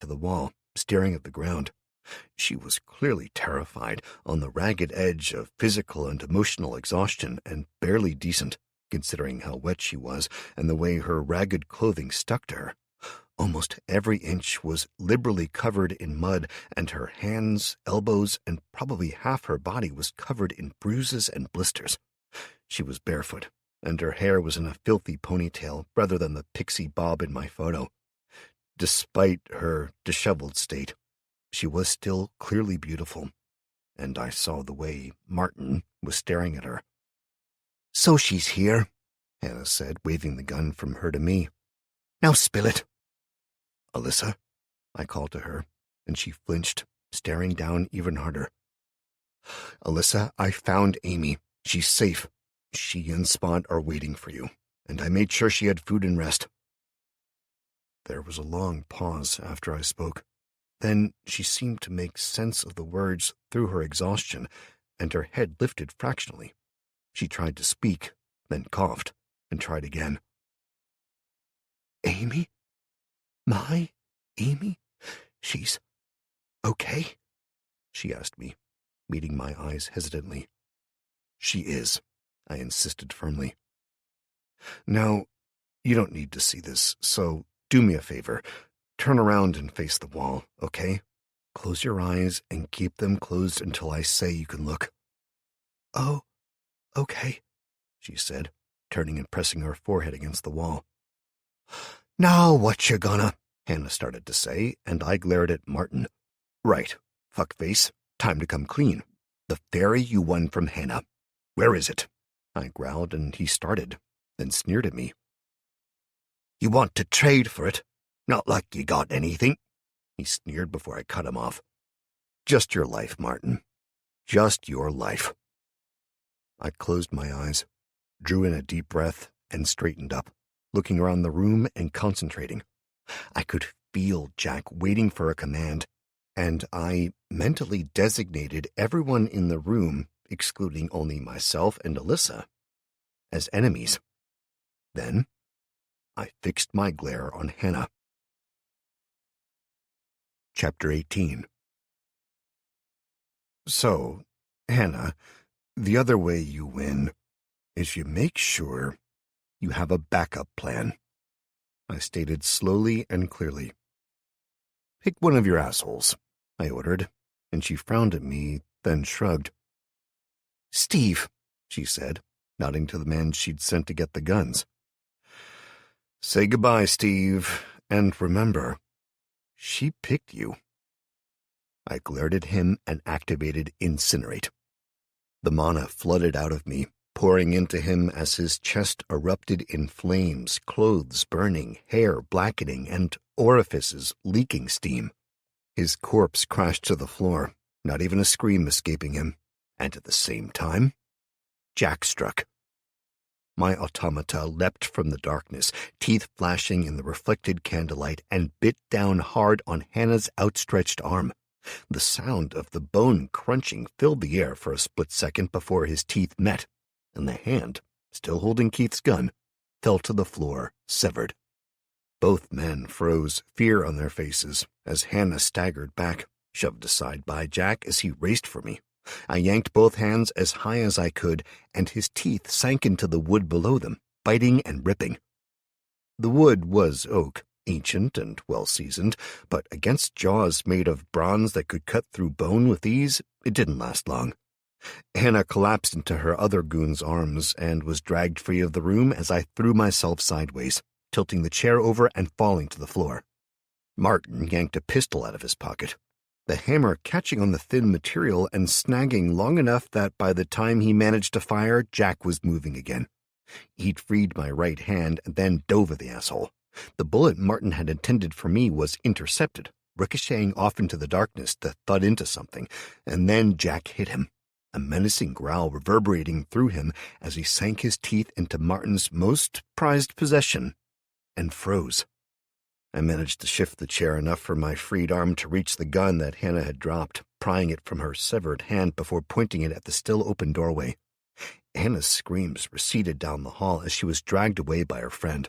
to the wall, staring at the ground. She was clearly terrified, on the ragged edge of physical and emotional exhaustion, and barely decent, considering how wet she was and the way her ragged clothing stuck to her. Almost every inch was liberally covered in mud, and her hands, elbows, and probably half her body was covered in bruises and blisters. She was barefoot, and her hair was in a filthy ponytail rather than the pixie bob in my photo. Despite her disheveled state, she was still clearly beautiful, and I saw the way Martin was staring at her. "So she's here," Hannah said, waving the gun from her to me. "Now spill it." "Alyssa," I called to her, and she flinched, staring down even harder. "Alyssa, I found Amy. She's safe. She and Spot are waiting for you, and I made sure she had food and rest." There was a long pause after I spoke. Then she seemed to make sense of the words through her exhaustion, and her head lifted fractionally. She tried to speak, then coughed, and tried again. "Amy? My Amy? She's okay?" she asked me, meeting my eyes hesitantly. "She is," I insisted firmly. "Now, you don't need to see this, so do me a favor. Turn around and face the wall, okay? Close your eyes and keep them closed until I say you can look." "Oh, okay," she said, turning and pressing her forehead against the wall. "Now what you gonna?" Hannah started to say, and I glared at Martin. "Right, fuckface, time to come clean. The fairy you won from Hannah. Where is it?" I growled, and he started, then sneered at me. "You want to trade for it? Not like you got anything," he sneered before I cut him off. "Just your life, Martin. Just your life." I closed my eyes, drew in a deep breath, and straightened up, looking around the room and concentrating. I could feel Jack waiting for a command, and I mentally designated everyone in the room, excluding only myself and Alyssa, as enemies. Then I fixed my glare on Hannah. Chapter 18. "So, Hannah, the other way you win is you make sure you have a backup plan," I stated slowly and clearly. "Pick one of your assholes," I ordered, and she frowned at me, then shrugged. "Steve," she said, nodding to the man she'd sent to get the guns. "Say goodbye, Steve, and remember, she picked you." I glared at him and activated Incinerate. The mana flooded out of me, pouring into him as his chest erupted in flames, clothes burning, hair blackening, and orifices leaking steam. His corpse crashed to the floor, not even a scream escaping him, and at the same time, Jack struck. My automata leapt from the darkness, teeth flashing in the reflected candlelight, and bit down hard on Hannah's outstretched arm. The sound of the bone crunching filled the air for a split second before his teeth met, and the hand, still holding Keith's gun, fell to the floor, severed. Both men froze, fear on their faces, as Hannah staggered back, shoved aside by Jack as he raced for me. I yanked both hands as high as I could, and his teeth sank into the wood below them, biting and ripping. The wood was oak, ancient and well-seasoned, but against jaws made of bronze that could cut through bone with ease, it didn't last long. Hannah collapsed into her other goon's arms and was dragged free of the room as I threw myself sideways, tilting the chair over and falling to the floor. Martin yanked a pistol out of his pocket, the hammer catching on the thin material and snagging long enough that by the time he managed to fire, Jack was moving again. He'd freed my right hand and then dove at the asshole. The bullet Martin had intended for me was intercepted, ricocheting off into the darkness to thud into something, and then Jack hit him, a menacing growl reverberating through him as he sank his teeth into Martin's most prized possession, and froze. I managed to shift the chair enough for my freed arm to reach the gun that Hannah had dropped, prying it from her severed hand before pointing it at the still open doorway. Hannah's screams receded down the hall as she was dragged away by her friend.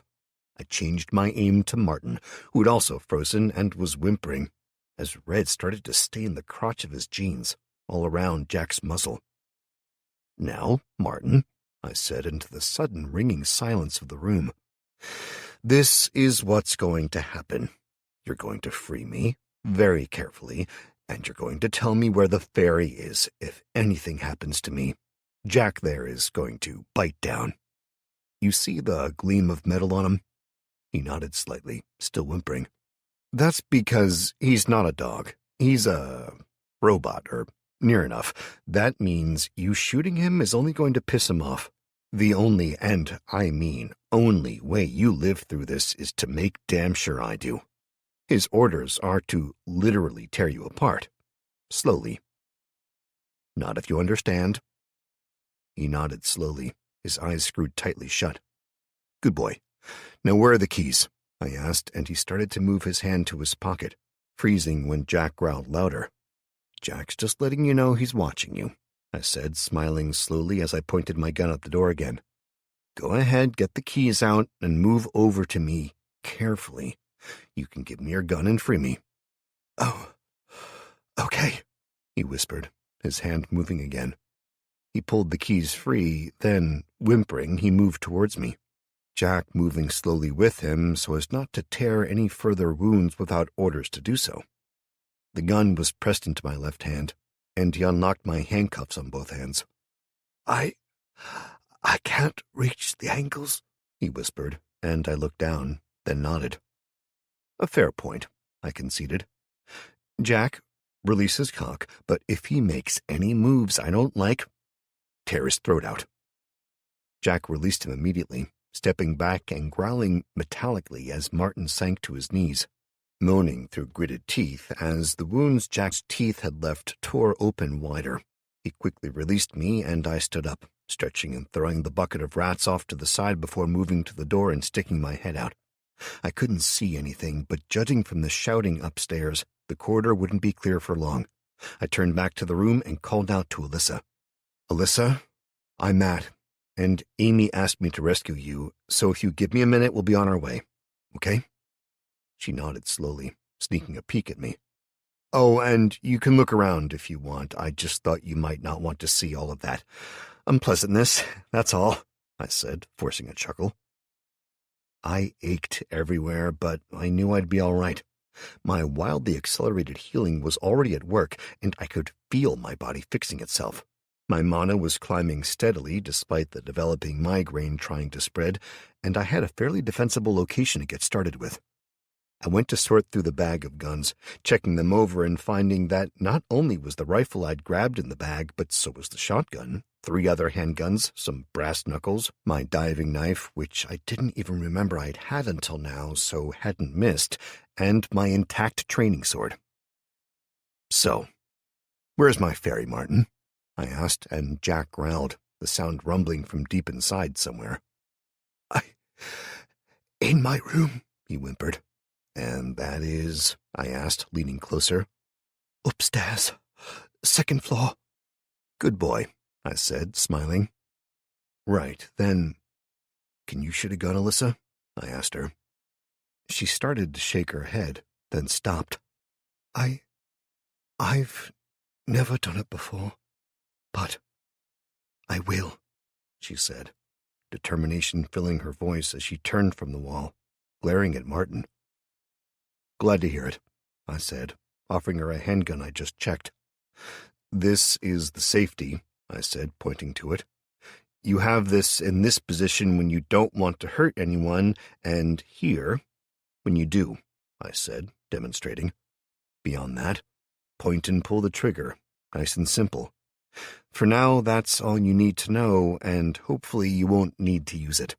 I changed my aim to Martin, who had also frozen and was whimpering, as red started to stain the crotch of his jeans, all around Jack's muzzle. "Now, Martin," I said into the sudden ringing silence of the room, "this is what's going to happen. You're going to free me, very carefully, and you're going to tell me where the fairy is if anything happens to me. Jack there is going to bite down. You see the gleam of metal on him?" He nodded slightly, still whimpering. "That's because he's not a dog. He's a robot, or near enough. That means you shooting him is only going to piss him off. The only, and I mean only, way you live through this is to make damn sure I do. His orders are to literally tear you apart. Slowly. Not if you understand." He nodded slowly, his eyes screwed tightly shut. "Good boy. Now where are the keys?" I asked, and he started to move his hand to his pocket, freezing when Jack growled louder. "Jack's just letting you know he's watching you," I said, smiling slowly as I pointed my gun at the door again. "Go ahead, get the keys out, and move over to me, carefully. You can give me your gun and free me." "Oh, okay," he whispered, his hand moving again. He pulled the keys free, then, whimpering, he moved towards me, Jack moving slowly with him so as not to tear any further wounds without orders to do so. The gun was pressed into my left hand, and he unlocked my handcuffs on both hands. I can't reach the ankles," he whispered, and I looked down, then nodded. "A fair point," I conceded. "Jack, release his cock, but if he makes any moves I don't like, tear his throat out." Jack released him immediately, stepping back and growling metallically as Martin sank to his knees, moaning through gritted teeth as the wounds Jack's teeth had left tore open wider. He quickly released me, and I stood up, stretching and throwing the bucket of rats off to the side before moving to the door and sticking my head out. I couldn't see anything, but judging from the shouting upstairs, the corridor wouldn't be clear for long. I turned back to the room and called out to Alyssa. "Alyssa, I'm Matt, and Amy asked me to rescue you, so if you give me a minute, we'll be on our way. Okay?" She nodded slowly, sneaking a peek at me. "Oh, and you can look around if you want. I just thought you might not want to see all of that unpleasantness, that's all," I said, forcing a chuckle. I ached everywhere, but I knew I'd be all right. My wildly accelerated healing was already at work, and I could feel my body fixing itself. My mana was climbing steadily despite the developing migraine trying to spread, and I had a fairly defensible location to get started with. I went to sort through the bag of guns, checking them over and finding that not only was the rifle I'd grabbed in the bag, but so was the shotgun, 3 other handguns, some brass knuckles, my diving knife, which I didn't even remember I'd had until now, so hadn't missed, and my intact training sword. "So, where's my fairy, Martin?" I asked, and Jack growled, the sound rumbling from deep inside somewhere. In my room," he whimpered. "And that is?" I asked, leaning closer. "Upstairs. 2nd floor." "Good boy," I said, smiling. "Right, then, can you shoot a gun, Alyssa?" I asked her. She started to shake her head, then stopped. I've never done it before, but I will," she said, determination filling her voice as she turned from the wall, glaring at Martin. "Glad to hear it," I said, offering her a handgun I just checked. "This is the safety," I said, pointing to it. "You have this in this position when you don't want to hurt anyone, and here when you do," I said, demonstrating. "Beyond that, point and pull the trigger, nice and simple. For now, that's all you need to know, and hopefully you won't need to use it."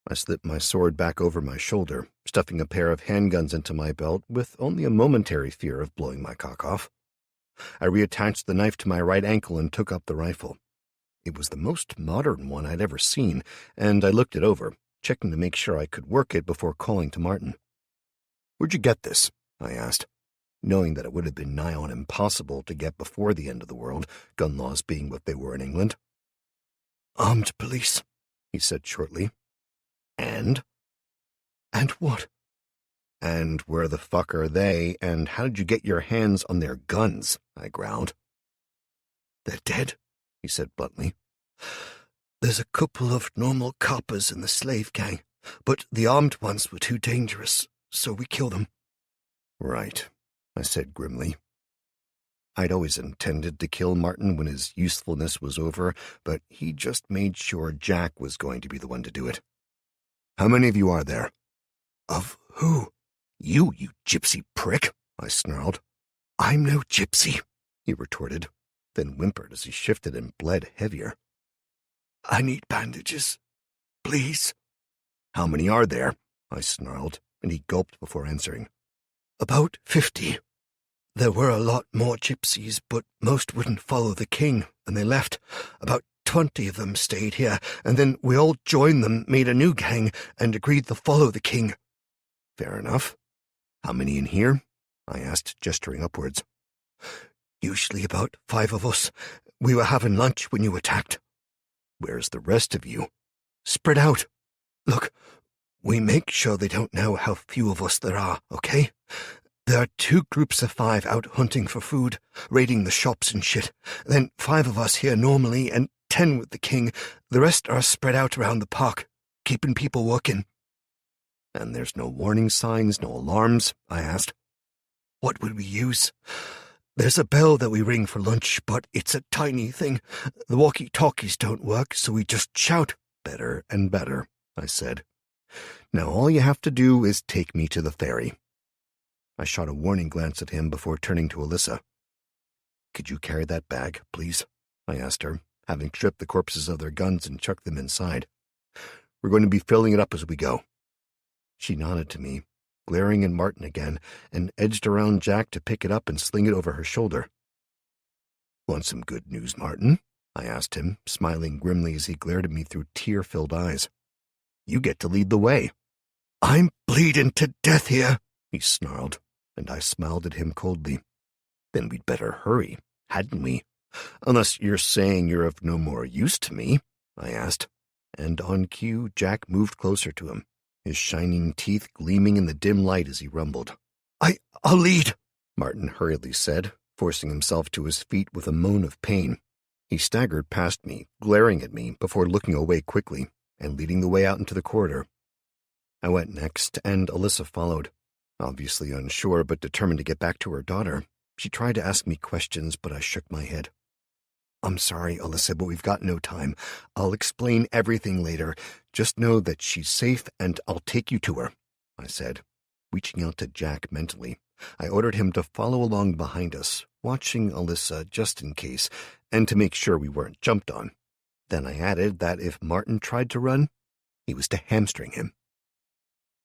I slipped my sword back over my shoulder, stuffing a pair of handguns into my belt with only a momentary fear of blowing my cock off. I reattached the knife to my right ankle and took up the rifle. It was the most modern one I'd ever seen, and I looked it over, checking to make sure I could work it before calling to Martin. "Where'd you get this?" I asked, knowing that it would have been nigh on impossible to get before the end of the world, gun laws being what they were in England. "Armed police," he said shortly. "And?" And what? And where the fuck are they, and how did you get your hands on their guns? I growled. They're dead, he said bluntly. There's a couple of normal coppers in the slave gang, but the armed ones were too dangerous, so we killed them. Right, I said grimly. I'd always intended to kill Martin when his usefulness was over, but he just made sure Jack was going to be the one to do it. How many of you are there? Of who? You gypsy prick, I snarled. I'm no gypsy, he retorted, then whimpered as he shifted and bled heavier. I need bandages, please. How many are there? I snarled, and he gulped before answering. About 50. There were a lot more gypsies, but most wouldn't follow the king, and they left. About 20 of them stayed here, and then we all joined them, made a new gang, and agreed to follow the king. Fair enough. How many in here? I asked, gesturing upwards. Usually about 5 of us. We were having lunch when you attacked. Where's the rest of you? Spread out. Look, we make sure they don't know how few of us there are, okay? There are 2 groups of 5 out hunting for food, raiding the shops and shit. Then 5 of us here normally, and 10 with the king. The rest are spread out around the park, keeping people working. And there's no warning signs, no alarms? I asked. What would we use? There's a bell that we ring for lunch, but it's a tiny thing. The walkie-talkies don't work, so we just shout. Better and better, I said. Now all you have to do is take me to the ferry. I shot a warning glance at him before turning to Alyssa. Could you carry that bag, please? I asked her, having stripped the corpses of their guns and chucked them inside. We're going to be filling it up as we go. She nodded to me, glaring at Martin again, and edged around Jack to pick it up and sling it over her shoulder. Want some good news, Martin? I asked him, smiling grimly as he glared at me through tear-filled eyes. You get to lead the way. I'm bleeding to death here, he snarled, and I smiled at him coldly. Then we'd better hurry, hadn't we? Unless you're saying you're of no more use to me, I asked, and on cue Jack moved closer to him, his shining teeth gleaming in the dim light as he rumbled. I'll lead, Martin hurriedly said, forcing himself to his feet with a moan of pain. He staggered past me, glaring at me before looking away quickly and leading the way out into the corridor. I went next, and Alyssa followed. Obviously unsure, but determined to get back to her daughter. She tried to ask me questions, but I shook my head. I'm sorry, Alyssa, but we've got no time. I'll explain everything later. Just know that she's safe, and I'll take you to her, I said, reaching out to Jack mentally. I ordered him to follow along behind us, watching Alyssa just in case, and to make sure we weren't jumped on. Then I added that if Martin tried to run, he was to hamstring him.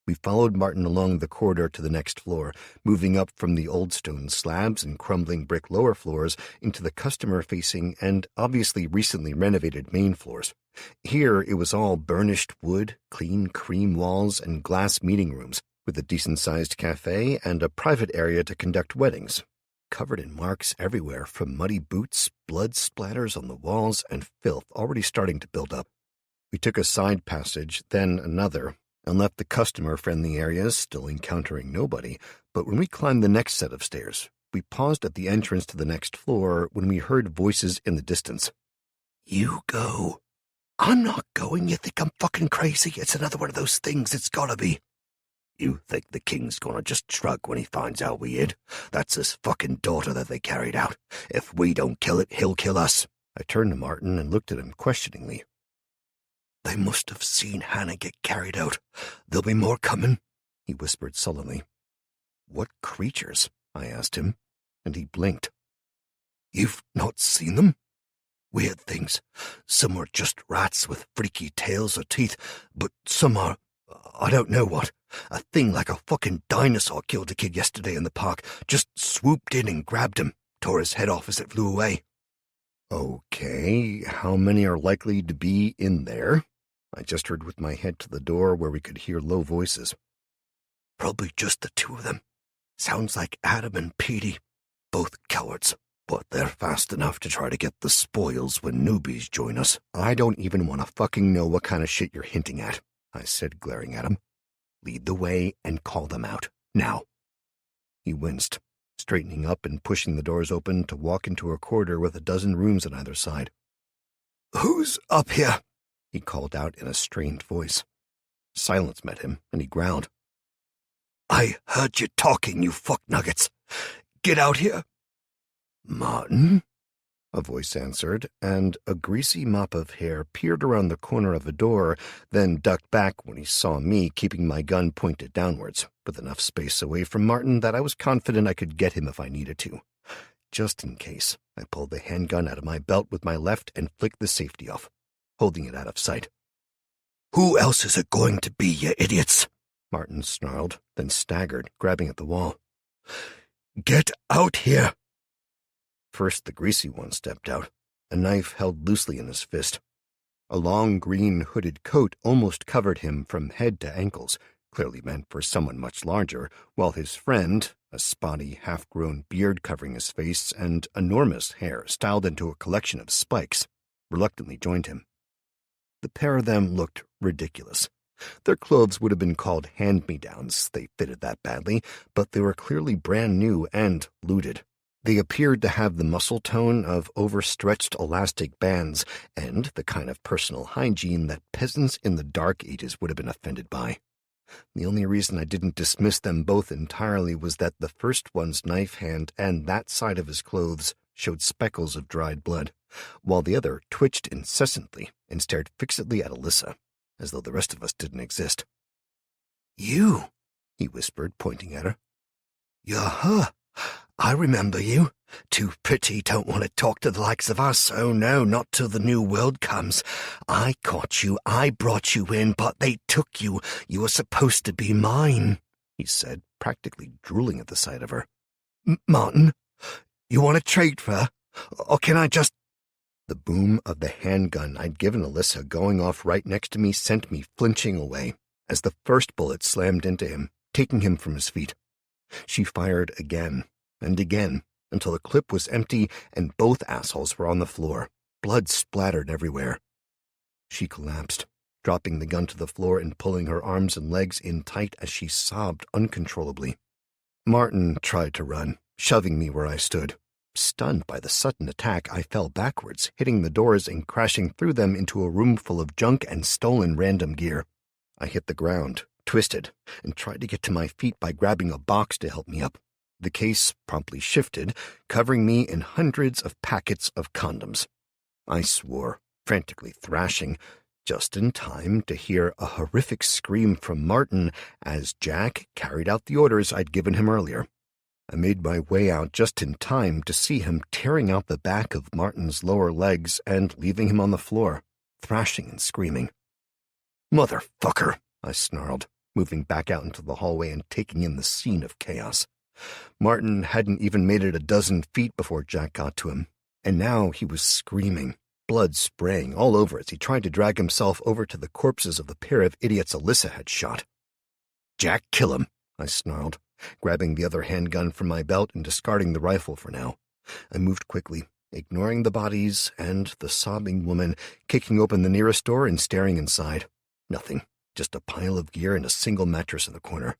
We followed Martin along the corridor to the next floor, moving up from the old stone slabs and crumbling brick lower floors into the customer-facing and obviously recently renovated main floors. Here it was all burnished wood, clean cream walls, and glass meeting rooms, with a decent-sized cafe and a private area to conduct weddings, covered in marks everywhere from muddy boots, blood splatters on the walls, and filth already starting to build up. We took a side passage, then another, and left the customer-friendly areas still encountering nobody, but when we climbed the next set of stairs, we paused at the entrance to the next floor when we heard voices in the distance. You go. I'm not going. You think I'm fucking crazy? It's another one of those things. It's gotta be. You think the king's gonna just shrug when he finds out we hid? That's his fucking daughter that they carried out. If we don't kill it, he'll kill us. I turned to Martin and looked at him questioningly. They must have seen Hannah get carried out. There'll be more coming, he whispered sullenly. What creatures? I asked him, and he blinked. You've not seen them? Weird things. Some are just rats with freaky tails or teeth, but some are, I don't know what. A thing like a fucking dinosaur killed a kid yesterday in the park, just swooped in and grabbed him, tore his head off as it flew away. Okay, how many are likely to be in there? I gestured with my head to the door where we could hear low voices. Probably just the 2 of them. Sounds like Adam and Petey. Both cowards, but they're fast enough to try to get the spoils when newbies join us. I don't even want to fucking know what kind of shit you're hinting at, I said, glaring at him. Lead the way and call them out. Now." He winced, straightening up and pushing the doors open to walk into a corridor with a dozen rooms on either side. "Who's up here?" he called out in a strained voice. Silence met him, and he growled. "I heard you talking, you fucknuggets. Get out here." "Martin?" a voice answered, and a greasy mop of hair peered around the corner of a door, then ducked back when he saw me keeping my gun pointed downwards, with enough space away from Martin that I was confident I could get him if I needed to. Just in case, I pulled the handgun out of my belt with my left and flicked the safety off, holding it out of sight. "Who else is it going to be, you idiots?" Martin snarled, then staggered, grabbing at the wall. "Get out here!" First, the greasy one stepped out, a knife held loosely in his fist. A long green hooded coat almost covered him from head to ankles, clearly meant for someone much larger, while his friend, a spotty, half-grown beard covering his face and enormous hair styled into a collection of spikes, reluctantly joined him. The pair of them looked ridiculous. Their clothes would have been called hand-me-downs, they fitted that badly, but they were clearly brand new and looted. They appeared to have the muscle tone of overstretched elastic bands and the kind of personal hygiene that peasants in the Dark Ages would have been offended by. The only reason I didn't dismiss them both entirely was that the first one's knife hand and that side of his clothes showed speckles of dried blood, while the other twitched incessantly and stared fixedly at Alyssa, as though the rest of us didn't exist. "You," he whispered, pointing at her. "You're her. I remember you. Too pretty, don't want to talk to the likes of us. Oh no, not till the new world comes. I caught you, I brought you in, but they took you. You were supposed to be mine," he said, practically drooling at the sight of her. "Martin, you want to trade for her? Or can I just—" The boom of the handgun I'd given Alyssa going off right next to me sent me flinching away as the first bullet slammed into him, taking him from his feet. She fired again and again until the clip was empty and both assholes were on the floor, blood splattered everywhere. She collapsed, dropping the gun to the floor and pulling her arms and legs in tight as she sobbed uncontrollably. Martin tried to run, shoving me where I stood. Stunned by the sudden attack, I fell backwards, hitting the doors and crashing through them into a room full of junk and stolen random gear. I hit the ground, twisted, and tried to get to my feet by grabbing a box to help me up. The case promptly shifted, covering me in hundreds of packets of condoms. I swore, frantically thrashing, just in time to hear a horrific scream from Martin as Jack carried out the orders I'd given him earlier. I made my way out just in time to see him tearing out the back of Martin's lower legs and leaving him on the floor, thrashing and screaming. "Motherfucker," I snarled, moving back out into the hallway and taking in the scene of chaos. Martin hadn't even made it a dozen feet before Jack got to him, and now he was screaming, blood spraying all over as he tried to drag himself over to the corpses of the pair of idiots Alyssa had shot. "Jack, kill him," I snarled, grabbing the other handgun from my belt and discarding the rifle for now. I moved quickly, ignoring the bodies and the sobbing woman, kicking open the nearest door and staring inside. Nothing, just a pile of gear and a single mattress in the corner.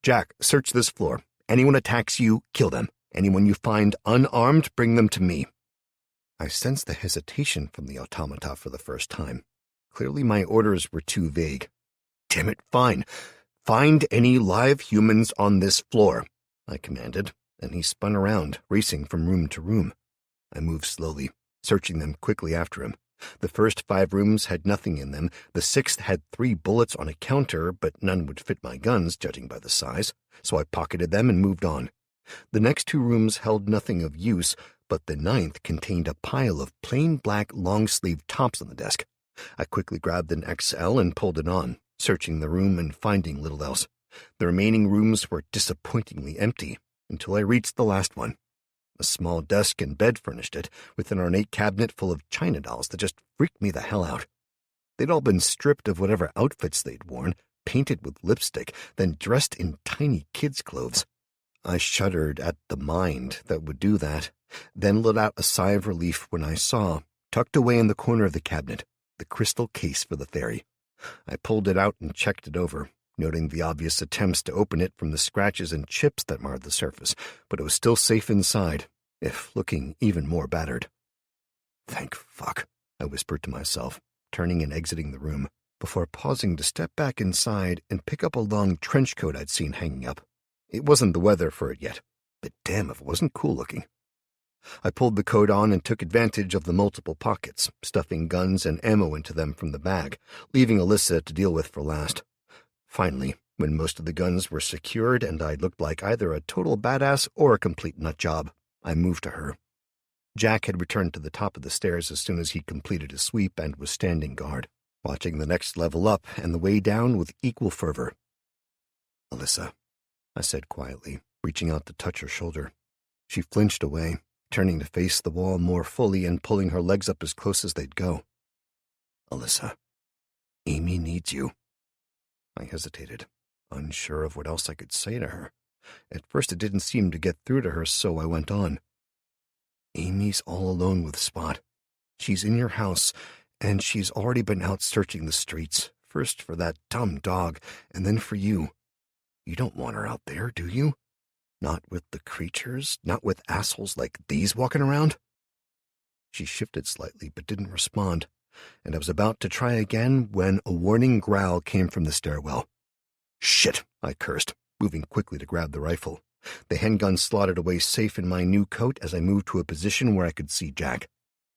"Jack, search this floor. Anyone attacks you, kill them. Anyone you find unarmed, bring them to me." I sensed the hesitation from the automata for the first time. Clearly my orders were too vague. "Damn it, fine. Find any live humans on this floor," I commanded, and he spun around, racing from room to room. I moved slowly, searching them quickly after him. The first 5 rooms had nothing in them. The 6th had 3 bullets on a counter, but none would fit my guns, judging by the size, so I pocketed them and moved on. The next 2 rooms held nothing of use, but the 9th contained a pile of plain black long-sleeved tops on the desk. I quickly grabbed an XL and pulled it on, searching the room and finding little else. The remaining rooms were disappointingly empty, until I reached the last one. A small desk and bed furnished it, with an ornate cabinet full of china dolls that just freaked me the hell out. They'd all been stripped of whatever outfits they'd worn, painted with lipstick, then dressed in tiny kids' clothes. I shuddered at the mind that would do that, then let out a sigh of relief when I saw, tucked away in the corner of the cabinet, the crystal case for the fairy. I pulled it out and checked it over, noting the obvious attempts to open it from the scratches and chips that marred the surface, but it was still safe inside, if looking even more battered. "Thank fuck," I whispered to myself, turning and exiting the room, before pausing to step back inside and pick up a long trench coat I'd seen hanging up. It wasn't the weather for it yet, but damn if it wasn't cool looking. I pulled the coat on and took advantage of the multiple pockets, stuffing guns and ammo into them from the bag, leaving Alyssa to deal with for last. Finally, when most of the guns were secured and I looked like either a total badass or a complete nutjob, I moved to her. Jack had returned to the top of the stairs as soon as he completed his sweep and was standing guard, watching the next level up and the way down with equal fervor. "Alyssa," I said quietly, reaching out to touch her shoulder. She flinched away, turning to face the wall more fully and pulling her legs up as close as they'd go. "Alyssa, Amy needs you." I hesitated, unsure of what else I could say to her. At first it didn't seem to get through to her, so I went on. "Amy's all alone with Spot. She's in your house, and she's already been out searching the streets, first for that dumb dog, and then for you. You don't want her out there, do you? Not with the creatures, not with assholes like these walking around?" She shifted slightly but didn't respond, and I was about to try again when a warning growl came from the stairwell. "Shit," I cursed, moving quickly to grab the rifle. The handgun slotted away safe in my new coat as I moved to a position where I could see Jack.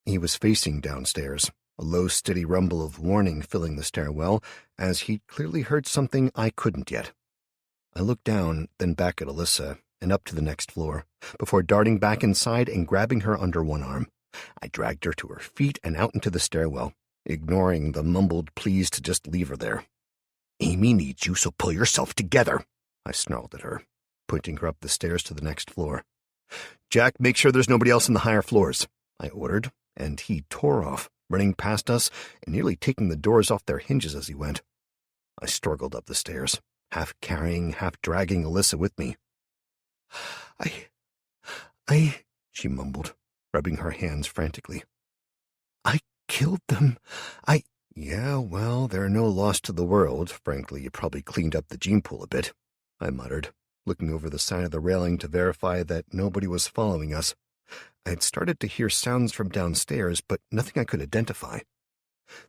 He was facing downstairs, a low, steady rumble of warning filling the stairwell, as he'd clearly heard something I couldn't yet. I looked down, then back at Alyssa, and up to the next floor, before darting back inside and grabbing her under one arm. I dragged her to her feet and out into the stairwell, ignoring the mumbled pleas to just leave her there. "Amy needs you, so pull yourself together," I snarled at her, pointing her up the stairs to the next floor. "Jack, make sure there's nobody else in the higher floors," I ordered, and he tore off, running past us and nearly taking the doors off their hinges as he went. I struggled up the stairs, half carrying, half dragging Alyssa with me. I, she mumbled, rubbing her hands frantically. "I killed them. Yeah, well, they're no loss to the world. Frankly, you probably cleaned up the gene pool a bit," I muttered, looking over the side of the railing to verify that nobody was following us. I had started to hear sounds from downstairs, but nothing I could identify.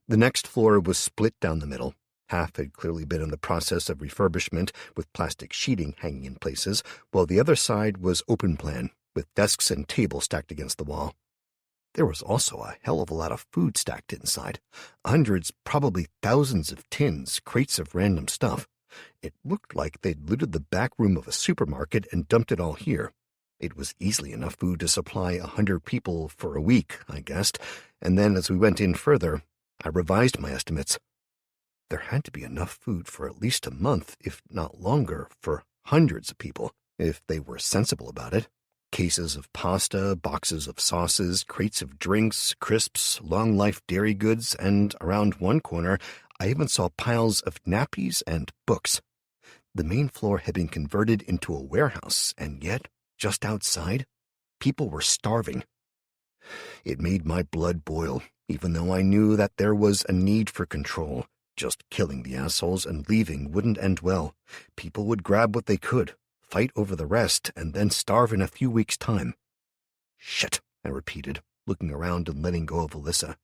The next floor was split down the middle. Half had clearly been in the process of refurbishment, with plastic sheeting hanging in places, while the other side was open plan, with desks and tables stacked against the wall. There was also a hell of a lot of food stacked inside. Hundreds, probably thousands of tins, crates of random stuff. It looked like they'd looted the back room of a supermarket and dumped it all here. It was easily enough food to supply 100 people for a week, I guessed, and then as we went in further, I revised my estimates. There had to be enough food for at least a month, if not longer, for hundreds of people, if they were sensible about it. Cases of pasta, boxes of sauces, crates of drinks, crisps, long-life dairy goods, and around one corner, I even saw piles of nappies and books. The main floor had been converted into a warehouse, and yet, just outside, people were starving. It made my blood boil, even though I knew that there was a need for control. Just killing the assholes and leaving wouldn't end well. People would grab what they could, fight over the rest, and then starve in a few weeks' time. "Shit," I repeated, looking around and letting go of Alyssa.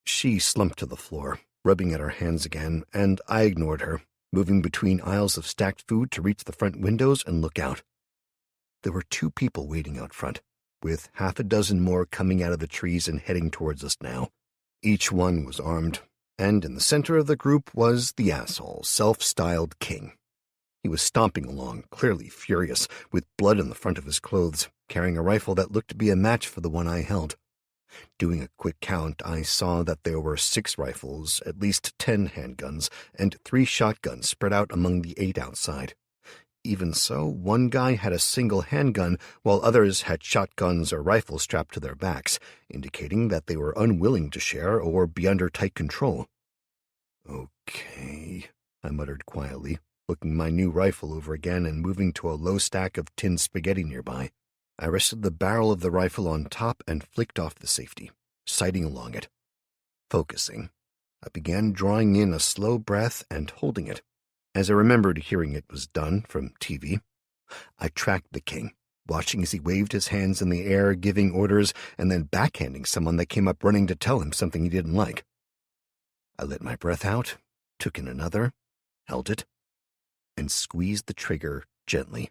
She slumped to the floor, rubbing at her hands again, and I ignored her, moving between aisles of stacked food to reach the front windows and look out. There were 2 people waiting out front, with half a dozen more coming out of the trees and heading towards us now. Each one was armed, and in the center of the group was the asshole, self-styled king. He was stomping along, clearly furious, with blood on the front of his clothes, carrying a rifle that looked to be a match for the one I held. Doing a quick count, I saw that there were 6 rifles, at least 10 handguns, and 3 shotguns spread out among the 8 outside. Even so, one guy had a single handgun, while others had shotguns or rifles strapped to their backs, indicating that they were unwilling to share or be under tight control. "Okay," I muttered quietly, looking my new rifle over again and moving to a low stack of tin spaghetti nearby. I rested the barrel of the rifle on top and flicked off the safety, sighting along it. Focusing, I began drawing in a slow breath and holding it, as I remembered hearing it was done from TV. I tracked the king, watching as he waved his hands in the air, giving orders, and then backhanding someone that came up running to tell him something he didn't like. I let my breath out, took in another, held it, and squeezed the trigger gently.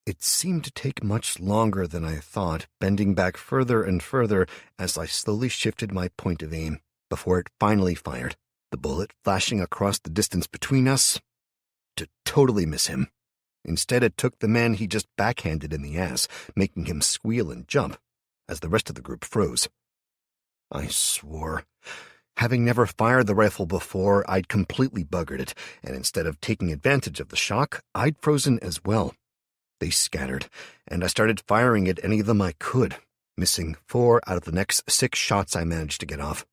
It seemed to take much longer than I thought, bending back further and further as I slowly shifted my point of aim before it finally fired, the bullet flashing across the distance between us to totally miss him. Instead, it took the man he just backhanded in the ass, making him squeal and jump as the rest of the group froze. I swore. Having never fired the rifle before, I'd completely buggered it, and instead of taking advantage of the shock, I'd frozen as well. They scattered, and I started firing at any of them I could, missing 4 out of the next 6 shots I managed to get off.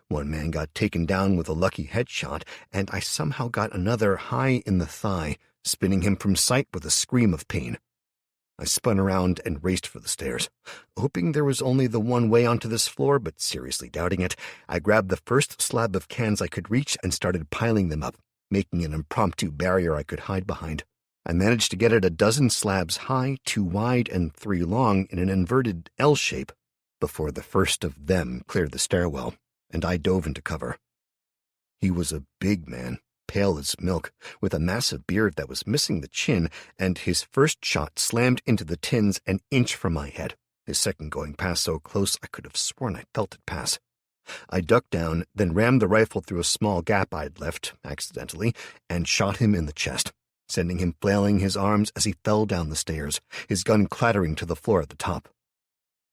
One man got taken down with a lucky headshot, and I somehow got another high in the thigh, spinning him from sight with a scream of pain. I spun around and raced for the stairs. Hoping there was only the one way onto this floor, but seriously doubting it, I grabbed the first slab of cans I could reach and started piling them up, making an impromptu barrier I could hide behind. I managed to get it a dozen slabs high, 2 wide, and 3 long in an inverted L shape before the first of them cleared the stairwell, and I dove into cover. He was a big man, pale as milk, with a massive beard that was missing the chin, and his first shot slammed into the tins an inch from my head, his second going past so close I could have sworn I felt it pass. I ducked down, then rammed the rifle through a small gap I'd left, accidentally, and shot him in the chest, sending him flailing his arms as he fell down the stairs, his gun clattering to the floor at the top.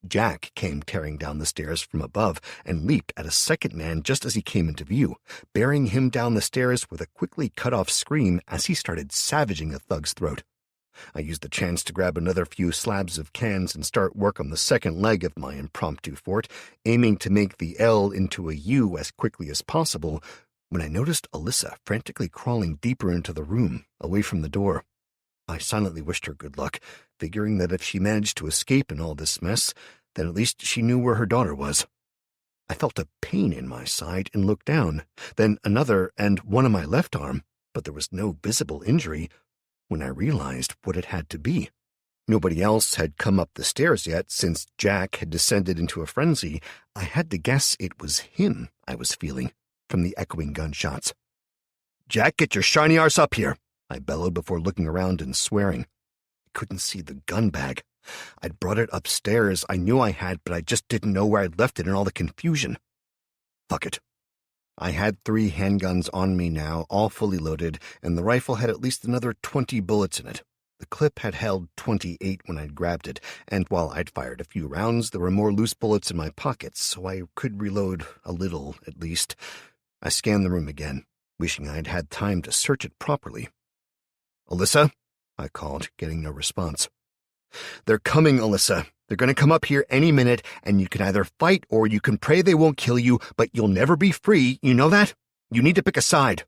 Jack came tearing down the stairs from above and leaped at a second man just as he came into view, bearing him down the stairs with a quickly cut-off scream as he started savaging a thug's throat. I used the chance to grab another few slabs of cans and start work on the second leg of my impromptu fort, aiming to make the L into a U as quickly as possible, when I noticed Alyssa frantically crawling deeper into the room, away from the door. I silently wished her good luck, figuring that if she managed to escape in all this mess, then at least she knew where her daughter was. I felt a pain in my side and looked down, then another and one on my left arm, but there was no visible injury when I realized what it had to be. Nobody else had come up the stairs yet since Jack had descended into a frenzy. I had to guess it was him I was feeling from the echoing gunshots. "Jack, get your shiny arse up here," I bellowed before looking around and swearing. I couldn't see the gun bag. I'd brought it upstairs. I knew I had, but I just didn't know where I'd left it in all the confusion. Fuck it. I had 3 handguns on me now, all fully loaded, and the rifle had at least another 20 bullets in it. The clip had held 28 when I'd grabbed it, and while I'd fired a few rounds, there were more loose bullets in my pockets, so I could reload a little, at least. I scanned the room again, wishing I'd had time to search it properly. "Alyssa?" I called, getting no response. "They're coming, Alyssa. They're going to come up here any minute, and you can either fight or you can pray they won't kill you, but you'll never be free. You know that? You need to pick a side."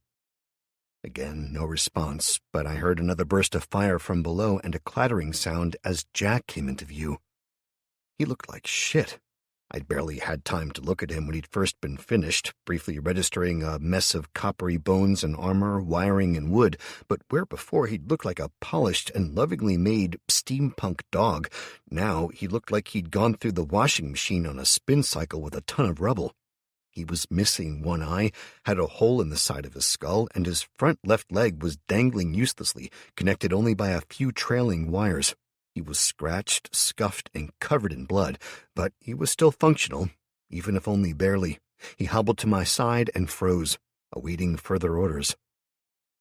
Again, no response, but I heard another burst of fire from below and a clattering sound as Jack came into view. He looked like shit. I'd barely had time to look at him when he'd first been finished, briefly registering a mess of coppery bones and armor, wiring, and wood, but where before he'd looked like a polished and lovingly made steampunk dog, now he looked like he'd gone through the washing machine on a spin cycle with a ton of rubble. He was missing one eye, had a hole in the side of his skull, and his front left leg was dangling uselessly, connected only by a few trailing wires. He was scratched, scuffed, and covered in blood, but he was still functional, even if only barely. He hobbled to my side and froze, awaiting further orders.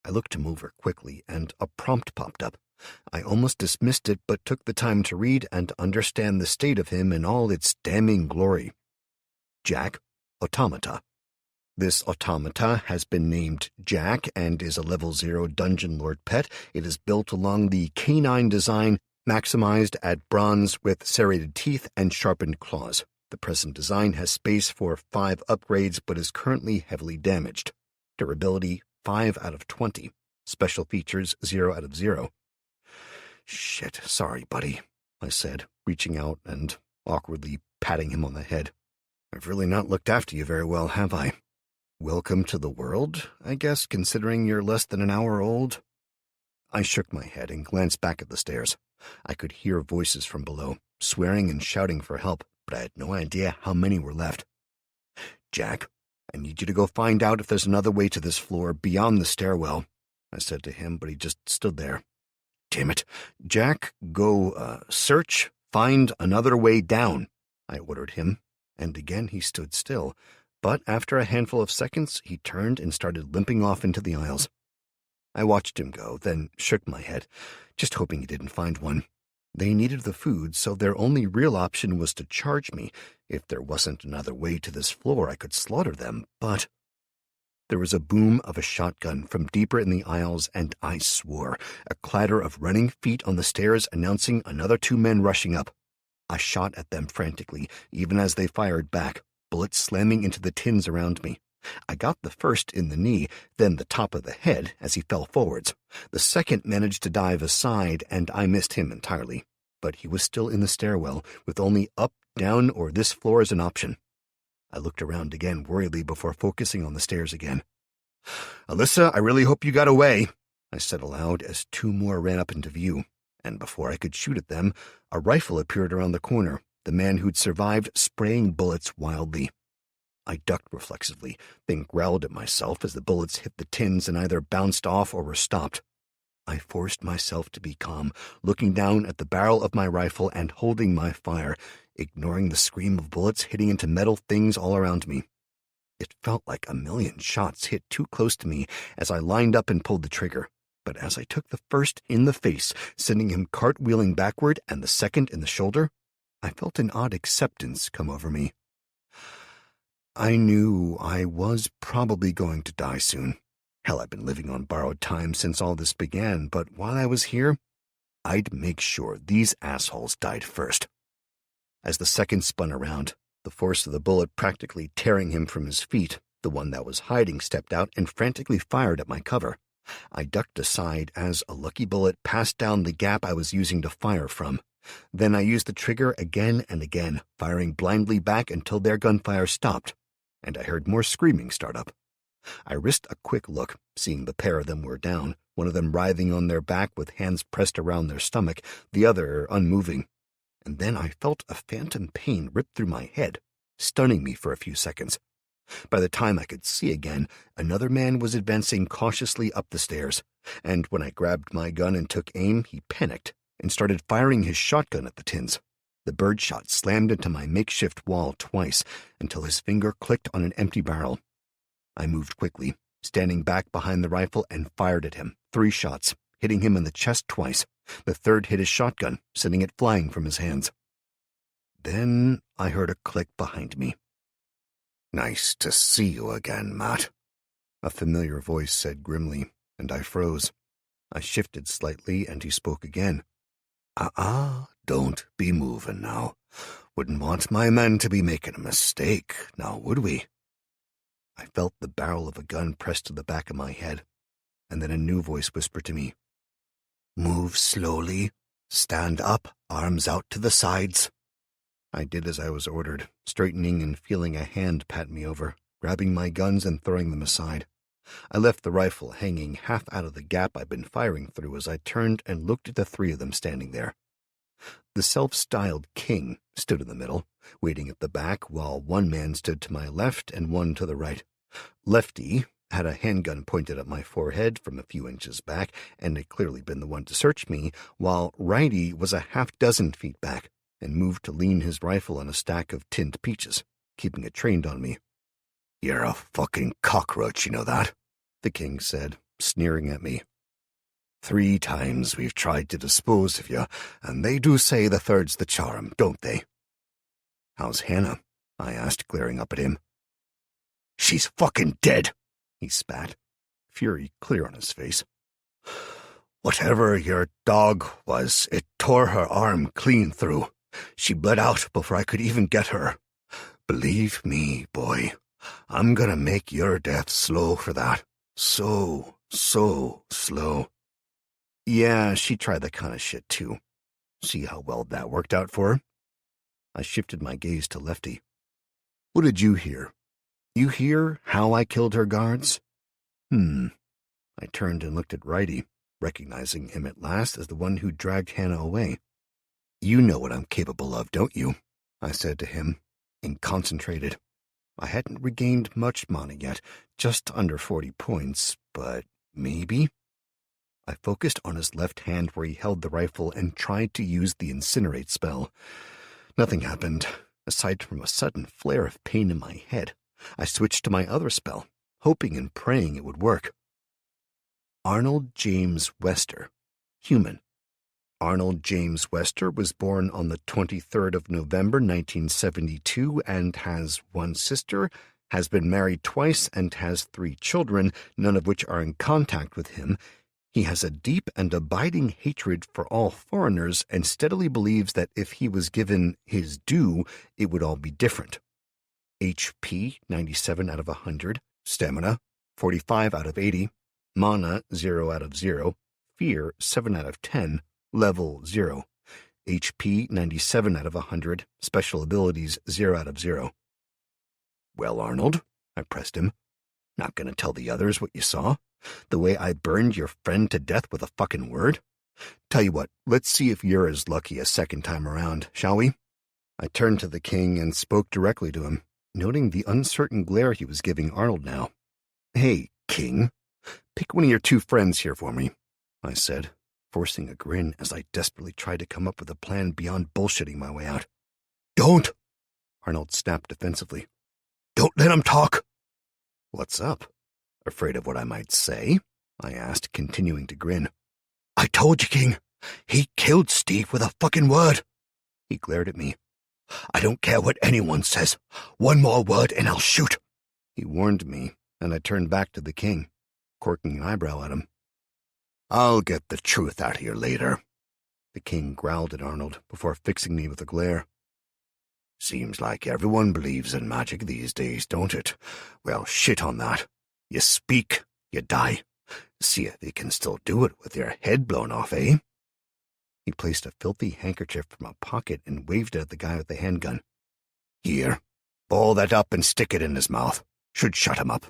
I looked him over quickly, and a prompt popped up. I almost dismissed it, but took the time to read and understand the state of him in all its damning glory. Jack, Automata. This automata has been named Jack and is a level 0 Dungeon Lord pet. It is built along the canine design, maximized at bronze with serrated teeth and sharpened claws. The present design has space for 5 upgrades but is currently heavily damaged. Durability 5 out of 20. Special features 0 out of 0. "Shit, sorry, buddy," I said, reaching out and awkwardly patting him on the head. "I've really not looked after you very well, have I?" Welcome to the world, I guess, considering you're less than an hour old. I shook my head and glanced back at the stairs. I could hear voices from below, swearing and shouting for help, but I had no idea how many were left. Jack, I need you to go find out if there's another way to this floor beyond the stairwell, I said to him, but he just stood there. Damn it. Jack, go, search, find another way down, I ordered him, and again he stood still, but after a handful of seconds he turned and started limping off into the aisles. I watched him go, then shook my head, just hoping he didn't find one. They needed the food, so their only real option was to charge me. If there wasn't another way to this floor, I could slaughter them, but... There was a boom of a shotgun from deeper in the aisles, and I swore, a clatter of running feet on the stairs announcing another 2 men rushing up. I shot at them frantically, even as they fired back, bullets slamming into the tins around me. I got the first in the knee, then the top of the head as he fell forwards. The second managed to dive aside, and I missed him entirely. But he was still in the stairwell, with only up, down, or this floor as an option. I looked around again worriedly before focusing on the stairs again. Alyssa, I really hope you got away, I said aloud as 2 more ran up into view, and before I could shoot at them, a rifle appeared around the corner, the man who'd survived spraying bullets wildly. I ducked reflexively, then growled at myself as the bullets hit the tins and either bounced off or were stopped. I forced myself to be calm, looking down at the barrel of my rifle and holding my fire, ignoring the scream of bullets hitting into metal things all around me. It felt like a million shots hit too close to me as I lined up and pulled the trigger, but as I took the first in the face, sending him cartwheeling backward, and the second in the shoulder, I felt an odd acceptance come over me. I knew I was probably going to die soon. Hell, I've been living on borrowed time since all this began, but while I was here, I'd make sure these assholes died first. As the second spun around, the force of the bullet practically tearing him from his feet, the one that was hiding stepped out and frantically fired at my cover. I ducked aside as a lucky bullet passed down the gap I was using to fire from. Then I used the trigger again and again, firing blindly back until their gunfire stopped, and I heard more screaming start up. I risked a quick look, seeing the pair of them were down, one of them writhing on their back with hands pressed around their stomach, the other unmoving. And then I felt a phantom pain rip through my head, stunning me for a few seconds. By the time I could see again, another man was advancing cautiously up the stairs, and when I grabbed my gun and took aim, he panicked and started firing his shotgun at the tins. The birdshot slammed into my makeshift wall twice until his finger clicked on an empty barrel. I moved quickly, standing back behind the rifle, and fired at him, 3 shots, hitting him in the chest twice. The third hit his shotgun, sending it flying from his hands. Then I heard a click behind me. "Nice to see you again, Matt," a familiar voice said grimly, and I froze. I shifted slightly, and he spoke again. Don't be moving now. Wouldn't want my men to be making a mistake, now would we?" I felt the barrel of a gun pressed to the back of my head, and then a new voice whispered to me, "Move slowly. Stand up, arms out to the sides." I did as I was ordered, straightening and feeling a hand pat me over, grabbing my guns and throwing them aside. I left the rifle hanging half out of the gap I'd been firing through as I turned and looked at the 3 of them standing there. The self-styled king stood in the middle, waiting at the back, while one man stood to my left and one to the right. Lefty had a handgun pointed at my forehead from a few inches back and had clearly been the one to search me, while Righty was a half-dozen feet back and moved to lean his rifle on a stack of tinned peaches, keeping it trained on me. "You're a fucking cockroach, you know that?" the king said, sneering at me. 3 times we've tried to dispose of you, and they do say the third's the charm, don't they?" "How's Hannah?" I asked, glaring up at him. "She's fucking dead," he spat, fury clear on his face. "Whatever your dog was, it tore her arm clean through. She bled out before I could even get her. Believe me, boy, I'm gonna make your death slow for that. So slow." "Yeah, she tried that kind of shit too. See how well that worked out for her?" I shifted my gaze to Lefty. "What did you hear?" You hear how I killed her guards? I turned and looked at Righty, recognizing him at last as the one who dragged Hannah away. You know what I'm capable of, don't you? I said to him, and concentrated. I hadn't regained much mana yet, just under 40 points, but maybe? I focused on his left hand where he held the rifle and tried to use the incinerate spell. Nothing happened, aside from a sudden flare of pain in my head. I switched to my other spell, hoping and praying it would work. Arnold James Wester, human. Arnold James Wester was born on the 23rd of November 1972 and has one sister, has been married twice and has 3 children, none of which are in contact with him. He has a deep and abiding hatred for all foreigners and steadily believes that if he was given his due, it would all be different. HP 97 out of 100, stamina 45 out of 80, mana 0 out of 0, fear 7 out of 10, level 0, HP 97 out of 100, special abilities 0 out of 0. Well, Arnold, I pressed him. Not gonna tell the others what you saw? The way I burned your friend to death with a fucking word? Tell you what, let's see if you're as lucky a second time around, shall we? I turned to the king and spoke directly to him, noting the uncertain glare he was giving Arnold now. Hey, king, pick one of your 2 friends here for me, I said, forcing a grin as I desperately tried to come up with a plan beyond bullshitting my way out. Don't! Arnold snapped defensively. Don't let him talk! What's up? Afraid of what I might say? I asked, continuing to grin. I told you, King. He killed Steve with a fucking word. He glared at me. I don't care what anyone says. One more word and I'll shoot. He warned me, and I turned back to the king, quirking an eyebrow at him. I'll get the truth out of you later. The king growled at Arnold before fixing me with a glare. Seems like everyone believes in magic these days, don't it? Well, shit on that. You speak, you die. See if you can still do it with your head blown off, eh? He placed a filthy handkerchief from a pocket and waved it at the guy with the handgun. Here, ball that up and stick it in his mouth. Should shut him up.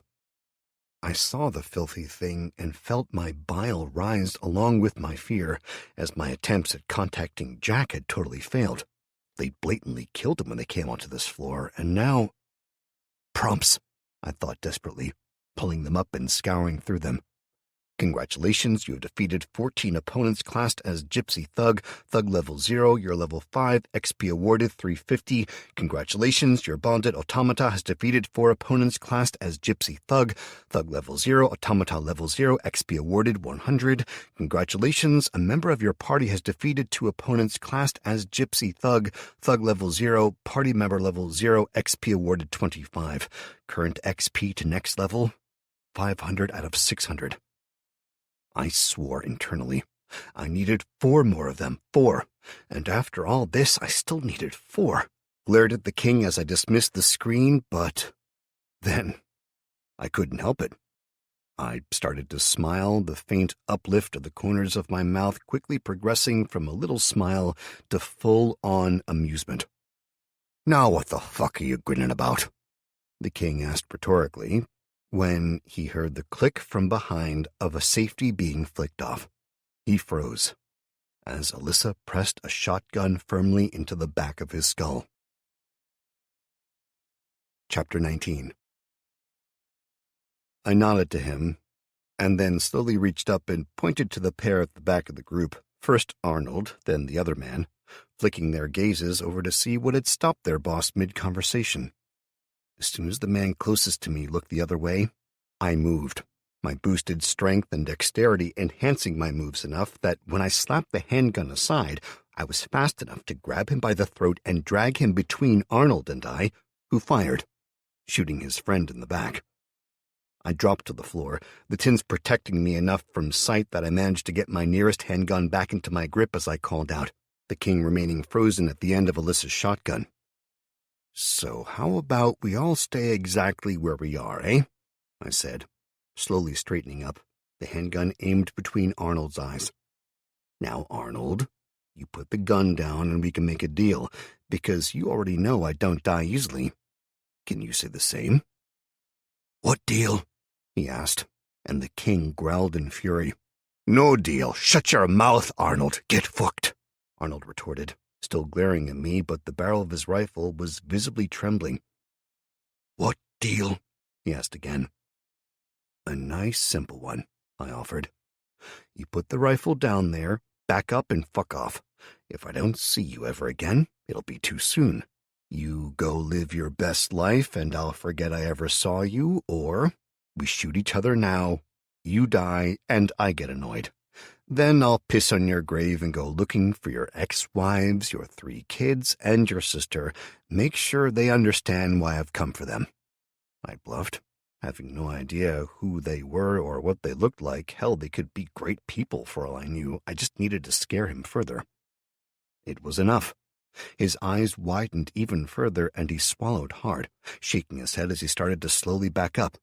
I saw the filthy thing and felt my bile rise along with my fear, as my attempts at contacting Jack had totally failed. They blatantly killed him when they came onto this floor, and now... Prompts, I thought desperately, pulling them up and scouring through them. Congratulations, you have defeated 14 opponents classed as Gypsy Thug. Thug level 0, you're level 5, XP awarded 350. Congratulations, your bonded automata has defeated 4 opponents classed as Gypsy Thug. Thug level 0, automata level 0, XP awarded 100. Congratulations, a member of your party has defeated 2 opponents classed as Gypsy Thug. Thug level 0, party member level 0, XP awarded 25. Current XP to next level, 500 out of 600. I swore internally. I needed 4 more of them, 4. And after all this, I still needed 4. Glared at the king as I dismissed the screen, but then I couldn't help it. I started to smile, the faint uplift of the corners of my mouth quickly progressing from a little smile to full-on amusement. Now what the fuck are you grinning about? The king asked rhetorically, when he heard the click from behind of a safety being flicked off. He froze, as Alyssa pressed a shotgun firmly into the back of his skull. Chapter 19. I nodded to him, and then slowly reached up and pointed to the pair at the back of the group, first Arnold, then the other man, flicking their gazes over to see what had stopped their boss mid-conversation. As soon as the man closest to me looked the other way, I moved, my boosted strength and dexterity enhancing my moves enough that when I slapped the handgun aside, I was fast enough to grab him by the throat and drag him between Arnold and I, who fired, shooting his friend in the back. I dropped to the floor, the tins protecting me enough from sight that I managed to get my nearest handgun back into my grip as I called out, the king remaining frozen at the end of Alyssa's shotgun. So how about we all stay exactly where we are, eh? I said, slowly straightening up, the handgun aimed between Arnold's eyes. Now, Arnold, you put the gun down and we can make a deal, because you already know I don't die easily. Can you say the same? What deal? He asked, and the king growled in fury. No deal. Shut your mouth, Arnold. Get fucked, Arnold retorted, still glaring at me, but the barrel of his rifle was visibly trembling. What deal? He asked again. A nice, simple one, I offered. You put the rifle down there, back up, and fuck off. If I don't see you ever again, it'll be too soon. You go live your best life, and I'll forget I ever saw you, or we shoot each other now, you die, and I get annoyed. Then I'll piss on your grave and go looking for your ex-wives, your 3 kids, and your sister. Make sure they understand why I've come for them. I bluffed, having no idea who they were or what they looked like. Hell, they could be great people for all I knew. I just needed to scare him further. It was enough. His eyes widened even further, and he swallowed hard, shaking his head as he started to slowly back up.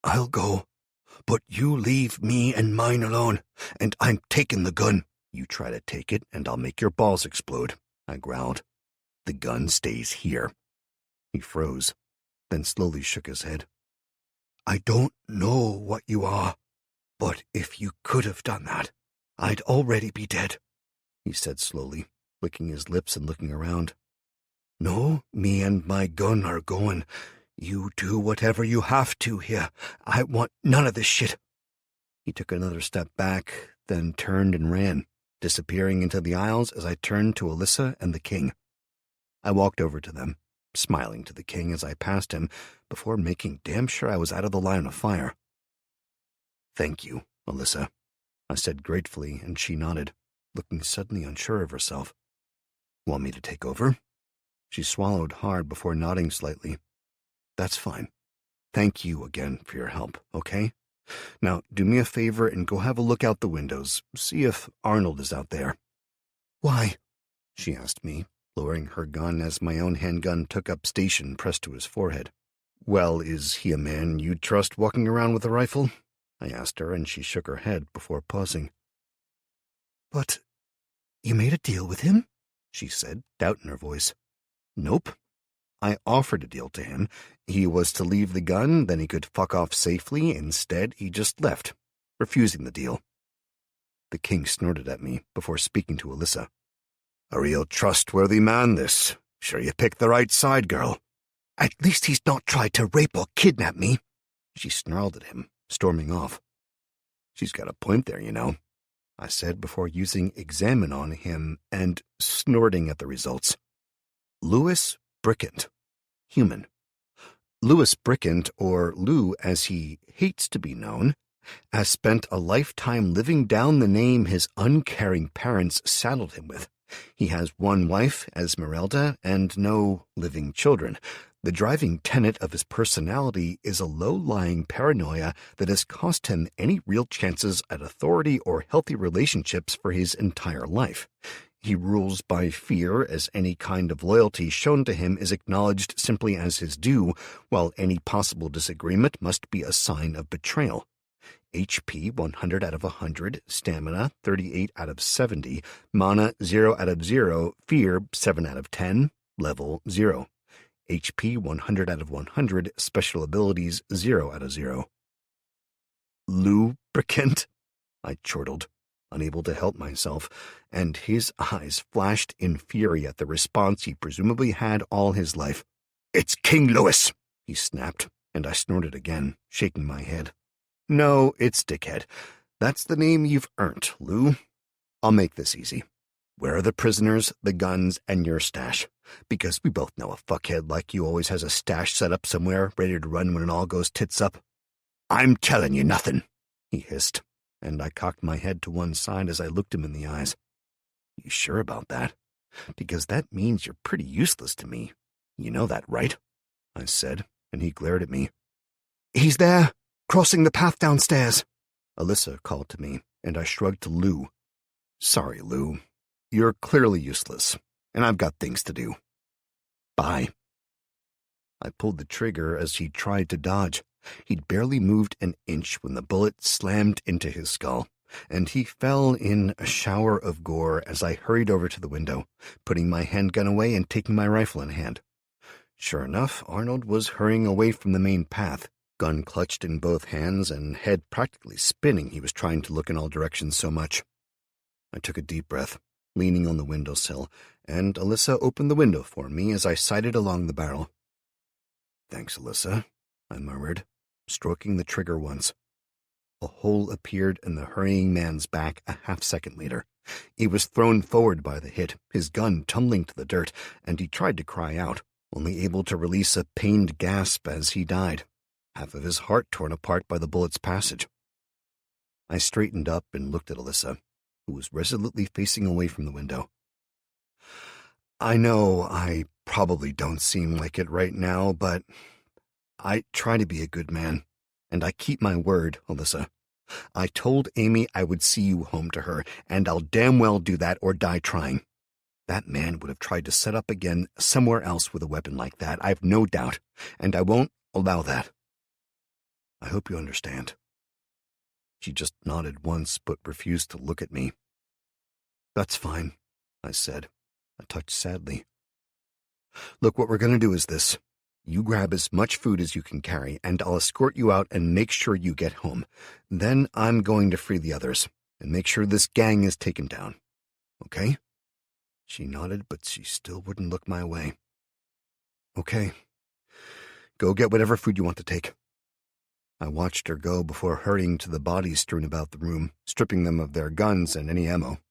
I'll go, but you leave me and mine alone, and I'm taking the gun. You try to take it, and I'll make your balls explode, I growled. The gun stays here. He froze, then slowly shook his head. I don't know what you are, but if you could have done that, I'd already be dead, he said slowly, licking his lips and looking around. No, me and my gun are going. You do whatever you have to here. I want none of this shit. He took another step back, then turned and ran, disappearing into the aisles as I turned to Alyssa and the king. I walked over to them, smiling to the king as I passed him, before making damn sure I was out of the line of fire. Thank you, Alyssa, I said gratefully, and she nodded, looking suddenly unsure of herself. Want me to take over? She swallowed hard before nodding slightly. That's fine. Thank you again for your help, okay? Now, do me a favor and go have a look out the windows. See if Arnold is out there. Why? She asked me, lowering her gun as my own handgun took up station pressed to his forehead. Well, is he a man you'd trust walking around with a rifle? I asked her, and she shook her head before pausing. But you made a deal with him? She said, doubt in her voice. Nope. I offered a deal to him. He was to leave the gun, then he could fuck off safely. Instead, he just left, refusing the deal. The king snorted at me before speaking to Alyssa. A real trustworthy man, this. Sure you picked the right side, girl. At least he's not tried to rape or kidnap me. She snarled at him, storming off. She's got a point there, you know, I said before using examine on him and snorting at the results. Louis Brickant. Human. Louis Brickant, or Lou as he hates to be known, has spent a lifetime living down the name his uncaring parents saddled him with. He has one wife, Esmeralda, and no living children. The driving tenet of his personality is a low-lying paranoia that has cost him any real chances at authority or healthy relationships for his entire life. He rules by fear, as any kind of loyalty shown to him is acknowledged simply as his due, while any possible disagreement must be a sign of betrayal. HP 100 out of 100, stamina 38 out of 70, mana 0 out of 0, fear 7 out of 10, level 0. HP 100 out of 100, special abilities 0 out of 0. Lubricant? I chortled, unable to help myself, and his eyes flashed in fury at the response he presumably had all his life. It's King Louis, he snapped, and I snorted again, shaking my head. No, it's Dickhead. That's the name you've earned, Lou. I'll make this easy. Where are the prisoners, the guns, and your stash? Because we both know a fuckhead like you always has a stash set up somewhere, ready to run when it all goes tits up. I'm telling you nothing, he hissed, and I cocked my head to one side as I looked him in the eyes. You sure about that? Because that means you're pretty useless to me. You know that, right? I said, and he glared at me. He's there, crossing the path downstairs, Alyssa called to me, and I shrugged to Lou. Sorry, Lou. You're clearly useless, and I've got things to do. Bye. I pulled the trigger as he tried to dodge. He'd barely moved an inch when the bullet slammed into his skull, and he fell in a shower of gore as I hurried over to the window, putting my handgun away and taking my rifle in hand. Sure enough, Arnold was hurrying away from the main path, gun clutched in both hands and head practically spinning. He was trying to look in all directions so much. I took a deep breath, leaning on the windowsill, and Alyssa opened the window for me as I sighted along the barrel. "Thanks, Alyssa," I murmured, stroking the trigger once. A hole appeared in the hurrying man's back a half-second later. He was thrown forward by the hit, his gun tumbling to the dirt, and he tried to cry out, only able to release a pained gasp as he died, half of his heart torn apart by the bullet's passage. I straightened up and looked at Alyssa, who was resolutely facing away from the window. "I know I probably don't seem like it right now, but I try to be a good man, and I keep my word, Alyssa. I told Amy I would see you home to her, and I'll damn well do that or die trying. That man would have tried to set up again somewhere else with a weapon like that, I've no doubt, and I won't allow that. I hope you understand." She just nodded once but refused to look at me. "That's fine," I said, a touch sadly. "Look, what we're going to do is this. You grab as much food as you can carry, and I'll escort you out and make sure you get home. Then I'm going to free the others and make sure this gang is taken down. Okay?" She nodded, but she still wouldn't look my way. "Okay. Go get whatever food you want to take." I watched her go before hurrying to the bodies strewn about the room, stripping them of their guns and any ammo.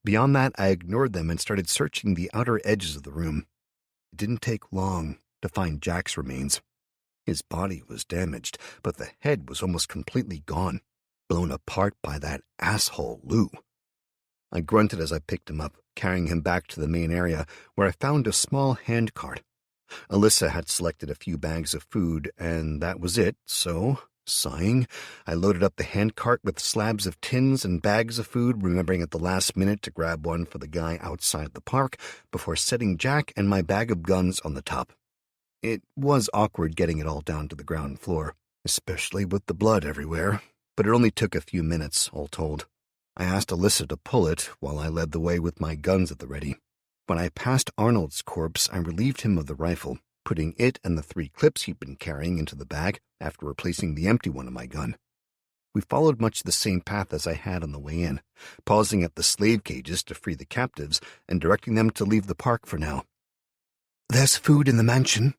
Beyond that, I ignored them and started searching the outer edges of the room. It didn't take long to find Jack's remains. His body was damaged, but the head was almost completely gone, blown apart by that asshole Lou. I grunted as I picked him up, carrying him back to the main area, where I found a small handcart. Alyssa had selected a few bags of food, and that was it, so, sighing, I loaded up the handcart with slabs of tins and bags of food, remembering at the last minute to grab one for the guy outside the park, before setting Jack and my bag of guns on the top. It was awkward getting it all down to the ground floor, especially with the blood everywhere, but it only took a few minutes, all told. I asked Alyssa to pull it while I led the way with my guns at the ready. When I passed Arnold's corpse, I relieved him of the rifle, putting it and the 3 clips he'd been carrying into the bag after replacing the empty one of my gun. We followed much the same path as I had on the way in, pausing at the slave cages to free the captives and directing them to leave the park for now. "There's food in the mansion,"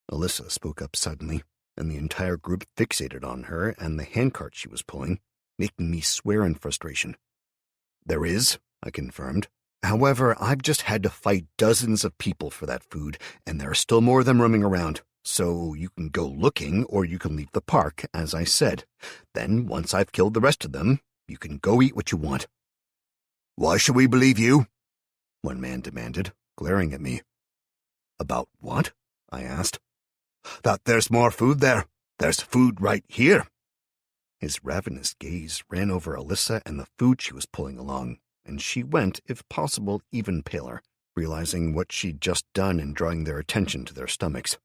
Alyssa spoke up suddenly, and the entire group fixated on her and the handcart she was pulling, making me swear in frustration. "There is," I confirmed. "However, I've just had to fight dozens of people for that food, and there are still more of them roaming around. So you can go looking, or you can leave the park, as I said. Then, once I've killed the rest of them, you can go eat what you want." "Why should we believe you?" one man demanded, glaring at me. "About what?" I asked. "That there's more food there. There's food right here." His ravenous gaze ran over Alyssa and the food she was pulling along, and she went, if possible, even paler, realizing what she'd just done and drawing their attention to their stomachs.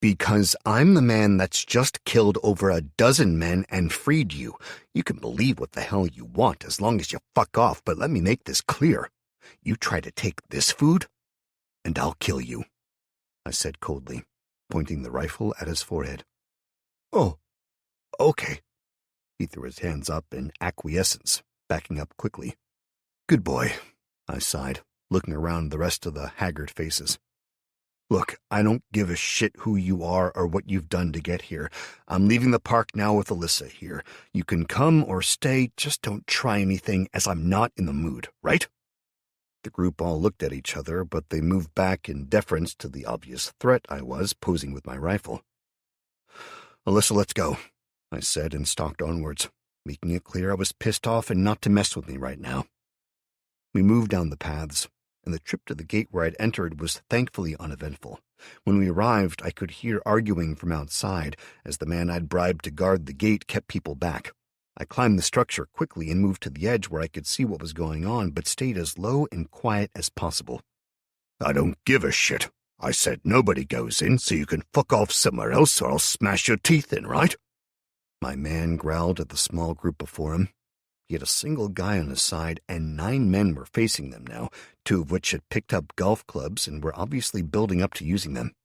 "Because I'm the man that's just killed over a dozen men and freed you. You can believe what the hell you want as long as you fuck off, but let me make this clear. You try to take this food, and I'll kill you," I said coldly, pointing the rifle at his forehead. "Oh, okay." He threw his hands up in acquiescence, backing up quickly. "Good boy," I sighed, looking around the rest of the haggard faces. "Look, I don't give a shit who you are or what you've done to get here. I'm leaving the park now with Alyssa here. You can come or stay, just don't try anything, as I'm not in the mood, right?" The group all looked at each other, but they moved back in deference to the obvious threat I was posing with my rifle. "Alyssa, let's go," I said and stalked onwards, making it clear I was pissed off and not to mess with me right now. We moved down the paths, and the trip to the gate where I'd entered was thankfully uneventful. When we arrived, I could hear arguing from outside, as the man I'd bribed to guard the gate kept people back. I climbed the structure quickly and moved to the edge where I could see what was going on, but stayed as low and quiet as possible. "I don't give a shit. I said nobody goes in, so you can fuck off somewhere else or I'll smash your teeth in, right?" My man growled at the small group before him. He had a single guy on his side, and 9 men were facing them now, 2 of which had picked up golf clubs and were obviously building up to using them.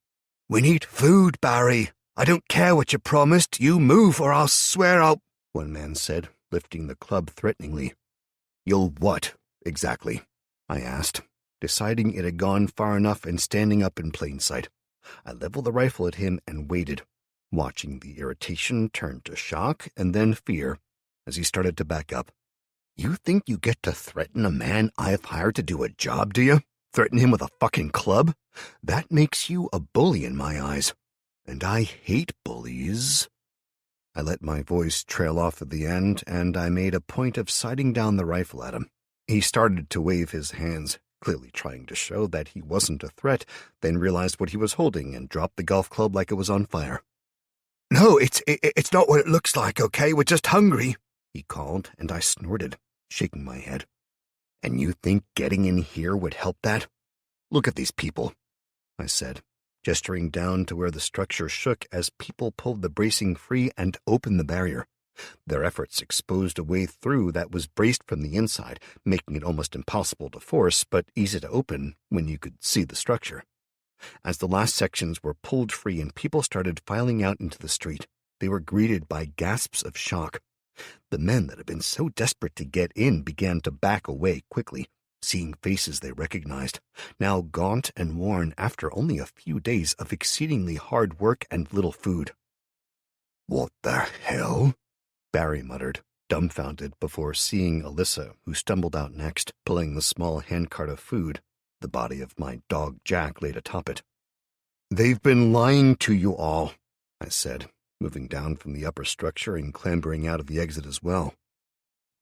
We need food, Barry. I don't care what you promised. You move or I'll swear I'll—" one man said, lifting the club threateningly. "You'll what, exactly?" I asked, deciding it had gone far enough and standing up in plain sight. I leveled the rifle at him and waited, watching the irritation turn to shock and then fear as he started to back up. "You think you get to threaten a man I've hired to do a job, do you? Threaten him with a fucking club? That makes you a bully in my eyes. And I hate bullies." I let my voice trail off at the end, and I made a point of sighting down the rifle at him. He started to wave his hands, clearly trying to show that he wasn't a threat, then realized what he was holding and dropped the golf club like it was on fire. "No, it's not what it looks like, okay? We're just hungry," he called, and I snorted, shaking my head. "And you think getting in here would help that? Look at these people," I said, gesturing down to where the structure shook as people pulled the bracing free and opened the barrier. Their efforts exposed a way through that was braced from the inside, making it almost impossible to force, but easy to open when you could see the structure. As the last sections were pulled free and people started filing out into the street, they were greeted by gasps of shock. The men that had been so desperate to get in began to back away quickly, seeing faces they recognized, now gaunt and worn after only a few days of exceedingly hard work and little food. "What the hell?" Barry muttered, dumbfounded before seeing Alyssa, who stumbled out next, pulling the small handcart of food, the body of my dog Jack laid atop it. "They've been lying to you all," I said, moving down from the upper structure and clambering out of the exit as well.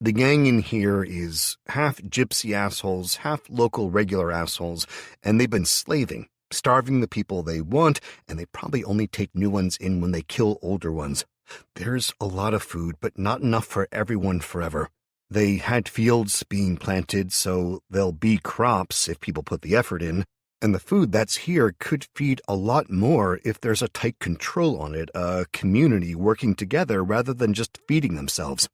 "The gang in here is half gypsy assholes, half local regular assholes, and they've been slaving, starving the people they want, and they probably only take new ones in when they kill older ones. There's a lot of food, but not enough for everyone forever. They had fields being planted, so there'll be crops if people put the effort in, and the food that's here could feed a lot more if there's a tight control on it, a community working together rather than just feeding themselves."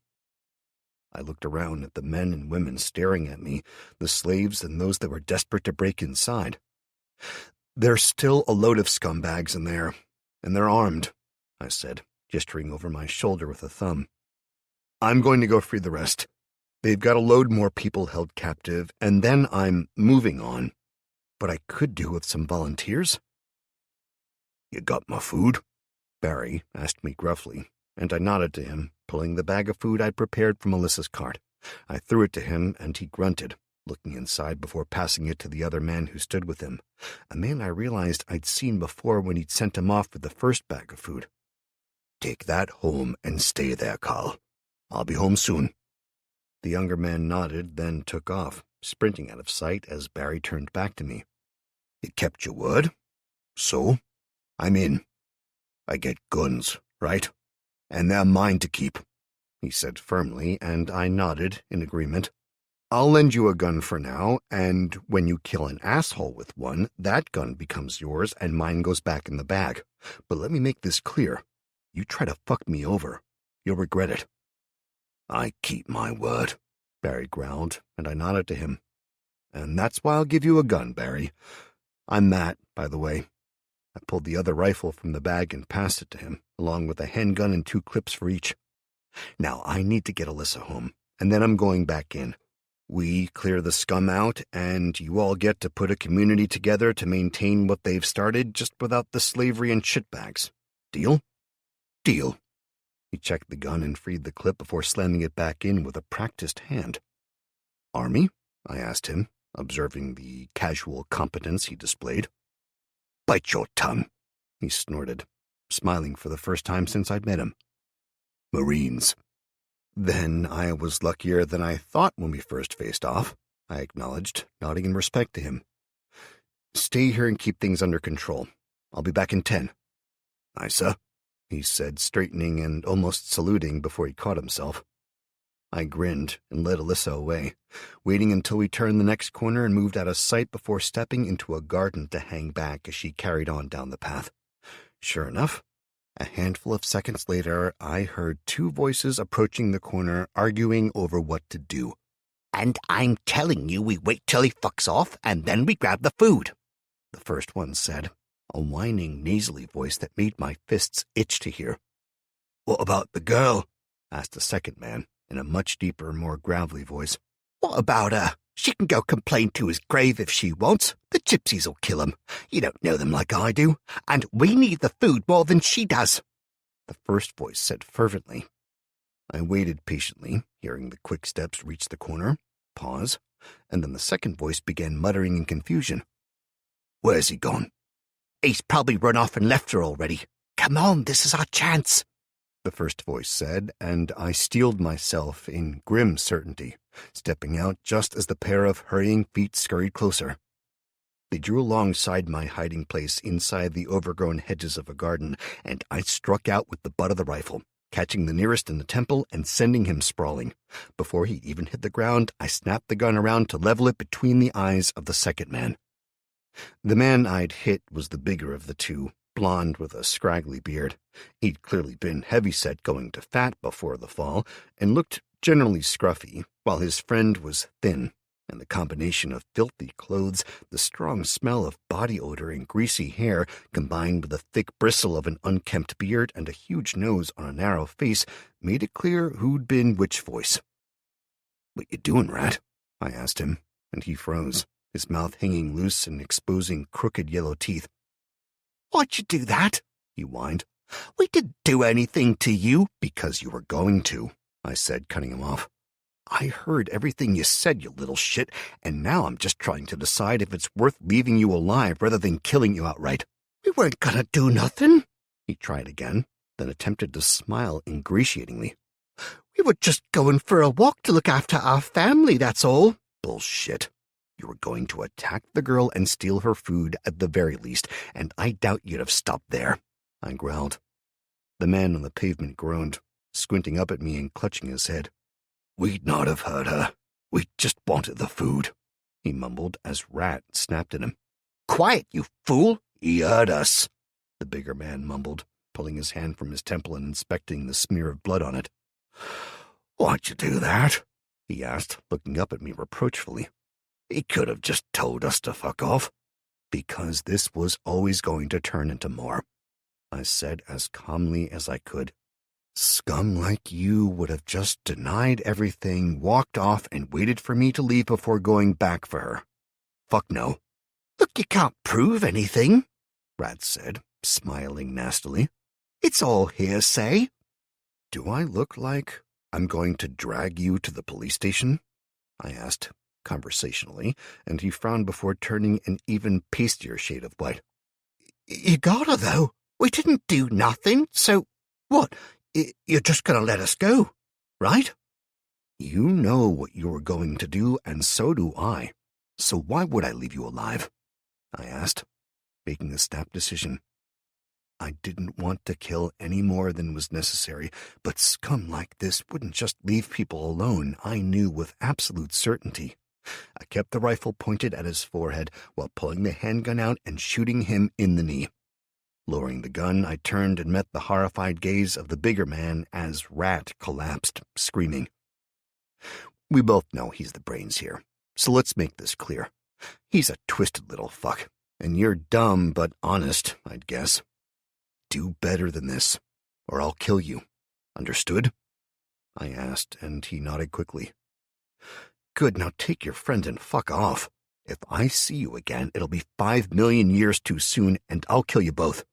I looked around at the men and women staring at me, the slaves and those that were desperate to break inside. "There's still a load of scumbags in there, and they're armed," I said, gesturing over my shoulder with a thumb. "I'm going to go free the rest. They've got a load more people held captive, and then I'm moving on. But I could do with some volunteers." "You got my food?" Barry asked me gruffly, and I nodded to him, pulling the bag of food I'd prepared from Alyssa's cart. I threw it to him, and he grunted, looking inside before passing it to the other man who stood with him, a man I realized I'd seen before when he'd sent him off with the first bag of food. "Take that home and stay there, Carl. I'll be home soon." The younger man nodded, then took off, sprinting out of sight as Barry turned back to me. "You kept your word? So, I'm in. I get guns, right? And they're mine to keep," he said firmly, and I nodded in agreement. "I'll lend you a gun for now, and when you kill an asshole with one, that gun becomes yours and mine goes back in the bag. But let me make this clear. You try to fuck me over, you'll regret it." "I keep my word," Barry growled, and I nodded to him. "And that's why I'll give you a gun, Barry. I'm Matt, by the way." I pulled the other rifle from the bag and passed it to him, along with a handgun and 2 clips for each. "Now I need to get Alyssa home, and then I'm going back in. We clear the scum out, and you all get to put a community together to maintain what they've started just without the slavery and shitbags. Deal?" "Deal." He checked the gun and freed the clip before slamming it back in with a practiced hand. "Army?" I asked him, observing the casual competence he displayed. "Bite your tongue," he snorted, smiling for the first time since I'd met him. "Marines." "Then I was luckier than I thought when we first faced off," I acknowledged, nodding in respect to him. "Stay here and keep things under control. I'll be back in 10. "Aye, sir," he said, straightening and almost saluting before he caught himself. I grinned and led Alyssa away, waiting until we turned the next corner and moved out of sight before stepping into a garden to hang back as she carried on down the path. Sure enough, a handful of seconds later, I heard 2 voices approaching the corner arguing over what to do. "And I'm telling you we wait till he fucks off, and then we grab the food," the first one said, a whining, nasally voice that made my fists itch to hear. "What about the girl?" asked the second man, in a much deeper, more gravelly voice. "What about her? She can go complain to his grave if she wants. The gypsies will kill him. You don't know them like I do. And we need the food more than she does," the first voice said fervently. I waited patiently, hearing the quick steps reach the corner, pause, and then the second voice began muttering in confusion. "Where's he gone?" "He's probably run off and left her already. Come on, this is our chance," the first voice said, and I steeled myself in grim certainty, stepping out just as the pair of hurrying feet scurried closer. They drew alongside my hiding place inside the overgrown hedges of a garden, and I struck out with the butt of the rifle, catching the nearest in the temple and sending him sprawling. Before he even hit the ground, I snapped the gun around to level it between the eyes of the second man. The man I'd hit was the bigger of the two, blond with a scraggly beard. He'd clearly been heavyset going to fat before the fall, and looked generally scruffy, while his friend was thin, and the combination of filthy clothes, the strong smell of body odor and greasy hair, combined with the thick bristle of an unkempt beard and a huge nose on a narrow face, made it clear who'd been which voice. "What you doing, Rat?" I asked him, and he froze, his mouth hanging loose and exposing crooked yellow teeth. "Why'd you do that?" he whined. "We didn't do anything to you." "Because you were going to," I said, cutting him off. "I heard everything you said, you little shit, and now I'm just trying to decide if it's worth leaving you alive rather than killing you outright." "We weren't gonna do nothing." He tried again, then attempted to smile ingratiatingly. "We were just going for a walk to look after our family, that's all." "Bullshit. You were going to attack the girl and steal her food at the very least, and I doubt you'd have stopped there," I growled. The man on the pavement groaned, squinting up at me and clutching his head. "We'd not have hurt her. We just wanted the food," he mumbled as Rat snapped at him. "Quiet, you fool! He hurt us," the bigger man mumbled, pulling his hand from his temple and inspecting the smear of blood on it. "Why'd you do that?" he asked, looking up at me reproachfully. "He could have just told us to fuck off." "Because this was always going to turn into more," I said as calmly as I could. "Scum like you would have just denied everything, walked off, and waited for me to leave before going back for her. Fuck no." "Look, you can't prove anything," Rat said, smiling nastily. "It's all hearsay." "Do I look like I'm going to drag you to the police station?" I asked, conversationally, and he frowned before turning an even pastier shade of white. "You gotta, though. We didn't do nothing, so what? You're just gonna let us go, right?" "You know what you were going to do, and so do I. So why would I leave you alive?" I asked, making a snap decision. I didn't want to kill any more than was necessary, but scum like this wouldn't just leave people alone, I knew with absolute certainty. I kept the rifle pointed at his forehead while pulling the handgun out and shooting him in the knee. Lowering the gun, I turned and met the horrified gaze of the bigger man as Rat collapsed, screaming. We both know he's the brains here, so let's make this clear. He's a twisted little fuck, and you're dumb but honest, I'd guess. Do better than this, or I'll kill you. Understood? I asked, and he nodded quickly. Good, now take your friend and fuck off. If I see you again, it'll be 5 million years too soon, and I'll kill you both.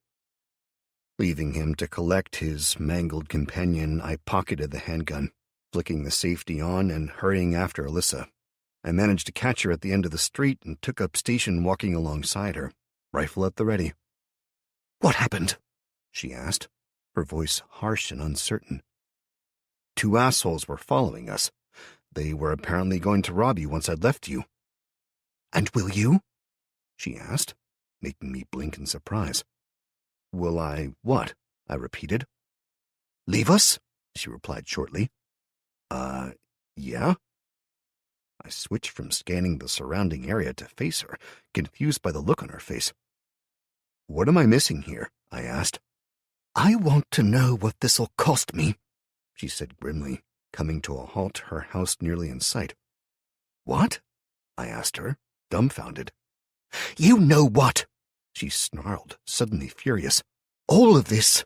Leaving him to collect his mangled companion, I pocketed the handgun, flicking the safety on and hurrying after Alyssa. I managed to catch her at the end of the street and took up station walking alongside her, rifle at the ready. What happened? She asked, her voice harsh and uncertain. 2 assholes were following us. They were apparently going to rob you once I'd left you. And will you? She asked, making me blink in surprise. Will I what? I repeated. Leave us? She replied shortly. Yeah? I switched from scanning the surrounding area to face her, confused by the look on her face. What am I missing here? I asked. I want to know what this'll cost me, she said grimly, coming to a halt, her house nearly in sight. What? I asked her, dumbfounded. You know what? She snarled, suddenly furious. All of this!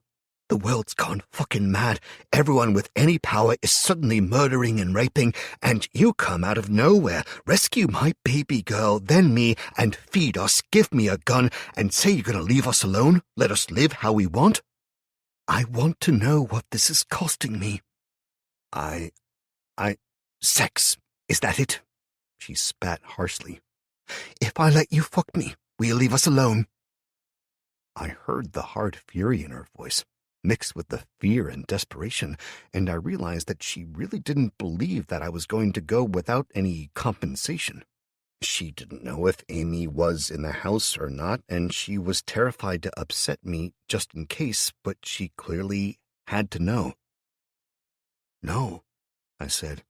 The world's gone fucking mad. Everyone with any power is suddenly murdering and raping, and you come out of nowhere, rescue my baby girl, then me, and feed us, give me a gun, and say you're gonna leave us alone? Let us live how we want? I want to know what this is costing me. Sex. Is that it? She spat harshly. If I let you fuck me, will you leave us alone? I heard the hard fury in her voice, mixed with the fear and desperation, and I realized that she really didn't believe that I was going to go without any compensation. She didn't know if Amy was in the house or not, and she was terrified to upset me just in case, but she clearly had to know. No, I said,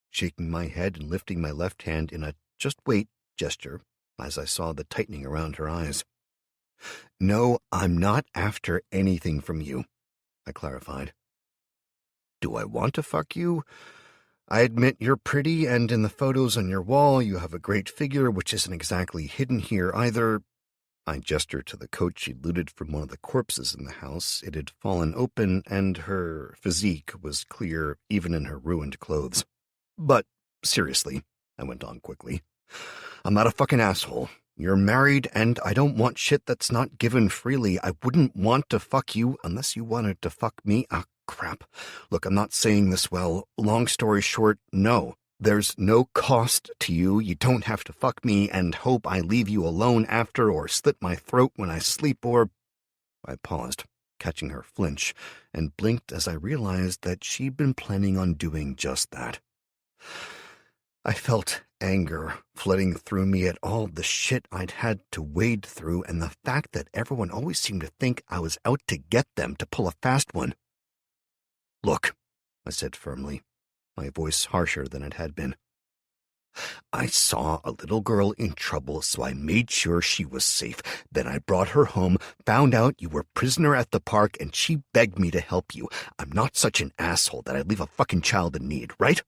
shaking my head and lifting my left hand in a just wait gesture as I saw the tightening around her eyes. No, I'm not after anything from you, I clarified. Do I want to fuck you? I admit you're pretty, and in the photos on your wall you have a great figure which isn't exactly hidden here either. I gestured to the coat she'd looted from one of the corpses in the house. It had fallen open, and her physique was clear even in her ruined clothes. But, seriously, I went on quickly, I'm not a fucking asshole. You're married, and I don't want shit that's not given freely. I wouldn't want to fuck you unless you wanted to fuck me. Ah, crap. Look, I'm not saying this well. Long story short, no. There's no cost to you. You don't have to fuck me and hope I leave you alone after or slit my throat when I sleep or... I paused, catching her flinch, and blinked as I realized that she'd been planning on doing just that. I felt anger flooding through me at all the shit I'd had to wade through and the fact that everyone always seemed to think I was out to get them, to pull a fast one. Look, I said firmly, my voice harsher than it had been. I saw a little girl in trouble, so I made sure she was safe. Then I brought her home, found out you were prisoner at the park, and she begged me to help you. I'm not such an asshole that I'd leave a fucking child in need, right?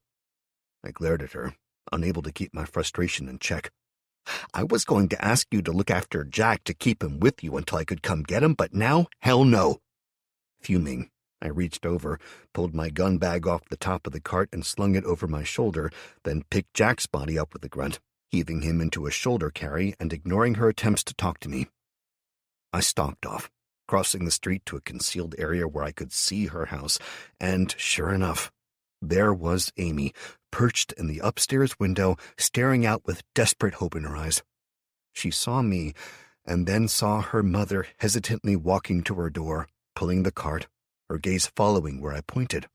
I glared at her, unable to keep my frustration in check. I was going to ask you to look after Jack to keep him with you until I could come get him, but now, hell no. Fuming, I reached over, pulled my gun bag off the top of the cart and slung it over my shoulder, then picked Jack's body up with a grunt, heaving him into a shoulder carry and ignoring her attempts to talk to me. I stalked off, crossing the street to a concealed area where I could see her house, and sure enough, there was Amy, perched in the upstairs window, staring out with desperate hope in her eyes. She saw me, and then saw her mother hesitantly walking to her door, pulling the cart, her gaze following where I pointed.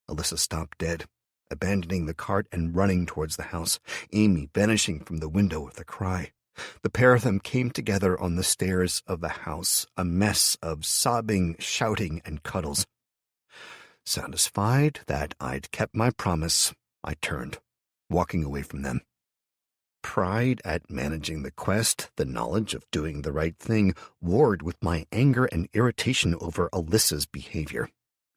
Alyssa stopped dead, abandoning the cart and running towards the house, Amy vanishing from the window with a cry. The pair of them came together on the stairs of the house, a mess of sobbing, shouting, and cuddles. Satisfied that I'd kept my promise, I turned, walking away from them. Pride at managing the quest, the knowledge of doing the right thing, warred with my anger and irritation over Alyssa's behavior,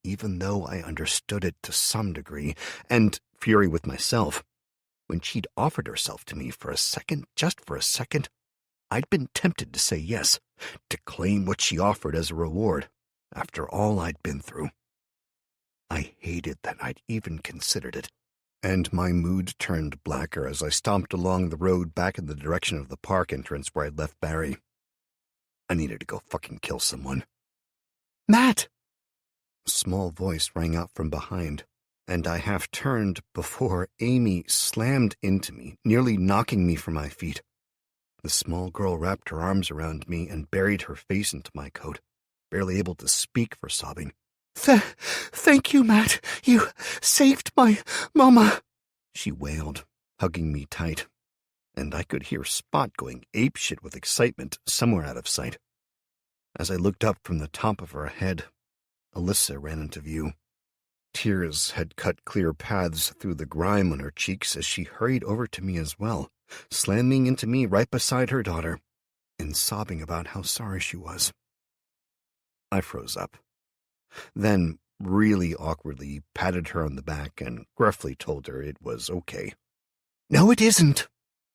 even though I understood it to some degree, and fury with myself. When she'd offered herself to me for a second, just for a second, I'd been tempted to say yes, to claim what she offered as a reward, after all I'd been through. I hated that I'd even considered it, and my mood turned blacker as I stomped along the road back in the direction of the park entrance where I'd left Barry. I needed to go fucking kill someone. Matt! A small voice rang out from behind, and I half turned before Amy slammed into me, nearly knocking me from my feet. The small girl wrapped her arms around me and buried her face into my coat, barely able to speak for sobbing. Thank you, Matt. You saved my mama, she wailed, hugging me tight, and I could hear Spot going apeshit with excitement somewhere out of sight. As I looked up from the top of her head, Alyssa ran into view. Tears had cut clear paths through the grime on her cheeks as she hurried over to me as well, slamming into me right beside her daughter, and sobbing about how sorry she was. I froze up. Then, really awkwardly, patted her on the back and gruffly told her it was okay. No, it isn't,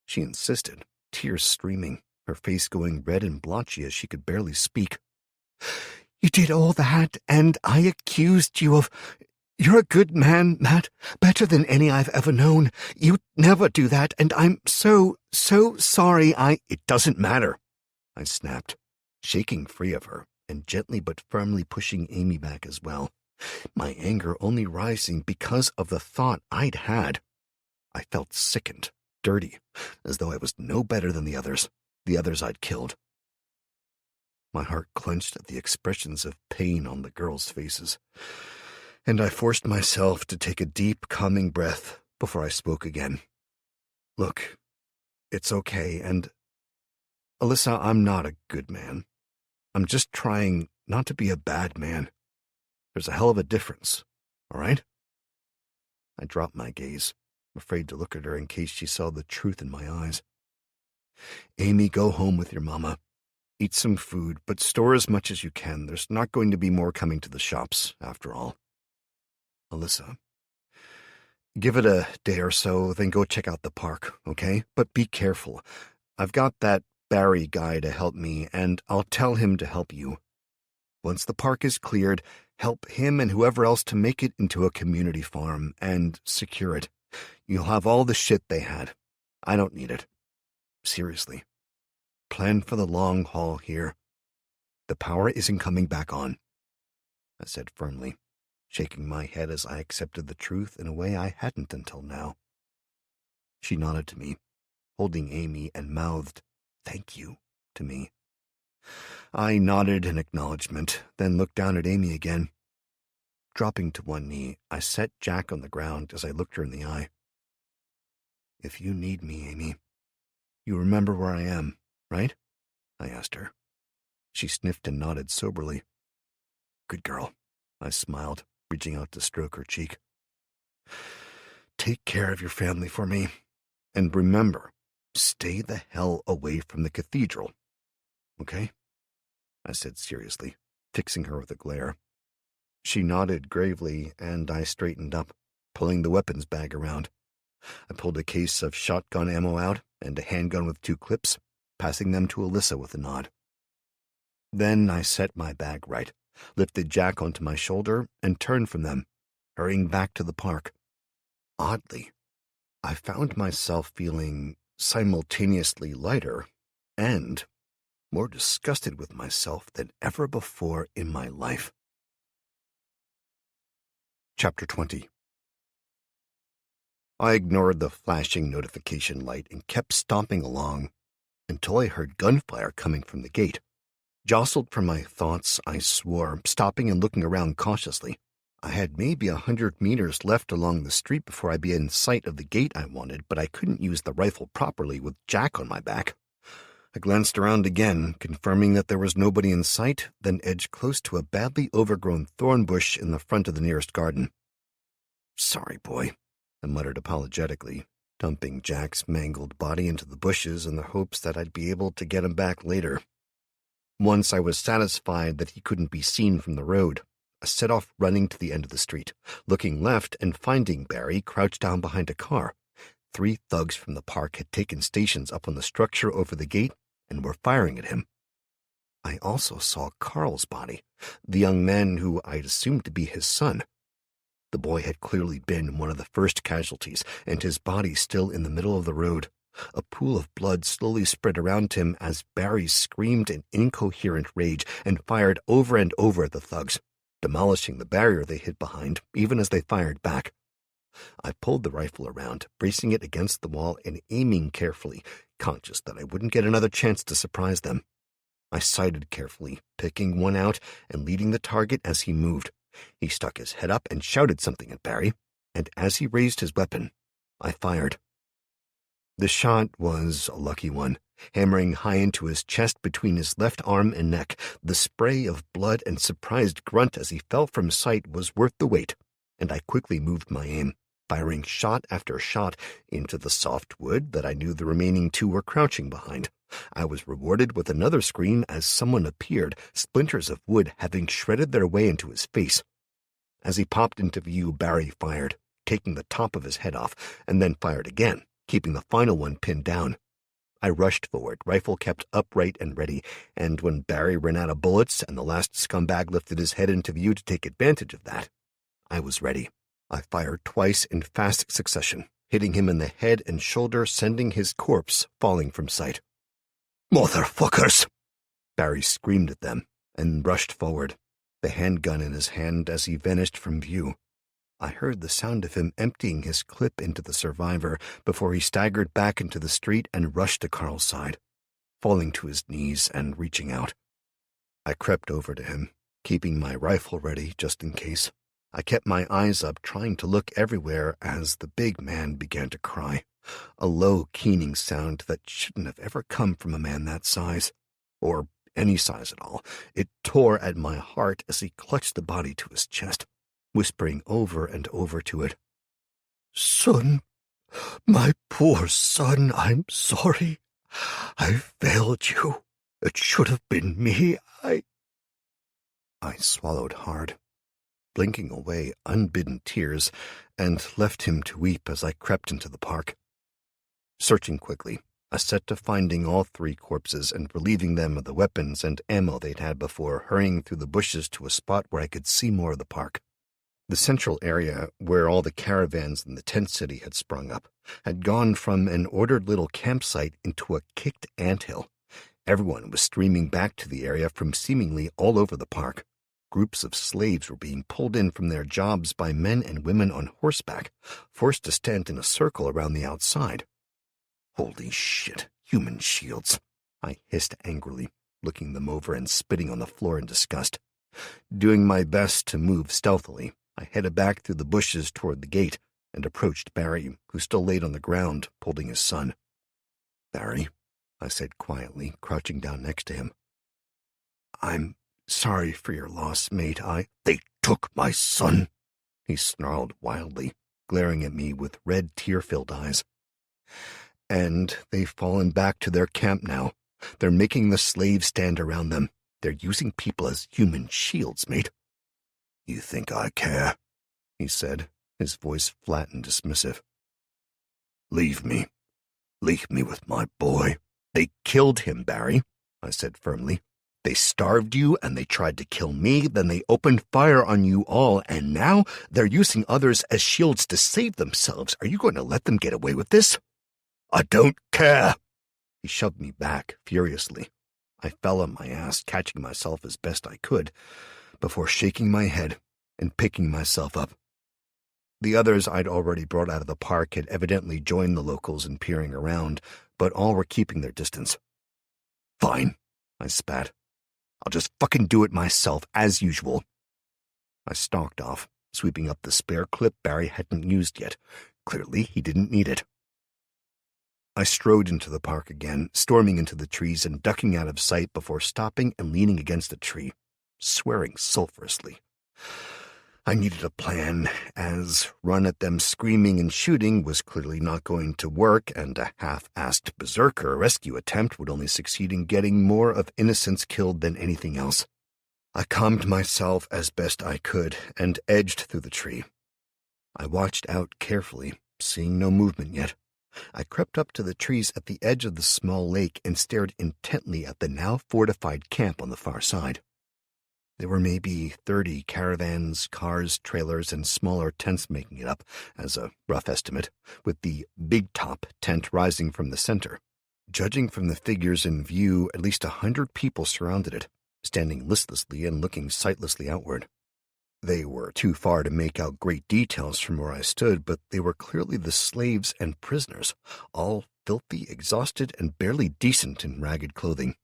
she insisted, tears streaming, her face going red and blotchy as she could barely speak. You did all that, and I accused you of... You're a good man, Matt. Better than any I've ever known. You'd never do that, and I'm so sorry It doesn't matter, I snapped, shaking free of her and gently but firmly pushing Amy back as well, my anger only rising because of the thought I'd had. I felt sickened, dirty, as though I was no better than the others I'd killed. My heart clenched at the expressions of pain on the girls' faces, and I forced myself to take a deep, calming breath before I spoke again. Look, it's okay, and Alyssa, I'm not a good man. I'm just trying not to be a bad man. There's a hell of a difference, all right? I dropped my gaze, afraid to look at her in case she saw the truth in my eyes. Amy, go home with your mama. Eat some food, but store as much as you can. There's not going to be more coming to the shops, after all. Alyssa, give it a day or so, then go check out the park, okay? But be careful. I've got that Barry guy to help me, and I'll tell him to help you. Once the park is cleared, help him and whoever else to make it into a community farm and secure it. You'll have all the shit they had. I don't need it. Seriously. Plan for the long haul here. The power isn't coming back on, I said firmly, shaking my head as I accepted the truth in a way I hadn't until now. She nodded to me, holding Amy, and mouthed, "Thank you," to me. I nodded in acknowledgement, then looked down at Amy again. Dropping to one knee, I set Jack on the ground as I looked her in the eye. "If you need me, Amy, you remember where I am, right?" I asked her. She sniffed and nodded soberly. "Good girl," I smiled, reaching out to stroke her cheek. "Take care of your family for me, and remember, stay the hell away from the cathedral, okay?" I said seriously, fixing her with a glare. She nodded gravely, and I straightened up, pulling the weapons bag around. I pulled a case of shotgun ammo out and a handgun with 2 clips, passing them to Alyssa with a nod. Then I set my bag right, lifted Jack onto my shoulder, and turned from them, hurrying back to the park. Oddly, I found myself feeling simultaneously lighter and more disgusted with myself than ever before in my life. Chapter 20. I ignored the flashing notification light and kept stomping along until I heard gunfire coming from the gate. Jostled from my thoughts, I swore, stopping and looking around cautiously. I had maybe 100 meters left along the street before I'd be in sight of the gate I wanted, but I couldn't use the rifle properly with Jack on my back. I glanced around again, confirming that there was nobody in sight, then edged close to a badly overgrown thorn bush in the front of the nearest garden. "Sorry, boy," I muttered apologetically, dumping Jack's mangled body into the bushes in the hopes that I'd be able to get him back later. Once I was satisfied that he couldn't be seen from the road, I set off running to the end of the street, looking left and finding Barry crouched down behind a car. 3 thugs from the park had taken stations up on the structure over the gate and were firing at him. I also saw Carl's body, the young man who I'd assumed to be his son. The boy had clearly been one of the first casualties, and his body still in the middle of the road. A pool of blood slowly spread around him as Barry screamed in incoherent rage and fired over and over at the thugs, demolishing the barrier they hid behind, even as they fired back. I pulled the rifle around, bracing it against the wall and aiming carefully, conscious that I wouldn't get another chance to surprise them. I sighted carefully, picking one out and leading the target as he moved. He stuck his head up and shouted something at Barry, and as he raised his weapon, I fired. The shot was a lucky one, hammering high into his chest between his left arm and neck. The spray of blood and surprised grunt as he fell from sight was worth the wait, and I quickly moved my aim, firing shot after shot into the soft wood that I knew the remaining 2 were crouching behind. I was rewarded with another scream as someone appeared, splinters of wood having shredded their way into his face. As he popped into view, Barry fired, taking the top of his head off, and then fired again, keeping the final one pinned down. I rushed forward, rifle kept upright and ready, and when Barry ran out of bullets and the last scumbag lifted his head into view to take advantage of that, I was ready. I fired twice in fast succession, hitting him in the head and shoulder, sending his corpse falling from sight. "Motherfuckers!" Barry screamed at them and rushed forward, the handgun in his hand as he vanished from view. I heard the sound of him emptying his clip into the survivor before he staggered back into the street and rushed to Carl's side, falling to his knees and reaching out. I crept over to him, keeping my rifle ready just in case. I kept my eyes up, trying to look everywhere as the big man began to cry, a low, keening sound that shouldn't have ever come from a man that size, or any size at all. It tore at my heart as he clutched the body to his chest, whispering over and over to it, "Son, my poor son, I'm sorry. I failed you. It should have been me. I swallowed hard, blinking away unbidden tears, and left him to weep as I crept into the park. Searching quickly, I set to finding all 3 corpses and relieving them of the weapons and ammo they'd had before hurrying through the bushes to a spot where I could see more of the park. The central area, where all the caravans in the tent city had sprung up, had gone from an ordered little campsite into a kicked anthill. Everyone was streaming back to the area from seemingly all over the park. Groups of slaves were being pulled in from their jobs by men and women on horseback, forced to stand in a circle around the outside. Holy shit, human shields, I hissed angrily, looking them over and spitting on the floor in disgust. Doing my best to move stealthily, I headed back through the bushes toward the gate and approached Barry, who still laid on the ground, holding his son. "Barry," I said quietly, crouching down next to him. "I'm sorry for your loss, mate. They took my son," he snarled wildly, glaring at me with red, tear-filled eyes. "And they've fallen back to their camp now. They're making the slaves stand around them. They're using people as human shields, mate." "You think I care?" he said, his voice flat and dismissive. Leave me with my boy." "They killed him, Barry," I said firmly. "They starved you and they tried to kill me, then they opened fire on you all, and now they're using others as shields to save themselves. Are you going to let them get away with this?" "I don't care." He shoved me back furiously. I fell on my ass, catching myself as best I could, before shaking my head and picking myself up. The others I'd already brought out of the park had evidently joined the locals in peering around, but all were keeping their distance. "Fine," I spat. "I'll just fucking do it myself, as usual." I stalked off, sweeping up the spare clip Barry hadn't used yet. Clearly, he didn't need it. I strode into the park again, storming into the trees and ducking out of sight before stopping and leaning against a tree, swearing sulfurously. I needed a plan, as run at them screaming and shooting was clearly not going to work, and a half-assed berserker rescue attempt would only succeed in getting more of innocents killed than anything else. I calmed myself as best I could and edged through the tree. I watched out carefully, seeing no movement yet. I crept up to the trees at the edge of the small lake and stared intently at the now fortified camp on the far side. There were maybe 30 caravans, cars, trailers, and smaller tents making it up, as a rough estimate, with the big top tent rising from the center. Judging from the figures in view, at least 100 people surrounded it, standing listlessly and looking sightlessly outward. They were too far to make out great details from where I stood, but they were clearly the slaves and prisoners, all filthy, exhausted, and barely decent in ragged clothing.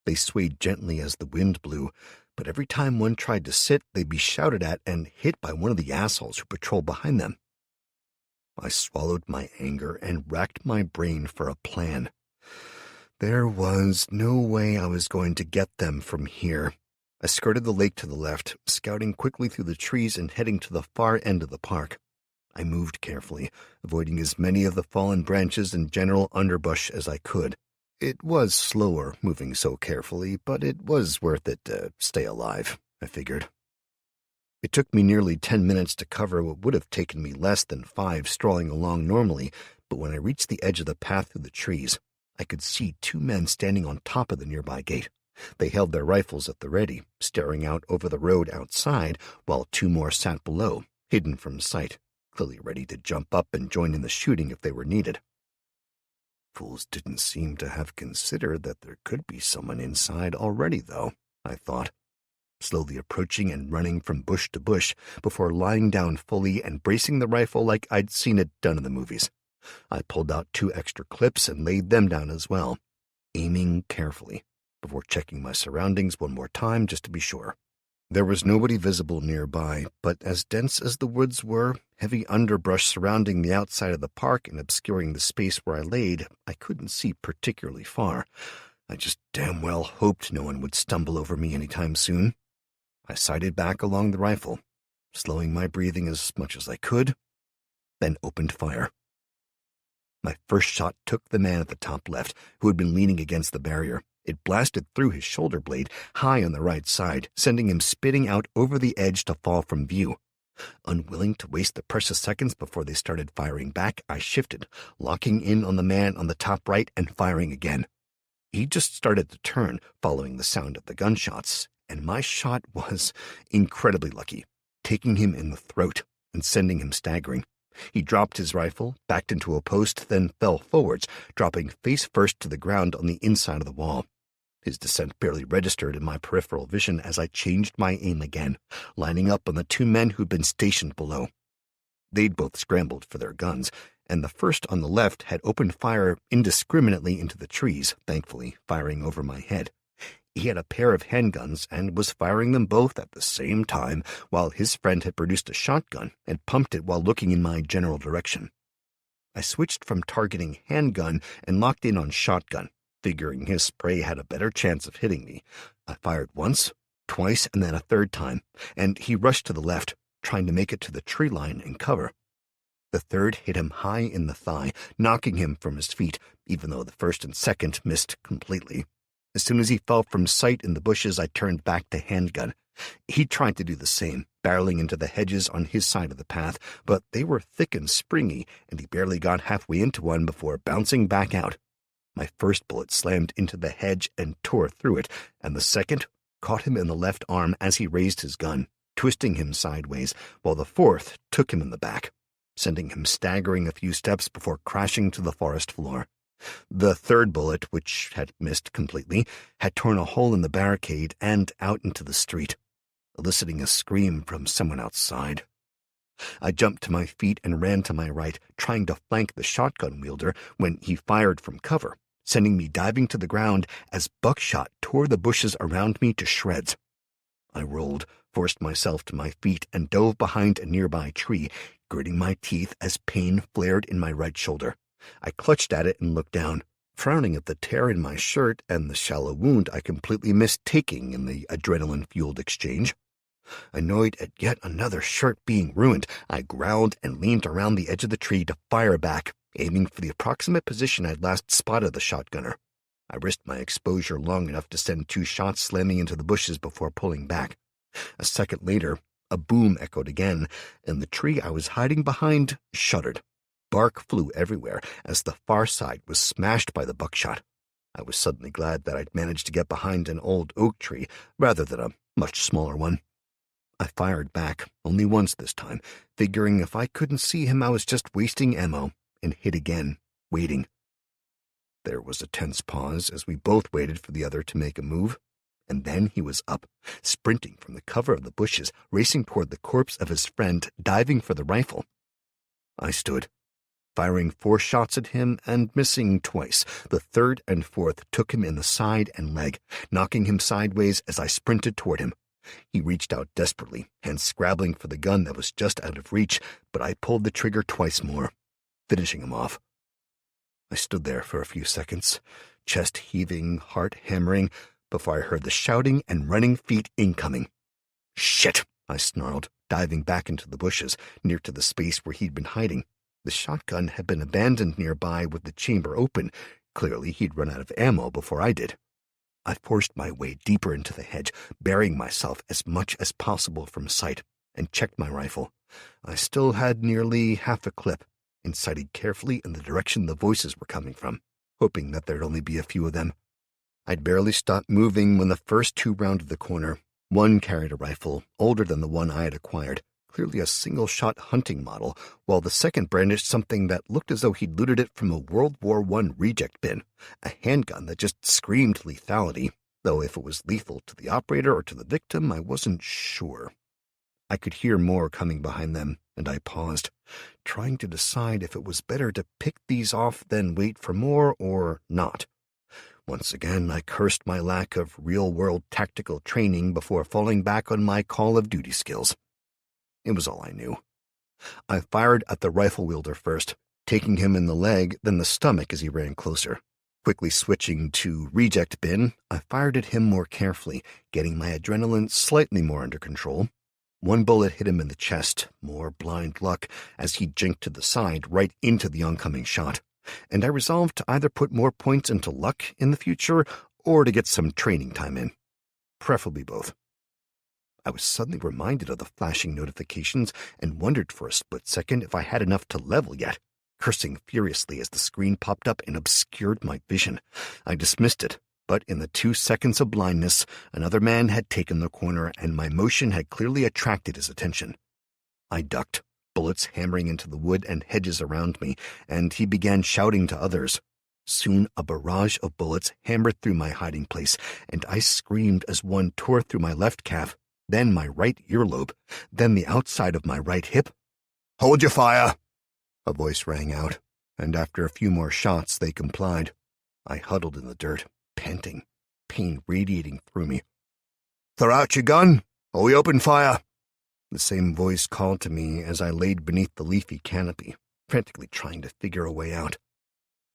They swayed gently as the wind blew, but every time one tried to sit, they'd be shouted at and hit by one of the assholes who patrolled behind them. I swallowed my anger and racked my brain for a plan. There was no way I was going to get them from here. I skirted the lake to the left, scouting quickly through the trees and heading to the far end of the park. I moved carefully, avoiding as many of the fallen branches and general underbrush as I could. It was slower moving so carefully, but it was worth it to stay alive, I figured. It took me nearly 10 minutes to cover what would have taken me less than 5 strolling along normally, but when I reached the edge of the path through the trees, I could see 2 men standing on top of the nearby gate. They held their rifles at the ready, staring out over the road outside, while 2 more sat below, hidden from sight, clearly ready to jump up and join in the shooting if they were needed. Fools didn't seem to have considered that there could be someone inside already, though, I thought, slowly approaching and running from bush to bush before lying down fully and bracing the rifle like I'd seen it done in the movies. I pulled out 2 extra clips and laid them down as well, aiming carefully, before checking my surroundings one more time just to be sure. There was nobody visible nearby, but as dense as the woods were, heavy underbrush surrounding the outside of the park and obscuring the space where I laid, I couldn't see particularly far. I just damn well hoped no one would stumble over me anytime soon. I sighted back along the rifle, slowing my breathing as much as I could, then opened fire. My first shot took the man at the top left, who had been leaning against the barrier. It blasted through his shoulder blade, high on the right side, sending him spitting out over the edge to fall from view. Unwilling to waste the precious seconds before they started firing back, I shifted, locking in on the man on the top right and firing again. He just started to turn, following the sound of the gunshots, and my shot was incredibly lucky, taking him in the throat and sending him staggering. He dropped his rifle, backed into a post, then fell forwards, dropping face first to the ground on the inside of the wall. His descent barely registered in my peripheral vision as I changed my aim again, lining up on the 2 men who'd been stationed below. They'd both scrambled for their guns, and the first on the left had opened fire indiscriminately into the trees, thankfully firing over my head. He had a pair of handguns and was firing them both at the same time, while his friend had produced a shotgun and pumped it while looking in my general direction. I switched from targeting handgun and locked in on shotgun, figuring his spray had a better chance of hitting me. I fired once, twice, and then a 3rd time, and he rushed to the left, trying to make it to the tree line and cover. The 3rd hit him high in the thigh, knocking him from his feet, even though the 1st and 2nd missed completely. As soon as he fell from sight in the bushes, I turned back to handgun. He tried to do the same, barreling into the hedges on his side of the path, but they were thick and springy, and he barely got halfway into one before bouncing back out. My first bullet slammed into the hedge and tore through it, and the second caught him in the left arm as he raised his gun, twisting him sideways, while the 4th took him in the back, sending him staggering a few steps before crashing to the forest floor. The 3rd bullet, which had missed completely, had torn a hole in the barricade and out into the street, eliciting a scream from someone outside. I jumped to my feet and ran to my right, trying to flank the shotgun wielder when he fired from cover, sending me diving to the ground as buckshot tore the bushes around me to shreds. I rolled, forced myself to my feet, and dove behind a nearby tree, gritting my teeth as pain flared in my right shoulder. I clutched at it and looked down, frowning at the tear in my shirt and the shallow wound I completely missed taking in the adrenaline-fueled exchange. Annoyed at yet another shirt being ruined, I growled and leaned around the edge of the tree to fire back, aiming for the approximate position I'd last spotted the shotgunner. I risked my exposure long enough to send 2 shots slamming into the bushes before pulling back. A second later, a boom echoed again, and the tree I was hiding behind shuddered. Bark flew everywhere as the far side was smashed by the buckshot. I was suddenly glad that I'd managed to get behind an old oak tree rather than a much smaller one. I fired back, only once this time, figuring if I couldn't see him I was just wasting ammo, and hit again, waiting. There was a tense pause as we both waited for the other to make a move, and then he was up, sprinting from the cover of the bushes, racing toward the corpse of his friend, diving for the rifle. I stood, firing 4 shots at him and missing twice. The 3rd and 4th took him in the side and leg, knocking him sideways as I sprinted toward him. He reached out desperately, hands scrabbling for the gun that was just out of reach, but I pulled the trigger twice more, finishing him off. I stood there for a few seconds, chest heaving, heart hammering, before I heard the shouting and running feet incoming. "Shit!" I snarled, diving back into the bushes, near to the space where he'd been hiding. The shotgun had been abandoned nearby with the chamber open. Clearly he'd run out of ammo before I did. I forced my way deeper into the hedge, burying myself as much as possible from sight, and checked my rifle. I still had nearly half a clip, and sighted carefully in the direction the voices were coming from. hoping that there'd only be a few of them. I'd barely stopped moving when the first two rounded the corner. One carried a rifle, older than the one I had acquired, clearly a single-shot hunting model, while the second brandished something that looked as though he'd looted it from a World War I reject bin, a handgun that just screamed lethality, though if it was lethal to the operator or to the victim, I wasn't sure. I could hear more coming behind them, and I paused, trying to decide if it was better to pick these off than wait for more or not. Once again, I cursed my lack of real-world tactical training before falling back on my Call of Duty skills. It was all I knew. I fired at the rifle wielder first, taking him in the leg, then the stomach as he ran closer. Quickly switching to reject bin, I fired at him more carefully, getting my adrenaline slightly more under control. One bullet hit him in the chest, more blind luck, as he jinked to the side right into the oncoming shot, and I resolved to either put more points into luck in the future or to get some training time in. Preferably both. I was suddenly reminded of the flashing notifications and wondered for a split second if I had enough to level yet, cursing furiously as the screen popped up and obscured my vision. I dismissed it, but in the 2 seconds of blindness, another man had taken the corner and my motion had clearly attracted his attention. I ducked, bullets hammering into the wood and hedges around me, and he began shouting to others. Soon a barrage of bullets hammered through my hiding place, and I screamed as one tore through my left calf, then my right earlobe, then the outside of my right hip. "Hold your fire!" a voice rang out, and after a few more shots they complied. I huddled in the dirt, panting, pain radiating through me. "Throw out your gun, or we open fire!" The same voice called to me as I laid beneath the leafy canopy, frantically trying to figure a way out.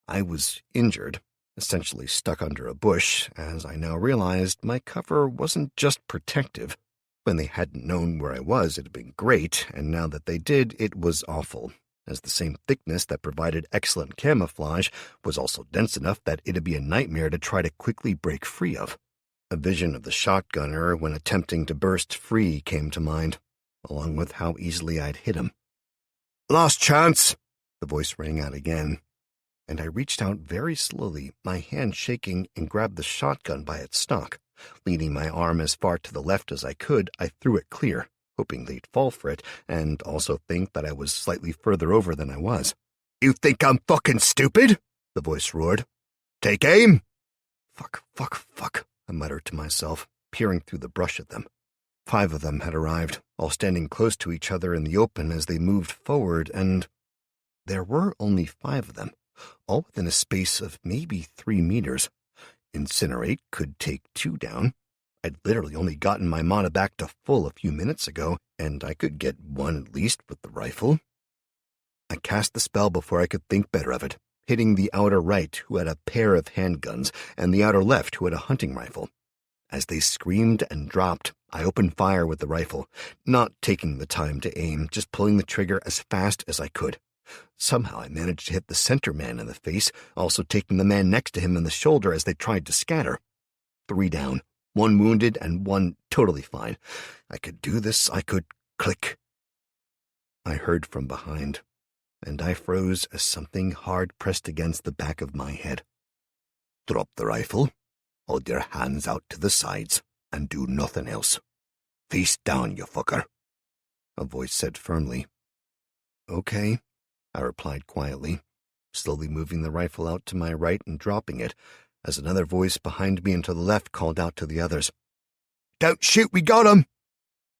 I was injured, essentially stuck under a bush, as I now realized my cover wasn't just protective. When they hadn't known where I was, it had been great, and now that they did, it was awful, as the same thickness that provided excellent camouflage was also dense enough that it'd be a nightmare to try to quickly break free of. A vision of the shotgunner when attempting to burst free came to mind, along with how easily I'd hit him. "Last chance!" the voice rang out again, and I reached out very slowly, my hand shaking, and grabbed the shotgun by its stock. Leaning my arm as far to the left as I could, I threw it clear, hoping they'd fall for it, and also think that I was slightly further over than I was. "You think I'm fucking stupid?" the voice roared. "Take aim!" Fuck, I muttered to myself, peering through the brush at them. 5 of them had arrived, all standing close to each other in the open as they moved forward, and there were only 5 of them, all within a space of maybe 3 meters. Incinerate could take 2 down. I'd literally only gotten my mana back to full a few minutes ago, and I could get 1 at least with the rifle. I cast the spell before I could think better of it, hitting the outer right, who had a pair of handguns, and the outer left, who had a hunting rifle. As they screamed and dropped, I opened fire with the rifle, not taking the time to aim, just pulling the trigger as fast as I could. Somehow I managed to hit the center man in the face, also taking the man next to him in the shoulder as they tried to scatter. 3 down, 1 wounded, and 1 totally fine. I could do this, I could... Click. I heard from behind, and I froze as something hard pressed against the back of my head. "Drop the rifle, hold your hands out to the sides, and do nothing else. Face down, you fucker," a voice said firmly. "Okay," I replied quietly, slowly moving the rifle out to my right and dropping it, as another voice behind me and to the left called out to the others. "Don't shoot, we got him!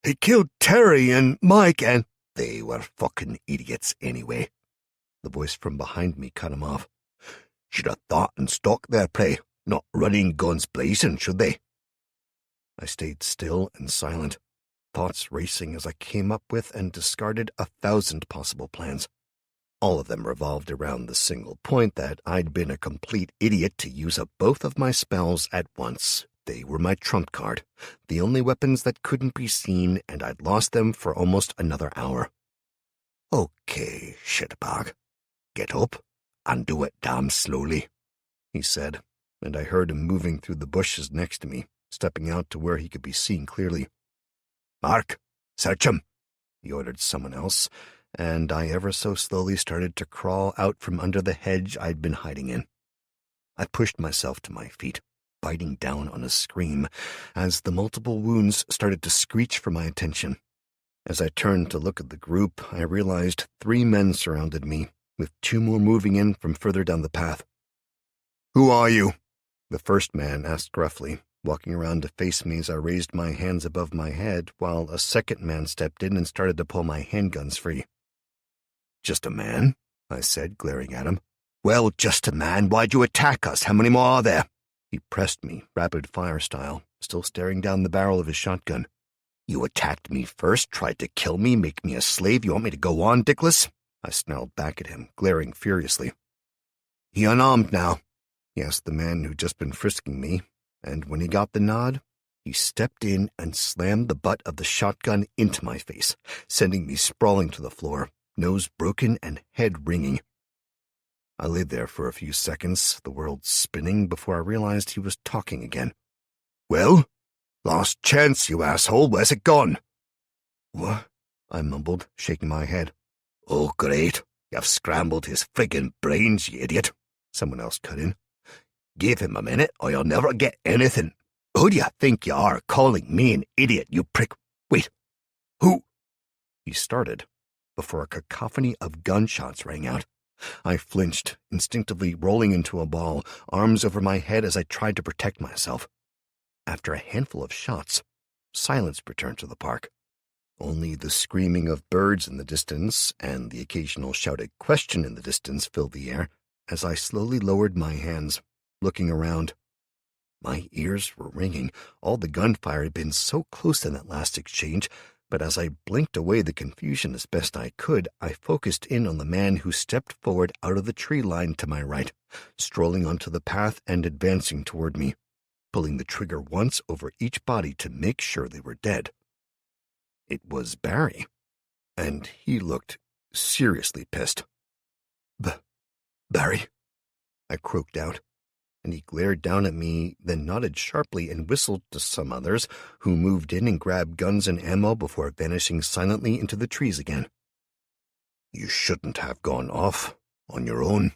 He killed Terry and Mike and—" "They were fucking idiots anyway," the voice from behind me cut him off. "Should have thought and stalked their prey, not running guns blazing, should they?" I stayed still and silent, thoughts racing as I came up with and discarded 1,000 possible plans. All of them revolved around the single point that I'd been a complete idiot to use up both of my spells at once. They were my trump card, the only weapons that couldn't be seen, and I'd lost them for almost another hour. "Okay, shitbag, get up and do it damn slowly," he said, and I heard him moving through the bushes next to me, stepping out to where he could be seen clearly. "Mark, search him," he ordered someone else, and I ever so slowly started to crawl out from under the hedge I'd been hiding in. I pushed myself to my feet, biting down on a scream, as the multiple wounds started to screech for my attention. As I turned to look at the group, I realized 3 men surrounded me, with 2 more moving in from further down the path. "Who are you?" the first man asked gruffly, walking around to face me as I raised my hands above my head, while a second man stepped in and started to pull my handguns free. "Just a man?" I said, glaring at him. "Well, just a man. Why'd you attack us? How many more are there?" He pressed me, rapid-fire style, still staring down the barrel of his shotgun. "You attacked me first, tried to kill me, make me a slave. You want me to go on, dickless?" I snarled back at him, glaring furiously. "You unarmed now?" he asked the man who'd just been frisking me, and when he got the nod, he stepped in and slammed the butt of the shotgun into my face, sending me sprawling to the floor, nose broken and head ringing. I lay there for a few seconds, the world spinning, before I realized he was talking again. "Well? Last chance, you asshole. Where's it gone?" "What?" I mumbled, shaking my head. "Oh, great. You've scrambled his friggin' brains, you idiot," someone else cut in. "Give him a minute, or you'll never get anything. Who do you think you are, calling me an idiot, you prick? Wait. Who?" He started, before a cacophony of gunshots rang out. I flinched, instinctively rolling into a ball, arms over my head as I tried to protect myself. After a handful of shots, silence returned to the park. Only the screaming of birds in the distance and the occasional shouted question in the distance filled the air as I slowly lowered my hands, looking around. My ears were ringing. All the gunfire had been so close in that last exchange, but as I blinked away the confusion as best I could, I focused in on the man who stepped forward out of the tree line to my right, strolling onto the path and advancing toward me, pulling the trigger once over each body to make sure they were dead. It was Barry, and he looked seriously pissed. "Barry," I croaked out, and he glared down at me, then nodded sharply and whistled to some others, who moved in and grabbed guns and ammo before vanishing silently into the trees again. "You shouldn't have gone off on your own,"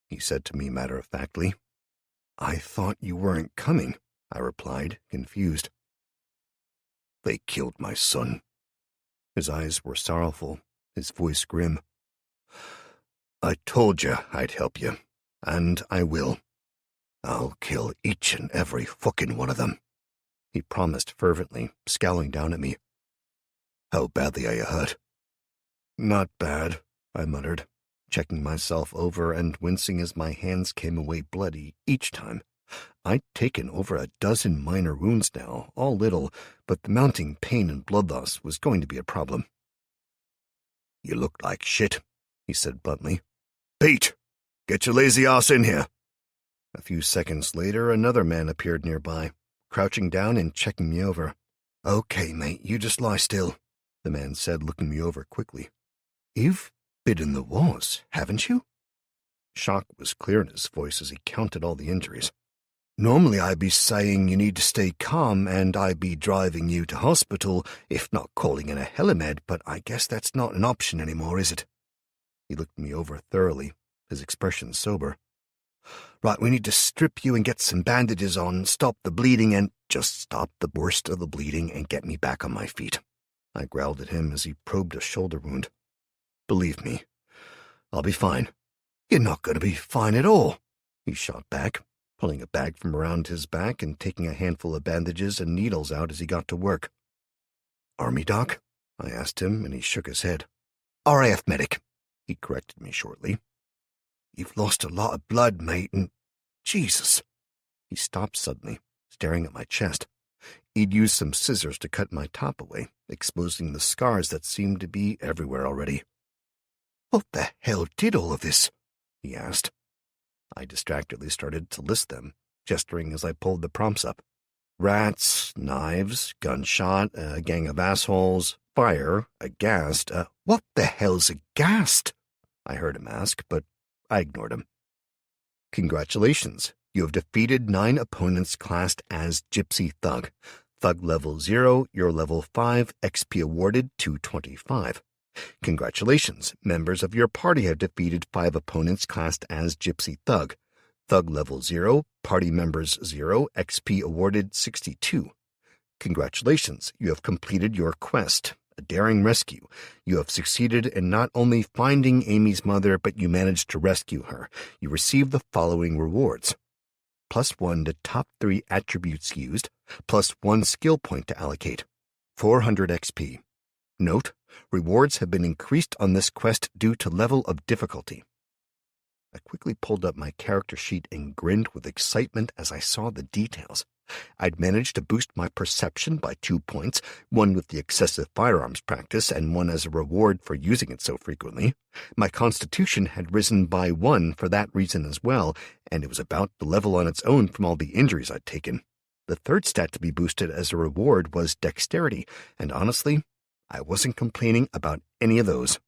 he said to me matter-of-factly. "I thought you weren't coming," I replied, confused. "They killed my son." His eyes were sorrowful, his voice grim. "I told you I'd help you, and I will. I'll kill each and every fucking one of them," he promised fervently, scowling down at me. "How badly are you hurt?" "Not bad," I muttered, checking myself over and wincing as my hands came away bloody each time. I'd taken over a dozen minor wounds now, all little, but the mounting pain and blood loss was going to be a problem. "You look like shit," he said bluntly. "Pete, get your lazy ass in here." A few seconds later, another man appeared nearby, crouching down and checking me over. "Okay, mate, you just lie still," the man said, looking me over quickly. "You've been in the wars, haven't you?" Shock was clear in his voice as he counted all the injuries. "Normally I'd be saying you need to stay calm and I'd be driving you to hospital, if not calling in a helimed, but I guess that's not an option anymore, is it?" He looked me over thoroughly, his expression sober. "Right, we need to strip you and get some bandages on, stop the bleeding, and just stop the worst of the bleeding and get me back on my feet," I growled at him as he probed a shoulder wound. "Believe me, I'll be fine." "You're not going to be fine at all," he shot back, pulling a bag from around his back and taking a handful of bandages and needles out as he got to work. "Army doc?" I asked him, and he shook his head. "RAF medic," he corrected me shortly. "You've lost a lot of blood, mate, and Jesus." He stopped suddenly, staring at my chest. He'd used some scissors to cut my top away, exposing the scars that seemed to be everywhere already. "What the hell did all of this?" he asked. I distractedly started to list them, gesturing as I pulled the prompts up. Rats, knives, gunshot, a gang of assholes, fire, aghast. "What the hell's aghast?" I heard him ask, but I ignored him. "Congratulations, you have defeated 9 opponents classed as Gypsy Thug. Thug level 0, you're level 5, XP awarded 225. Congratulations, members of your party have defeated 5 opponents classed as Gypsy Thug. Thug level 0, party members 0, XP awarded 62. Congratulations, you have completed your quest, a daring rescue. You have succeeded in not only finding Amy's mother, but you managed to rescue her. You receive the following rewards. +1 to top 3 attributes used, +1 skill point to allocate. 400 XP. Note, rewards have been increased on this quest due to level of difficulty. I quickly pulled up my character sheet and grinned with excitement as I saw the details. I'd managed to boost my perception by 2 points, one with the excessive firearms practice and one as a reward for using it so frequently. My constitution had risen by 1 for that reason as well, and it was about to level on its own from all the injuries I'd taken. The third stat to be boosted as a reward was dexterity, and honestly, I wasn't complaining about any of those.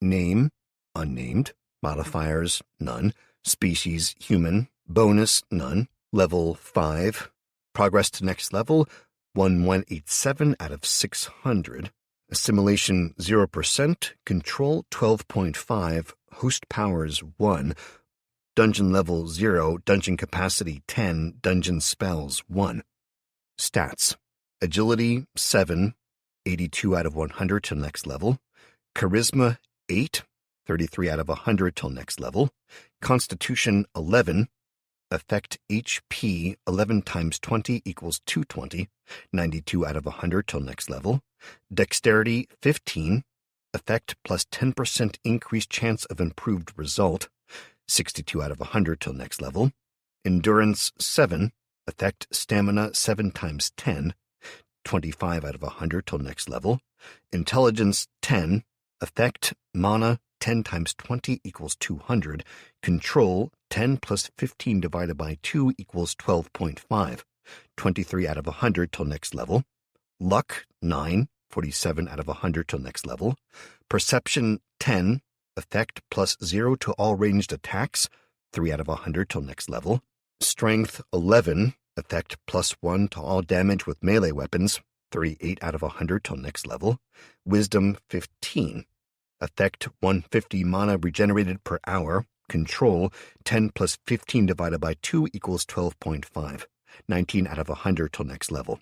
Name, unnamed. Modifiers, none. Species, human. Bonus, none. Level 5. Progress to next level, 1187 out of 600. Assimilation, 0%. Control, 12.5. Host powers, 1. Dungeon level 0. Dungeon capacity, 10. Dungeon spells, 1. Stats. Agility, 7. 82 out of 100 till next level. Charisma, 8. 33 out of 100 till next level. Constitution, 11. Effect HP, 11 times 20 equals 220. 92 out of 100 till next level. Dexterity, 15. Effect plus 10% increased chance of improved result. 62 out of 100 till next level. Endurance, 7. Effect stamina, 7 times 10. 25 out of 100 till next level. Intelligence, 10. Effect mana, 10 times 20 equals 200. Control, 10 plus 15 divided by 2 equals 12.5. 23 out of 100 till next level. Luck, 9. 47 out of 100 till next level. Perception, 10. Effect plus 0 to all ranged attacks. 3 out of 100 till next level. Strength, 11. Effect plus 1 to all damage with melee weapons. 38 out of 100 till next level. Wisdom, 15. Effect 150 mana regenerated per hour. Control 10 plus 15 divided by 2 equals 12.5. 19 out of 100 till next level.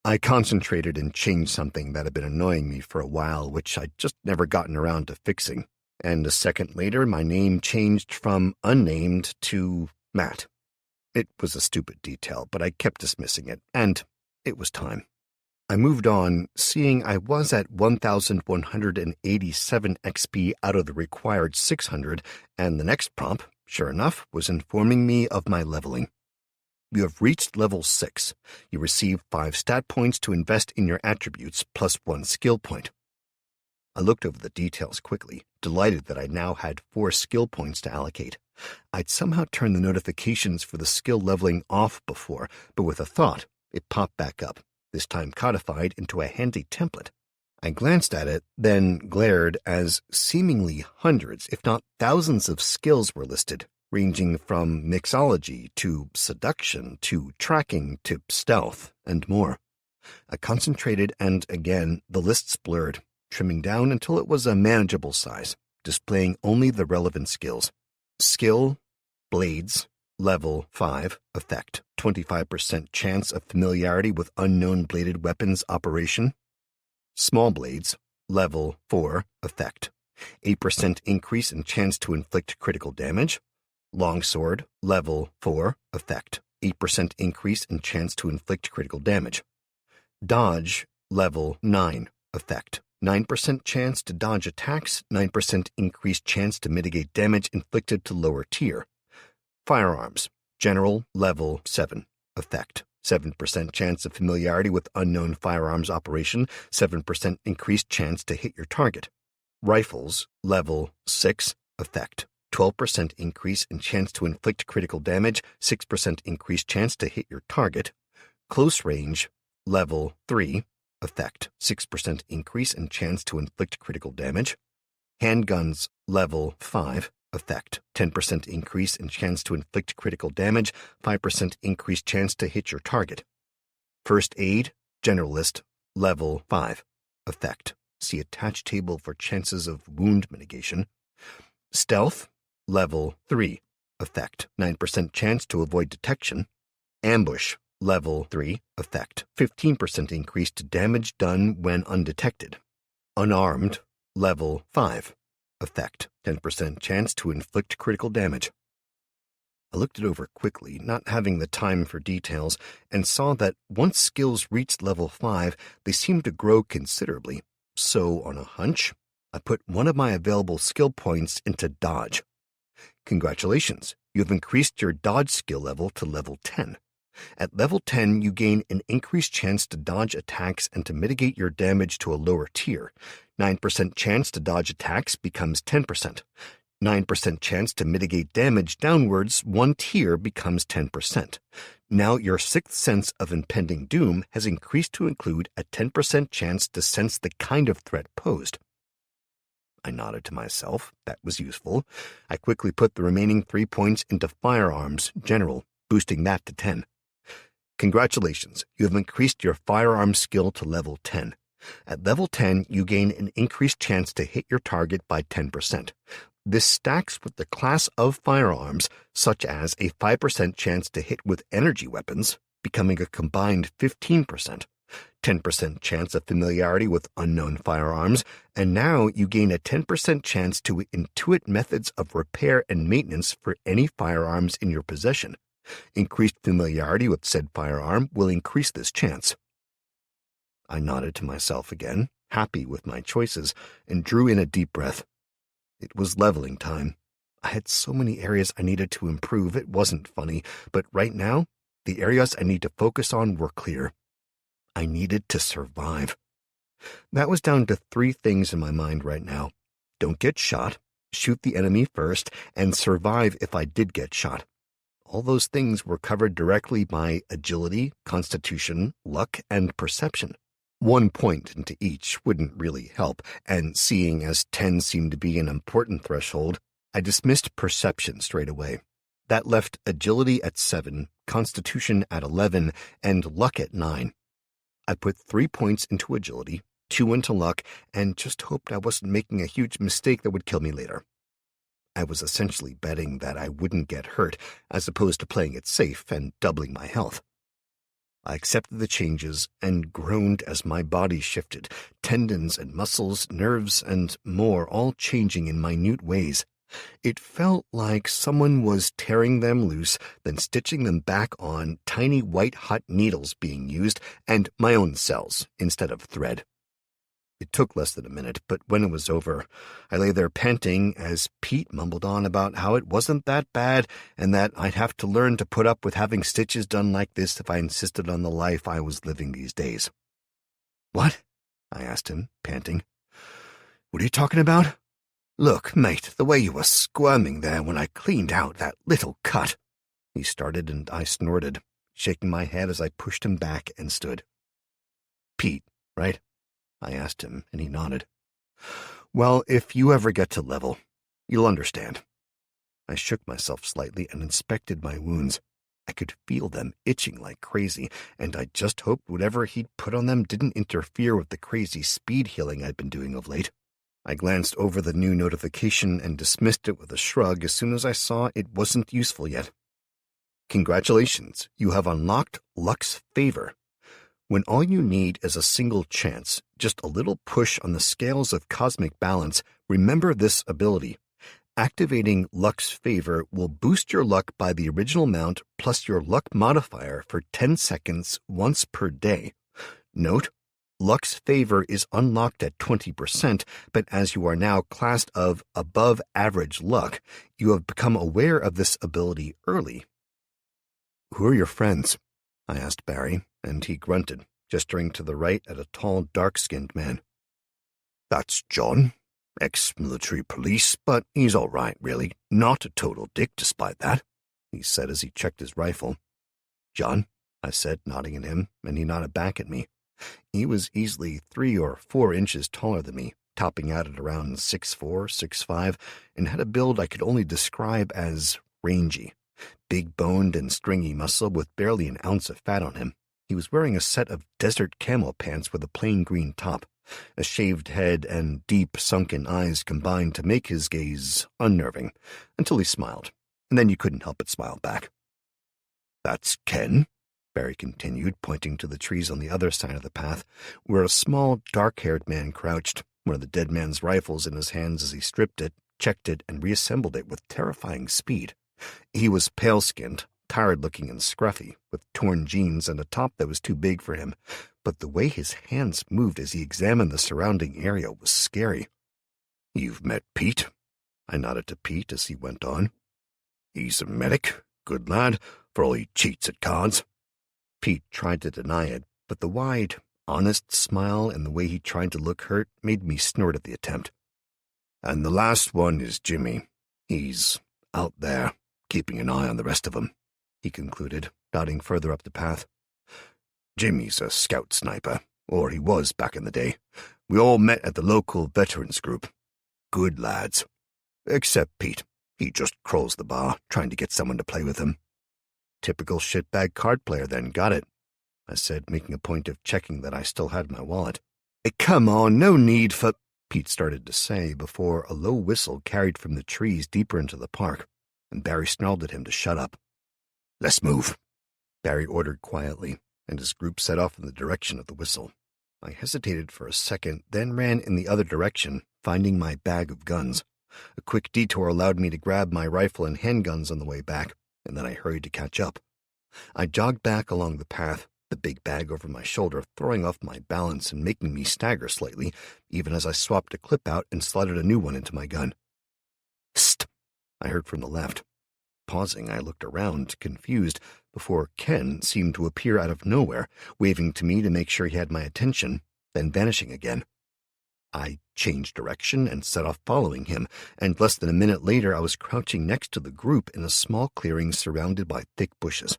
I concentrated and changed something that had been annoying me for a while, which I'd just never gotten around to fixing. And a second later, my name changed from unnamed to Matt. It was a stupid detail, but I kept dismissing it, and it was time. I moved on, seeing I was at 1,187 XP out of the required 600, and the next prompt, sure enough, was informing me of my leveling. You have reached level 6. You receive 5 stat points to invest in your attributes, plus 1 skill point. I looked over the details quickly, delighted that I now had 4 skill points to allocate. I'd somehow turned the notifications for the skill leveling off before, but with a thought, it popped back up, this time codified into a handy template. I glanced at it, then glared as seemingly hundreds, if not thousands of skills were listed, ranging from mixology to seduction to tracking to stealth and more. I concentrated and, again, the lists blurred, trimming down until it was a manageable size, displaying only the relevant skills. Skill, blades, level 5, effect, 25% chance of familiarity with unknown bladed weapons operation. Small blades, level 4, effect, 8% increase in chance to inflict critical damage. Longsword, level 4, effect, 8% increase in chance to inflict critical damage. Dodge, level 9, effect, 9% chance to dodge attacks, 9% increased chance to mitigate damage inflicted to lower tier. Firearms, general, level 7, effect, 7% chance of familiarity with unknown firearms operation, 7% increased chance to hit your target. Rifles, level 6, effect, 12% increase in chance to inflict critical damage, 6% increased chance to hit your target. Close range, level 3, effect, 6% increase in chance to inflict critical damage. Handguns, level 5, effect, 10% increase in chance to inflict critical damage, 5% increased chance to hit your target. First aid, generalist, level 5, effect, see attached table for chances of wound mitigation. Stealth, level 3, effect, 9% chance to avoid detection. Ambush, level 3, effect, 15% increase to damage done when undetected. Unarmed, level 5, effect, 10% chance to inflict critical damage. I looked it over quickly, not having the time for details, and saw that once skills reached level 5, they seemed to grow considerably. So, on a hunch, I put one of my available skill points into dodge. Congratulations, you have increased your dodge skill level to level 10. At level 10, you gain an increased chance to dodge attacks and to mitigate your damage to a lower tier. 9% chance to dodge attacks becomes 10%. 9% chance to mitigate damage downwards, one tier becomes 10%. Now your sixth sense of impending doom has increased to include a 10% chance to sense the kind of threat posed. I nodded to myself. That was useful. I quickly put the remaining 3 points into firearms, general, boosting that to 10. Congratulations, you have increased your firearms skill to level 10. At level 10, you gain an increased chance to hit your target by 10%. This stacks with the class of firearms, such as a 5% chance to hit with energy weapons, becoming a combined 15%, 10% chance of familiarity with unknown firearms, and now you gain a 10% chance to intuit methods of repair and maintenance for any firearms in your possession. Increased familiarity with said firearm will increase this chance. I nodded to myself again, happy with my choices, and drew in a deep breath. It was leveling time. I had so many areas I needed to improve, it wasn't funny, but right now, the areas I need to focus on were clear. I needed to survive. That was down to 3 things in my mind right now. Don't get shot, shoot the enemy first, and survive if I did get shot. All those things were covered directly by agility, constitution, luck, and perception. 1 point into each wouldn't really help, and seeing as 10 seemed to be an important threshold, I dismissed perception straight away. That left agility at 7, constitution at 11, and luck at 9. I put 3 points into agility, 2 into luck, and just hoped I wasn't making a huge mistake that would kill me later. I was essentially betting that I wouldn't get hurt, as opposed to playing it safe and doubling my health. I accepted the changes and groaned as my body shifted, tendons and muscles, nerves, and more all changing in minute ways. It felt like someone was tearing them loose, then stitching them back on, tiny white-hot needles being used, and my own cells instead of thread. It took less than a minute, but when it was over, I lay there panting as Pete mumbled on about how it wasn't that bad and that I'd have to learn to put up with having stitches done like this if I insisted on the life I was living these days. "What?" I asked him, panting. "What are you talking about?" "Look, mate, the way you were squirming there when I cleaned out that little cut." He started and I snorted, shaking my head as I pushed him back and stood. "Pete, right?" I asked him, and he nodded. "Well, if you ever get to level, you'll understand." I shook myself slightly and inspected my wounds. I could feel them itching like crazy, and I just hoped whatever he'd put on them didn't interfere with the crazy speed healing I'd been doing of late. I glanced over the new notification and dismissed it with a shrug as soon as I saw it wasn't useful yet. Congratulations, you have unlocked Luck's Favor. When all you need is a single chance, just a little push on the scales of cosmic balance, remember this ability. Activating Luck's Favor will boost your luck by the original amount plus your luck modifier for 10 seconds once per day. Note, Luck's Favor is unlocked at 20%, but as you are now classed of above average luck, you have become aware of this ability early. "Who are your friends?" I asked Barry, and he grunted, gesturing to the right at a tall, dark-skinned man. "That's John, ex-military police, but he's all right, really. Not a total dick despite that," he said as he checked his rifle. "John," I said, nodding at him, and he nodded back at me. He was easily 3 or 4 inches taller than me, topping out at around 6'4", 6'5", and had a build I could only describe as rangy. Big-boned and stringy muscle with barely an ounce of fat on him. He was wearing a set of desert camel pants with a plain green top. A shaved head and deep, sunken eyes combined to make his gaze unnerving, until he smiled. and then you couldn't help but smile back. "That's Ken," Barry continued, pointing to the trees on the other side of the path, where a small, dark-haired man crouched, one of the dead man's rifles in his hands as he stripped it, checked it, and reassembled it with terrifying speed. He was pale-skinned, tired-looking and scruffy, with torn jeans and a top that was too big for him, but the way his hands moved as he examined the surrounding area was scary. "You've met Pete?" I nodded to Pete as he went on. "He's a medic, good lad, for all he cheats at cards." Pete tried to deny it, but the wide, honest smile and the way he tried to look hurt made me snort at the attempt. "And the last one is Jimmy. He's out there, keeping an eye on the rest of them," he concluded, nodding further up the path. "Jimmy's a scout sniper, or he was back in the day. We all met at the local veterans group. Good lads. Except Pete. He just crawls the bar, trying to get someone to play with him." "Typical shitbag card player then, got it," I said, making a point of checking that I still had my wallet. "Come on, no need for—" Pete started to say before a low whistle carried from the trees deeper into the park, and Barry snarled at him to shut up. "Let's move," Barry ordered quietly, and his group set off in the direction of the whistle. I hesitated for a second, then ran in the other direction, finding my bag of guns. A quick detour allowed me to grab my rifle and handguns on the way back, and then I hurried to catch up. I jogged back along the path, the big bag over my shoulder, throwing off my balance and making me stagger slightly, even as I swapped a clip out and slotted a new one into my gun. "Psst," I heard from the left. Pausing, I looked around, confused, before Ken seemed to appear out of nowhere, waving to me to make sure he had my attention, then vanishing again. I changed direction and set off following him, and less than a minute later I was crouching next to the group in a small clearing surrounded by thick bushes.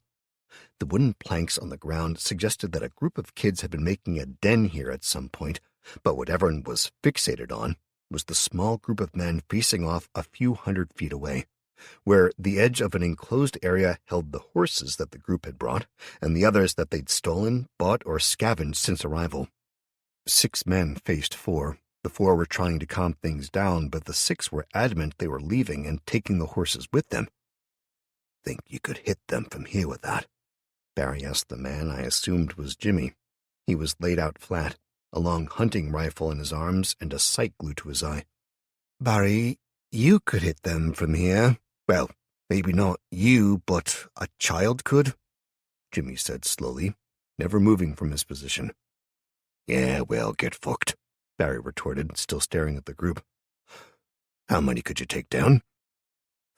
The wooden planks on the ground suggested that a group of kids had been making a den here at some point, but what everyone was fixated on was the small group of men facing off a few 100 feet away, where the edge of an enclosed area held the horses that the group had brought, and the others that they'd stolen, bought, or scavenged since arrival. 6 men faced 4. The 4 were trying to calm things down, but the 6 were adamant they were leaving and taking the horses with them. "Think you could hit them from here with that?" Barry asked the man I assumed was Jimmy. He was laid out flat, a long hunting rifle in his arms and a sight glued to his eye. "Barry, you could hit them from here. Well, maybe not you, but a child could," Jimmy said slowly, never moving from his position. "Yeah, well, get fucked," Barry retorted, still staring at the group. "How many could you take down?"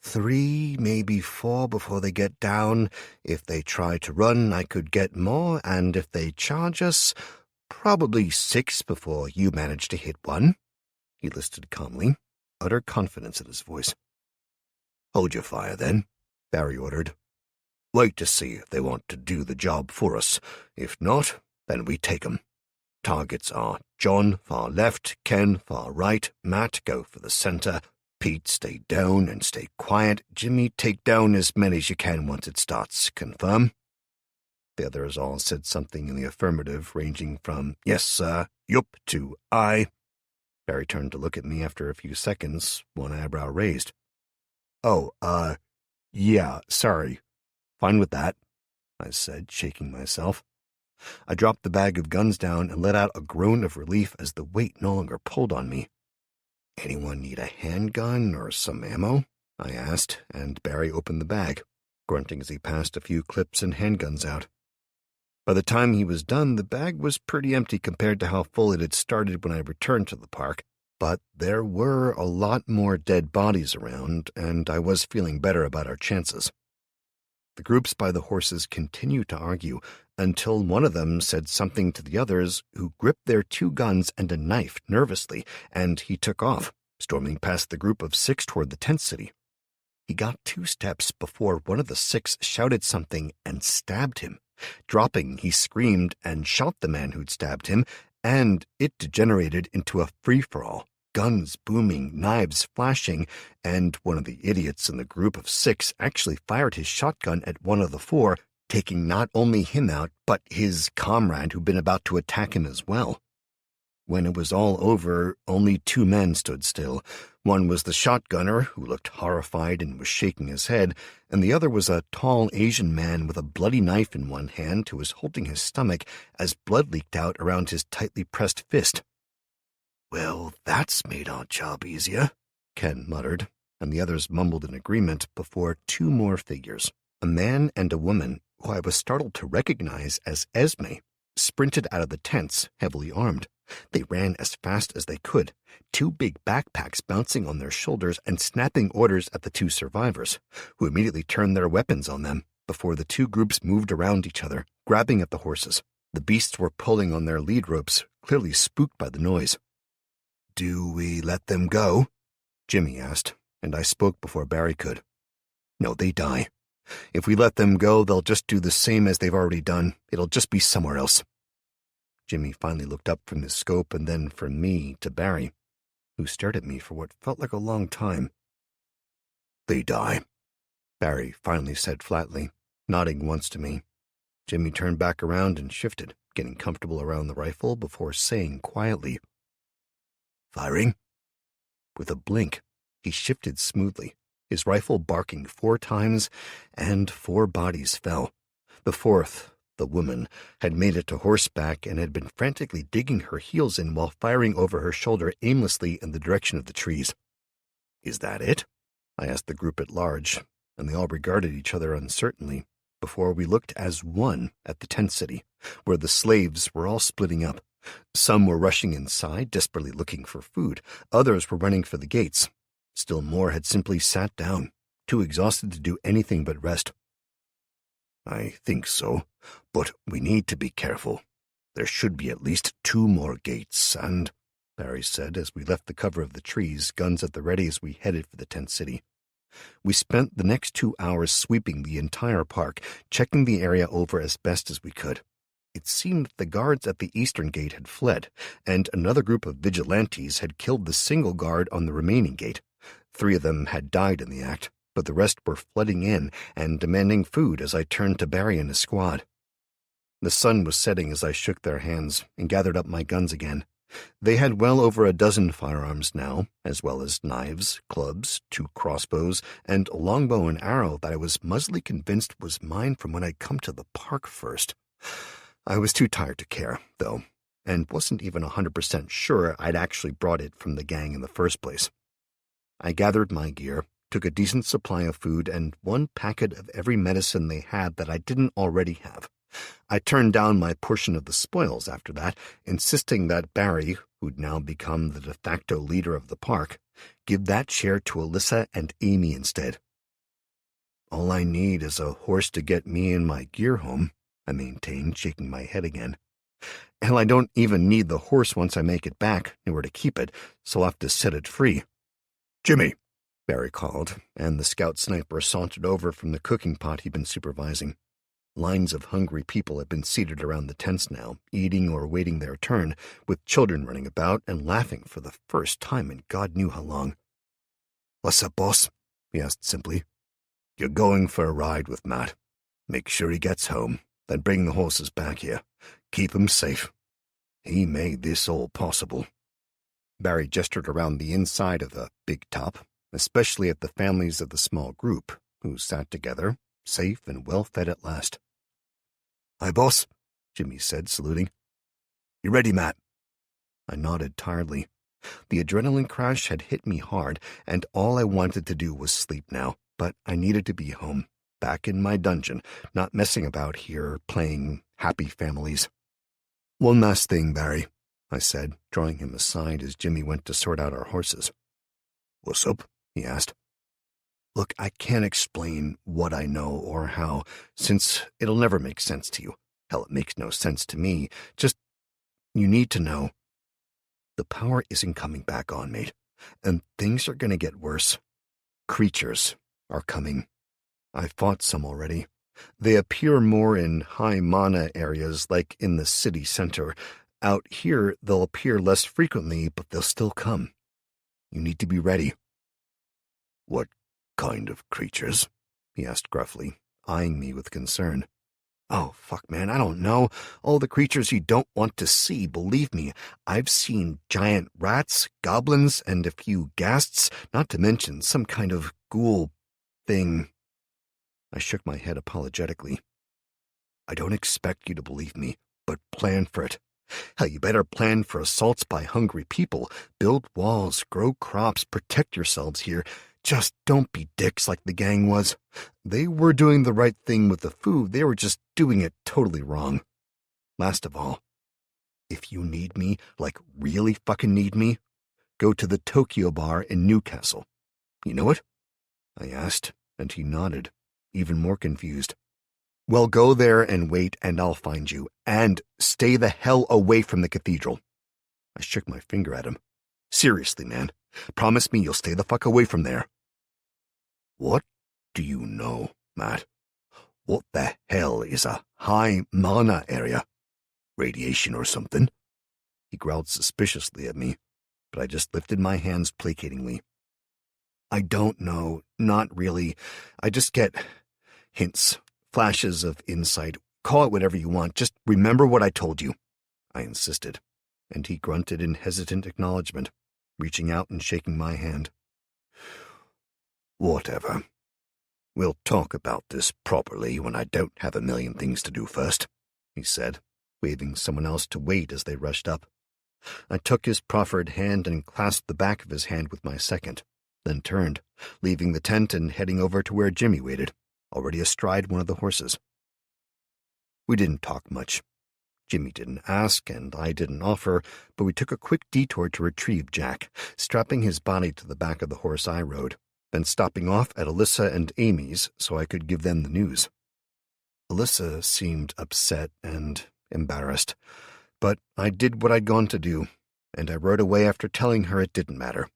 3, maybe 4 before they get down. If they try to run, I could get more, and if they charge us, probably 6 before you manage to hit one," he listed calmly, utter confidence in his voice. "Hold your fire, then," Barry ordered. "Wait to see if they want to do the job for us. If not, then we take 'em. Targets are John, far left, Ken, far right, Matt, go for the center, Pete, stay down and stay quiet, Jimmy, take down as many as you can once it starts. Confirm?" The others all said something in the affirmative, ranging from "yes, sir," "yup," to "aye." Barry turned to look at me after a few seconds, one eyebrow raised. "Oh, yeah, sorry. Fine with that," I said, shaking myself. I dropped the bag of guns down and let out a groan of relief as the weight no longer pulled on me. "Anyone need a handgun or some ammo?" I asked, and Barry opened the bag, grunting as he passed a few clips and handguns out. By the time he was done, the bag was pretty empty compared to how full it had started when I returned to the park, but there were a lot more dead bodies around, and I was feeling better about our chances. The groups by the horses continued to argue until one of them said something to the others, who gripped their 2 guns and a knife nervously, and he took off, storming past the group of 6 toward the tent city. He got 2 steps before one of the 6 shouted something and stabbed him. Dropping, he screamed and shot the man who'd stabbed him, and it degenerated into a free-for-all. Guns booming, knives flashing, and one of the idiots in the group of 6 actually fired his shotgun at one of the 4, taking not only him out, but his comrade who'd been about to attack him as well. When it was all over, only 2 men stood still. One was the shotgunner, who looked horrified and was shaking his head, and the other was a tall Asian man with a bloody knife in one hand who was holding his stomach as blood leaked out around his tightly pressed fist. "Well, that's made our job easier," Ken muttered, and the others mumbled in agreement before 2 more figures, a man and a woman who I was startled to recognize as Esme, sprinted out of the tents, heavily armed. They ran as fast as they could, 2 big backpacks bouncing on their shoulders and snapping orders at the 2 survivors, who immediately turned their weapons on them before the 2 groups moved around each other, grabbing at the horses. The beasts were pulling on their lead ropes, clearly spooked by the noise. "Do we let them go?" Jimmy asked, and I spoke before Barry could. "No, they die. If we let them go, they'll just do the same as they've already done. It'll just be somewhere else." Jimmy finally looked up from his scope and then from me to Barry, who stared at me for what felt like a long time. "They die," Barry finally said flatly, nodding once to me. Jimmy turned back around and shifted, getting comfortable around the rifle before saying quietly, "Firing?" With a blink, he shifted smoothly, his rifle barking 4 times, and 4 bodies fell. The 4th, the woman, had made it to horseback and had been frantically digging her heels in while firing over her shoulder aimlessly in the direction of the trees. "Is that it?" I asked the group at large, and they all regarded each other uncertainly before we looked as one at the tent city, where the slaves were all splitting up. Some were rushing inside, desperately looking for food. Others were running for the gates. Still more had simply sat down, too exhausted to do anything but rest. "I think so, but we need to be careful. There should be at least 2 more gates, and," Barry said as we left the cover of the trees, guns at the ready as we headed for the tent city. We spent the next 2 hours sweeping the entire park, checking the area over as best as we could. It seemed the guards at the eastern gate had fled, and another group of vigilantes had killed the single guard on the remaining gate. 3 of them had died in the act, but the rest were flooding in and demanding food as I turned to Barry and his squad. The sun was setting as I shook their hands and gathered up my guns again. They had well over a dozen firearms now, as well as knives, clubs, 2 crossbows, and a longbow and arrow that I was muzzily convinced was mine from when I'd come to the park first. I was too tired to care, though, and wasn't even 100% sure I'd actually brought it from the gang in the first place. I gathered my gear, took a decent supply of food, and 1 packet of every medicine they had that I didn't already have. I turned down my portion of the spoils after that, insisting that Barry, who'd now become the de facto leader of the park, give that share to Alyssa and Amy instead. "All I need is a horse to get me and my gear home," I maintained, shaking my head again. "Hell, I don't even need the horse once I make it back, nowhere to keep it, so I'll have to set it free." "Jimmy," Barry called, and the scout sniper sauntered over from the cooking pot he'd been supervising. Lines of hungry people had been seated around the tents now, eating or waiting their turn, with children running about and laughing for the first time in God knew how long. "What's up, boss?" he asked simply. "You're going for a ride with Matt. Make sure he gets home, then bring the horses back here. Keep him safe. He made this all possible." Barry gestured around the inside of the big top, especially at the families of the small group, who sat together, safe and well-fed at last. "Hi, boss," Jimmy said, saluting. "You ready, Matt?" I nodded tiredly. The adrenaline crash had hit me hard, and all I wanted to do was sleep now, but I needed to be home, back in my dungeon, not messing about here, playing happy families. "One last thing, Barry," I said, drawing him aside as Jimmy went to sort out our horses. "What's up?" he asked. "Look, I can't explain what I know or how, since it'll never make sense to you. Hell, it makes no sense to me. Just, you need to know. The power isn't coming back on, mate, and things are gonna get worse. Creatures are coming. I fought some already. They appear more in high mana areas, like in the city center. Out here, they'll appear less frequently, but they'll still come. You need to be ready." "What kind of creatures?" he asked gruffly, eyeing me with concern. Oh, fuck, man, I don't know. All the creatures you don't want to see, believe me. I've seen giant rats, goblins, and a few ghasts, not to mention some kind of ghoul thing. I shook my head apologetically. I don't expect you to believe me, but plan for it. Hell, you better plan for assaults by hungry people. Build walls, grow crops, protect yourselves here. Just don't be dicks like the gang was. They were doing the right thing with the food. They were just doing it totally wrong. Last of all, if you need me, like really fucking need me, go to the Tokyo bar in Newcastle. You know it? I asked, and he nodded, even more confused. Well, go there and wait, and I'll find you. And stay the hell away from the cathedral. I shook my finger at him. Seriously, man. Promise me you'll stay the fuck away from there. What do you know, Matt? What the hell is a high mana area? Radiation or something? He growled suspiciously at me, but I just lifted my hands placatingly. I don't know, not really. I just get hints, flashes of insight. Call it whatever you want. Just remember what I told you, I insisted, and he grunted in hesitant acknowledgement, reaching out and shaking my hand. Whatever. We'll talk about this properly when I don't have a million things to do first, he said, waving someone else to wait as they rushed up. I took his proffered hand and clasped the back of his hand with my second, then turned, leaving the tent and heading over to where Jimmy waited, already astride one of the horses. We didn't talk much. Jimmy didn't ask, and I didn't offer, but we took a quick detour to retrieve Jack, strapping his body to the back of the horse I rode, then stopping off at Alyssa and Amy's so I could give them the news. Alyssa seemed upset and embarrassed, but I did what I'd gone to do, and I rode away after telling her it didn't matter.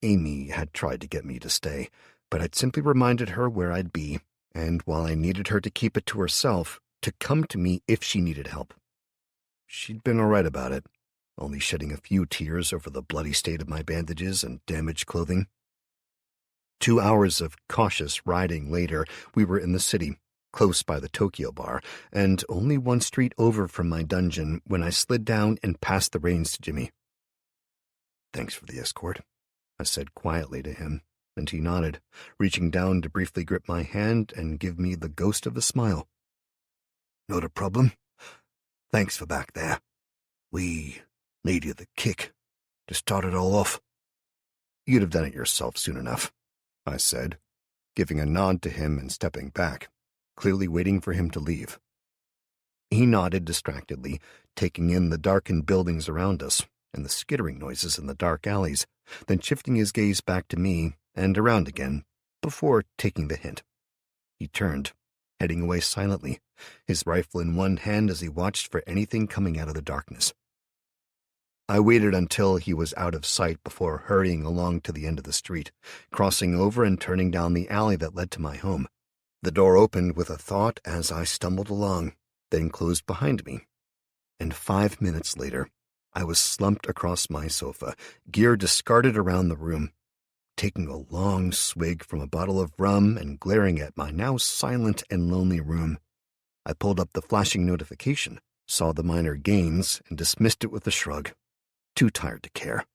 Amy had tried to get me to stay, but I'd simply reminded her where I'd be, and while I needed her to keep it to herself, to come to me if she needed help. She'd been all right about it, only shedding a few tears over the bloody state of my bandages and damaged clothing. 2 hours of cautious riding later, we were in the city, close by the Tokyo bar, and only one street over from my dungeon when I slid down and passed the reins to Jimmy. Thanks for the escort, I said quietly to him, and he nodded, reaching down to briefly grip my hand and give me the ghost of a smile. Not a problem. Thanks for back there. We needed the kick to start it all off. You'd have done it yourself soon enough, I said, giving a nod to him and stepping back, clearly waiting for him to leave. He nodded distractedly, taking in the darkened buildings around us and the skittering noises in the dark alleys, then shifting his gaze back to me and around again before taking the hint. He turned, heading away silently, his rifle in one hand as he watched for anything coming out of the darkness. I waited until he was out of sight before hurrying along to the end of the street, crossing over and turning down the alley that led to my home. The door opened with a thought as I stumbled along, then closed behind me. And 5 minutes later, I was slumped across my sofa, gear discarded around the room, taking a long swig from a bottle of rum and glaring at my now silent and lonely room. I pulled up the flashing notification, saw the minor gains, and dismissed it with a shrug. Too tired to care.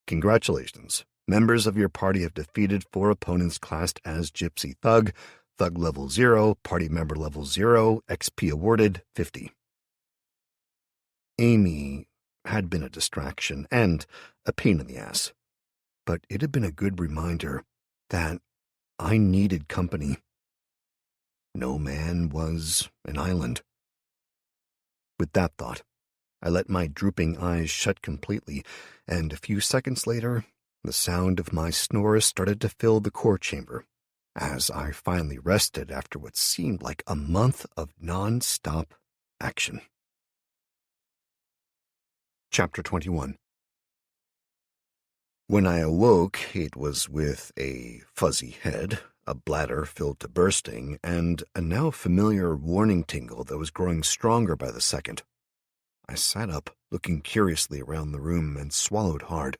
Congratulations. Members of your party have defeated 4 opponents classed as Gypsy Thug, Thug level 0, Party Member level 0, XP awarded 50. Amy had been a distraction and a pain in the ass, but it had been a good reminder that I needed company. No man was an island. With that thought, I let my drooping eyes shut completely, and a few seconds later, the sound of my snores started to fill the core chamber, as I finally rested after what seemed like a month of non-stop action. Chapter 21. When I awoke, it was with a fuzzy head, a bladder filled to bursting, and a now familiar warning tingle that was growing stronger by the second. I sat up, looking curiously around the room, and swallowed hard.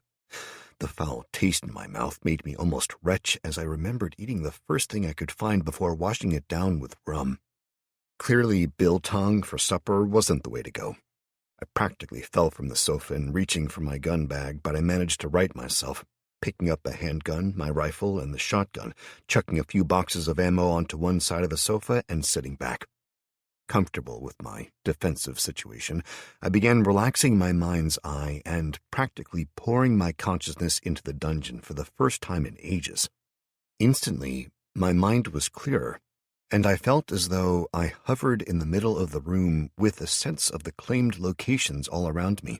The foul taste in my mouth made me almost retch as I remembered eating the first thing I could find before washing it down with rum. Clearly, biltong for supper wasn't the way to go. I practically fell from the sofa and reaching for my gun bag, but I managed to right myself, picking up a handgun, my rifle, and the shotgun, chucking a few boxes of ammo onto one side of the sofa, and sitting back. Comfortable with my defensive situation, I began relaxing my mind's eye and practically pouring my consciousness into the dungeon for the first time in ages. Instantly, my mind was clearer, and I felt as though I hovered in the middle of the room with a sense of the claimed locations all around me.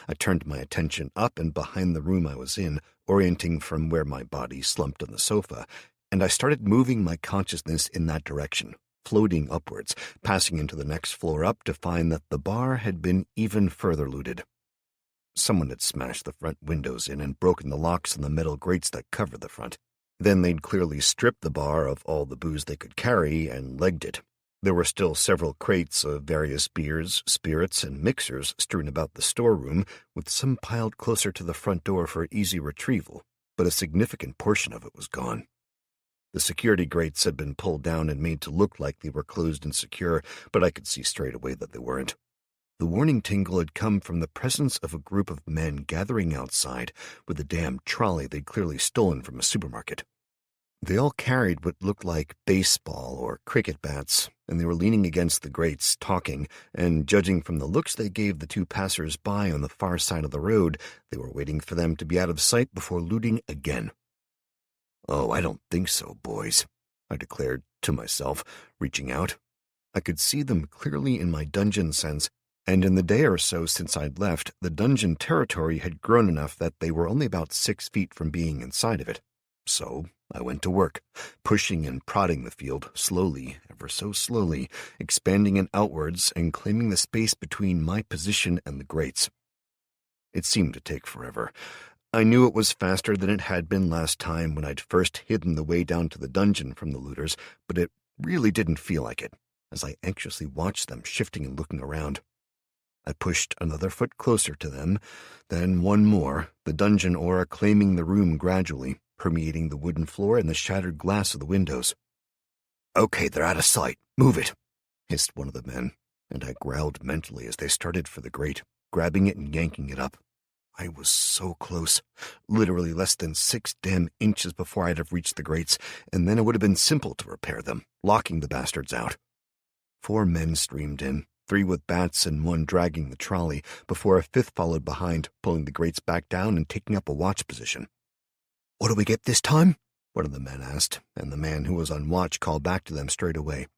I turned my attention up and behind the room I was in, orienting from where my body slumped on the sofa, and I started moving my consciousness in that direction, floating upwards, passing into the next floor up to find that the bar had been even further looted. Someone had smashed the front windows in and broken the locks on the metal grates that covered the front. Then they'd clearly stripped the bar of all the booze they could carry and legged it. There were still several crates of various beers, spirits, and mixers strewn about the storeroom, with some piled closer to the front door for easy retrieval, but a significant portion of it was gone. The security grates had been pulled down and made to look like they were closed and secure, but I could see straight away that they weren't. The warning tingle had come from the presence of a group of men gathering outside with a damn trolley they'd clearly stolen from a supermarket. They all carried what looked like baseball or cricket bats, and they were leaning against the grates, talking, and judging from the looks they gave the two passers-by on the far side of the road, they were waiting for them to be out of sight before looting again. "Oh, I don't think so, boys," I declared to myself, reaching out. I could see them clearly in my dungeon sense, and in the day or so since I'd left, the dungeon territory had grown enough that they were only about 6 feet from being inside of it. So I went to work, pushing and prodding the field, slowly, ever so slowly, expanding it outwards and claiming the space between my position and the grates. It seemed to take forever. I knew it was faster than it had been last time when I'd first hidden the way down to the dungeon from the looters, but it really didn't feel like it, as I anxiously watched them shifting and looking around. I pushed another foot closer to them, then one more, the dungeon aura claiming the room gradually, permeating the wooden floor and the shattered glass of the windows. "Okay, they're out of sight. Move it," hissed one of the men, and I growled mentally as they started for the grate, grabbing it and yanking it up. I was so close, literally less than 6 damn inches before I'd have reached the grates, and then it would have been simple to repair them, locking the bastards out. 4 men streamed in, 3 with bats and 1 dragging the trolley, before a 5th followed behind, pulling the grates back down and taking up a watch position. "What do we get this time?" one of the men asked, and the man who was on watch called back to them straight away.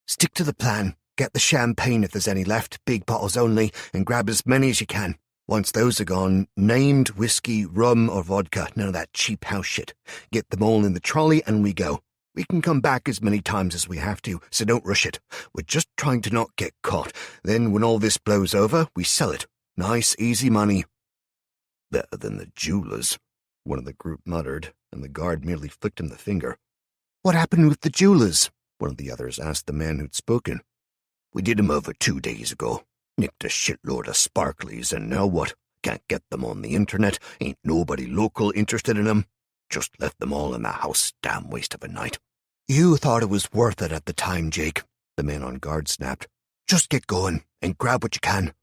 "Stick to the plan. Get the champagne if there's any left, big bottles only, and grab as many as you can. Once those are gone, named whiskey, rum, or vodka, none of that cheap house shit. Get them all in the trolley and we go. We can come back as many times as we have to, so don't rush it. We're just trying to not get caught. Then when all this blows over, we sell it. Nice, easy money." "Better than the jewelers," one of the group muttered, and the guard merely flicked him the finger. "What happened with the jewelers?" one of the others asked the man who'd spoken. "We did 'em over 2 days ago. Nicked a shitload of sparklies, and now what? Can't get them on the internet. Ain't nobody local interested in 'em. Just left them all in the house. Damn waste of a night." "You thought it was worth it at the time, Jake," the man on guard snapped. "Just get going, and grab what you can."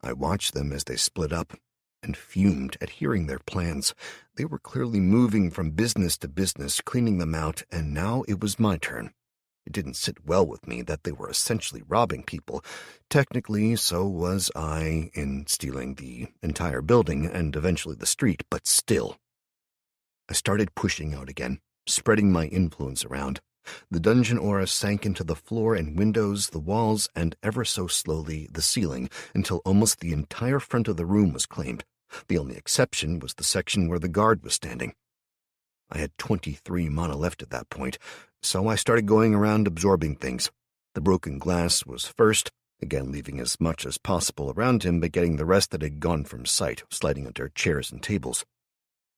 I watched them as they split up, and fumed at hearing their plans. They were clearly moving from business to business, cleaning them out, and now it was my turn. It didn't sit well with me that they were essentially robbing people. Technically, so was I in stealing the entire building and eventually the street, but still. I started pushing out again, spreading my influence around. The dungeon aura sank into the floor and windows, the walls, and ever so slowly the ceiling, until almost the entire front of the room was claimed. The only exception was the section where the guard was standing. I had 23 mana left at that point, so I started going around absorbing things. The broken glass was first, again leaving as much as possible around him, but getting the rest that had gone from sight, sliding under chairs and tables.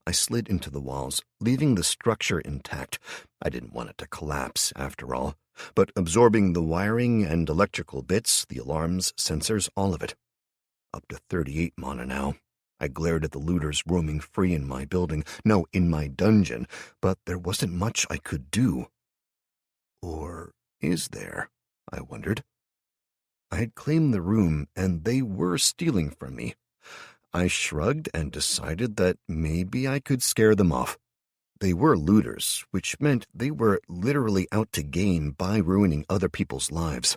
I slid into the walls, leaving the structure intact. I didn't want it to collapse, after all, but absorbing the wiring and electrical bits, the alarms, sensors, all of it. Up to 38 mana now. I glared at the looters roaming free in my building, no, in my dungeon, but there wasn't much I could do. Or is there? I wondered. I had claimed the room, and they were stealing from me. I shrugged and decided that maybe I could scare them off. They were looters, which meant they were literally out to gain by ruining other people's lives.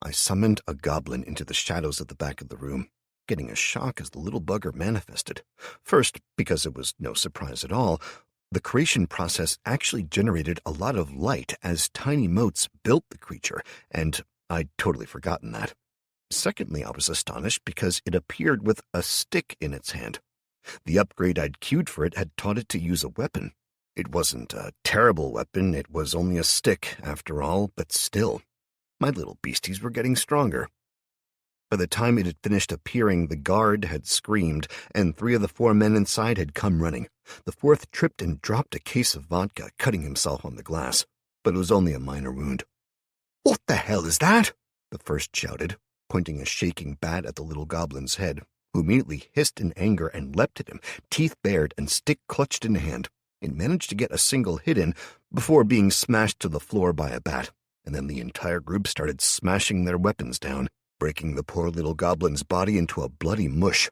I summoned a goblin into the shadows at the back of the room, getting a shock as the little bugger manifested. First, because it was no surprise at all, the creation process actually generated a lot of light as tiny motes built the creature, and I'd totally forgotten that. Secondly, I was astonished because it appeared with a stick in its hand. The upgrade I'd queued for it had taught it to use a weapon. It wasn't a terrible weapon, it was only a stick, after all, but still. My little beasties were getting stronger. By the time it had finished appearing, the guard had screamed, and 3 of the 4 men inside had come running. The 4th tripped and dropped a case of vodka, cutting himself on the glass, but it was only a minor wound. "What the hell is that?" the first shouted, pointing a shaking bat at the little goblin's head, who immediately hissed in anger and leapt at him, teeth bared and stick clutched in hand. It managed to get a single hit in before being smashed to the floor by a bat, and then the entire group started smashing their weapons down, breaking the poor little goblin's body into a bloody mush.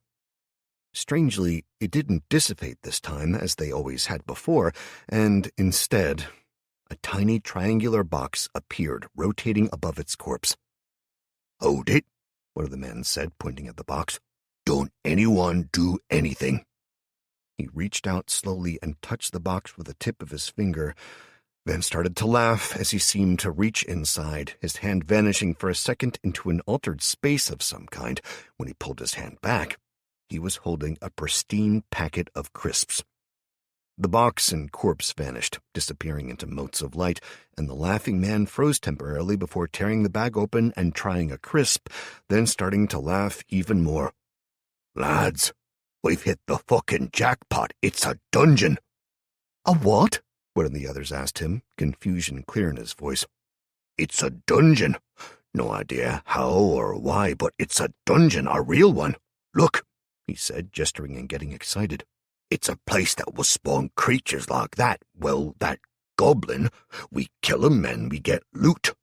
Strangely, it didn't dissipate this time, as they always had before, and instead, a tiny triangular box appeared, rotating above its corpse. "Hold it," one of the men said, pointing at the box. "Don't anyone do anything." He reached out slowly and touched the box with the tip of his finger, then started to laugh as he seemed to reach inside, his hand vanishing for a second into an altered space of some kind. When he pulled his hand back, he was holding a pristine packet of crisps. The box and corpse vanished, disappearing into motes of light, and the laughing man froze temporarily before tearing the bag open and trying a crisp, then starting to laugh even more. "Lads, we've hit the fucking jackpot. It's a dungeon." "A what?" one of the others asked him, confusion clear in his voice. "It's a dungeon. No idea how or why, but it's a dungeon, a real one. Look," he said, gesturing and getting excited. "It's a place that will spawn creatures like that. Well, that goblin. We kill 'em and we get loot.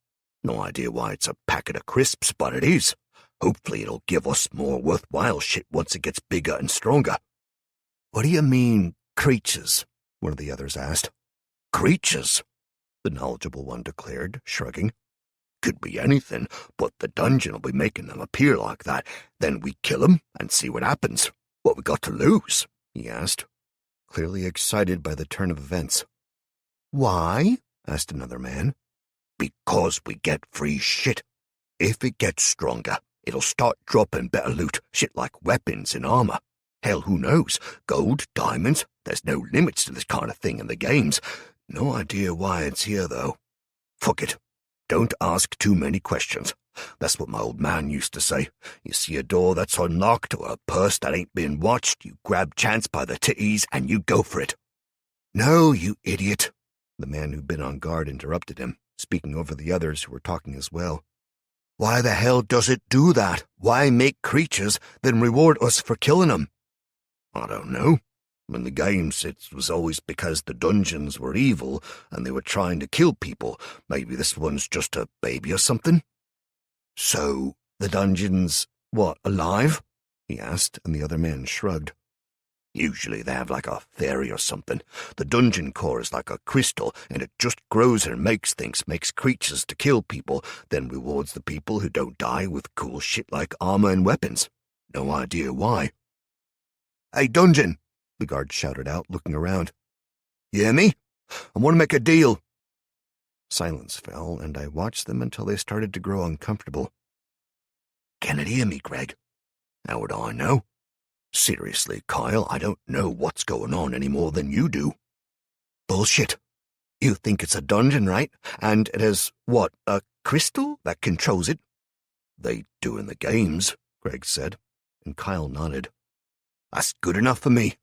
No idea why it's a packet of crisps, but it is. Hopefully it'll give us more worthwhile shit once it gets bigger and stronger." "What do you mean, creatures?" one of the others asked. "Creatures," the knowledgeable one declared, shrugging. "Could be anything, but the dungeon will be making them appear like that. Then we kill 'em and see what happens. What we got to lose?" he asked, clearly excited by the turn of events. "Why?" asked another man. "Because we get free shit. If it gets stronger, it'll start dropping better loot, shit like weapons and armor. Hell, who knows? Gold, diamonds. There's no limits to this kind of thing in the games. No idea why it's here, though. Fuck it. Don't ask too many questions. That's what my old man used to say. You see a door that's unlocked or a purse that ain't being watched, you grab chance by the titties and you go for it." "No, you idiot," the man who'd been on guard interrupted him, speaking over the others who were talking as well. "Why the hell does it do that? Why make creatures, then reward us for killing them?" "I don't know. In the games, it was always because the dungeons were evil and they were trying to kill people. Maybe this one's just a baby or something." "So, the dungeon's, alive?" he asked, and the other man shrugged. "Usually they have like a fairy or something. The dungeon core is like a crystal, and it just grows and makes things, makes creatures to kill people, then rewards the people who don't die with cool shit like armor and weapons. No idea why." "Hey, dungeon!" the guard shouted out, looking around. "You hear me? I want to make a deal." Silence fell, and I watched them until they started to grow uncomfortable. "Can it hear me, Greg?" "How would I know? Seriously, Kyle, I don't know what's going on any more than you do." "Bullshit. You think it's a dungeon, right? And it has, a crystal that controls it?" "They do in the games," Greg said, and Kyle nodded. "That's good enough for me.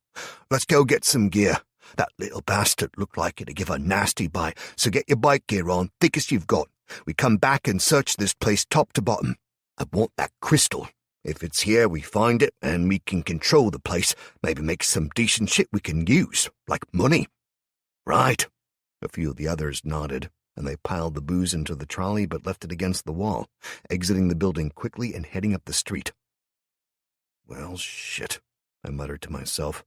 Let's go get some gear. That little bastard looked like it'd give a nasty bite, so get your bike gear on, thickest you've got. We come back and search this place top to bottom. I want that crystal. If it's here, we find it, and we can control the place, maybe make some decent shit we can use, like money." "Right." A few of the others nodded, and they piled the booze into the trolley but left it against the wall, exiting the building quickly and heading up the street. Well, shit, I muttered to myself,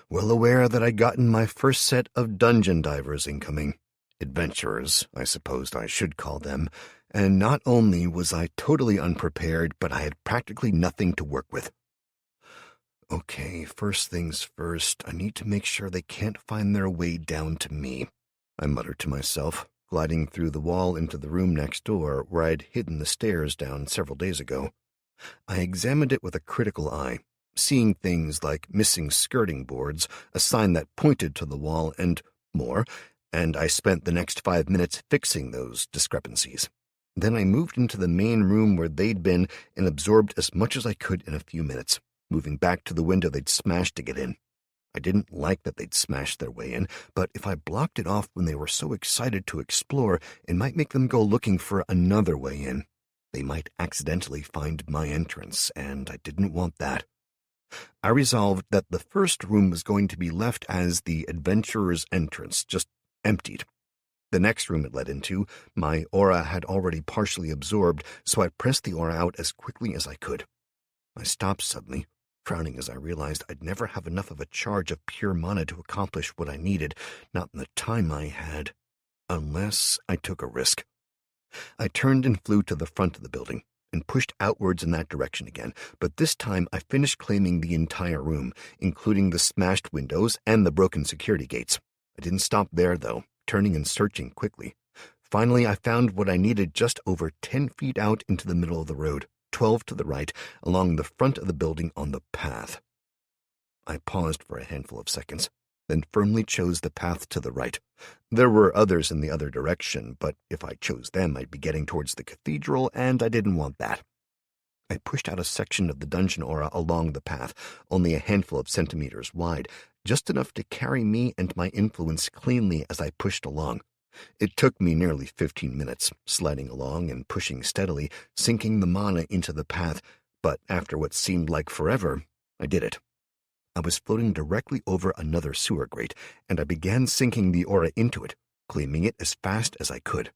well aware that I'd gotten my first set of dungeon divers incoming. Adventurers, I supposed I should call them, and not only was I totally unprepared, but I had practically nothing to work with. Okay, first things first, I need to make sure they can't find their way down to me, I muttered to myself, gliding through the wall into the room next door where I'd hidden the stairs down several days ago. I examined it with a critical eye, seeing things like missing skirting boards, a sign that pointed to the wall, and more, and I spent the next 5 minutes fixing those discrepancies. Then I moved into the main room where they'd been and absorbed as much as I could in a few minutes, moving back to the window they'd smashed to get in. I didn't like that they'd smashed their way in, but if I blocked it off when they were so excited to explore, it might make them go looking for another way in. They might accidentally find my entrance, and I didn't want that. I resolved that the first room was going to be left as the adventurer's entrance, just emptied. The next room it led into, my aura had already partially absorbed, so I pressed the aura out as quickly as I could. I stopped suddenly, frowning as I realized I'd never have enough of a charge of pure mana to accomplish what I needed, not in the time I had, unless I took a risk. I turned and flew to the front of the building, and pushed outwards in that direction again, but this time I finished claiming the entire room, including the smashed windows and the broken security gates. I didn't stop there, though, turning and searching quickly. Finally, I found what I needed just over 10 feet out into the middle of the road, 12 to the right, along the front of the building on the path. I paused for a handful of seconds, then firmly chose the path to the right. There were others in the other direction, but if I chose them, I'd be getting towards the cathedral, and I didn't want that. I pushed out a section of the dungeon aura along the path, only a handful of centimeters wide, just enough to carry me and my influence cleanly as I pushed along. It took me nearly 15 minutes, sliding along and pushing steadily, sinking the mana into the path, but after what seemed like forever, I did it. I was floating directly over another sewer grate, and I began sinking the aura into it, claiming it as fast as I could.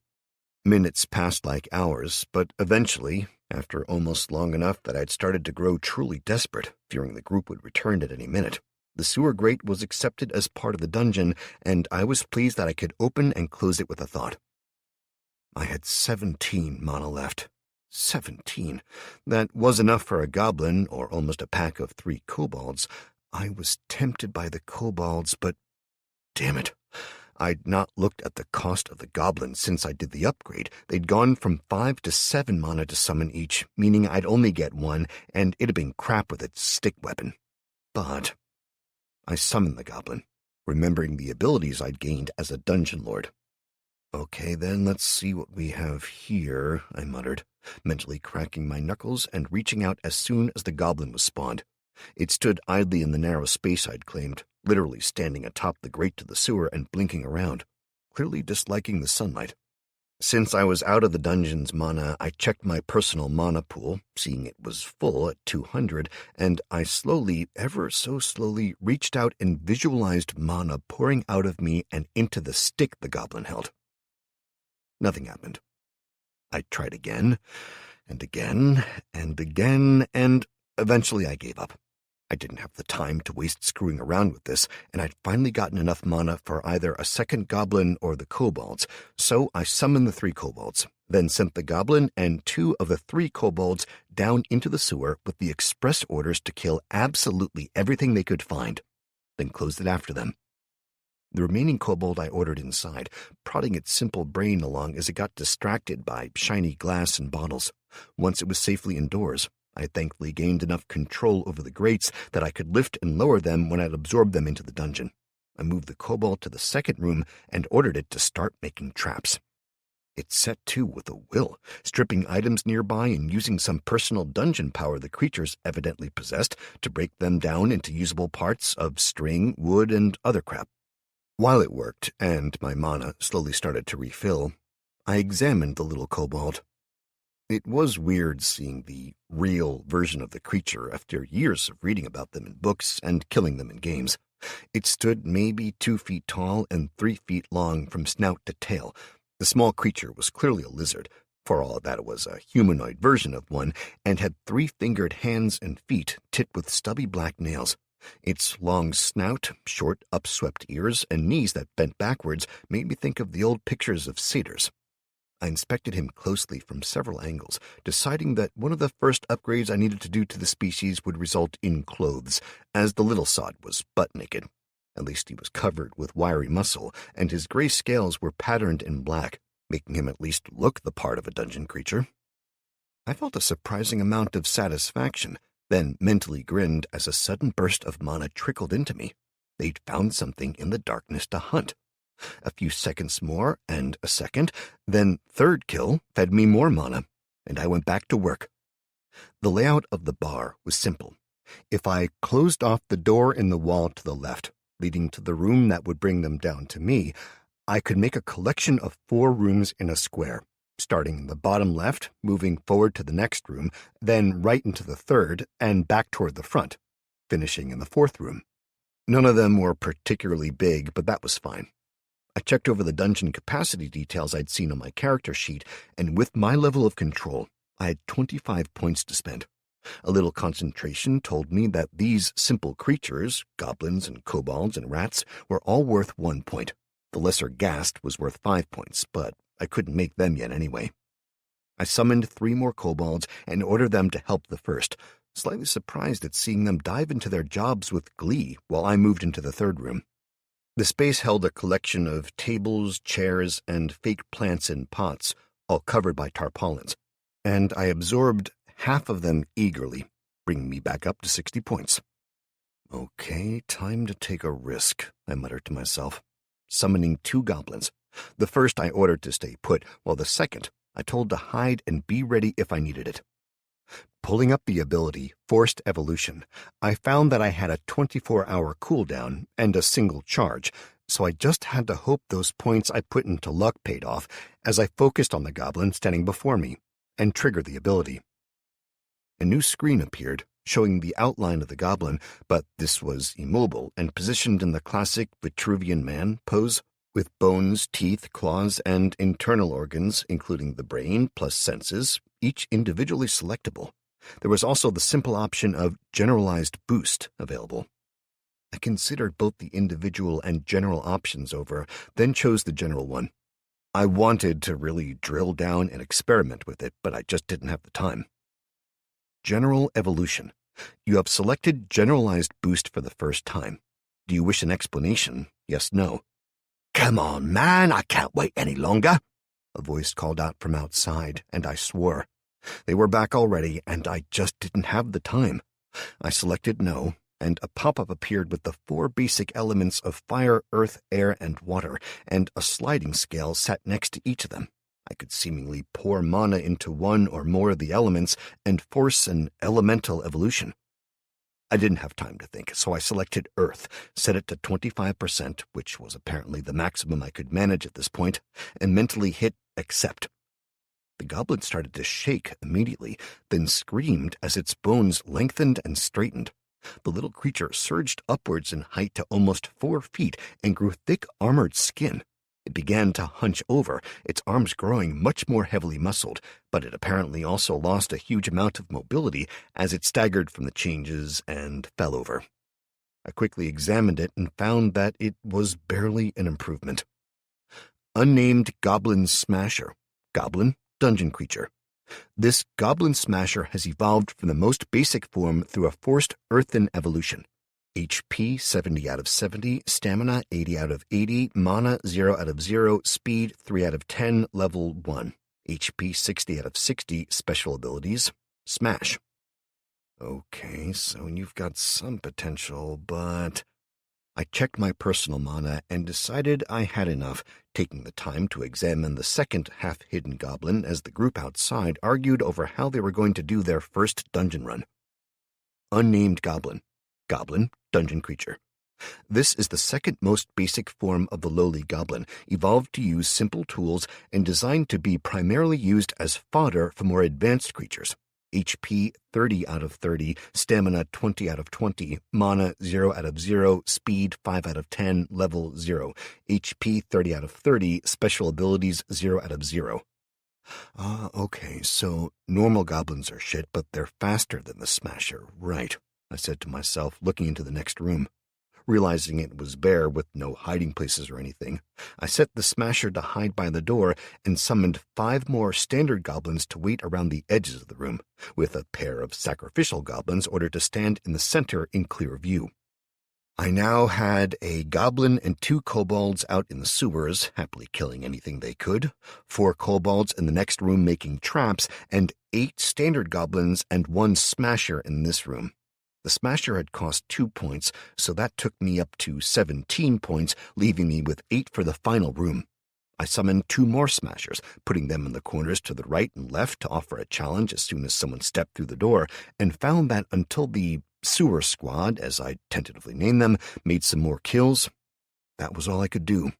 Minutes passed like hours, but eventually, after almost long enough that I'd started to grow truly desperate, fearing the group would return at any minute, the sewer grate was accepted as part of the dungeon, and I was pleased that I could open and close it with a thought. I had 17 mana left. 17. That was enough for a goblin, or almost a pack of 3 kobolds. I was tempted by the kobolds, but damn it. I'd not looked at the cost of the goblins since I did the upgrade. They'd gone from 5 to 7 mana to summon each, meaning I'd only get 1, and it'd been crap with its stick weapon. But I summoned the goblin, remembering the abilities I'd gained as a dungeon lord. Okay, then, let's see what we have here, I muttered, mentally cracking my knuckles and reaching out as soon as the goblin was spawned. It stood idly in the narrow space I'd claimed, literally standing atop the grate to the sewer and blinking around, clearly disliking the sunlight. Since I was out of the dungeon's mana, I checked my personal mana pool, seeing it was full at 200, and I slowly, ever so slowly, reached out and visualized mana pouring out of me and into the stick the goblin held. Nothing happened. I tried again, and again, and again, and eventually I gave up. I didn't have the time to waste screwing around with this, and I'd finally gotten enough mana for either a second goblin or the kobolds, so I summoned the 3 kobolds, then sent the goblin and 2 of the 3 kobolds down into the sewer with the express orders to kill absolutely everything they could find, then closed it after them. The remaining kobold I ordered inside, prodding its simple brain along as it got distracted by shiny glass and bottles. Once it was safely indoors, I thankfully gained enough control over the grates that I could lift and lower them when I'd absorbed them into the dungeon. I moved the kobold to the second room and ordered it to start making traps. It set to with a will, stripping items nearby and using some personal dungeon power the creatures evidently possessed to break them down into usable parts of string, wood, and other crap. While it worked, and my mana slowly started to refill, I examined the little kobold. It was weird seeing the real version of the creature after years of reading about them in books and killing them in games. It stood maybe 2 feet tall and 3 feet long from snout to tail, The small creature was clearly a lizard, for all that it was a humanoid version of one, and had 3-fingered hands and feet tipped with stubby black nails. Its long snout, short, upswept ears, and knees that bent backwards made me think of the old pictures of satyrs. I inspected him closely from several angles, deciding that one of the first upgrades I needed to do to the species would result in clothes, as the little sod was butt-naked. At least he was covered with wiry muscle, and his gray scales were patterned in black, making him at least look the part of a dungeon creature. I felt a surprising amount of satisfaction, then mentally grinned as a sudden burst of mana trickled into me. They'd found something in the darkness to hunt. A few seconds more, and a second, then third kill fed me more mana, and I went back to work. The layout of the bar was simple. If I closed off the door in the wall to the left, leading to the room that would bring them down to me, I could make a collection of 4 rooms in a square, starting in the bottom left, moving forward to the next room, then right into the third, and back toward the front, finishing in the 4th room. None of them were particularly big, but that was fine. I checked over the dungeon capacity details I'd seen on my character sheet, and with my level of control, I had 25 points to spend. A little concentration told me that these simple creatures, goblins and kobolds and rats, were all worth 1 point. The lesser ghast was worth 5 points, but I couldn't make them yet anyway. I summoned 3 more kobolds and ordered them to help the first, slightly surprised at seeing them dive into their jobs with glee while I moved into the 3rd room. The space held a collection of tables, chairs, and fake plants in pots, all covered by tarpaulins, and I absorbed half of them eagerly, bringing me back up to 60 points. Okay, time to take a risk, I muttered to myself, summoning 2 goblins. The first I ordered to stay put, while the second I told to hide and be ready if I needed it. Pulling up the ability Forced Evolution, I found that I had a 24-hour cooldown and a single charge, so I just had to hope those points I put into luck paid off as I focused on the goblin standing before me and triggered the ability. A new screen appeared, showing the outline of the goblin, but this was immobile and positioned in the classic Vitruvian man pose, with bones, teeth, claws, and internal organs, including the brain plus senses, each individually selectable. There was also the simple option of Generalized Boost available. I considered both the individual and general options over, then chose the general one. I wanted to really drill down and experiment with it, but I just didn't have the time. General Evolution. You have selected Generalized Boost for the first time. Do you wish an explanation? Yes, no. Come on, man, I can't wait any longer, a voice called out from outside, and I swore. They were back already, and I just didn't have the time. I selected no, and a pop-up appeared with the 4 basic elements of fire, earth, air, and water, and a sliding scale sat next to each of them. I could seemingly pour mana into one or more of the elements and force an elemental evolution. I didn't have time to think, so I selected Earth, set it to 25%, which was apparently the maximum I could manage at this point, and mentally hit Accept. The goblin started to shake immediately, then screamed as its bones lengthened and straightened. The little creature surged upwards in height to almost 4 feet and grew thick armored skin. It began to hunch over, its arms growing much more heavily muscled, but it apparently also lost a huge amount of mobility as it staggered from the changes and fell over. I quickly examined it and found that it was barely an improvement. Unnamed Goblin Smasher. Goblin, dungeon creature. This Goblin Smasher has evolved from the most basic form through a forced earthen evolution. HP 70 out of 70, Stamina 80 out of 80, Mana 0 out of 0, Speed 3 out of 10, Level 1. HP 60 out of 60, Special Abilities, Smash. Okay, so you've got some potential, but... I checked my personal mana and decided I had enough, taking the time to examine the second half-hidden goblin as the group outside argued over how they were going to do their first dungeon run. Unnamed Goblin. Goblin, dungeon creature. This is the second most basic form of the lowly goblin, evolved to use simple tools and designed to be primarily used as fodder for more advanced creatures. HP 30 out of 30, stamina 20 out of 20, mana 0 out of 0, speed 5 out of 10, level 0, HP 30 out of 30, special abilities 0 out of 0. Okay, so normal goblins are shit, but they're faster than the Smasher, right, I said to myself, looking into the next room. Realizing it was bare with no hiding places or anything, I set the Smasher to hide by the door and summoned 5 more standard goblins to wait around the edges of the room, with a pair of sacrificial goblins ordered to stand in the center in clear view. I now had a goblin and 2 kobolds out in the sewers, happily killing anything they could, 4 kobolds in the next room making traps, and 8 standard goblins and 1 Smasher in this room. The Smasher had cost 2 points, so that took me up to 17 points, leaving me with 8 for the final room. I summoned 2 more Smashers, putting them in the corners to the right and left to offer a challenge as soon as someone stepped through the door, and found that until the Sewer Squad, as I tentatively named them, made some more kills, that was all I could do.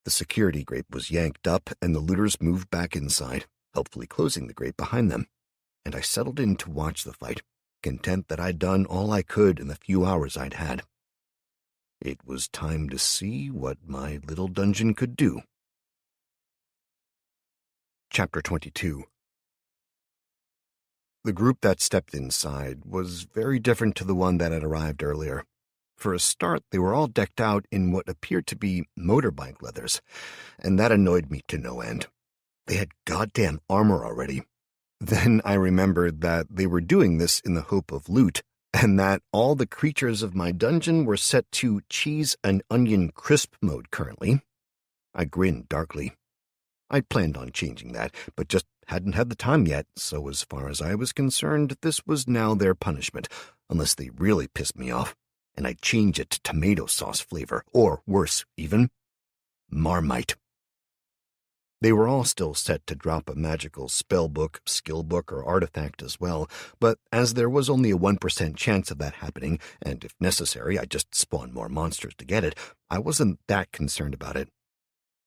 The security grate was yanked up, and the looters moved back inside, helpfully closing the grate behind them, and I settled in to watch the fight, content that I'd done all I could in the few hours I'd had. It was time to see what my little dungeon could do. Chapter 22. The group that stepped inside was very different to the one that had arrived earlier. For a start, they were all decked out in what appeared to be motorbike leathers, and that annoyed me to no end. They had goddamn armor already. Then I remembered that they were doing this in the hope of loot, and that all the creatures of my dungeon were set to cheese and onion crisp mode currently. I grinned darkly. I'd planned on changing that, but just hadn't had the time yet, so as far as I was concerned, this was now their punishment, unless they really pissed me off, and I'd change it to tomato sauce flavor, or worse even, Marmite. They were all still set to drop a magical spell book, skill book, or artifact as well, but as there was only a 1% chance of that happening, and if necessary I'd just spawn more monsters to get it, I wasn't that concerned about it.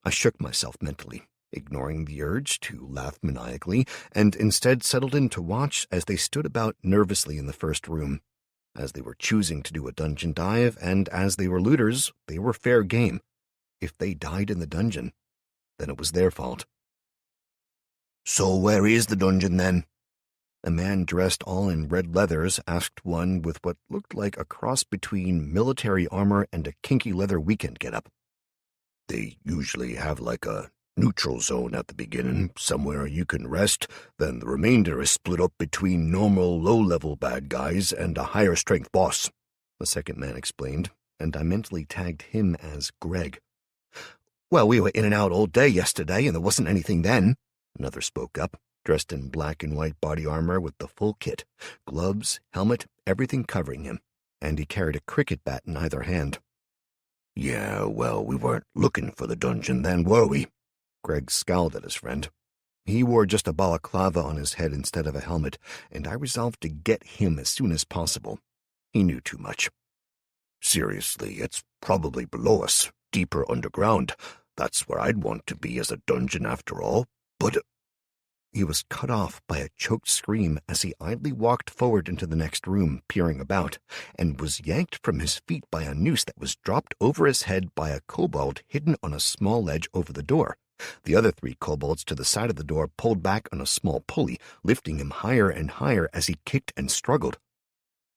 I shook myself mentally, ignoring the urge to laugh maniacally, and instead settled in to watch as they stood about nervously in the first room. As they were choosing to do a dungeon dive, and as they were looters, they were fair game. If they died in the dungeon, then it was their fault. "So where is the dungeon, then?" A man dressed all in red leathers asked one with what looked like a cross between military armor and a kinky leather weekend getup. "They usually have like a neutral zone at the beginning, somewhere you can rest, then the remainder is split up between normal low-level bad guys and a higher-strength boss," the second man explained, and I mentally tagged him as Greg. "Well, we were in and out all day yesterday, and there wasn't anything then," another spoke up, dressed in black and white body armor with the full kit, gloves, helmet, everything covering him, and he carried a cricket bat in either hand. "Yeah, well, we weren't looking for the dungeon then, were we?" Greg scowled at his friend. He wore just a balaclava on his head instead of a helmet, and I resolved to get him as soon as possible. He knew too much. "Seriously, it's probably below us, deeper underground. That's where I'd want to be as a dungeon after all, but—" He was cut off by a choked scream as he idly walked forward into the next room, peering about, and was yanked from his feet by a noose that was dropped over his head by a kobold hidden on a small ledge over the door. The other 3 kobolds to the side of the door pulled back on a small pulley, lifting him higher and higher as he kicked and struggled.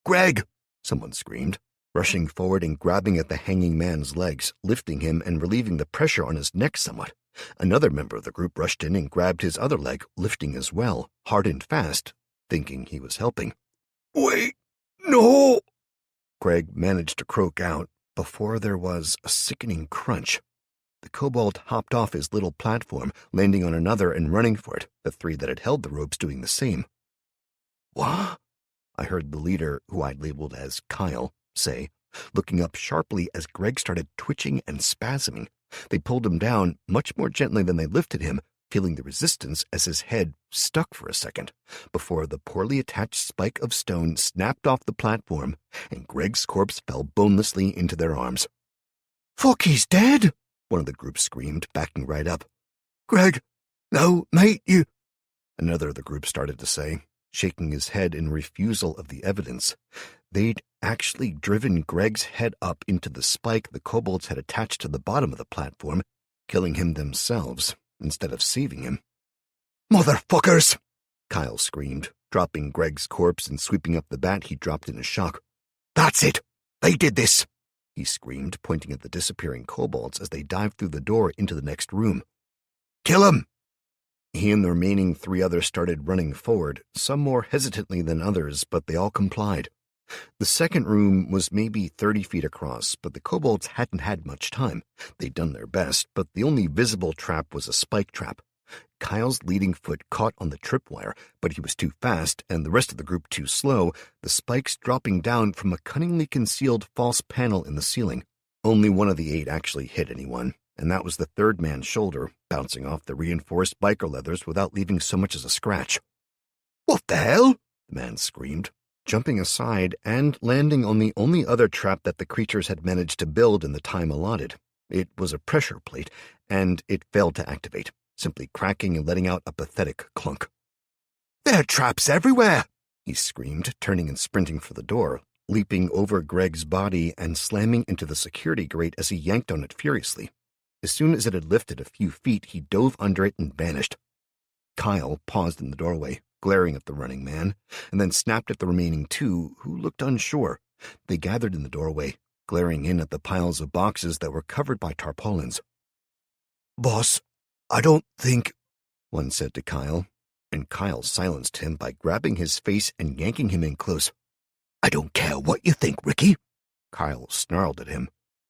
"Greg!" someone screamed, rushing forward and grabbing at the hanging man's legs, lifting him and relieving the pressure on his neck somewhat. Another member of the group rushed in and grabbed his other leg, lifting as well, hard and fast, thinking he was helping. "Wait, no!" Greg managed to croak out before there was a sickening crunch. The kobold hopped off his little platform, landing on another and running for it, the 3 that had held the ropes doing the same. "What?" I heard the leader, who I'd labeled as Kyle, say, looking up sharply as Greg started twitching and spasming. They pulled him down much more gently than they lifted him, feeling the resistance as his head stuck for a second, before the poorly attached spike of stone snapped off the platform, and Greg's corpse fell bonelessly into their arms. "Fuck, he's dead!" one of the group screamed, backing right up. "Greg, no, mate, you—" another of the group started to say, shaking his head in refusal of the evidence. They'd actually driven Greg's head up into the spike the kobolds had attached to the bottom of the platform, killing him themselves instead of saving him. Motherfuckers! Kyle screamed, dropping Greg's corpse and sweeping up the bat he dropped in a shock. That's it! They did this! He screamed, pointing at the disappearing kobolds as they dived through the door into the next room. Kill him! He and the remaining 3 others started running forward, some more hesitantly than others, but they all complied. The second room was maybe 30 feet across, but the kobolds hadn't had much time. They'd done their best, but the only visible trap was a spike trap. Kyle's leading foot caught on the tripwire, but he was too fast and the rest of the group too slow, the spikes dropping down from a cunningly concealed false panel in the ceiling. Only one of the 8 actually hit anyone, and that was the third man's shoulder, bouncing off the reinforced biker leathers without leaving so much as a scratch. What the hell? The man screamed, jumping aside and landing on the only other trap that the creatures had managed to build in the time allotted. It was a pressure plate, and it failed to activate, simply cracking and letting out a pathetic clunk. There are traps everywhere! He screamed, turning and sprinting for the door, leaping over Greg's body and slamming into the security grate as he yanked on it furiously. As soon as it had lifted a few feet, he dove under it and vanished. Kyle paused in the doorway, glaring at the running man, and then snapped at the remaining 2, who looked unsure. They gathered in the doorway, glaring in at the piles of boxes that were covered by tarpaulins. Boss, I don't think, one said to Kyle, and Kyle silenced him by grabbing his face and yanking him in close. I don't care what you think, Ricky. Kyle snarled at him.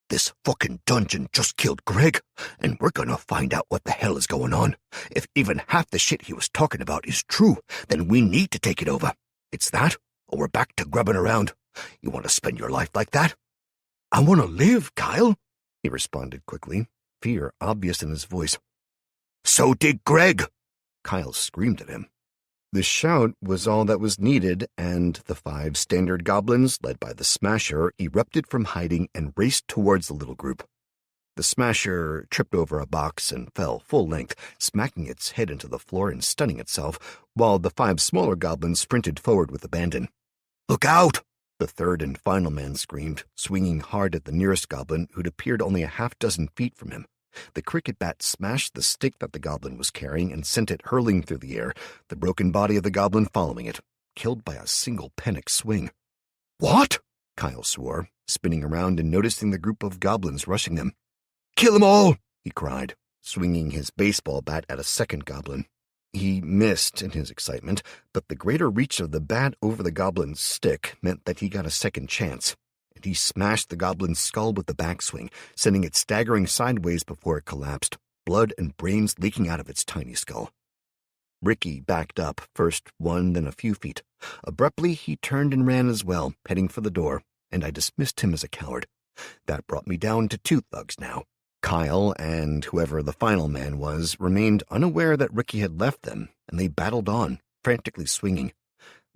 This fucking dungeon just killed Greg, and we're gonna find out what the hell is going on. If even half the shit he was talking about is true, then we need to take it over. It's that, or we're back to grubbing around. You want to spend your life like that? I want to live, Kyle, he responded quickly, fear obvious in his voice. So did Greg, Kyle screamed at him. The shout was all that was needed, and the 5 standard goblins, led by the Smasher, erupted from hiding and raced towards the little group. The Smasher tripped over a box and fell full length, smacking its head into the floor and stunning itself, while the 5 smaller goblins sprinted forward with abandon. Look out! The third and final man screamed, swinging hard at the nearest goblin, who'd appeared only a half-dozen feet from him. The cricket bat smashed the stick that the goblin was carrying and sent it hurling through the air, the broken body of the goblin following it, killed by a single panic swing. What? Kyle swore, spinning around and noticing the group of goblins rushing them. Kill them all! He cried, swinging his baseball bat at a second goblin. He missed in his excitement, but the greater reach of the bat over the goblin's stick meant that he got a second chance. He smashed the goblin's skull with the backswing, sending it staggering sideways before it collapsed, blood and brains leaking out of its tiny skull. Ricky backed up, first 1, then a few feet. Abruptly, he turned and ran as well, heading for the door, and I dismissed him as a coward. That brought me down to 2 thugs now. Kyle and whoever the final man was remained unaware that Ricky had left them, and they battled on, frantically swinging.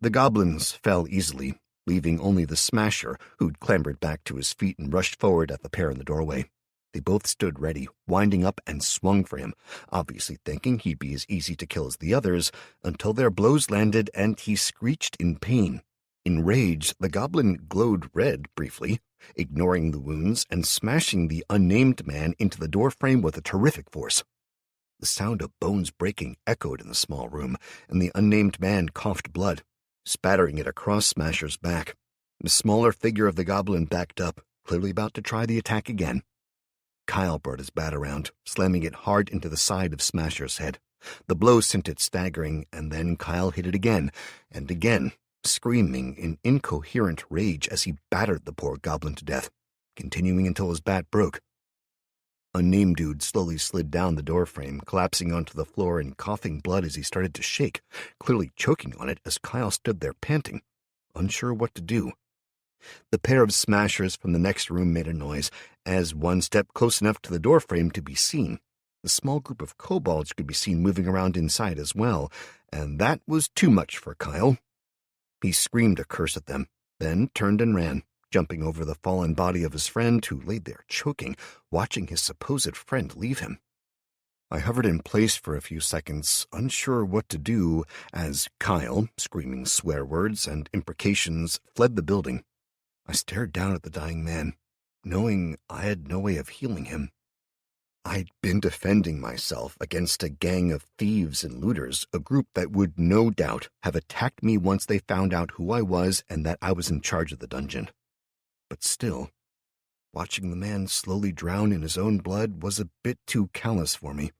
The goblins fell easily, leaving only the Smasher, who'd clambered back to his feet and rushed forward at the pair in the doorway. They both stood ready, winding up and swung for him, obviously thinking he'd be as easy to kill as the others, until their blows landed and he screeched in pain. In rage, the goblin glowed red briefly, ignoring the wounds and smashing the unnamed man into the doorframe with a terrific force. The sound of bones breaking echoed in the small room, and the unnamed man coughed blood, spattering it across Smasher's back. The smaller figure of the goblin backed up, clearly about to try the attack again. Kyle brought his bat around, slamming it hard into the side of Smasher's head. The blow sent it staggering, and then Kyle hit it again, and again, screaming in incoherent rage as he battered the poor goblin to death, continuing until his bat broke. Unnamed dude slowly slid down the doorframe, collapsing onto the floor and coughing blood as he started to shake, clearly choking on it as Kyle stood there panting, unsure what to do. The pair of Smashers from the next room made a noise as one stepped close enough to the doorframe to be seen. The small group of kobolds could be seen moving around inside as well, and that was too much for Kyle. He screamed a curse at them, then turned and ran, jumping over the fallen body of his friend who lay there choking, watching his supposed friend leave him. I hovered in place for a few seconds, unsure what to do, as Kyle, screaming swear words and imprecations, fled the building. I stared down at the dying man, knowing I had no way of healing him. I'd been defending myself against a gang of thieves and looters, a group that would no doubt have attacked me once they found out who I was and that I was in charge of the dungeon. But still, watching the man slowly drown in his own blood was a bit too callous for me.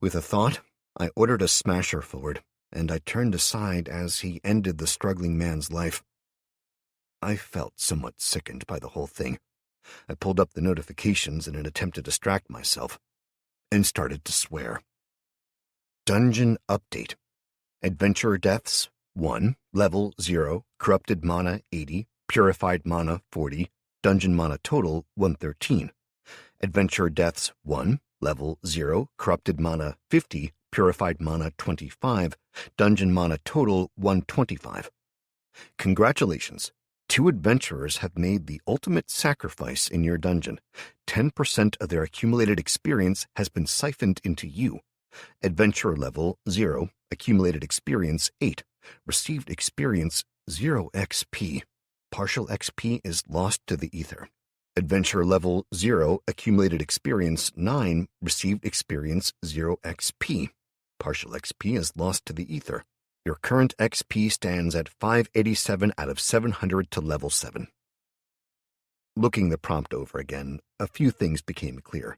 With a thought, I ordered a smasher forward, and I turned aside as he ended the struggling man's life. I felt somewhat sickened by the whole thing. I pulled up the notifications in an attempt to distract myself, and started to swear. Dungeon Update. Adventurer Deaths, 1, Level 0, Corrupted Mana 80, Purified Mana 40, Dungeon Mana Total 113. Adventurer Deaths 1, Level 0, Corrupted Mana 50, Purified Mana 25, Dungeon Mana Total 125. Congratulations! 2 adventurers have made the ultimate sacrifice in your dungeon. 10% of their accumulated experience has been siphoned into you. Adventurer Level 0, Accumulated Experience 8, Received Experience 0 XP. Partial XP is lost to the ether. Adventurer Level 0, Accumulated Experience 9, Received Experience 0 XP. Partial XP is lost to the ether. Your current XP stands at 587 out of 700 to level 7. Looking the prompt over again, a few things became clear.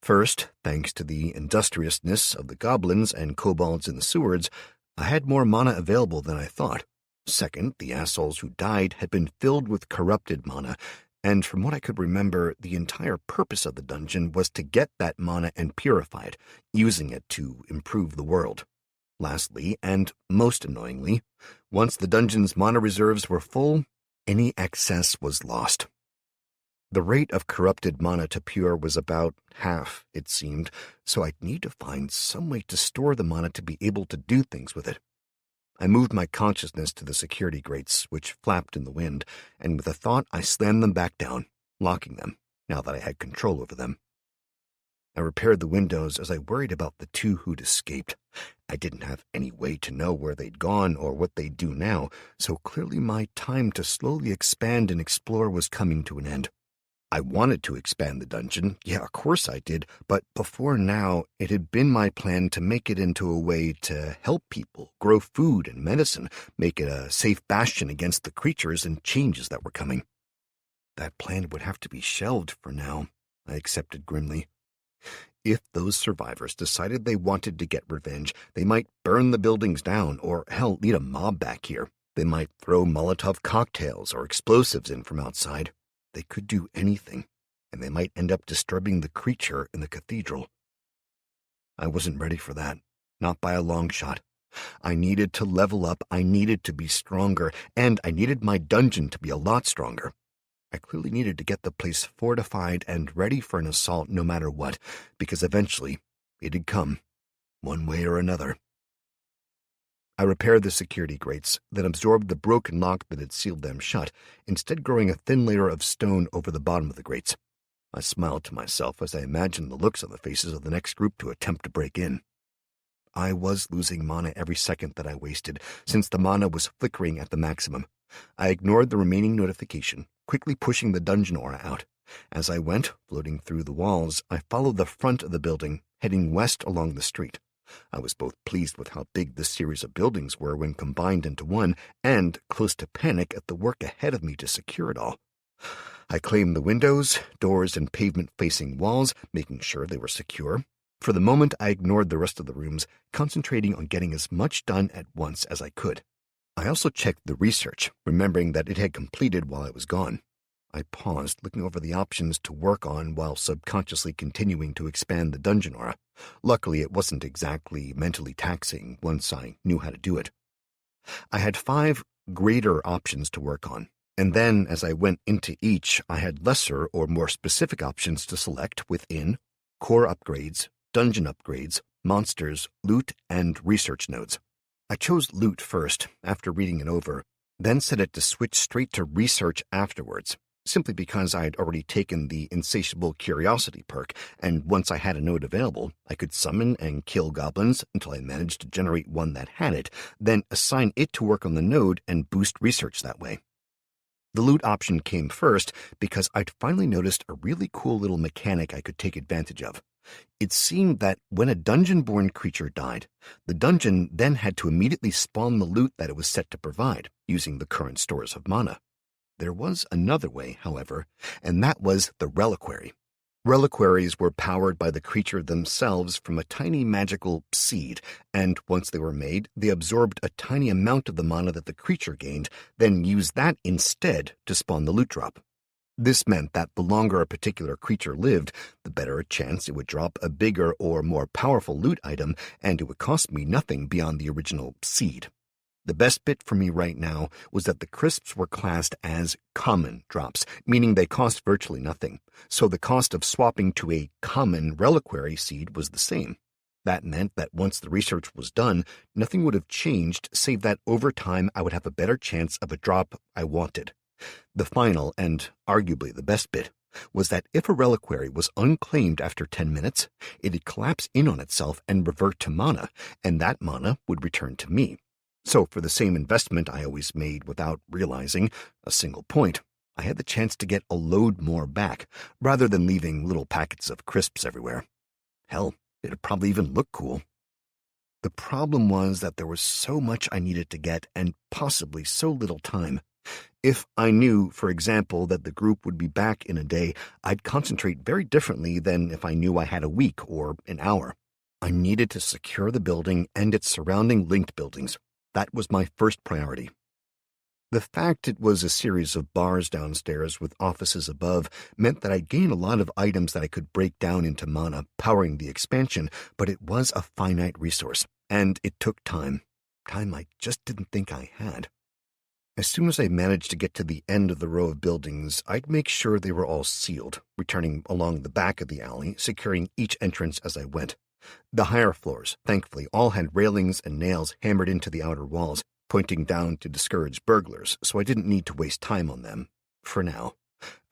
First, thanks to the industriousness of the goblins and kobolds in the sewers, I had more mana available than I thought. Second, the assholes who died had been filled with corrupted mana, and from what I could remember, the entire purpose of the dungeon was to get that mana and purify it, using it to improve the world. Lastly, and most annoyingly, once the dungeon's mana reserves were full, any excess was lost. The rate of corrupted mana to pure was about half, it seemed, so I'd need to find some way to store the mana to be able to do things with it. I moved my consciousness to the security grates, which flapped in the wind, and with a thought I slammed them back down, locking them, now that I had control over them. I repaired the windows as I worried about the 2 who'd escaped. I didn't have any way to know where they'd gone or what they'd do now, so clearly my time to slowly expand and explore was coming to an end. I wanted to expand the dungeon, yeah, of course I did, but before now it had been my plan to make it into a way to help people, grow food and medicine, make it a safe bastion against the creatures and changes that were coming. That plan would have to be shelved for now, I accepted grimly. If those survivors decided they wanted to get revenge, they might burn the buildings down or, hell, lead a mob back here. They might throw Molotov cocktails or explosives in from outside. They could do anything, and they might end up disturbing the creature in the cathedral. I wasn't ready for that, not by a long shot. I needed to level up, I needed to be stronger, and I needed my dungeon to be a lot stronger. I clearly needed to get the place fortified and ready for an assault no matter what, because eventually it'd come, one way or another. I repaired the security grates, then absorbed the broken lock that had sealed them shut, instead growing a thin layer of stone over the bottom of the grates. I smiled to myself as I imagined the looks on the faces of the next group to attempt to break in. I was losing mana every second that I wasted, since the mana was flickering at the maximum. I ignored the remaining notification, quickly pushing the dungeon aura out. As I went, floating through the walls, I followed the front of the building, heading west along the street. I was both pleased with how big this series of buildings were when combined into one, and close to panic at the work ahead of me to secure it all. I claimed the windows, doors, and pavement-facing walls, making sure they were secure. For the moment, I ignored the rest of the rooms, concentrating on getting as much done at once as I could. I also checked the research, remembering that it had completed while I was gone. I paused, looking over the options to work on while subconsciously continuing to expand the dungeon aura. Luckily, it wasn't exactly mentally taxing once I knew how to do it. I had 5 greater options to work on, and then as I went into each, I had lesser or more specific options to select within core upgrades, dungeon upgrades, monsters, loot, and research nodes. I chose loot first, after reading it over, then set it to switch straight to research afterwards, simply because I had already taken the insatiable curiosity perk, and once I had a node available, I could summon and kill goblins until I managed to generate one that had it, then assign it to work on the node and boost research that way. The loot option came first because I'd finally noticed a really cool little mechanic I could take advantage of. It seemed that when a dungeon-born creature died, the dungeon then had to immediately spawn the loot that it was set to provide, using the current stores of mana. There was another way, however, and that was the reliquary. Reliquaries were powered by the creature themselves from a tiny magical seed, and once they were made, they absorbed a tiny amount of the mana that the creature gained, then used that instead to spawn the loot drop. This meant that the longer a particular creature lived, the better a chance it would drop a bigger or more powerful loot item, and it would cost me nothing beyond the original seed. The best bit for me right now was that the crisps were classed as common drops, meaning they cost virtually nothing, so the cost of swapping to a common reliquary seed was the same. That meant that once the research was done, nothing would have changed, save that over time I would have a better chance of a drop I wanted. The final, and arguably the best bit, was that if a reliquary was unclaimed after 10 minutes, it'd collapse in on itself and revert to mana, and that mana would return to me. So for the same investment I always made without realizing, a single point, I had the chance to get a load more back, rather than leaving little packets of crisps everywhere. Hell, it'd probably even look cool. The problem was that there was so much I needed to get, and possibly so little time. If I knew, for example, that the group would be back in a day, I'd concentrate very differently than if I knew I had a week or an hour. I needed to secure the building and its surrounding linked buildings. That was my first priority. The fact it was a series of bars downstairs with offices above meant that I'd gain a lot of items that I could break down into mana, powering the expansion, but it was a finite resource, and it took time. Time I just didn't think I had. As soon as I managed to get to the end of the row of buildings, I'd make sure they were all sealed, returning along the back of the alley, securing each entrance as I went. The higher floors, thankfully, all had railings and nails hammered into the outer walls, pointing down to discourage burglars, so I didn't need to waste time on them. For now,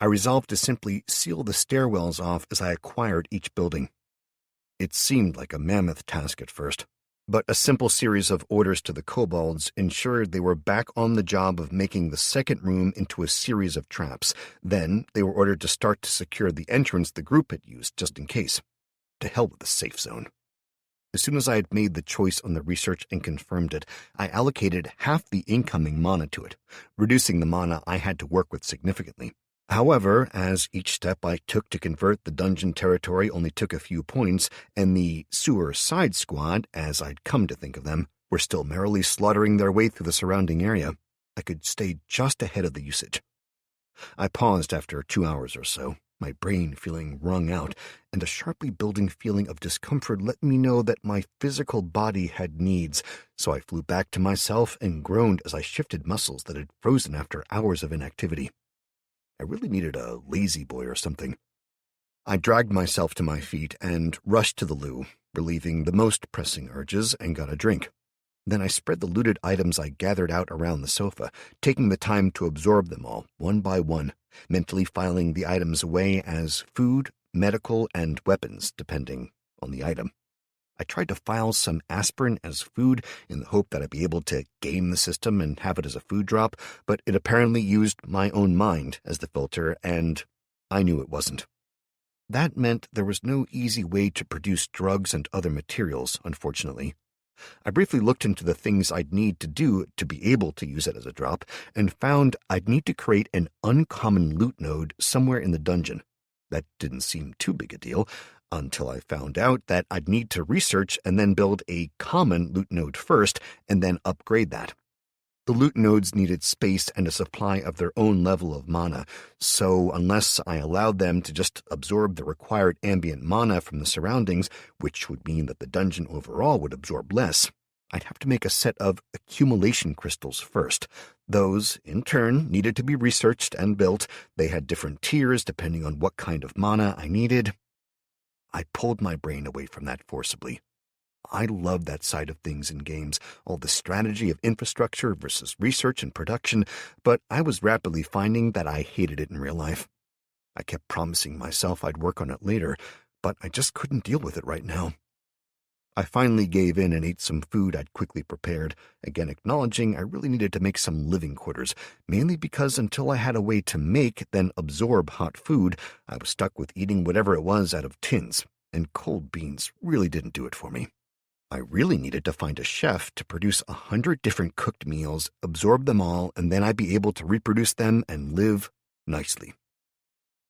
I resolved to simply seal the stairwells off as I acquired each building. It seemed like a mammoth task at first, but a simple series of orders to the kobolds ensured they were back on the job of making the second room into a series of traps. Then they were ordered to start to secure the entrance the group had used, just in case. To hell with the safe zone. As soon as I had made the choice on the research and confirmed it, I allocated half the incoming mana to it, reducing the mana I had to work with significantly. However, as each step I took to convert the dungeon territory only took a few points, and the sewer side squad, as I'd come to think of them, were still merrily slaughtering their way through the surrounding area, I could stay just ahead of the usage. I paused after 2 hours or so, my brain feeling wrung out, and a sharply building feeling of discomfort let me know that my physical body had needs, so I flew back to myself and groaned as I shifted muscles that had frozen after hours of inactivity. I really needed a lazy boy or something. I dragged myself to my feet and rushed to the loo, relieving the most pressing urges, and got a drink. Then I spread the looted items I gathered out around the sofa, taking the time to absorb them all, one by one, mentally filing the items away as food, medical, and weapons, depending on the item. I tried to file some aspirin as food in the hope that I'd be able to game the system and have it as a food drop, but it apparently used my own mind as the filter, and I knew it wasn't. That meant there was no easy way to produce drugs and other materials, unfortunately. I briefly looked into the things I'd need to do to be able to use it as a drop, and found I'd need to create an uncommon loot node somewhere in the dungeon. That didn't seem too big a deal, until I found out that I'd need to research and then build a common loot node first, and then upgrade that. The loot nodes needed space and a supply of their own level of mana, so unless I allowed them to just absorb the required ambient mana from the surroundings, which would mean that the dungeon overall would absorb less, I'd have to make a set of accumulation crystals first. Those, in turn, needed to be researched and built. They had different tiers depending on what kind of mana I needed. I pulled my brain away from that forcibly. I love that side of things in games, all the strategy of infrastructure versus research and production, but I was rapidly finding that I hated it in real life. I kept promising myself I'd work on it later, but I just couldn't deal with it right now. I finally gave in and ate some food I'd quickly prepared, again acknowledging I really needed to make some living quarters, mainly because until I had a way to make, then absorb hot food, I was stuck with eating whatever it was out of tins, and cold beans really didn't do it for me. I really needed to find a chef to produce 100 different cooked meals, absorb them all, and then I'd be able to reproduce them and live nicely.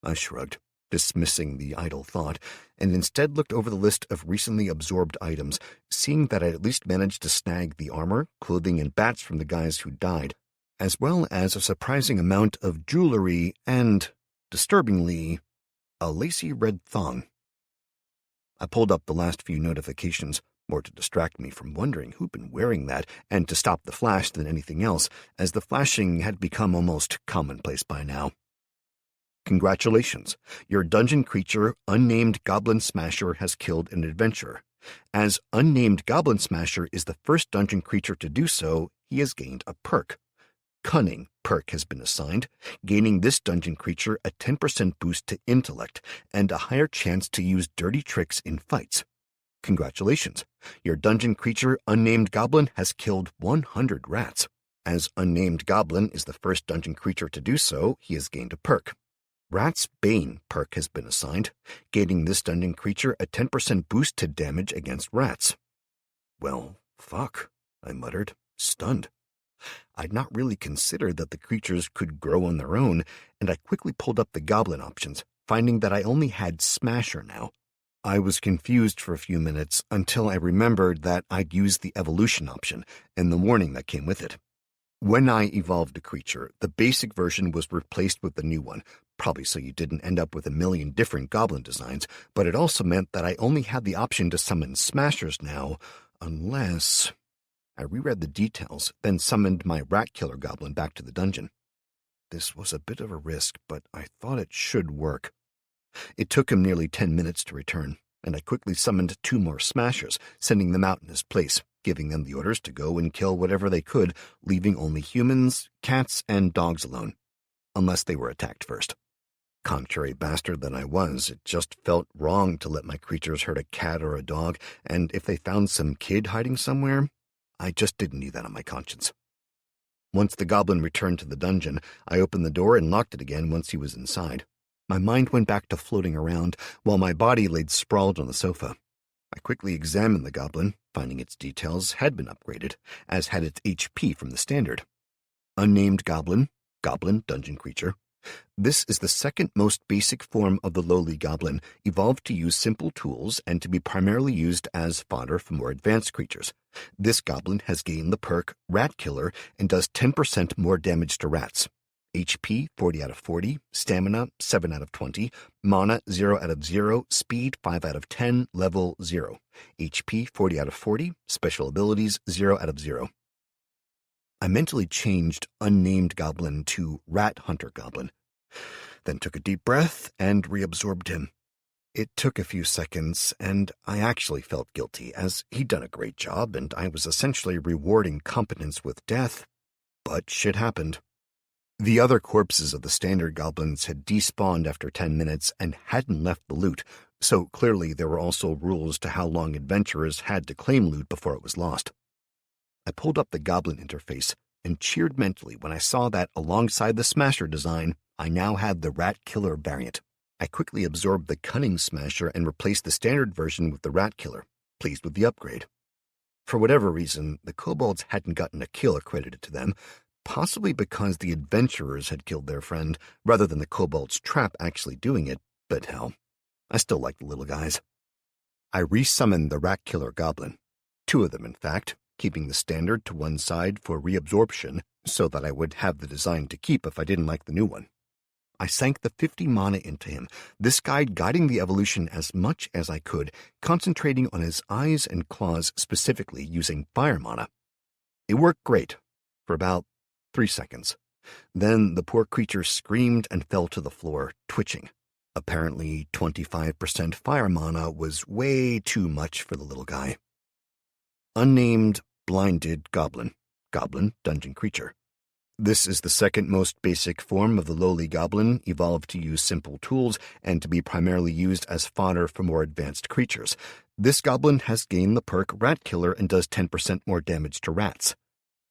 I shrugged, dismissing the idle thought, and instead looked over the list of recently absorbed items, seeing that I'd at least managed to snag the armor, clothing, and bats from the guys who died, as well as a surprising amount of jewelry and, disturbingly, a lacy red thong. I pulled up the last few notifications, more to distract me from wondering who'd been wearing that and to stop the flash than anything else, as the flashing had become almost commonplace by now. Congratulations, your dungeon creature, Unnamed Goblin Smasher, has killed an adventurer. As Unnamed Goblin Smasher is the first dungeon creature to do so, he has gained a perk. Cunning perk has been assigned, gaining this dungeon creature a 10% boost to intellect and a higher chance to use dirty tricks in fights. Congratulations, your dungeon creature, Unnamed Goblin, has killed 100 rats. As Unnamed Goblin is the first dungeon creature to do so, he has gained a perk. Rat's Bane perk has been assigned, gaining this dungeon creature a 10% boost to damage against rats. Well, fuck, I muttered, stunned. I'd not really considered that the creatures could grow on their own, and I quickly pulled up the goblin options, finding that I only had Smasher now. I was confused for a few minutes until I remembered that I'd used the evolution option and the warning that came with it. When I evolved a creature, the basic version was replaced with the new one, probably so you didn't end up with a million different goblin designs, but it also meant that I only had the option to summon Smashers now, unless... I reread the details, then summoned my rat killer goblin back to the dungeon. This was a bit of a risk, but I thought it should work. It took him nearly 10 minutes to return, and I quickly summoned 2 more Smashers, sending them out in his place, giving them the orders to go and kill whatever they could, leaving only humans, cats, and dogs alone, unless they were attacked first. Contrary bastard that I was, it just felt wrong to let my creatures hurt a cat or a dog, and if they found some kid hiding somewhere, I just didn't need that on my conscience. Once the goblin returned to the dungeon, I opened the door and locked it again once he was inside. My mind went back to floating around, while my body laid sprawled on the sofa. I quickly examined the goblin, finding its details had been upgraded, as had its HP from the standard. Unnamed Goblin, Goblin Dungeon Creature. This is the second most basic form of the lowly goblin, evolved to use simple tools and to be primarily used as fodder for more advanced creatures. This goblin has gained the perk Rat Killer and does 10% more damage to rats. HP 40 out of 40, Stamina 7 out of 20, Mana 0 out of 0, Speed 5 out of 10, Level 0. HP 40 out of 40, Special Abilities 0 out of 0. I mentally changed Unnamed Goblin to Rat Hunter Goblin, then took a deep breath and reabsorbed him. It took a few seconds, and I actually felt guilty, as he'd done a great job, and I was essentially rewarding competence with death, but shit happened. The other corpses of the standard goblins had despawned after 10 minutes and hadn't left the loot, so clearly there were also rules to how long adventurers had to claim loot before it was lost. I pulled up the goblin interface and cheered mentally when I saw that alongside the Smasher design, I now had the Rat Killer variant. I quickly absorbed the Cunning Smasher and replaced the standard version with the Rat Killer, pleased with the upgrade. For whatever reason, the kobolds hadn't gotten a kill accredited to them, possibly because the adventurers had killed their friend, rather than the kobold's trap actually doing it, but hell, I still like the little guys. I resummoned the Rat Killer Goblin, 2 of them in fact, keeping the standard to one side for reabsorption so that I would have the design to keep if I didn't like the new one. I sank the 50 mana into him, this guide guiding the evolution as much as I could, concentrating on his eyes and claws specifically using fire mana. It worked great, for about 3 seconds. Then the poor creature screamed and fell to the floor, twitching. Apparently 25% fire mana was way too much for the little guy. Unnamed, blinded goblin. Goblin, dungeon creature. This is the second most basic form of the lowly goblin, evolved to use simple tools and to be primarily used as fodder for more advanced creatures. This goblin has gained the perk Rat Killer and does 10% more damage to rats.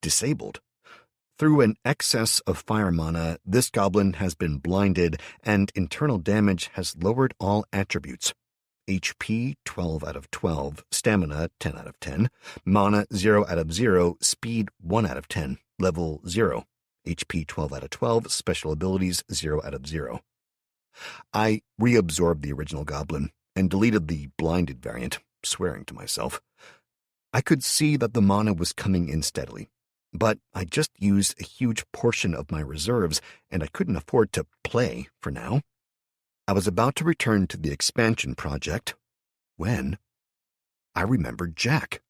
Disabled. Through an excess of fire mana, this goblin has been blinded, and internal damage has lowered all attributes. HP 12 out of 12, stamina 10 out of 10, mana 0 out of 0, speed 1 out of 10, level 0. HP 12 out of 12, special abilities 0 out of 0. I reabsorbed the original goblin and deleted the blinded variant, swearing to myself. I could see that the mana was coming in steadily, but I just used a huge portion of my reserves, and I couldn't afford to play for now. I was about to return to the expansion project when I remembered Jack.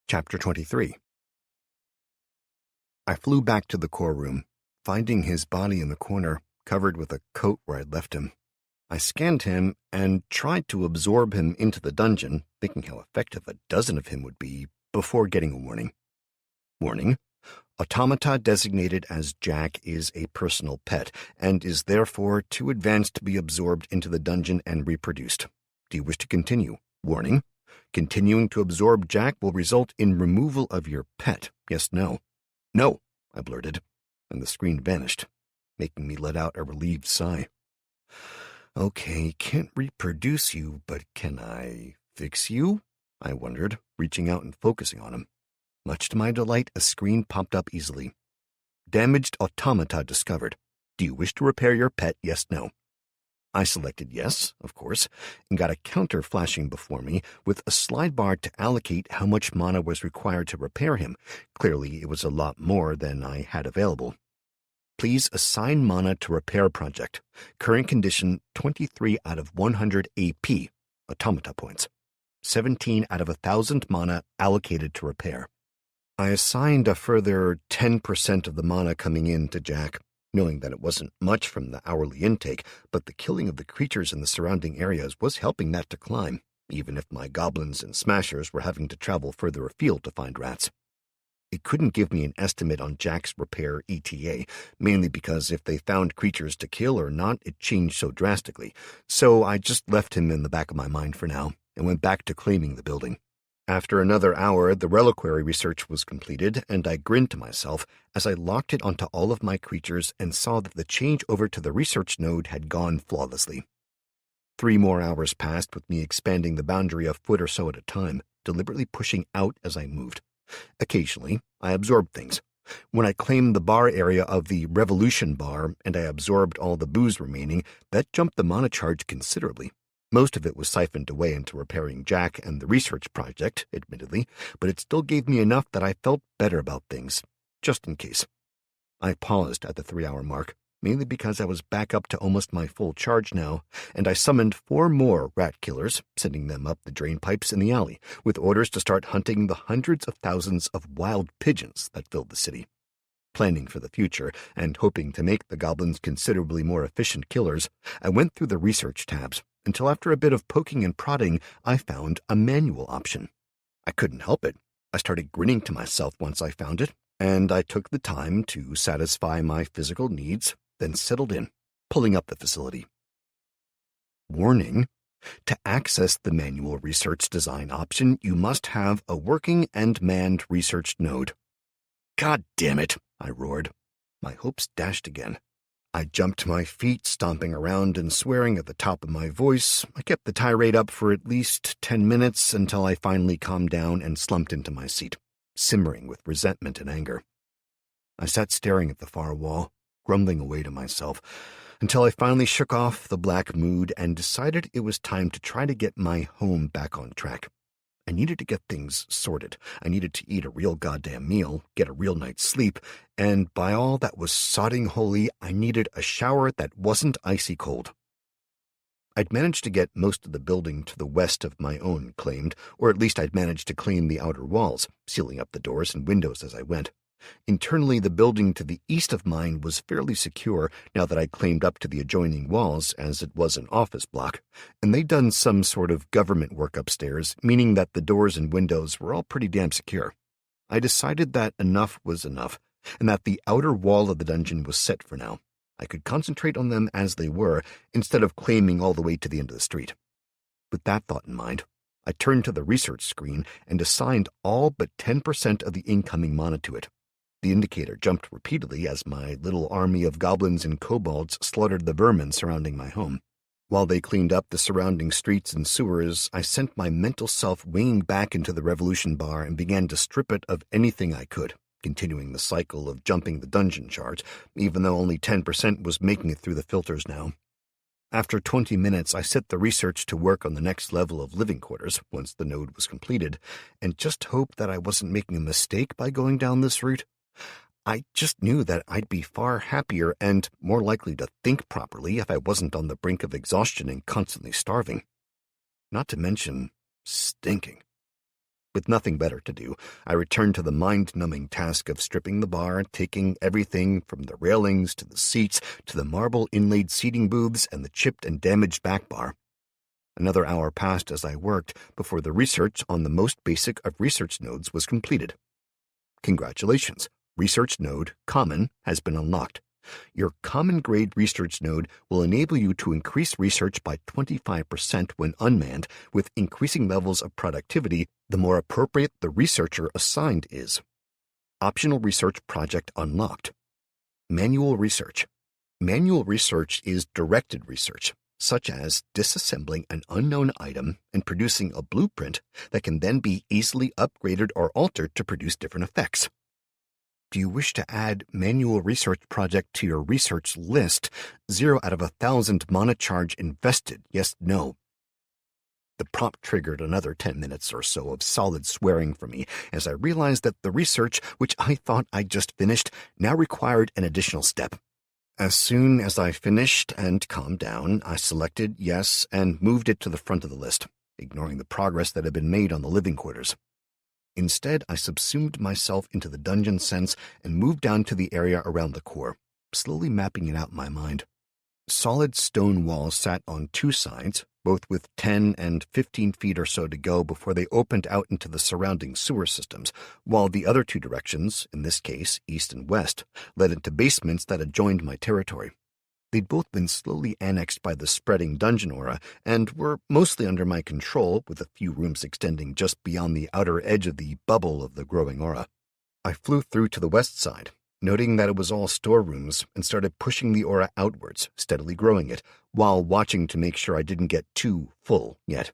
Chapter 23. I flew back to the core room, finding his body in the corner, covered with a coat where I'd left him. I scanned him and tried to absorb him into the dungeon, thinking how effective a dozen of him would be, before getting a warning. Warning: automata designated as Jack is a personal pet, and is therefore too advanced to be absorbed into the dungeon and reproduced. Do you wish to continue? Warning: continuing to absorb Jack will result in removal of your pet. Yes, no. No, I blurted, and the screen vanished, making me let out a relieved sigh. Okay, can't reproduce you, but can I fix you? I wondered, reaching out and focusing on him. Much to my delight, a screen popped up easily. Damaged automata discovered. Do you wish to repair your pet? Yes, no. I selected yes, of course, and got a counter flashing before me with a slide bar to allocate how much mana was required to repair him. Clearly, it was a lot more than I had available. Please assign mana to repair project. Current condition 23 out of 100 AP, automata points. 17 out of 1,000 mana allocated to repair. I assigned a further 10% of the mana coming in to Jack, knowing that it wasn't much from the hourly intake, but the killing of the creatures in the surrounding areas was helping that to climb, even if my goblins and smashers were having to travel further afield to find rats. It couldn't give me an estimate on Jack's repair ETA, mainly because if they found creatures to kill or not, it changed so drastically, so I just left him in the back of my mind for now, and went back to claiming the building. After another hour, the reliquary research was completed, and I grinned to myself as I locked it onto all of my creatures and saw that the change over to the research node had gone flawlessly. 3 more hours passed with me expanding the boundary a foot or so at a time, deliberately pushing out as I moved. Occasionally, I absorbed things. When I claimed the bar area of the Revolution bar and I absorbed all the booze remaining, that jumped the mana charge considerably. Most of it was siphoned away into repairing Jack and the research project, admittedly, but it still gave me enough that I felt better about things, just in case. I paused at the 3-hour mark, mainly because I was back up to almost my full charge now, and I summoned 4 more rat killers, sending them up the drain pipes in the alley, with orders to start hunting the hundreds of thousands of wild pigeons that filled the city. Planning for the future, and hoping to make the goblins considerably more efficient killers, I went through the research tabs, until after a bit of poking and prodding, I found a manual option. I couldn't help it. I started grinning to myself once I found it, and I took the time to satisfy my physical needs, then settled in, pulling up the facility. Warning: to access the manual research design option, you must have a working and manned research node. God damn it, I roared. My hopes dashed again. I jumped to my feet, stomping around and swearing at the top of my voice. I kept the tirade up for at least 10 minutes until I finally calmed down and slumped into my seat, simmering with resentment and anger. I sat staring at the far wall, grumbling away to myself, until I finally shook off the black mood and decided it was time to try to get my home back on track. I needed to get things sorted. I needed to eat a real goddamn meal, get a real night's sleep, and by all that was sodding holy, I needed a shower that wasn't icy cold. I'd managed to get most of the building to the west of my own claimed, or at least I'd managed to clean the outer walls, sealing up the doors and windows as I went. Internally, the building to the east of mine was fairly secure now that I'd claimed up to the adjoining walls, as it was an office block, and they'd done some sort of government work upstairs, meaning that the doors and windows were all pretty damn secure. I decided that enough was enough, and that the outer wall of the dungeon was set for now. I could concentrate on them as they were, instead of claiming all the way to the end of the street. With that thought in mind, I turned to the research screen and assigned all but 10% of the incoming mana to it. The indicator jumped repeatedly as my little army of goblins and kobolds slaughtered the vermin surrounding my home. While they cleaned up the surrounding streets and sewers, I sent my mental self winging back into the revolution bar and began to strip it of anything I could, continuing the cycle of jumping the dungeon charts, even though only 10% was making it through the filters now. After 20 minutes, I set the research to work on the next level of living quarters once the node was completed, and just hoped that I wasn't making a mistake by going down this route. I just knew that I'd be far happier and more likely to think properly if I wasn't on the brink of exhaustion and constantly starving. Not to mention stinking. With nothing better to do, I returned to the mind-numbing task of stripping the bar, taking everything from the railings to the seats to the marble-inlaid seating booths and the chipped and damaged back bar. Another hour passed as I worked before the research on the most basic of research nodes was completed. Congratulations. Research Node Common has been unlocked. Your common grade research node will enable you to increase research by 25% when unmanned, with increasing levels of productivity the more appropriate the researcher assigned is. Optional research project unlocked. Manual research. Manual research is directed research, such as disassembling an unknown item and producing a blueprint that can then be easily upgraded or altered to produce different effects. Do you wish to add manual research project to your research list? 0 out of 1,000 mana charge invested. Yes, no. The prompt triggered another 10 minutes or so of solid swearing from me as I realized that the research, which I thought I'd just finished, now required an additional step. As soon as I finished and calmed down, I selected yes and moved it to the front of the list, ignoring the progress that had been made on the living quarters. Instead, I subsumed myself into the dungeon sense and moved down to the area around the core, slowly mapping it out in my mind. Solid stone walls sat on two sides, both with 10 and 15 feet or so to go before they opened out into the surrounding sewer systems, while the other two directions, in this case east and west, led into basements that adjoined my territory. They'd both been slowly annexed by the spreading dungeon aura and were mostly under my control, with a few rooms extending just beyond the outer edge of the bubble of the growing aura. I flew through to the west side, noting that it was all storerooms, and started pushing the aura outwards, steadily growing it, while watching to make sure I didn't get too full yet.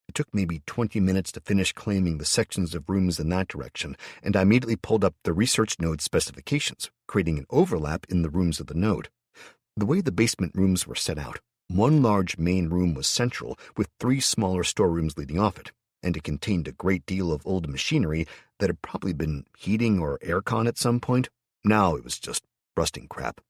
It took maybe 20 minutes to finish claiming the sections of rooms in that direction, and I immediately pulled up the research node specifications, creating an overlap in the rooms of the node. The way the basement rooms were set out, one large main room was central, with 3 smaller storerooms leading off it, and it contained a great deal of old machinery that had probably been heating or aircon at some point. Now it was just rusting crap.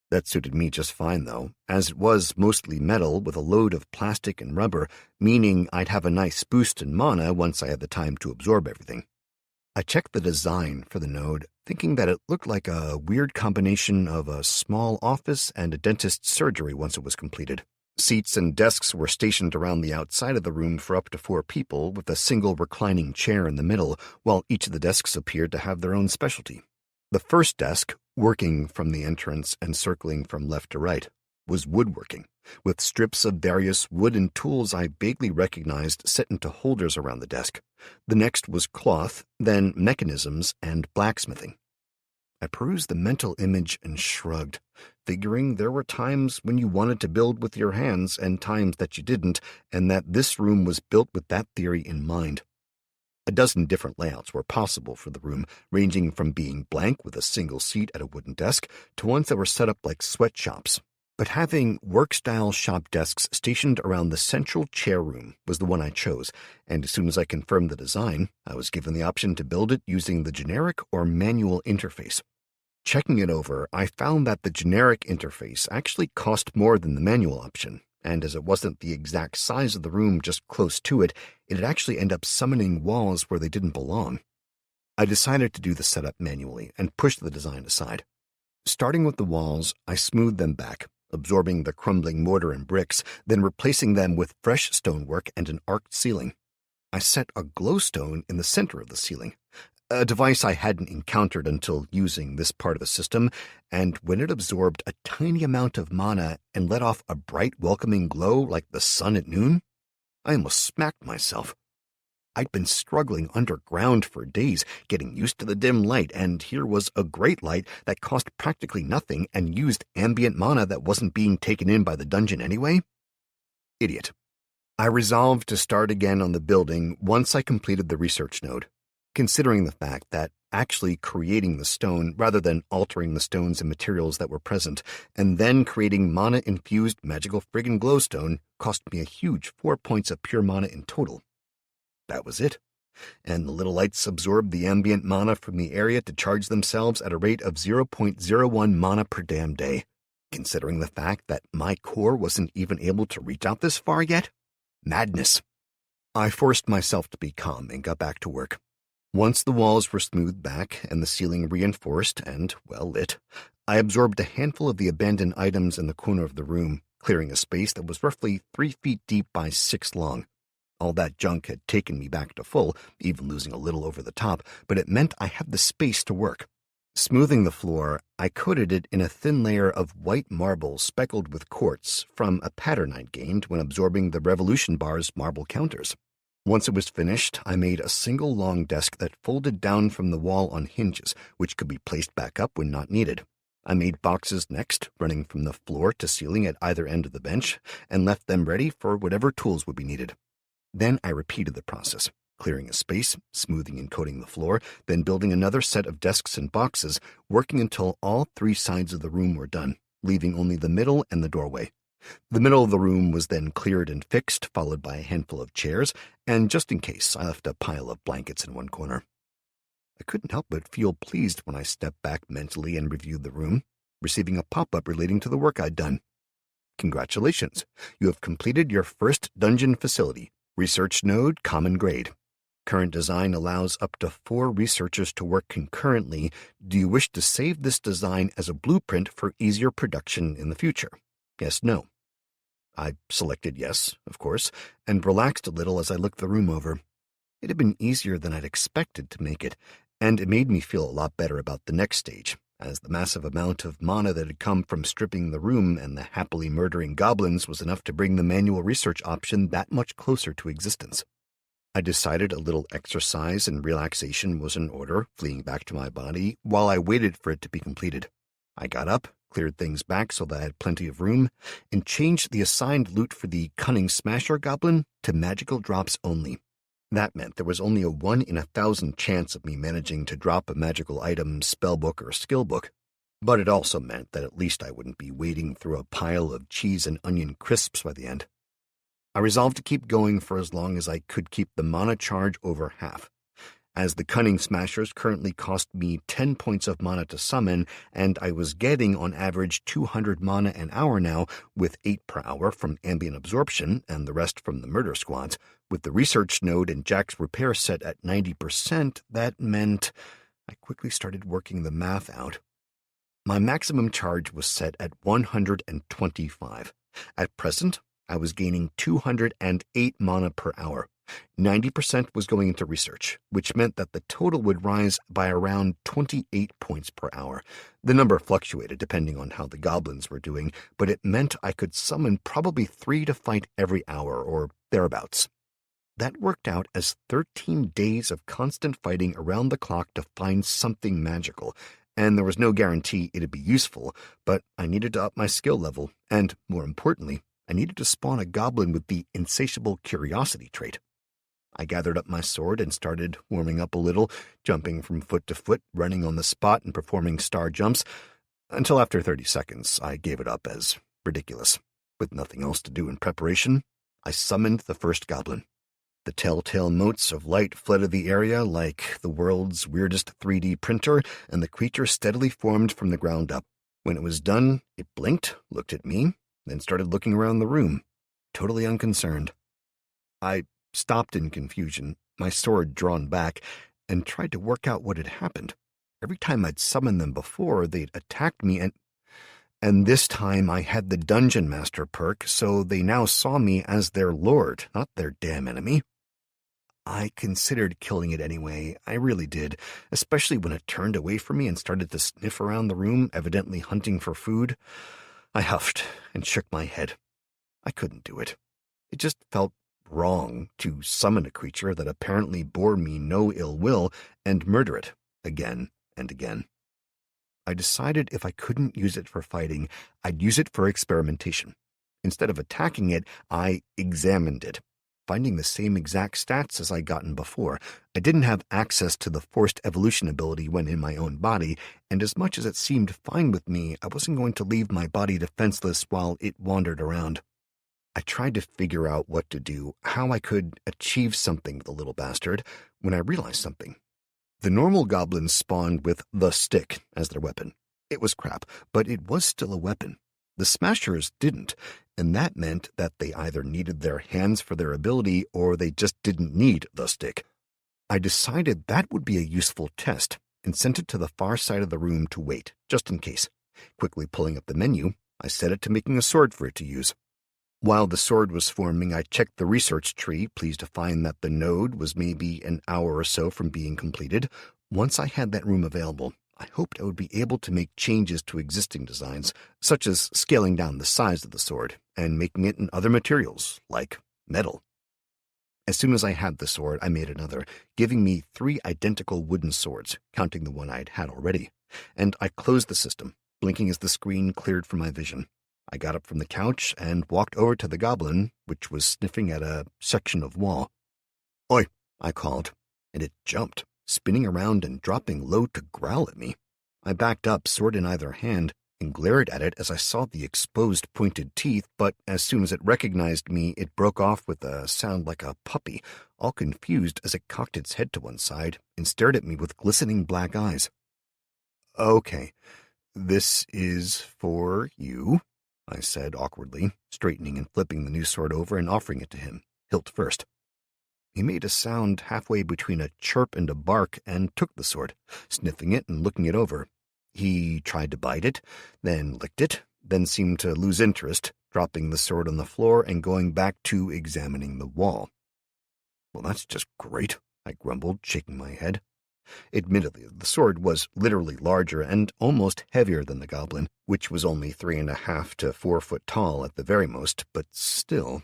That suited me just fine, though, as it was mostly metal with a load of plastic and rubber, meaning I'd have a nice boost in mana once I had the time to absorb everything. I checked the design for the node, thinking that it looked like a weird combination of a small office and a dentist's surgery once it was completed. Seats and desks were stationed around the outside of the room for up to 4 people, with a single reclining chair in the middle, while each of the desks appeared to have their own specialty. The first desk, working from the entrance and circling from left to right, was woodworking, with strips of various wooden tools I vaguely recognized set into holders around the desk. The next was cloth, then mechanisms and blacksmithing. I perused the mental image and shrugged, figuring there were times when you wanted to build with your hands and times that you didn't, and that this room was built with that theory in mind. A dozen different layouts were possible for the room, ranging from being blank with a single seat at a wooden desk to ones that were set up like sweatshops. But having work-style shop desks stationed around the central chair room was the one I chose, and as soon as I confirmed the design, I was given the option to build it using the generic or manual interface. Checking it over, I found that the generic interface actually cost more than the manual option, and as it wasn't the exact size of the room just close to it, it'd actually end up summoning walls where they didn't belong. I decided to do the setup manually and pushed the design aside. Starting with the walls, I smoothed them back, absorbing the crumbling mortar and bricks, then replacing them with fresh stonework and an arched ceiling. I set a glowstone in the center of the ceiling, a device I hadn't encountered until using this part of the system, and when it absorbed a tiny amount of mana and let off a bright, welcoming glow like the sun at noon, I almost smacked myself. I'd been struggling underground for days, getting used to the dim light, and here was a great light that cost practically nothing and used ambient mana that wasn't being taken in by the dungeon anyway. Idiot. I resolved to start again on the building once I completed the research node, considering the fact that actually creating the stone rather than altering the stones and materials that were present, and then creating mana-infused magical friggin' glowstone cost me a huge 4 points of pure mana in total. That was it, and the little lights absorbed the ambient mana from the area to charge themselves at a rate of 0.01 mana per damn day. Considering the fact that my core wasn't even able to reach out this far yet? Madness. I forced myself to be calm and got back to work. Once the walls were smoothed back and the ceiling reinforced and well lit, I absorbed a handful of the abandoned items in the corner of the room, clearing a space that was roughly 3 feet deep by 6 long. All that junk had taken me back to full, even losing a little over the top, but it meant I had the space to work. Smoothing the floor, I coated it in a thin layer of white marble speckled with quartz from a pattern I'd gained when absorbing the Revolution Bar's marble counters. Once it was finished, I made a single long desk that folded down from the wall on hinges, which could be placed back up when not needed. I made boxes next, running from the floor to ceiling at either end of the bench, and left them ready for whatever tools would be needed. Then I repeated the process, clearing a space, smoothing and coating the floor, then building another set of desks and boxes, working until all 3 sides of the room were done, leaving only the middle and the doorway. The middle of the room was then cleared and fixed, followed by a handful of chairs, and just in case, I left a pile of blankets in one corner. I couldn't help but feel pleased when I stepped back mentally and reviewed the room, receiving a pop-up relating to the work I'd done. Congratulations, you have completed your first dungeon facility. Research node, common grade. Current design allows up to 4 researchers to work concurrently. Do you wish to save this design as a blueprint for easier production in the future? Yes, no. I selected yes, of course, and relaxed a little as I looked the room over. It had been easier than I'd expected to make it, and it made me feel a lot better about the next stage, as the massive amount of mana that had come from stripping the room and the happily murdering goblins was enough to bring the manual research option that much closer to existence. I decided a little exercise and relaxation was in order, fleeing back to my body, while I waited for it to be completed. I got up, cleared things back so that I had plenty of room, and changed the assigned loot for the Cunning Smasher Goblin to magical drops only. That meant there was only a 1 in 1,000 chance of me managing to drop a magical item, spellbook, or skillbook. But it also meant that at least I wouldn't be wading through a pile of cheese and onion crisps by the end. I resolved to keep going for as long as I could keep the mana charge over half, as the Cunning Smashers currently cost me 10 points of mana to summon, and I was getting on average 200 mana an hour now, with 8 per hour from ambient absorption and the rest from the murder squads. With the research node and Jack's repair set at 90%, that meant I quickly started working the math out. My maximum charge was set at 125. At present, I was gaining 208 mana per hour. 90% was going into research, which meant that the total would rise by around 28 points per hour. The number fluctuated depending on how the goblins were doing, but it meant I could summon probably 3 to fight every hour, or thereabouts. That worked out as 13 days of constant fighting around the clock to find something magical, and there was no guarantee it'd be useful, but I needed to up my skill level, and, more importantly, I needed to spawn a goblin with the insatiable curiosity trait. I gathered up my sword and started warming up a little, jumping from foot to foot, running on the spot and performing star jumps, until after 30 seconds I gave it up as ridiculous. With nothing else to do in preparation, I summoned the first goblin. The telltale motes of light flooded the area like the world's weirdest 3D printer, and the creature steadily formed from the ground up. When it was done, it blinked, looked at me, then started looking around the room, totally unconcerned. I stopped in confusion, my sword drawn back, and tried to work out what had happened. Every time I'd summoned them before, they'd attacked me, and this time I had the Dungeon Master perk, so they now saw me as their lord, not their damn enemy. I considered killing it anyway, I really did, especially when it turned away from me and started to sniff around the room, evidently hunting for food. I huffed and shook my head. I couldn't do it. It just felt wrong to summon a creature that apparently bore me no ill will and murder it again and again. I decided if I couldn't use it for fighting, I'd use it for experimentation. Instead of attacking it, I examined it, finding the same exact stats as I'd gotten before. I didn't have access to the forced evolution ability when in my own body, and as much as it seemed fine with me, I wasn't going to leave my body defenseless while it wandered around. I tried to figure out what to do, how I could achieve something with the little bastard, when I realized something. The normal goblins spawned with the stick as their weapon. It was crap, but it was still a weapon. The smashers didn't, and that meant that they either needed their hands for their ability or they just didn't need the stick. I decided that would be a useful test and sent it to the far side of the room to wait, just in case. Quickly pulling up the menu, I set it to making a sword for it to use. While the sword was forming, I checked the research tree, pleased to find that the node was maybe an hour or so from being completed. Once I had that room available, I hoped I would be able to make changes to existing designs, such as scaling down the size of the sword and making it in other materials, like metal. As soon as I had the sword, I made another, giving me 3 identical wooden swords, counting the one I'd had already, and I closed the system, blinking as the screen cleared from my vision. I got up from the couch and walked over to the goblin, which was sniffing at a section of wall. "Oi," I called, and it jumped, spinning around and dropping low to growl at me. I backed up, sword in either hand, and glared at it as I saw the exposed pointed teeth, but as soon as it recognized me, it broke off with a sound like a puppy, all confused as it cocked its head to one side and stared at me with glistening black eyes. "Okay, this is for you," I said awkwardly, straightening and flipping the new sword over and offering it to him, hilt first. He made a sound halfway between a chirp and a bark and took the sword, sniffing it and looking it over. He tried to bite it, then licked it, then seemed to lose interest, dropping the sword on the floor and going back to examining the wall. "Well, that's just great," I grumbled, shaking my head. Admittedly, the sword was literally larger and almost heavier than the goblin, which was only 3.5 to 4 foot tall at the very most, but still.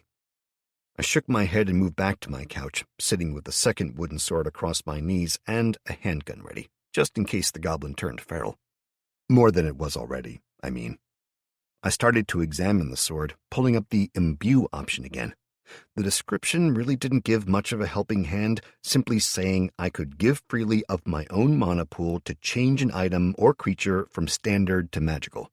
I shook my head and moved back to my couch, sitting with the second wooden sword across my knees and a handgun ready, just in case the goblin turned feral. More than it was already, I mean. I started to examine the sword, pulling up the imbue option again. The description really didn't give much of a helping hand, simply saying I could give freely of my own mana pool to change an item or creature from standard to magical.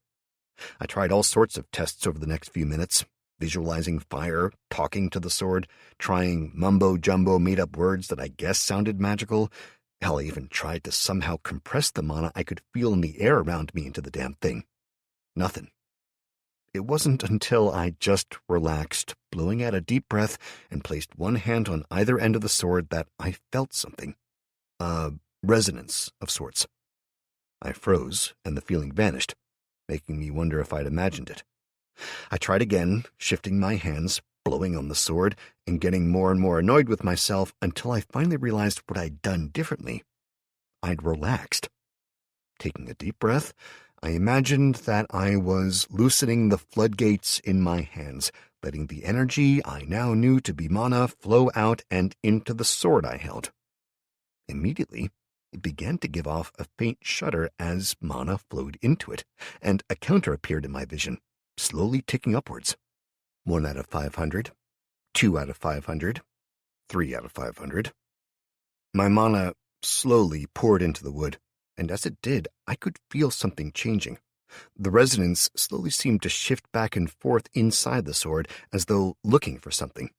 I tried all sorts of tests over the next few minutes, visualizing fire, talking to the sword, trying mumbo-jumbo made-up words that I guess sounded magical. Hell, I even tried to somehow compress the mana I could feel in the air around me into the damn thing. Nothing. It wasn't until I just relaxed, blowing out a deep breath, and placed one hand on either end of the sword that I felt something. A resonance of sorts. I froze, and the feeling vanished, making me wonder if I'd imagined it. I tried again, shifting my hands, blowing on the sword, and getting more and more annoyed with myself until I finally realized what I'd done differently. I'd relaxed. Taking a deep breath, I imagined that I was loosening the floodgates in my hands, letting the energy I now knew to be mana flow out and into the sword I held. Immediately, it began to give off a faint shudder as mana flowed into it, and a counter appeared in my vision, slowly ticking upwards. 1 out of 500, 2 out of 500, 3 out of 500. My mana slowly poured into the wood, and as it did, I could feel something changing. The resonance slowly seemed to shift back and forth inside the sword, as though looking for something.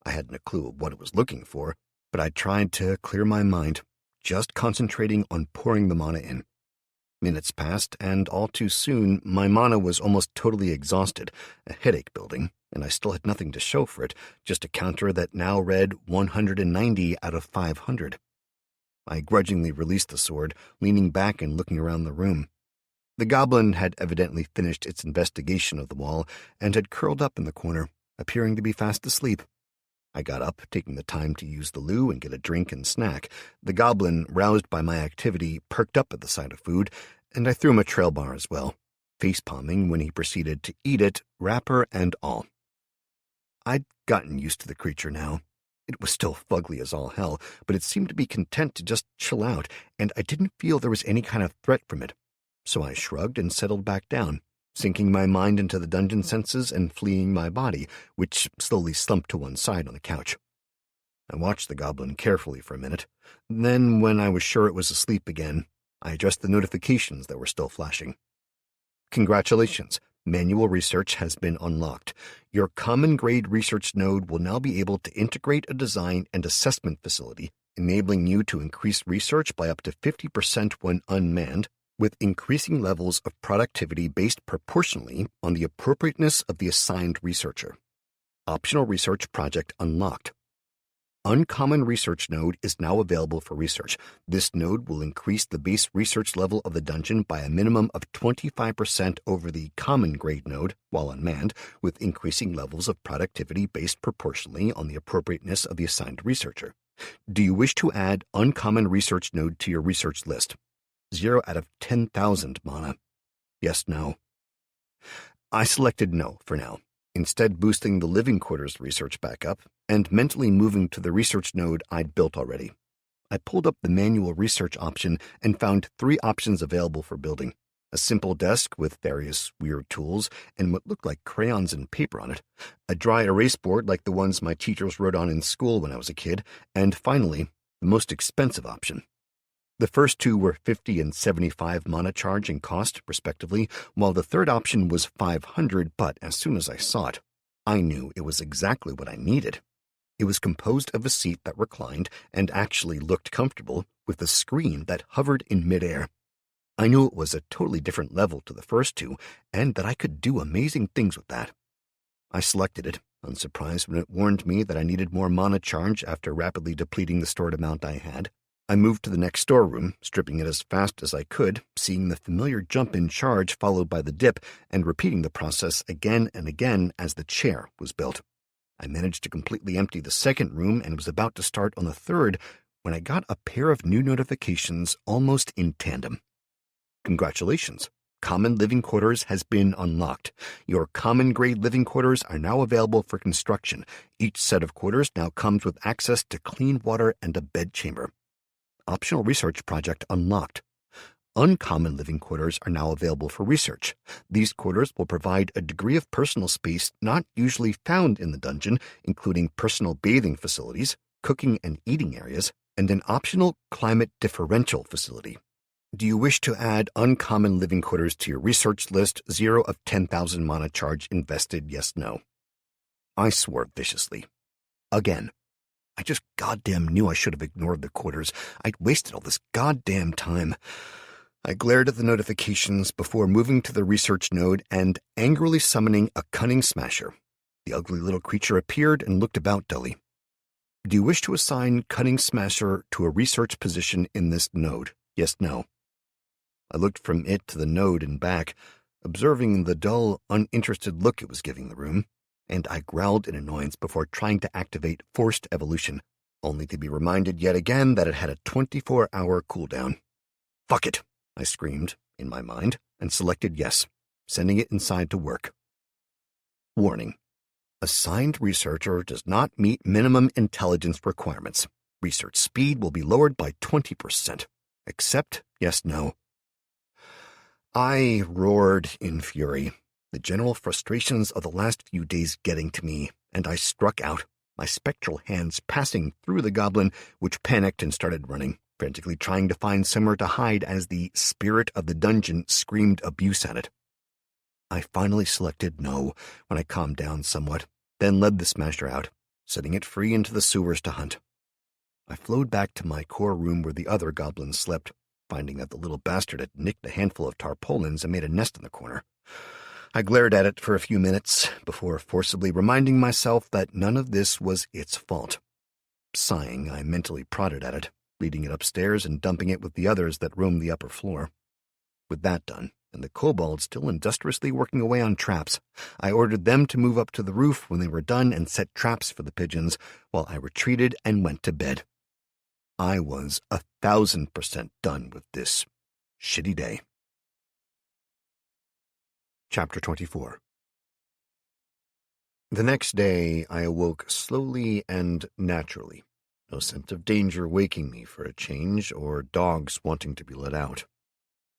I hadn't a clue of what it was looking for, but I tried to clear my mind, just concentrating on pouring the mana in. Minutes passed, and all too soon, my mana was almost totally exhausted, a headache building, and I still had nothing to show for it, just a counter that now read 190 out of 500. I grudgingly released the sword, leaning back and looking around the room. The goblin had evidently finished its investigation of the wall and had curled up in the corner, appearing to be fast asleep. I got up, taking the time to use the loo and get a drink and snack. The goblin, roused by my activity, perked up at the sight of food, and I threw him a trail bar as well, face-palming when he proceeded to eat it, wrapper and all. I'd gotten used to the creature now. It was still fugly as all hell, but it seemed to be content to just chill out, and I didn't feel there was any kind of threat from it. So I shrugged and settled back down, sinking my mind into the dungeon senses and fleeing my body, which slowly slumped to one side on the couch. I watched the goblin carefully for a minute. Then, when I was sure it was asleep again, I addressed the notifications that were still flashing. Congratulations. Manual research has been unlocked. Your common grade research node will now be able to integrate a design and assessment facility, enabling you to increase research by up to 50% when unmanned, with increasing levels of productivity based proportionally on the appropriateness of the assigned researcher. Optional research project unlocked. Uncommon research node is now available for research. This node will increase the base research level of the dungeon by a minimum of 25% over the common grade node while unmanned, with increasing levels of productivity based proportionally on the appropriateness of the assigned researcher. Do you wish to add uncommon research node to your research list? 0 out of 10,000 mana. Yes, no. I selected no for now, instead boosting the living quarters research back up and mentally moving to the research node I'd built already. I pulled up the manual research option and found 3 options available for building. A simple desk with various weird tools and what looked like crayons and paper on it, a dry erase board like the ones my teachers wrote on in school when I was a kid, and finally, the most expensive option. The first 2 were 50 and 75 mana charge and cost, respectively, while the third option was 500, but as soon as I saw it, I knew it was exactly what I needed. It was composed of a seat that reclined and actually looked comfortable, with a screen that hovered in midair. I knew it was a totally different level to the first 2, and that I could do amazing things with that. I selected it, unsurprised when it warned me that I needed more mana charge after rapidly depleting the stored amount I had. I moved to the next storeroom, stripping it as fast as I could, seeing the familiar jump in charge followed by the dip, and repeating the process again and again as the chair was built. I managed to completely empty the second room and was about to start on the third when I got a pair of new notifications almost in tandem. Congratulations. Common living quarters has been unlocked. Your common grade living quarters are now available for construction. Each set of quarters now comes with access to clean water and a bed chamber. Optional research project unlocked. Uncommon living quarters are now available for research. These quarters will provide a degree of personal space not usually found in the dungeon, including personal bathing facilities, cooking and eating areas, and an optional climate differential facility. Do you wish to add uncommon living quarters to your research list? 0 of 10,000 mana charge invested, yes, no. I swore viciously. Again. I just goddamn knew I should have ignored the quarters. I'd wasted all this goddamn time. I glared at the notifications before moving to the research node and angrily summoning a cunning smasher. The ugly little creature appeared and looked about dully. Do you wish to assign cunning smasher to a research position in this node? Yes, no. I looked from it to the node and back, observing the dull, uninterested look it was giving the room, and I growled in annoyance before trying to activate forced evolution, only to be reminded yet again that it had a 24-hour cooldown. Fuck it, I screamed, in my mind, and selected yes, sending it inside to work. Warning. Assigned researcher does not meet minimum intelligence requirements. Research speed will be lowered by 20%. Accept, yes, no. I roared in fury, the general frustrations of the last few days getting to me, and I struck out, my spectral hands passing through the goblin, which panicked and started running, frantically trying to find somewhere to hide as the spirit of the dungeon screamed abuse at it. I finally selected no when I calmed down somewhat, then led the smasher out, setting it free into the sewers to hunt. I flowed back to my core room where the other goblins slept, finding that the little bastard had nicked a handful of tarpaulins and made a nest in the corner. I glared at it for a few minutes before forcibly reminding myself that none of this was its fault. Sighing, I mentally prodded at it, leading it upstairs and dumping it with the others that roamed the upper floor. With that done, and the kobolds still industriously working away on traps, I ordered them to move up to the roof when they were done and set traps for the pigeons, while I retreated and went to bed. I was 1,000% done with this shitty day. Chapter 24. The next day, I awoke slowly and naturally. No sense of danger waking me for a change, or dogs wanting to be let out.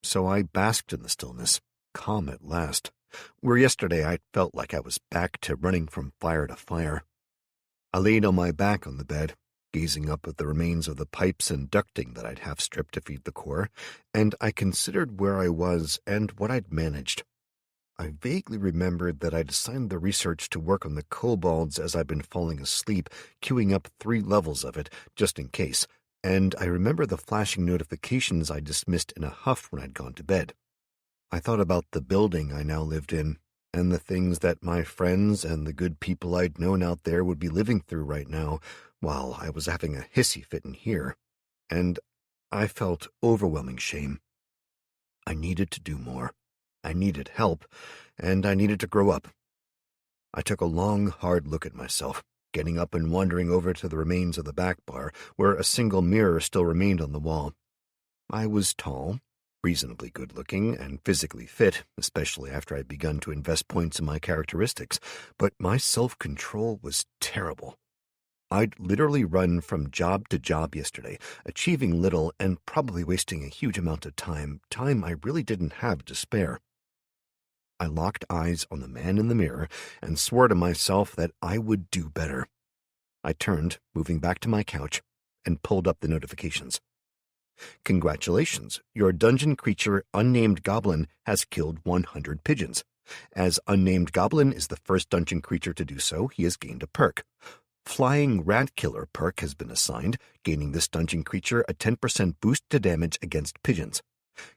So I basked in the stillness, calm at last, where yesterday I felt like I was back to running from fire to fire. I laid on my back on the bed, gazing up at the remains of the pipes and ducting that I'd half stripped to feed the core, and I considered where I was and what I'd managed. I vaguely remembered that I'd assigned the research to work on the kobolds as I'd been falling asleep, queuing up 3 levels of it, just in case, and I remember the flashing notifications I dismissed in a huff when I'd gone to bed. I thought about the building I now lived in, and the things that my friends and the good people I'd known out there would be living through right now, while I was having a hissy fit in here, and I felt overwhelming shame. I needed to do more. I needed help, and I needed to grow up. I took a long, hard look at myself, getting up and wandering over to the remains of the back bar, where a single mirror still remained on the wall. I was tall, reasonably good-looking, and physically fit, especially after I'd begun to invest points in my characteristics, but my self-control was terrible. I'd literally run from job to job yesterday, achieving little and probably wasting a huge amount of time I really didn't have to spare. I locked eyes on the man in the mirror and swore to myself that I would do better. I turned, moving back to my couch, and pulled up the notifications. Congratulations, your dungeon creature, Unnamed Goblin, has killed 100 pigeons. As Unnamed Goblin is the first dungeon creature to do so, he has gained a perk. Flying Rat Killer perk has been assigned, gaining this dungeon creature a 10% boost to damage against pigeons.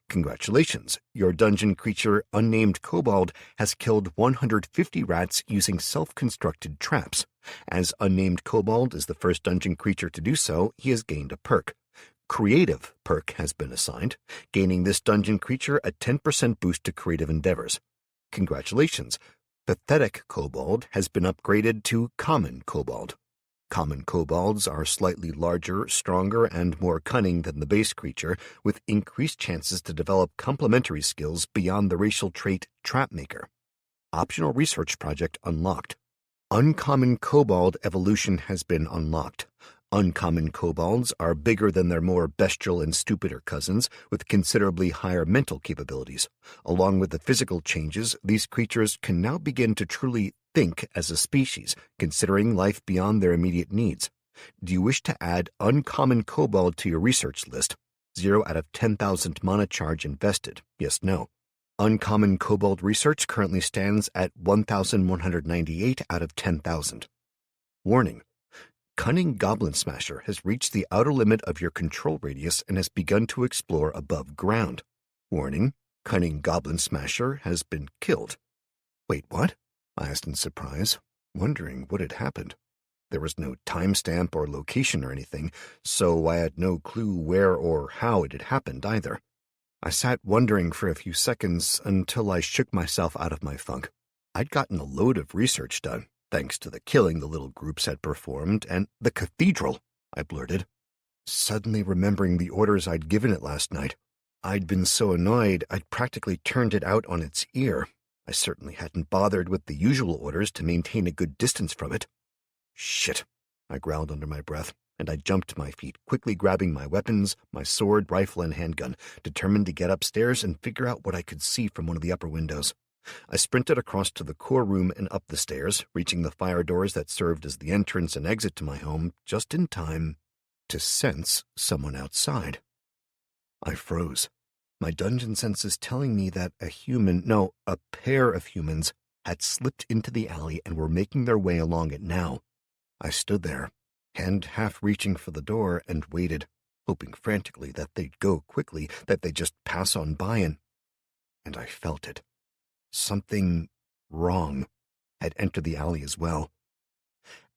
Congratulations, your dungeon creature, Unnamed Kobold, has killed 150 rats using self-constructed traps. As Unnamed Kobold is the first dungeon creature to do so, he has gained a perk. Creative perk has been assigned, gaining this dungeon creature a 10% boost to creative endeavors. Congratulations, Pathetic Kobold has been upgraded to Common Kobold. Common kobolds are slightly larger, stronger, and more cunning than the base creature, with increased chances to develop complementary skills beyond the racial trait Trapmaker. Optional research project unlocked. Uncommon kobold evolution has been unlocked. Uncommon kobolds are bigger than their more bestial and stupider cousins, with considerably higher mental capabilities. Along with the physical changes, these creatures can now begin to truly think as a species, considering life beyond their immediate needs. Do you wish to add Uncommon Kobold to your research list? 0 out of 10,000 mana charge invested. Yes, no. Uncommon Kobold research currently stands at 1,198 out of 10,000. Warning. Cunning Goblin Smasher has reached the outer limit of your control radius and has begun to explore above ground. Warning. Cunning Goblin Smasher has been killed. Wait, what? I asked in surprise, wondering what had happened. There was no timestamp or location or anything, so I had no clue where or how it had happened either. I sat wondering for a few seconds until I shook myself out of my funk. I'd gotten a load of research done, thanks to the killing the little groups had performed, and the cathedral, I blurted, suddenly remembering the orders I'd given it last night. I'd been so annoyed I'd practically turned it out on its ear. I certainly hadn't bothered with the usual orders to maintain a good distance from it. Shit, I growled under my breath, and I jumped to my feet, quickly grabbing my weapons, my sword, rifle, and handgun, determined to get upstairs and figure out what I could see from one of the upper windows. I sprinted across to the core room and up the stairs, reaching the fire doors that served as the entrance and exit to my home just in time to sense someone outside. I froze. My dungeon senses telling me that a pair of humans had slipped into the alley and were making their way along it now. I stood there, hand half reaching for the door, and waited, hoping frantically that they'd go quickly, that they'd just pass on by, and I felt it. Something wrong had entered the alley as well.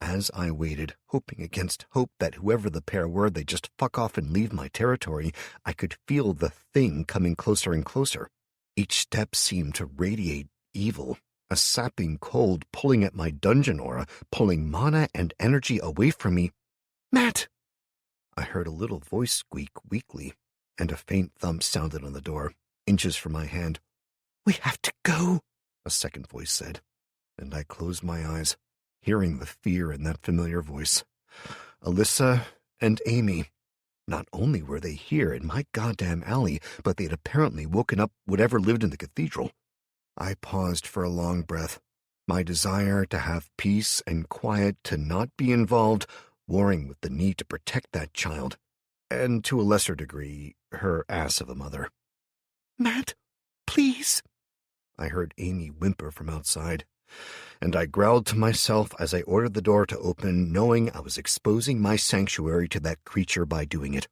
As I waited, hoping against hope that whoever the pair were, they'd just fuck off and leave my territory, I could feel the thing coming closer and closer. Each step seemed to radiate evil, a sapping cold pulling at my dungeon aura, pulling mana and energy away from me. "Matt!" I heard a little voice squeak weakly, and a faint thump sounded on the door, inches from my hand. "We have to go," a second voice said, and I closed my eyes, hearing the fear in that familiar voice. Alyssa and Amy. Not only were they here in my goddamn alley, but they'd apparently woken up whatever lived in the cathedral. I paused for a long breath, my desire to have peace and quiet, to not be involved, warring with the need to protect that child, and to a lesser degree, her ass of a mother. "Matt, please," I heard Amy whimper from outside, and I growled to myself as I ordered the door to open, knowing I was exposing my sanctuary to that creature by doing it.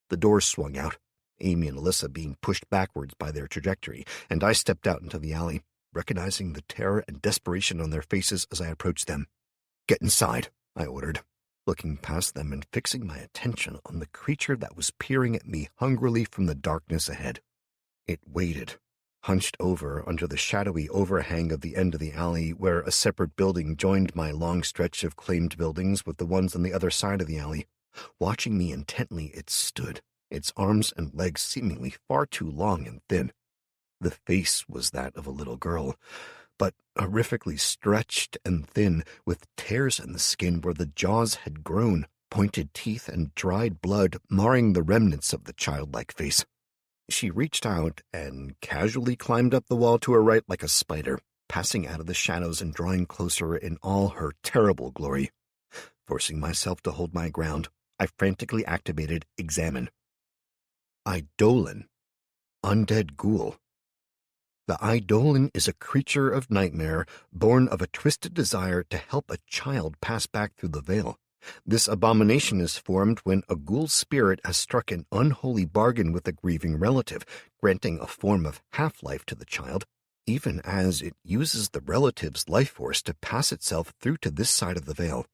The door swung out, Amy and Alyssa being pushed backwards by their trajectory, and I stepped out into the alley, recognizing the terror and desperation on their faces as I approached them. "Get inside," I ordered, looking past them and fixing my attention on the creature that was peering at me hungrily from the darkness ahead. It waited, hunched over under the shadowy overhang of the end of the alley where a separate building joined my long stretch of claimed buildings with the ones on the other side of the alley. Watching me intently, it stood, its arms and legs seemingly far too long and thin. The face was that of a little girl, but horrifically stretched and thin, with tears in the skin where the jaws had grown, pointed teeth and dried blood marring the remnants of the childlike face. She reached out and casually climbed up the wall to her right like a spider, passing out of the shadows and drawing closer in all her terrible glory. Forcing myself to hold my ground, I frantically activated Examine. Eidolon. Undead Ghoul. The Eidolon is a creature of nightmare, born of a twisted desire to help a child pass back through the veil. This abomination is formed when a ghoul spirit has struck an unholy bargain with a grieving relative, granting a form of half-life to the child, even as it uses the relative's life force to pass itself through to this side of the veil.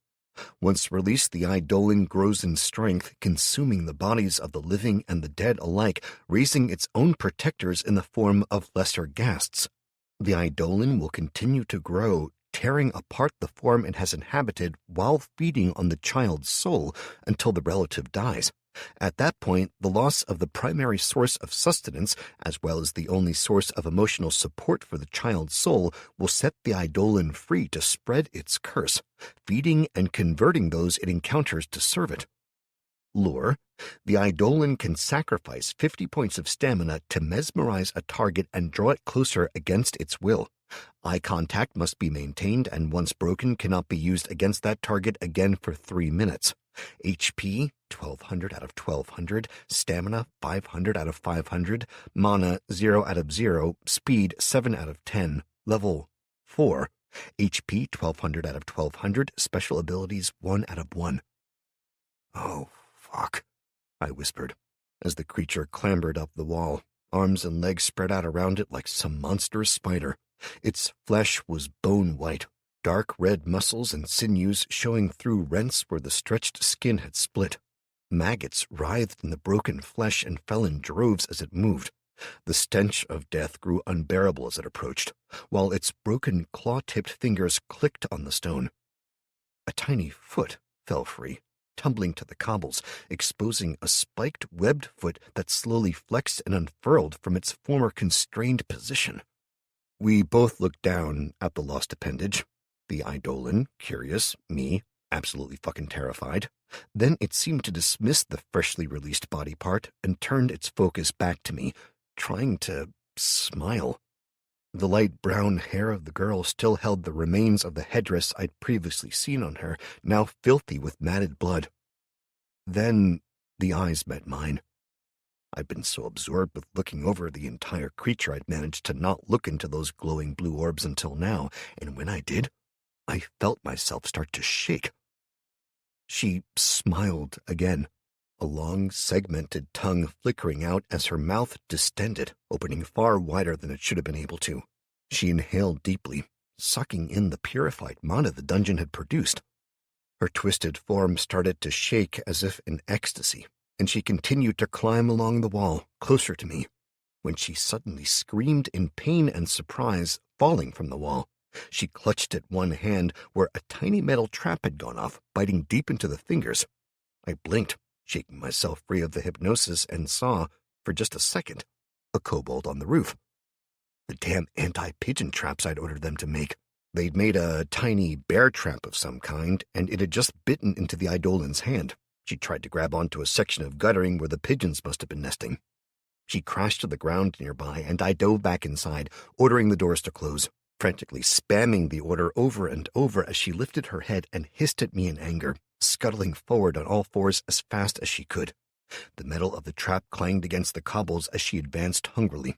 Once released, the Eidolon grows in strength, consuming the bodies of the living and the dead alike, raising its own protectors in the form of lesser ghasts. The Eidolon will continue to grow, tearing apart the form it has inhabited while feeding on the child's soul until the relative dies. At that point, the loss of the primary source of sustenance, as well as the only source of emotional support for the child's soul, will set the Eidolon free to spread its curse, feeding and converting those it encounters to serve it. Lore: the Eidolon can sacrifice 50 points of stamina to mesmerize a target and draw it closer against its will. Eye contact must be maintained, and once broken cannot be used against that target again for 3 minutes. HP, 1200 out of 1200, stamina, 500 out of 500, mana, 0 out of 0, speed, 7 out of 10, level 4, HP, 1200 out of 1200, special abilities, 1 out of 1. "Oh, fuck," I whispered, as the creature clambered up the wall, arms and legs spread out around it like some monstrous spider. Its flesh was bone-white, dark red muscles and sinews showing through rents where the stretched skin had split. Maggots writhed in the broken flesh and fell in droves as it moved. The stench of death grew unbearable as it approached, while its broken claw-tipped fingers clicked on the stone. A tiny foot fell free, tumbling to the cobbles, exposing a spiked, webbed foot that slowly flexed and unfurled from its former constrained position. We both looked down at the lost appendage, the Eidolon, curious, me, absolutely fucking terrified. Then it seemed to dismiss the freshly released body part and turned its focus back to me, trying to smile. The light brown hair of the girl still held the remains of the headdress I'd previously seen on her, now filthy with matted blood. Then the eyes met mine. I'd been so absorbed with looking over the entire creature I'd managed to not look into those glowing blue orbs until now, and when I did, I felt myself start to shake. She smiled again, a long, segmented tongue flickering out as her mouth distended, opening far wider than it should have been able to. She inhaled deeply, sucking in the purified mana the dungeon had produced. Her twisted form started to shake as if in ecstasy, and she continued to climb along the wall, closer to me, when she suddenly screamed in pain and surprise, falling from the wall. She clutched at one hand where a tiny metal trap had gone off, biting deep into the fingers. I blinked, shaking myself free of the hypnosis, and saw, for just a second, a kobold on the roof. The damn anti-pigeon traps I'd ordered them to make. They'd made a tiny bear trap of some kind, and it had just bitten into the Eidolon's hand. She tried to grab onto a section of guttering where the pigeons must have been nesting. She crashed to the ground nearby, and I dove back inside, ordering the doors to close, frantically spamming the order over and over as she lifted her head and hissed at me in anger, scuttling forward on all fours as fast as she could. The metal of the trap clanged against the cobbles as she advanced hungrily.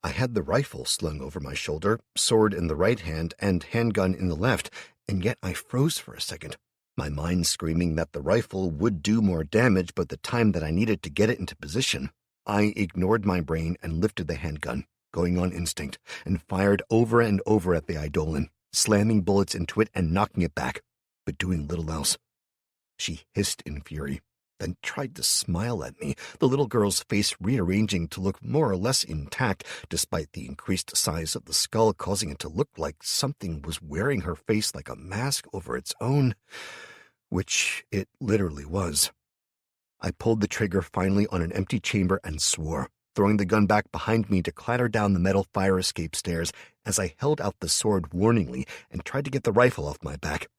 I had the rifle slung over my shoulder, sword in the right hand and handgun in the left, and yet I froze for a second, my mind screaming that the rifle would do more damage, but the time that I needed to get it into position. I ignored my brain and lifted the handgun, going on instinct, and fired over and over at the Eidolon, slamming bullets into it and knocking it back, but doing little else. She hissed in fury, then tried to smile at me, the little girl's face rearranging to look more or less intact, despite the increased size of the skull causing it to look like something was wearing her face like a mask over its own, which it literally was. I pulled the trigger finally on an empty chamber and swore, throwing the gun back behind me to clatter down the metal fire escape stairs as I held out the sword warningly and tried to get the rifle off my back.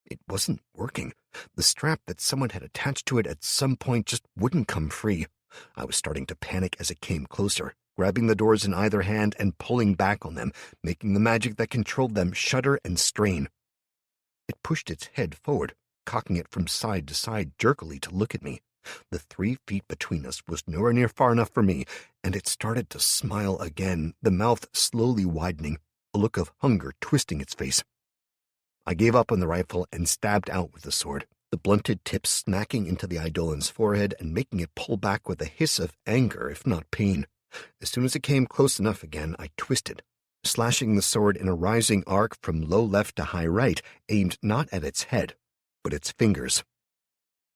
It wasn't working. The strap that someone had attached to it at some point just wouldn't come free. I was starting to panic as it came closer, grabbing the doors in either hand and pulling back on them, making the magic that controlled them shudder and strain. It pushed its head forward, cocking it from side to side jerkily to look at me. The 3 feet between us was nowhere near far enough for me, and it started to smile again, the mouth slowly widening, a look of hunger twisting its face. I gave up on the rifle and stabbed out with the sword, the blunted tip smacking into the Eidolon's forehead and making it pull back with a hiss of anger, if not pain. As soon as it came close enough again, I twisted, slashing the sword in a rising arc from low left to high right, aimed not at its head, but its fingers.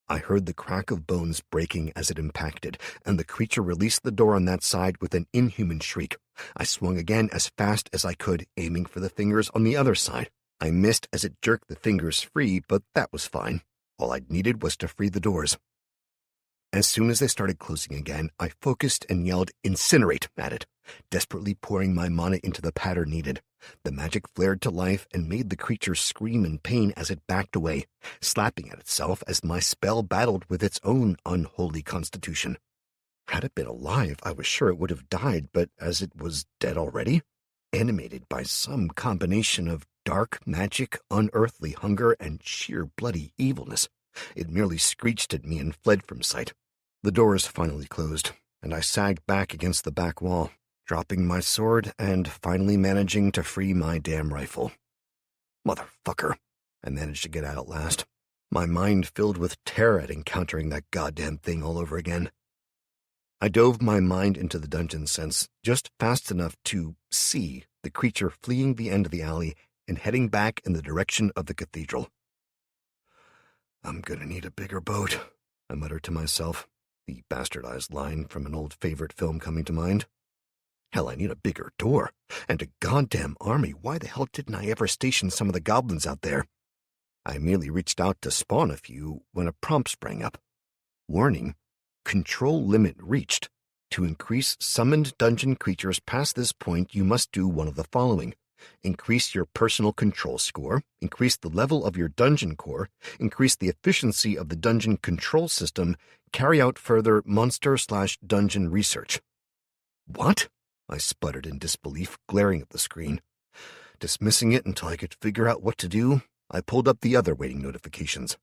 I heard the crack of bones breaking as it impacted, and the creature released the door on that side with an inhuman shriek. I swung again as fast as I could, aiming for the fingers on the other side. I missed as it jerked the fingers free, but that was fine. All I'd needed was to free the doors. As soon as they started closing again, I focused and yelled, "Incinerate!" at it, desperately pouring my mana into the pattern needed. The magic flared to life and made the creature scream in pain as it backed away, slapping at itself as my spell battled with its own unholy constitution. Had it been alive, I was sure it would have died, but as it was dead already, animated by some combination of dark magic, unearthly hunger, and sheer bloody evilness, it merely screeched at me and fled from sight. The doors finally closed, and I sagged back against the back wall, dropping my sword and finally managing to free my damn rifle. Motherfucker, I managed to get out at last, my mind filled with terror at encountering that goddamn thing all over again. I dove my mind into the dungeon sense just fast enough to see the creature fleeing the end of the alley and heading back in the direction of the cathedral. "I'm gonna need a bigger boat," I muttered to myself, the bastardized line from an old favorite film coming to mind. Hell, I need a bigger door, and a goddamn army. Why the hell didn't I ever station some of the goblins out there? I merely reached out to spawn a few when a prompt sprang up. Warning, control limit reached. To increase summoned dungeon creatures past this point, you must do one of the following. Increase your personal control score, increase the level of your dungeon core, increase the efficiency of the dungeon control system, carry out further monster/dungeon research. What? I sputtered in disbelief, glaring at the screen. Dismissing it until I could figure out what to do, I pulled up the other waiting notifications.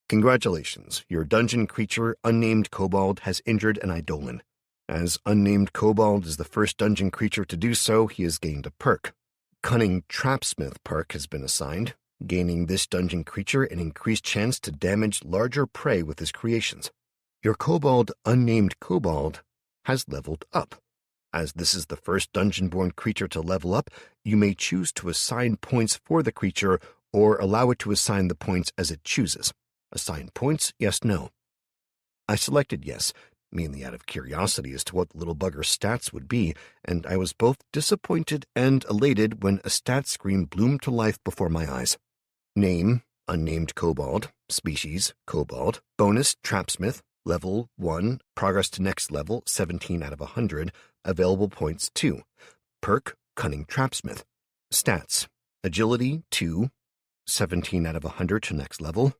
Congratulations, your dungeon creature, Unnamed Kobold, has injured an Eidolon. As Unnamed Kobold is the first dungeon creature to do so, he has gained a perk. Cunning Trapsmith perk has been assigned, gaining this dungeon creature an increased chance to damage larger prey with his creations. Your kobold, Unnamed Kobold, has leveled up. As this is the first dungeon-born creature to level up, you may choose to assign points for the creature or allow it to assign the points as it chooses. Assign points, yes, no. I selected yes, mainly out of curiosity as to what the little bugger's stats would be, and I was both disappointed and elated when a stat screen bloomed to life before my eyes. Name, unnamed kobold. Species, kobold. Bonus, trapsmith. Level 1, progress to next level, 17 out of 100. Available points 2. Perk, cunning trapsmith. Stats, agility 2, 17 out of 100 to next level.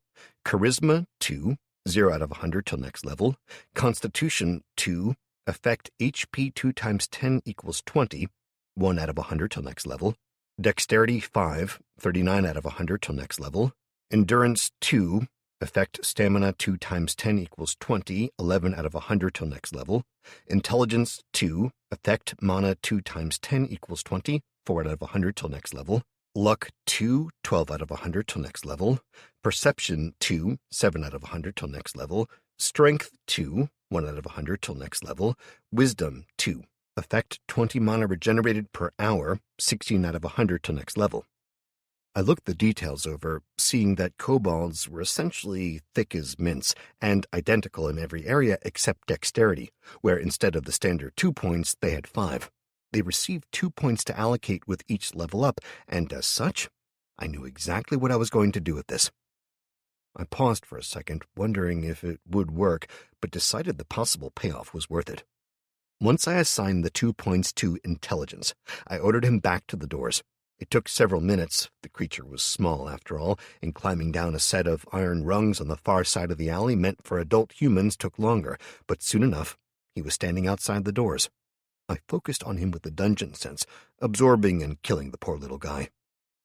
Charisma 2, 0 out of 100 till next level. Constitution 2, effect HP 2 times 10 equals 20, 1 out of 100 till next level. Dexterity 5, 39 out of 100 till next level. Endurance 2, effect stamina 2 times 10 equals 20, 11 out of 100 till next level. Intelligence 2, effect mana 2 times 10 equals 20, 4 out of 100 till next level. Luck 2, 12 out of 100 till next level. Perception 2, 7 out of 100 till next level. Strength 2, 1 out of 100 till next level. Wisdom 2, effect 20 mana regenerated per hour, 16 out of 100 till next level. I looked the details over, seeing that kobolds were essentially thick as mints and identical in every area except dexterity, where instead of the standard 2 points, they had 5. They received 2 points to allocate with each level up, and as such, I knew exactly what I was going to do with this. I paused for a second, wondering if it would work, but decided the possible payoff was worth it. Once I assigned the 2 points to intelligence, I ordered him back to the doors. It took several minutes, the creature was small after all, and climbing down a set of iron rungs on the far side of the alley meant for adult humans took longer, but soon enough, he was standing outside the doors. I focused on him with the dungeon sense, absorbing and killing the poor little guy.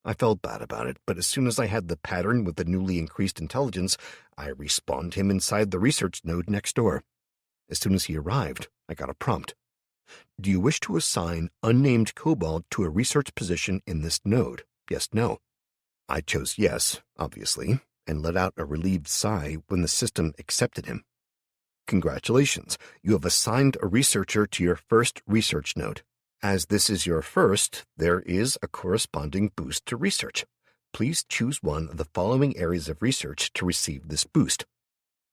I felt bad about it, but as soon as I had the pattern with the newly increased intelligence, I respawned him inside the research node next door. As soon as he arrived, I got a prompt. Do you wish to assign unnamed kobold to a research position in this node? Yes, no. I chose yes, obviously, and let out a relieved sigh when the system accepted him. Congratulations, you have assigned a researcher to your first research node. As this is your first, there is a corresponding boost to research. Please choose one of the following areas of research to receive this boost.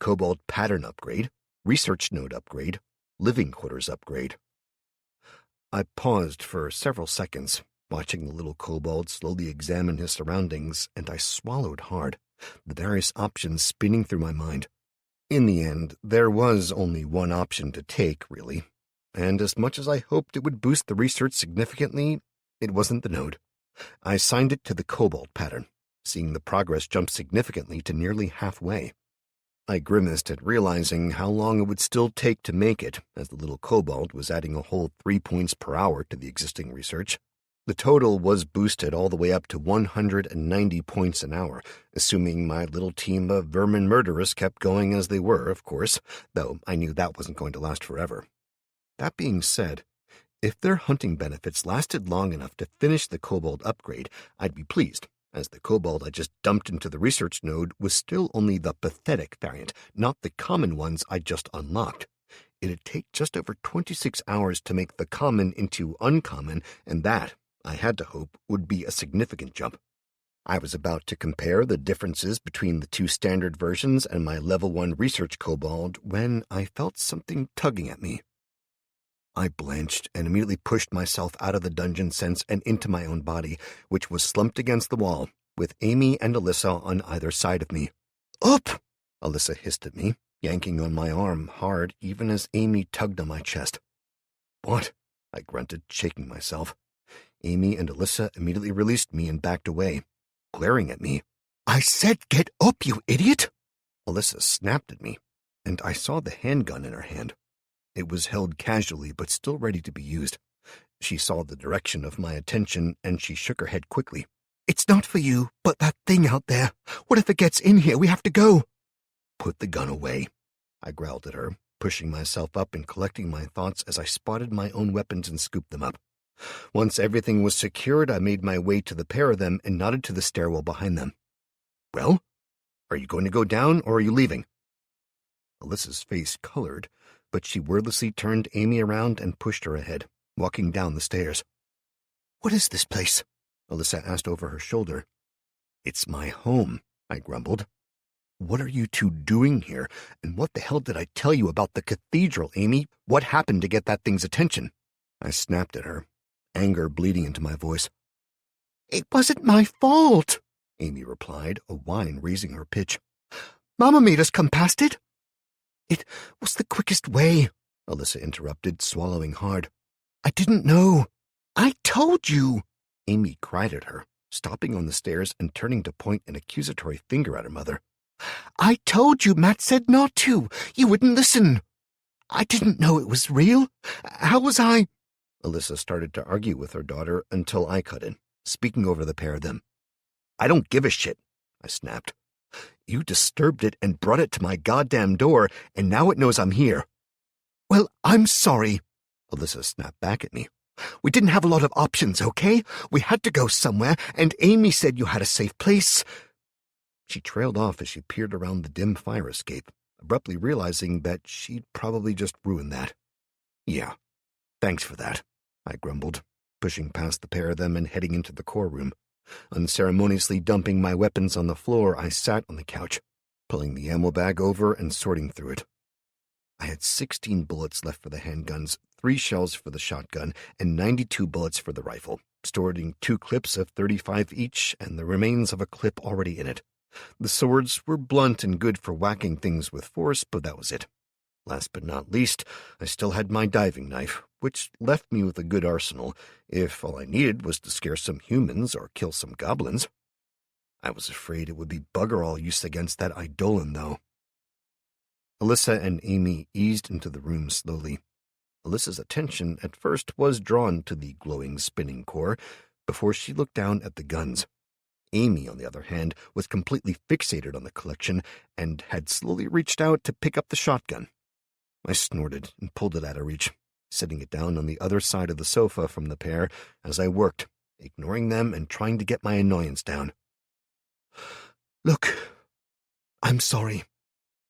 Kobold pattern upgrade, research node upgrade, living quarters upgrade. I paused for several seconds, watching the little kobold slowly examine his surroundings, and I swallowed hard, the various options spinning through my mind. In the end, there was only one option to take, really, and as much as I hoped it would boost the research significantly, it wasn't the node. I assigned it to the kobold pattern, seeing the progress jump significantly to nearly halfway. I grimaced at realizing how long it would still take to make it, as the little kobold was adding a whole 3 points per hour to the existing research. The total was boosted all the way up to 190 points an hour, assuming my little team of vermin murderers kept going as they were, of course, though I knew that wasn't going to last forever. That being said, if their hunting benefits lasted long enough to finish the kobold upgrade, I'd be pleased, as the kobold I just dumped into the research node was still only the pathetic variant, not the common ones I just unlocked. It'd take just over 26 hours to make the common into uncommon, and that, I had to hope, would be a significant jump. I was about to compare the differences between the 2 standard versions and my level 1 research kobold when I felt something tugging at me. I blanched and immediately pushed myself out of the dungeon sense and into my own body, which was slumped against the wall, with Amy and Alyssa on either side of me. Up! Alyssa hissed at me, yanking on my arm hard even as Amy tugged on my chest. What? I grunted, shaking myself. Amy and Alyssa immediately released me and backed away, glaring at me. I said get up, you idiot! Alyssa snapped at me, and I saw the handgun in her hand. It was held casually but still ready to be used. She saw the direction of my attention, and she shook her head quickly. It's not for you, but that thing out there. What if it gets in here? We have to go. Put the gun away, I growled at her, pushing myself up and collecting my thoughts as I spotted my own weapons and scooped them up. Once everything was secured, I made my way to the pair of them and nodded to the stairwell behind them. Well, are you going to go down, or are you leaving? Alyssa's face colored, but she wordlessly turned Amy around and pushed her ahead, walking down the stairs. What is this place? Alyssa asked over her shoulder. It's my home, I grumbled. What are you two doing here? And what the hell did I tell you about the cathedral, Amy? What happened to get that thing's attention? I snapped at her, anger bleeding into my voice. It wasn't my fault, Amy replied, a whine raising her pitch. Mama made us come past it. It was the quickest way, Alyssa interrupted, swallowing hard. I didn't know. I told you. Amy cried at her, stopping on the stairs and turning to point an accusatory finger at her mother. I told you Matt said not to. You wouldn't listen. I didn't know it was real. How was I? Alyssa started to argue with her daughter until I cut in, speaking over the pair of them. I don't give a shit, I snapped. You disturbed it and brought it to my goddamn door, and now it knows I'm here. Well, I'm sorry, Alyssa snapped back at me. We didn't have a lot of options, okay? We had to go somewhere, and Amy said you had a safe place. She trailed off as she peered around the dim fire escape, abruptly realizing that she'd probably just ruined that. Yeah, thanks for that, I grumbled, pushing past the pair of them and heading into the core room. Unceremoniously dumping my weapons on the floor, I sat on the couch, pulling the ammo bag over and sorting through it. I had 16 bullets left for the handguns, 3 shells for the shotgun, and 92 bullets for the rifle, stored in 2 clips of 35 each and the remains of a clip already in it. The swords were blunt and good for whacking things with force, but that was it. Last but not least, I still had my diving knife, which left me with a good arsenal, if all I needed was to scare some humans or kill some goblins. I was afraid it would be bugger all use against that Eidolon, though. Alyssa and Amy eased into the room slowly. Alyssa's attention at first was drawn to the glowing spinning core before she looked down at the guns. Amy, on the other hand, was completely fixated on the collection and had slowly reached out to pick up the shotgun. I snorted and pulled it out of reach, setting it down on the other side of the sofa from the pair as I worked, ignoring them and trying to get my annoyance down. Look, I'm sorry,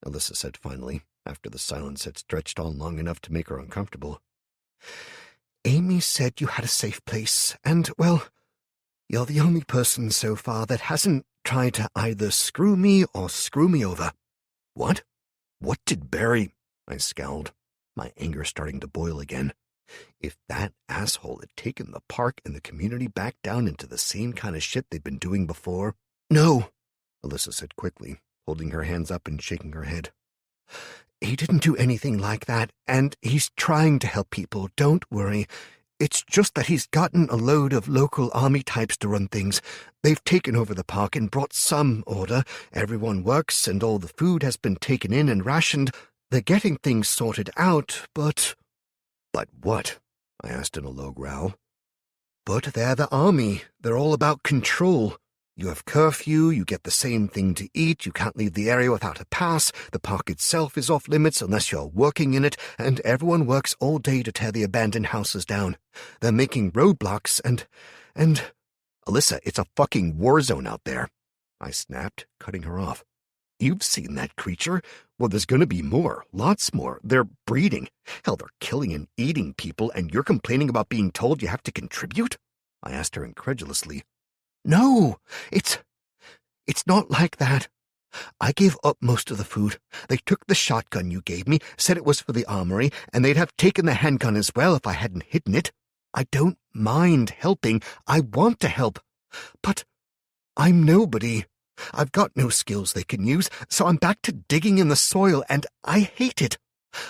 Alyssa said finally, after the silence had stretched on long enough to make her uncomfortable. Amy said you had a safe place, and, well, you're the only person so far that hasn't tried to either screw me or screw me over. What? What did Barry... I scowled, my anger starting to boil again. If that asshole had taken the park and the community back down into the same kind of shit they'd been doing before... No, Alyssa said quickly, holding her hands up and shaking her head. He didn't do anything like that, and he's trying to help people, don't worry. It's just that he's gotten a load of local army types to run things. They've taken over the park and brought some order. Everyone works, and all the food has been taken in and rationed. They're getting things sorted out, but... But what? I asked in a low growl. But they're the army. They're all about control. You have curfew, you get the same thing to eat, you can't leave the area without a pass, the park itself is off limits unless you're working in it, and everyone works all day to tear the abandoned houses down. They're making roadblocks and... Alyssa, it's a fucking war zone out there, I snapped, cutting her off. You've seen that creature. Well, there's going to be more, lots more. They're breeding. Hell, they're killing and eating people, and you're complaining about being told you have to contribute? I asked her incredulously. No, it's not like that. I gave up most of the food. They took the shotgun you gave me, said it was for the armory, and they'd have taken the handgun as well if I hadn't hidden it. I don't mind helping. I want to help. But I'm nobody. I've got no skills they can use, so I'm back to digging in the soil, and I hate it.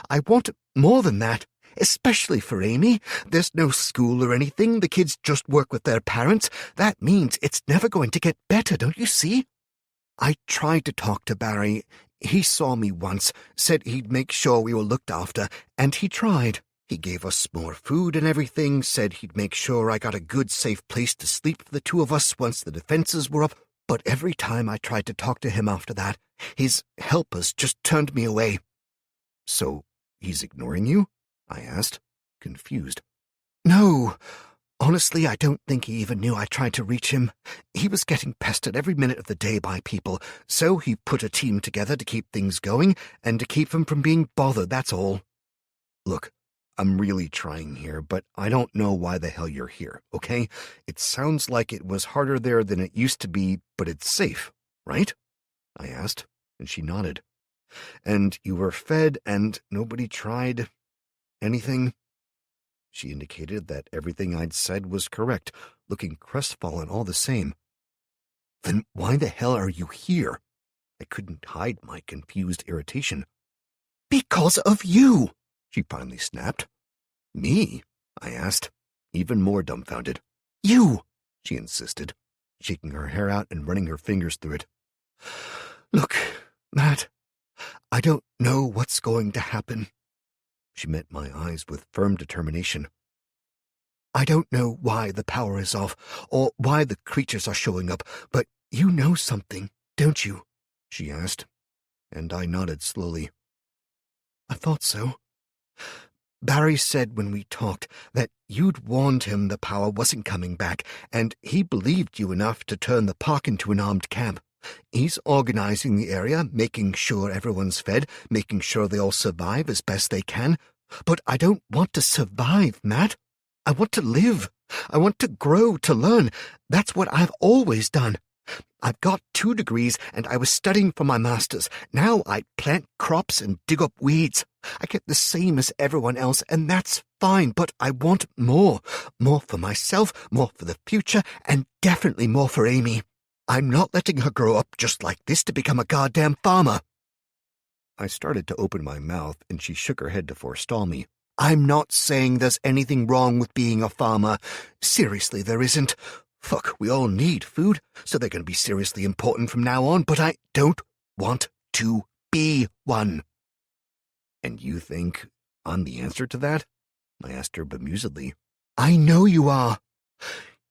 I want more than that. Especially for Amy. There's no school or anything. The kids just work with their parents. That means it's never going to get better, don't you see? I tried to talk to Barry. He saw me once, said he'd make sure we were looked after, and he tried. He gave us more food and everything, said he'd make sure I got a good, safe place to sleep for the two of us once the defenses were up, but every time I tried to talk to him after that, his helpers just turned me away. So, he's ignoring you? I asked, confused. No. Honestly, I don't think he even knew I tried to reach him. He was getting pestered every minute of the day by people, so he put a team together to keep things going and to keep them from being bothered, that's all. Look, I'm really trying here, but I don't know why the hell you're here, okay? It sounds like it was harder there than it used to be, but it's safe, right? I asked, and she nodded. And you were fed and nobody tried anything? She indicated that everything I'd said was correct, looking crestfallen all the same. Then why the hell are you here? I couldn't hide my confused irritation. Because of you, she finally snapped. Me? I asked, even more dumbfounded. You, she insisted, shaking her hair out and running her fingers through it. Look, Matt, I don't know what's going to happen. She met my eyes with firm determination. I don't know why the power is off, or why the creatures are showing up, but you know something, don't you? She asked, and I nodded slowly. I thought so. Barry said when we talked that you'd warned him the power wasn't coming back, and he believed you enough to turn the park into an armed camp. He's organizing the area, making sure everyone's fed, making sure they all survive as best they can. But I don't want to survive, Matt. I want to live. I want to grow, to learn. That's what I've always done. I've got 2 degrees, and I was studying for my master's. Now I plant crops and dig up weeds. I get the same as everyone else, and that's fine, but I want more. More for myself, more for the future, and definitely more for Amy. I'm not letting her grow up just like this to become a goddamn farmer. I started to open my mouth, and she shook her head to forestall me. I'm not saying there's anything wrong with being a farmer. Seriously, there isn't. Fuck, we all need food, so they're going to be seriously important from now on, but I don't want to be one. And you think I'm the answer to that? I asked her bemusedly. I know you are.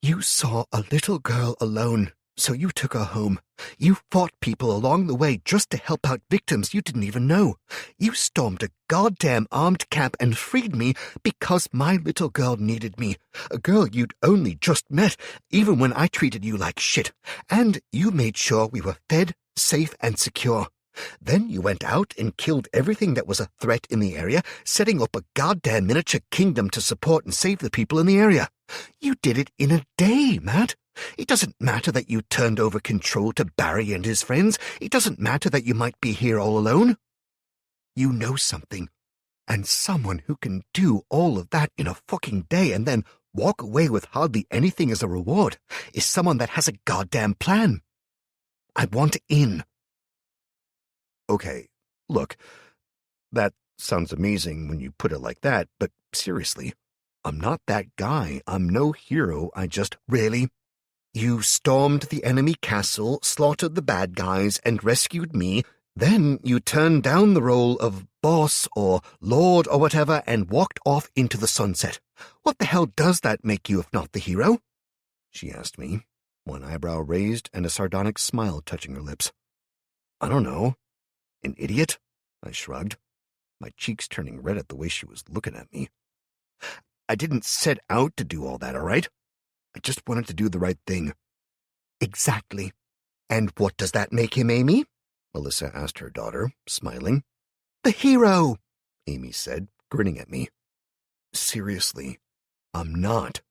You saw a little girl alone, so you took her home. You fought people along the way just to help out victims you didn't even know. You stormed a goddamn armed camp and freed me because my little girl needed me. A girl you'd only just met, even when I treated you like shit. And you made sure we were fed, safe, and secure. Then you went out and killed everything that was a threat in the area, setting up a goddamn miniature kingdom to support and save the people in the area. You did it in a day, Matt. It doesn't matter that you turned over control to Barry and his friends. It doesn't matter that you might be here all alone. You know something. And someone who can do all of that in a fucking day and then walk away with hardly anything as a reward is someone that has a goddamn plan. I want in. Okay, look, that sounds amazing when you put it like that, but seriously, I'm not that guy. I'm no hero. I just really... You stormed the enemy castle, slaughtered the bad guys, and rescued me. Then you turned down the role of boss or lord or whatever and walked off into the sunset. What the hell does that make you if not the hero? She asked me, one eyebrow raised and a sardonic smile touching her lips. I don't know. An idiot? I shrugged, my cheeks turning red at the way she was looking at me. I didn't set out to do all that, all right? I just wanted to do the right thing. Exactly. And what does that make him, Amy? Melissa asked her daughter, smiling. The hero, Amy said, grinning at me. Seriously, I'm not.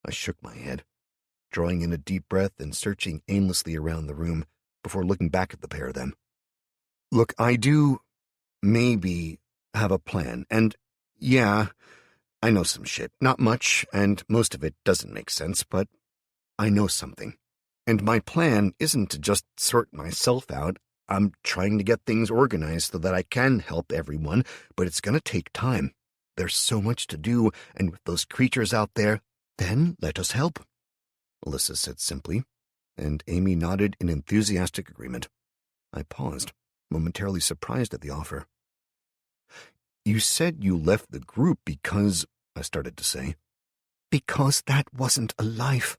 I shook my head, drawing in a deep breath and searching aimlessly around the room before looking back at the pair of them. Look, I do, maybe, have a plan, and, yeah, I know some shit. Not much, and most of it doesn't make sense, but I know something. And my plan isn't to just sort myself out. I'm trying to get things organized so that I can help everyone, but it's going to take time. There's so much to do, and with those creatures out there, then let us help, Melissa said simply, and Amy nodded in enthusiastic agreement. I paused, momentarily surprised at the offer. You said you left the group because, I started to say. Because that wasn't a life.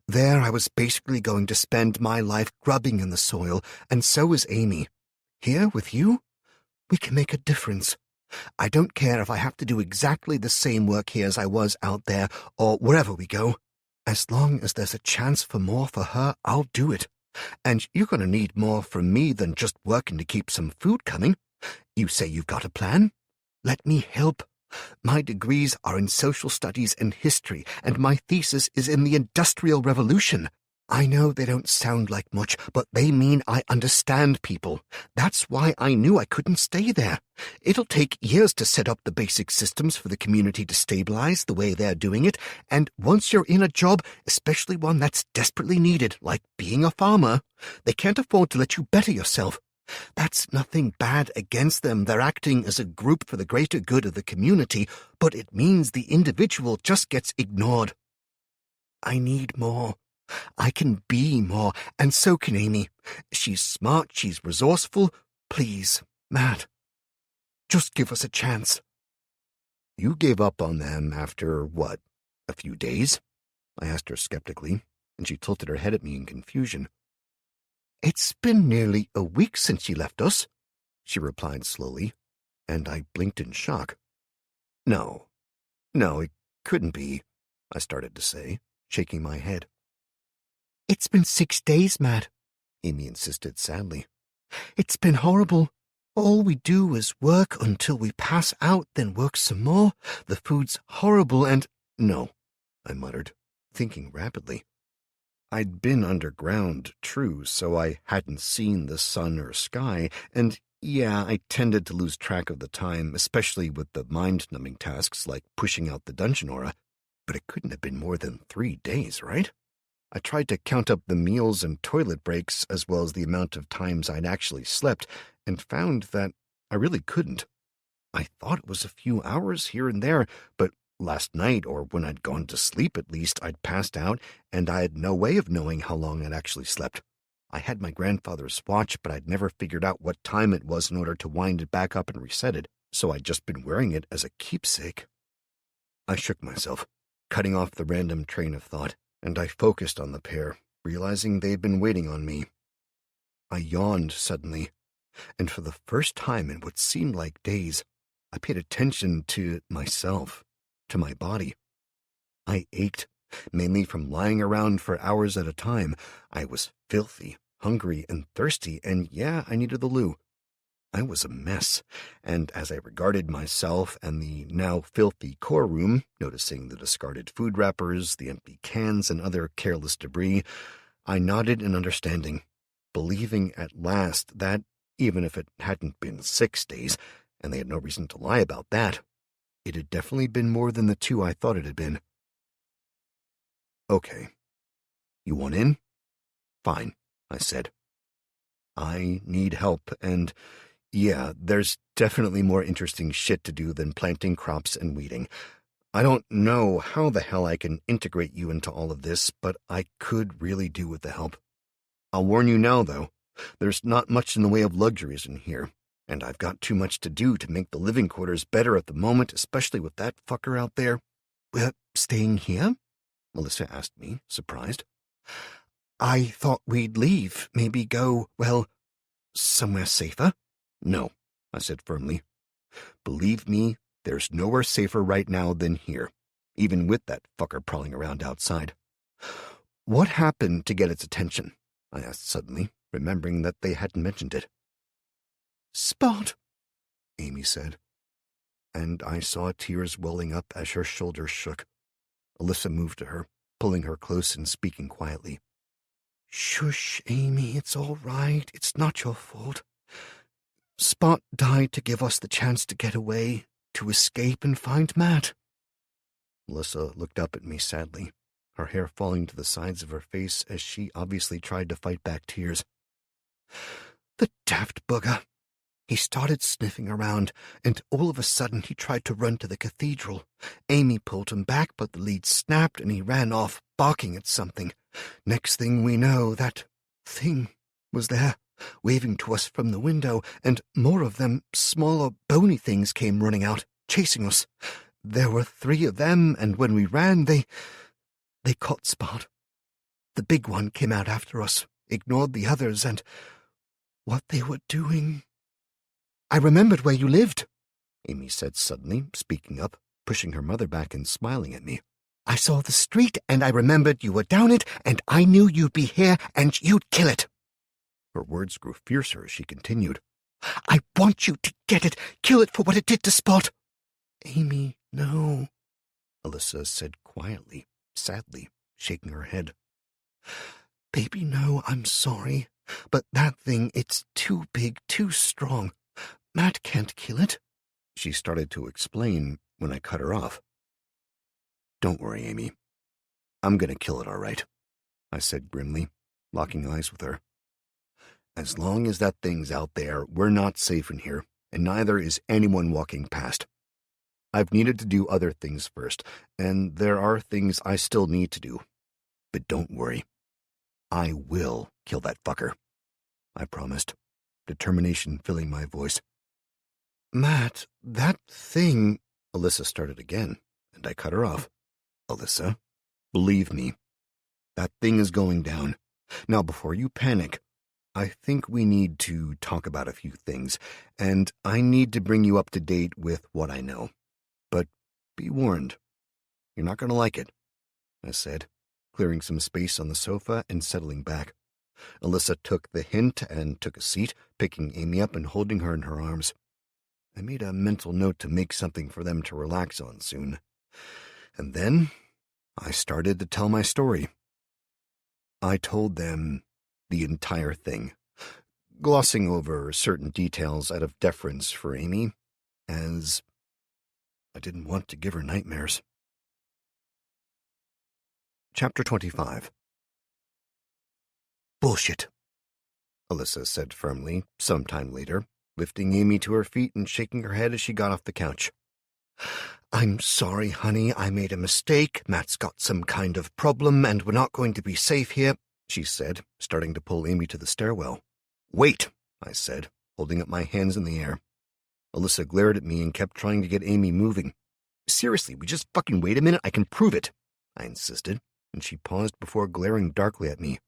There I was basically going to spend my life grubbing in the soil, and so is Amy. Here with you, we can make a difference. I don't care if I have to do exactly the same work here as I was out there, or wherever we go. As long as there's a chance for more for her, I'll do it. And you're going to need more from me than just working to keep some food coming. You say you've got a plan? Let me help. My degrees are in social studies and history, and my thesis is in the Industrial Revolution. I know they don't sound like much, but they mean I understand people. That's why I knew I couldn't stay there. It'll take years to set up the basic systems for the community to stabilize the way they're doing it, and once you're in a job, especially one that's desperately needed, like being a farmer, they can't afford to let you better yourself. That's nothing bad against them. They're acting as a group for the greater good of the community, but it means the individual just gets ignored. I need more. I can be more, and so can Amy. She's smart, she's resourceful. Please, Matt, just give us a chance. You gave up on them after, what, a few days? I asked her skeptically, and she tilted her head at me in confusion. It's been nearly a week since you left us, she replied slowly, and I blinked in shock. No, it couldn't be, I started to say, shaking my head. It's been 6 days, Matt, Amy insisted sadly. It's been horrible. All we do is work until we pass out, then work some more. The food's horrible and— No, I muttered, thinking rapidly. I'd been underground, true, so I hadn't seen the sun or sky, and yeah, I tended to lose track of the time, especially with the mind-numbing tasks like pushing out the dungeon aura, but it couldn't have been more than 3 days, right? I tried to count up the meals and toilet breaks, as well as the amount of times I'd actually slept, and found that I really couldn't. I thought it was a few hours here and there, but last night, or when I'd gone to sleep at least, I'd passed out, and I had no way of knowing how long I'd actually slept. I had my grandfather's watch, but I'd never figured out what time it was in order to wind it back up and reset it, so I'd just been wearing it as a keepsake. I shook myself, cutting off the random train of thought, and I focused on the pair, realizing they'd been waiting on me. I yawned suddenly, and for the first time in what seemed like days, I paid attention to myself, to my body. I ached, mainly from lying around for hours at a time. I was filthy, hungry, and thirsty, and yeah, I needed the loo. I was a mess, and as I regarded myself and the now filthy core room, noticing the discarded food wrappers, the empty cans, and other careless debris, I nodded in understanding, believing at last that, even if it hadn't been 6 days, and they had no reason to lie about that, it had definitely been more than the 2 I thought it had been. Okay. You want in? Fine, I said. I need help, and yeah, there's definitely more interesting shit to do than planting crops and weeding. I don't know how the hell I can integrate you into all of this, but I could really do with the help. I'll warn you now, though, there's not much in the way of luxuries in here, and I've got too much to do to make the living quarters better at the moment, especially with that fucker out there. We're staying here? Melissa asked me, surprised. I thought we'd leave, maybe go, well, somewhere safer. No, I said firmly. Believe me, there's nowhere safer right now than here, even with that fucker prowling around outside. What happened to get its attention? I asked suddenly, remembering that they hadn't mentioned it. Spot, Amy said, and I saw tears welling up as her shoulders shook. Alyssa moved to her, pulling her close and speaking quietly. Shush, Amy, it's all right. It's not your fault. Spot died to give us the chance to get away, to escape and find Matt. Melissa looked up at me sadly, her hair falling to the sides of her face as she obviously tried to fight back tears. The daft bugger. He started sniffing around, and all of a sudden he tried to run to the cathedral. Amy pulled him back, but the lead snapped and he ran off, barking at something. Next thing we know, that thing was there, waving to us from the window, and more of them, smaller, bony things came running out, chasing us. There were 3 of them, and when we ran, they caught Spot. The big one came out after us, ignored the others, and what they were doing. I remembered where you lived, Amy said suddenly, speaking up, pushing her mother back and smiling at me. I saw the street, and I remembered you were down it, and I knew you'd be here, and you'd kill it. Her words grew fiercer as she continued. I want you to get it, kill it for what it did to Spot. Amy, no, Alyssa said quietly, sadly, shaking her head. Baby, no, I'm sorry, but that thing, it's too big, too strong. Matt can't kill it. She started to explain when I cut her off. Don't worry, Amy. I'm gonna kill it all right, I said grimly, locking eyes with her. As long as that thing's out there, we're not safe in here, and neither is anyone walking past. I've needed to do other things first, and there are things I still need to do. But don't worry. I will kill that fucker, I promised, determination filling my voice. Matt, that thing... Alyssa started again, and I cut her off. Alyssa, believe me, that thing is going down. Now, before you panic, I think we need to talk about a few things, and I need to bring you up to date with what I know. But be warned, you're not going to like it, I said, clearing some space on the sofa and settling back. Alyssa took the hint and took a seat, picking Amy up and holding her in her arms. I made a mental note to make something for them to relax on soon. And then I started to tell my story. I told them the entire thing, glossing over certain details out of deference for Amy, as I didn't want to give her nightmares. Chapter 25. Bullshit, Alyssa said firmly, some time later, lifting Amy to her feet and shaking her head as she got off the couch. I'm sorry, honey, I made a mistake. Matt's got some kind of problem, and we're not going to be safe here, she said, starting to pull Amy to the stairwell. Wait, I said, holding up my hands in the air. Alyssa glared at me and kept trying to get Amy moving. Seriously, we just fucking wait a minute, I can prove it, I insisted, and she paused before glaring darkly at me.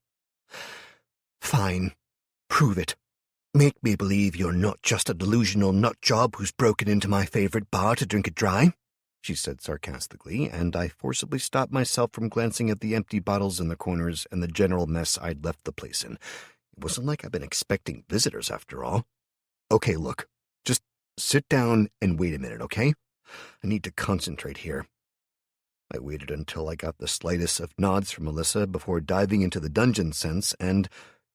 Fine, prove it. Make me believe you're not just a delusional nutjob who's broken into my favorite bar to drink it dry, she said sarcastically, and I forcibly stopped myself from glancing at the empty bottles in the corners and the general mess I'd left the place in. It wasn't like I'd been expecting visitors, after all. Okay, look, just sit down and wait a minute, okay? I need to concentrate here. I waited until I got the slightest of nods from Alyssa before diving into the dungeon sense and...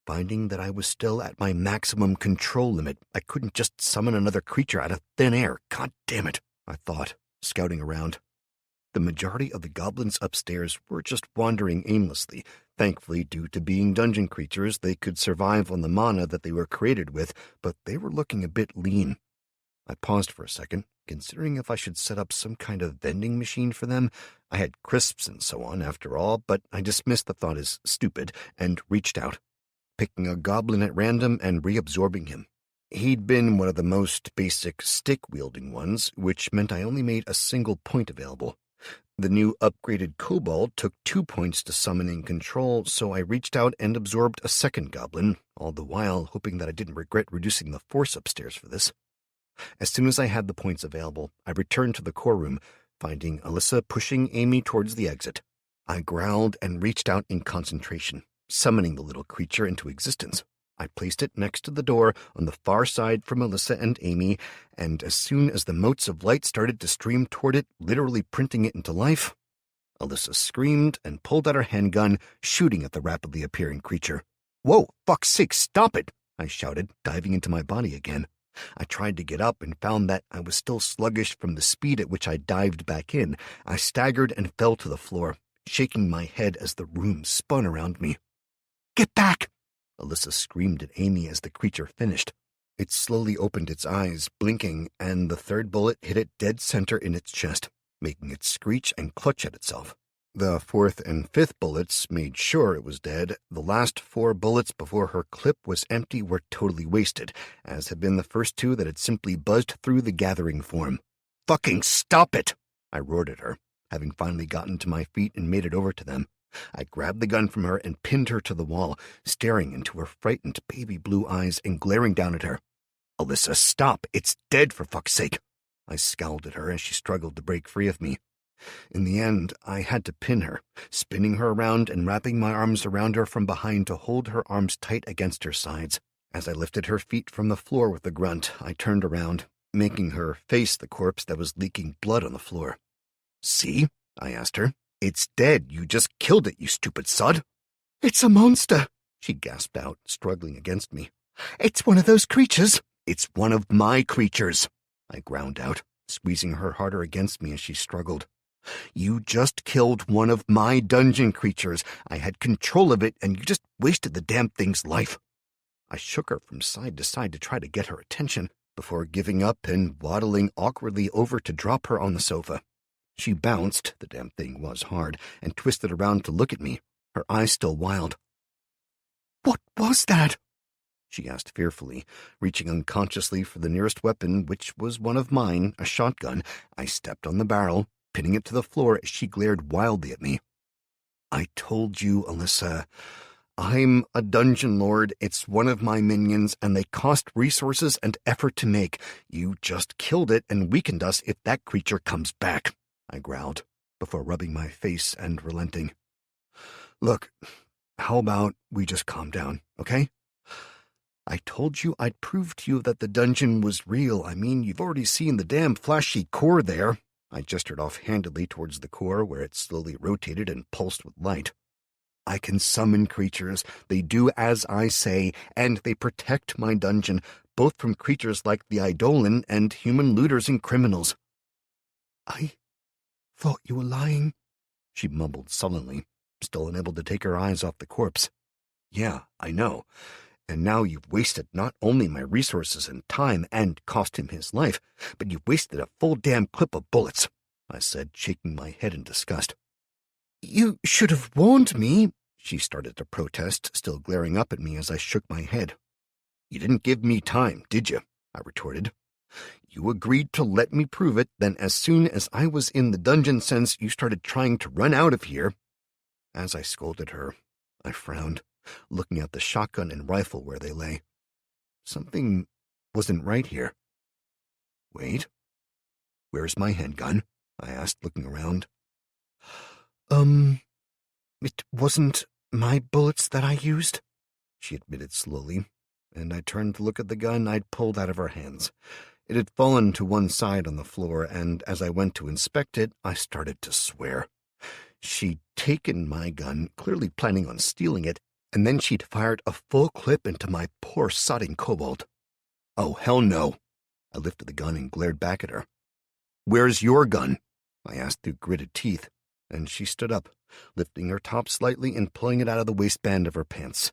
finding that I was still at my maximum control limit, I couldn't just summon another creature out of thin air. God damn it, I thought, scouting around. The majority of the goblins upstairs were just wandering aimlessly. Thankfully, due to being dungeon creatures, they could survive on the mana that they were created with, but they were looking a bit lean. I paused for a second, considering if I should set up some kind of vending machine for them. I had crisps and so on, after all, but I dismissed the thought as stupid and reached out, picking a goblin at random and reabsorbing him. He'd been one of the most basic stick-wielding ones, which meant I only made a single point available. The new upgraded kobold took 2 points to summon and control, so I reached out and absorbed a second goblin, all the while hoping that I didn't regret reducing the force upstairs for this. As soon as I had the points available, I returned to the core room, finding Alyssa pushing Amy towards the exit. I growled and reached out in concentration, summoning the little creature into existence. I placed it next to the door on the far side from Alyssa and Amy, and as soon as the motes of light started to stream toward it, literally printing it into life, Alyssa screamed and pulled out her handgun, shooting at the rapidly appearing creature. "Whoa, fuck's sake, stop it!" I shouted, diving into my body again. I tried to get up and found that I was still sluggish from the speed at which I dived back in. I staggered and fell to the floor, shaking my head as the room spun around me. "Get back!" Alyssa screamed at Amy as the creature finished. It slowly opened its eyes, blinking, and the third bullet hit it dead center in its chest, making it screech and clutch at itself. The fourth and fifth bullets made sure it was dead. The last 4 bullets before her clip was empty were totally wasted, as had been the first 2 that had simply buzzed through the gathering form. "Fucking stop it!" I roared at her, having finally gotten to my feet and made it over to them. I grabbed the gun from her and pinned her to the wall, staring into her frightened baby blue eyes and glaring down at her. "Alyssa, stop! It's dead, for fuck's sake!" I scowled at her as she struggled to break free of me. In the end, I had to pin her, spinning her around and wrapping my arms around her from behind to hold her arms tight against her sides. As I lifted her feet from the floor with a grunt, I turned around, making her face the corpse that was leaking blood on the floor. "See?" I asked her. "It's dead. You just killed it, you stupid sod." "It's a monster," she gasped out, struggling against me. "It's one of those creatures." "It's one of my creatures," I ground out, squeezing her harder against me as she struggled. "You just killed one of my dungeon creatures. I had control of it, and you just wasted the damn thing's life." I shook her from side to side to try to get her attention, before giving up and waddling awkwardly over to drop her on the sofa. She bounced, the damn thing was hard, and twisted around to look at me, her eyes still wild. "What was that?" she asked fearfully, reaching unconsciously for the nearest weapon, which was one of mine, a shotgun. I stepped on the barrel, pinning it to the floor as she glared wildly at me. "I told you, Alyssa. I'm a dungeon lord. It's one of my minions, and they cost resources and effort to make. You just killed it and weakened us if that creature comes back," I growled, before rubbing my face and relenting. "Look, how about we just calm down, okay? I told you I'd prove to you that the dungeon was real. I mean, you've already seen the damn flashy core there." I gestured offhandedly towards the core where it slowly rotated and pulsed with light. "I can summon creatures. They do as I say, and they protect my dungeon, both from creatures like the Eidolon and human looters and criminals." "I thought you were lying," she mumbled sullenly, still unable to take her eyes off the corpse. "Yeah, I know. And now you've wasted not only my resources and time and cost him his life, but you've wasted a full damn clip of bullets," I said, shaking my head in disgust. "You should have warned me," she started to protest, still glaring up at me as I shook my head. "You didn't give me time, did you?" I retorted. "You agreed to let me prove it, then as soon as I was in the dungeon sense, you started trying to run out of here." As I scolded her, I frowned, looking at the shotgun and rifle where they lay. Something wasn't right here. "Wait, where's my handgun?" I asked, looking around. It wasn't my bullets that I used," she admitted slowly, and I turned to look at the gun I'd pulled out of her hands. It had fallen to one side on the floor, and as I went to inspect it, I started to swear. She'd taken my gun, clearly planning on stealing it, and then she'd fired a full clip into my poor sodding kobold. "Oh, hell no." I lifted the gun and glared back at her. "Where's your gun?" I asked through gritted teeth, and she stood up, lifting her top slightly and pulling it out of the waistband of her pants.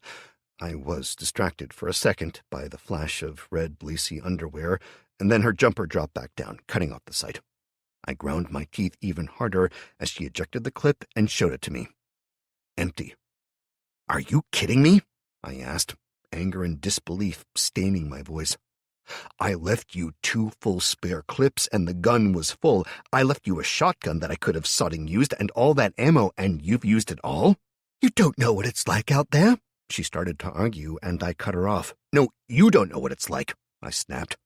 I was distracted for a second by the flash of red, lacy underwear, and then her jumper dropped back down, cutting off the sight. I ground my teeth even harder as she ejected the clip and showed it to me. Empty. "Are you kidding me?" I asked, anger and disbelief staining my voice. "I left you 2 full spare clips, and the gun was full. I left you a shotgun that I could have sodding used, and all that ammo, and you've used it all?" "You don't know what it's like out there," she started to argue, and I cut her off. "No, you don't know what it's like," I snapped.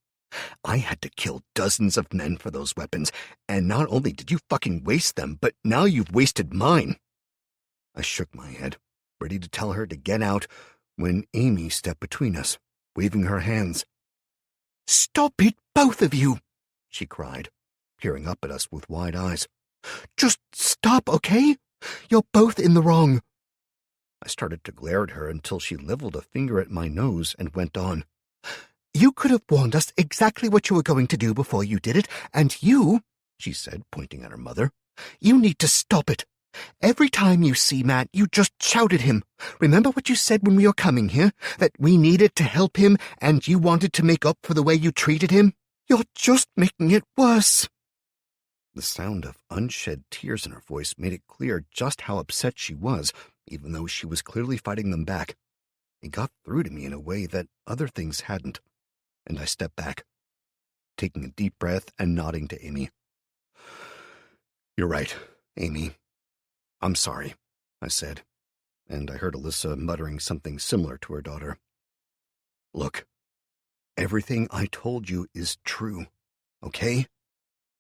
"I had to kill dozens of men for those weapons, and not only did you fucking waste them, but now you've wasted mine." I shook my head, ready to tell her to get out, when Amy stepped between us, waving her hands. "Stop it, both of you," she cried, peering up at us with wide eyes. "Just stop, okay? You're both in the wrong." I started to glare at her until she leveled a finger at my nose and went on. "You could have warned us exactly what you were going to do before you did it, and you," she said, pointing at her mother, "you need to stop it. Every time you see Matt, you just shout at him. Remember what you said when we were coming here? That we needed to help him, and you wanted to make up for the way you treated him? You're just making it worse." The sound of unshed tears in her voice made it clear just how upset she was, even though she was clearly fighting them back. It got through to me in a way that other things hadn't, and I stepped back, taking a deep breath and nodding to Amy. "You're right, Amy. I'm sorry," I said, and I heard Alyssa muttering something similar to her daughter. "Look, everything I told you is true, okay?"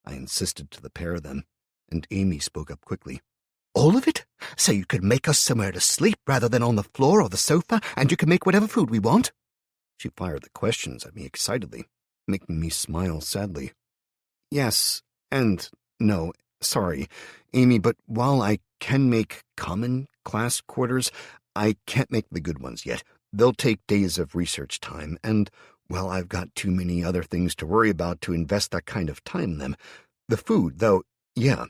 I insisted to the pair of them, and Amy spoke up quickly. "All of it? So you could make us somewhere to sleep rather than on the floor or the sofa, and you can make whatever food we want?" She fired the questions at me excitedly, making me smile sadly. Yes, and no, sorry, Amy, but while I can make common class quarters, I can't make the good ones yet. They'll take days of research time, and, well, I've got too many other things to worry about to invest that kind of time in them. The food, though, yeah,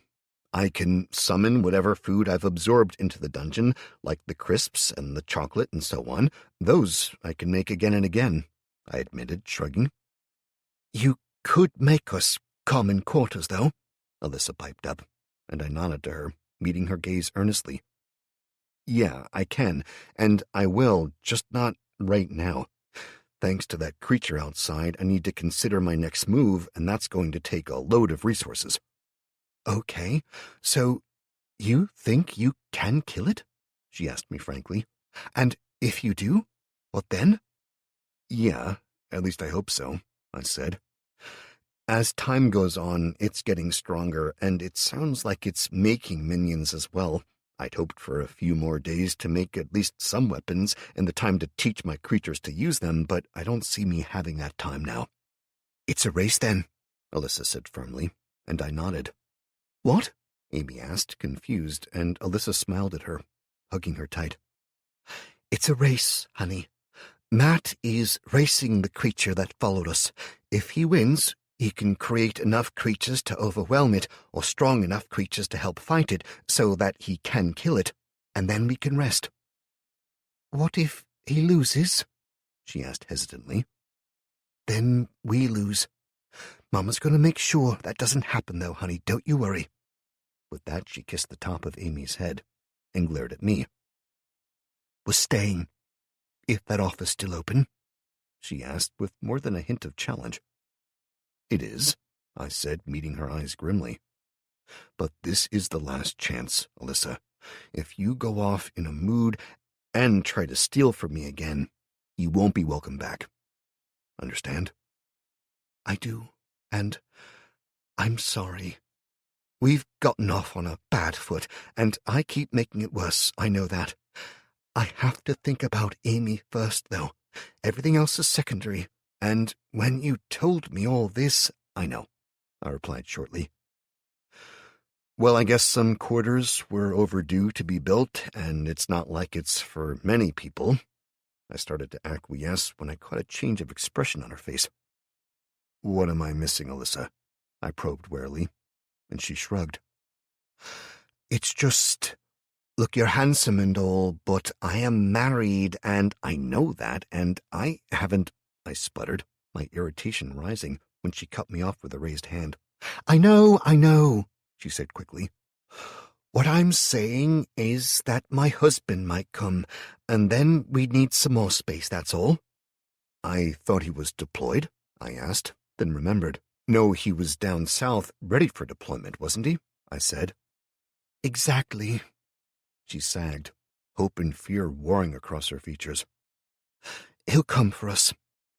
I can summon whatever food I've absorbed into the dungeon, like the crisps and the chocolate and so on. Those I can make again and again, I admitted, shrugging. You could make us common quarters, though, Alyssa piped up, and I nodded to her, meeting her gaze earnestly. Yeah, I can, and I will, just not right now. Thanks to that creature outside, I need to consider my next move, and that's going to take a load of resources. Okay, so you think you can kill it? She asked me frankly. And if you do, what then? Yeah, at least I hope so, I said. As time goes on, it's getting stronger, and it sounds like it's making minions as well. I'd hoped for a few more days to make at least some weapons and the time to teach my creatures to use them, but I don't see me having that time now. It's a race then, Alyssa said firmly, and I nodded. What? Amy asked, confused, and Alyssa smiled at her, hugging her tight. It's a race, honey. Matt is racing the creature that followed us. If he wins, he can create enough creatures to overwhelm it, or strong enough creatures to help fight it, so that he can kill it, and then we can rest. What if he loses? She asked hesitantly. Then we lose. Mama's going to make sure that doesn't happen, though, honey. Don't you worry. With that, she kissed the top of Amy's head and glared at me. We're staying. If that offer's still open? She asked with more than a hint of challenge. It is, I said, meeting her eyes grimly. But this is the last chance, Alyssa. If you go off in a mood and try to steal from me again, you won't be welcome back. Understand? I do, and I'm sorry. We've gotten off on a bad foot, and I keep making it worse, I know that. I have to think about Amy first, though. Everything else is secondary, and when you told me all this, I know, I replied shortly. Well, I guess some quarters were overdue to be built, and it's not like it's for many people. I started to acquiesce when I caught a change of expression on her face. What am I missing, Alyssa? I probed warily, and she shrugged. It's just... Look, you're handsome and all, but I am married, and I know that, and I haven't... I sputtered, my irritation rising when she cut me off with a raised hand. I know, she said quickly. What I'm saying is that my husband might come, and then we'd need some more space, that's all. I thought he was deployed, I asked, then remembered. No, he was down south, ready for deployment, wasn't he? I said. Exactly. She sagged, hope and fear warring across her features. He'll come for us.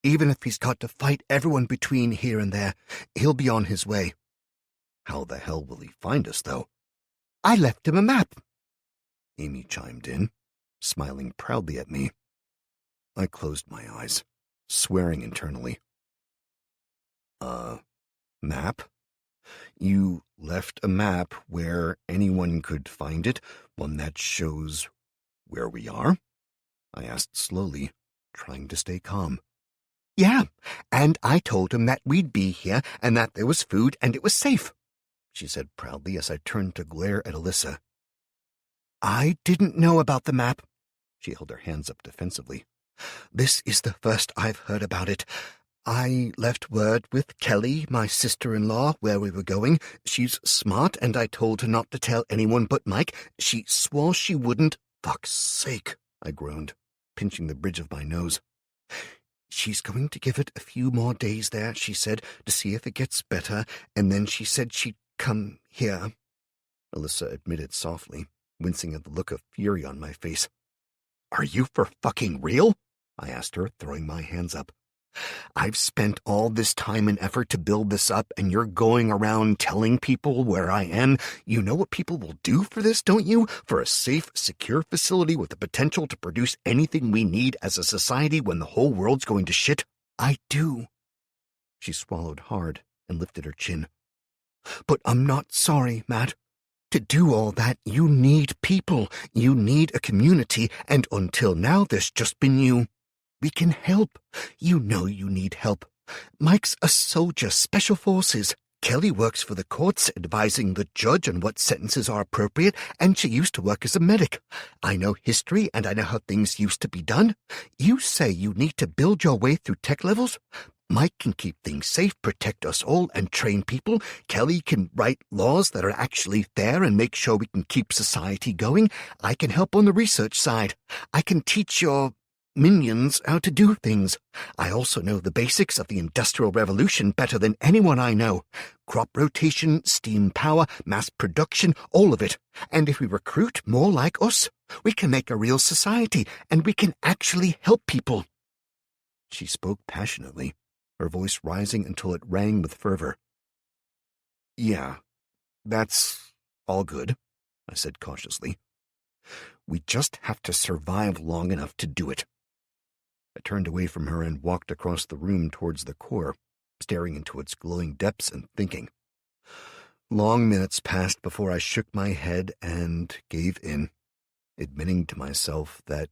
Even if he's got to fight everyone between here and there, he'll be on his way. How the hell will he find us, though? I left him a map. Amy chimed in, smiling proudly at me. I closed my eyes, swearing internally. Map? You left a map where anyone could find it, one that shows where we are? I asked slowly, trying to stay calm. Yeah, and I told him that we'd be here and that there was food and it was safe, she said proudly as I turned to glare at Alyssa. I didn't know about the map. She held her hands up defensively. This is the first I've heard about it. I left word with Kelly, my sister-in-law, where we were going. She's smart, and I told her not to tell anyone but Mike. She swore she wouldn't. Fuck's sake, I groaned, pinching the bridge of my nose. She's going to give it a few more days there, she said, to see if it gets better, and then she said she'd come here, Alyssa admitted softly, wincing at the look of fury on my face. Are you for fucking real? I asked her, throwing my hands up. I've spent all this time and effort to build this up, and you're going around telling people where I am. You know what people will do for this, don't you? For a safe, secure facility with the potential to produce anything we need as a society when the whole world's going to shit? I do. She swallowed hard and lifted her chin. But I'm not sorry, Matt. To do all that, you need people. You need a community, and until now, there's just been you. We can help. You know you need help. Mike's a soldier, special forces. Kelly works for the courts, advising the judge on what sentences are appropriate, and she used to work as a medic. I know history, and I know how things used to be done. You say you need to build your way through tech levels? Mike can keep things safe, protect us all, and train people. Kelly can write laws that are actually fair and make sure we can keep society going. I can help on the research side. I can teach your minions how to do things. I also know the basics of the Industrial Revolution better than anyone I know. Crop rotation, steam power, mass production, all of it. And if we recruit more like us, we can make a real society, and we can actually help people. She spoke passionately, her voice rising until it rang with fervor. Yeah, that's all good, I said cautiously. We just have to survive long enough to do it. I turned away from her and walked across the room towards the core, staring into its glowing depths and thinking. Long minutes passed before I shook my head and gave in, admitting to myself that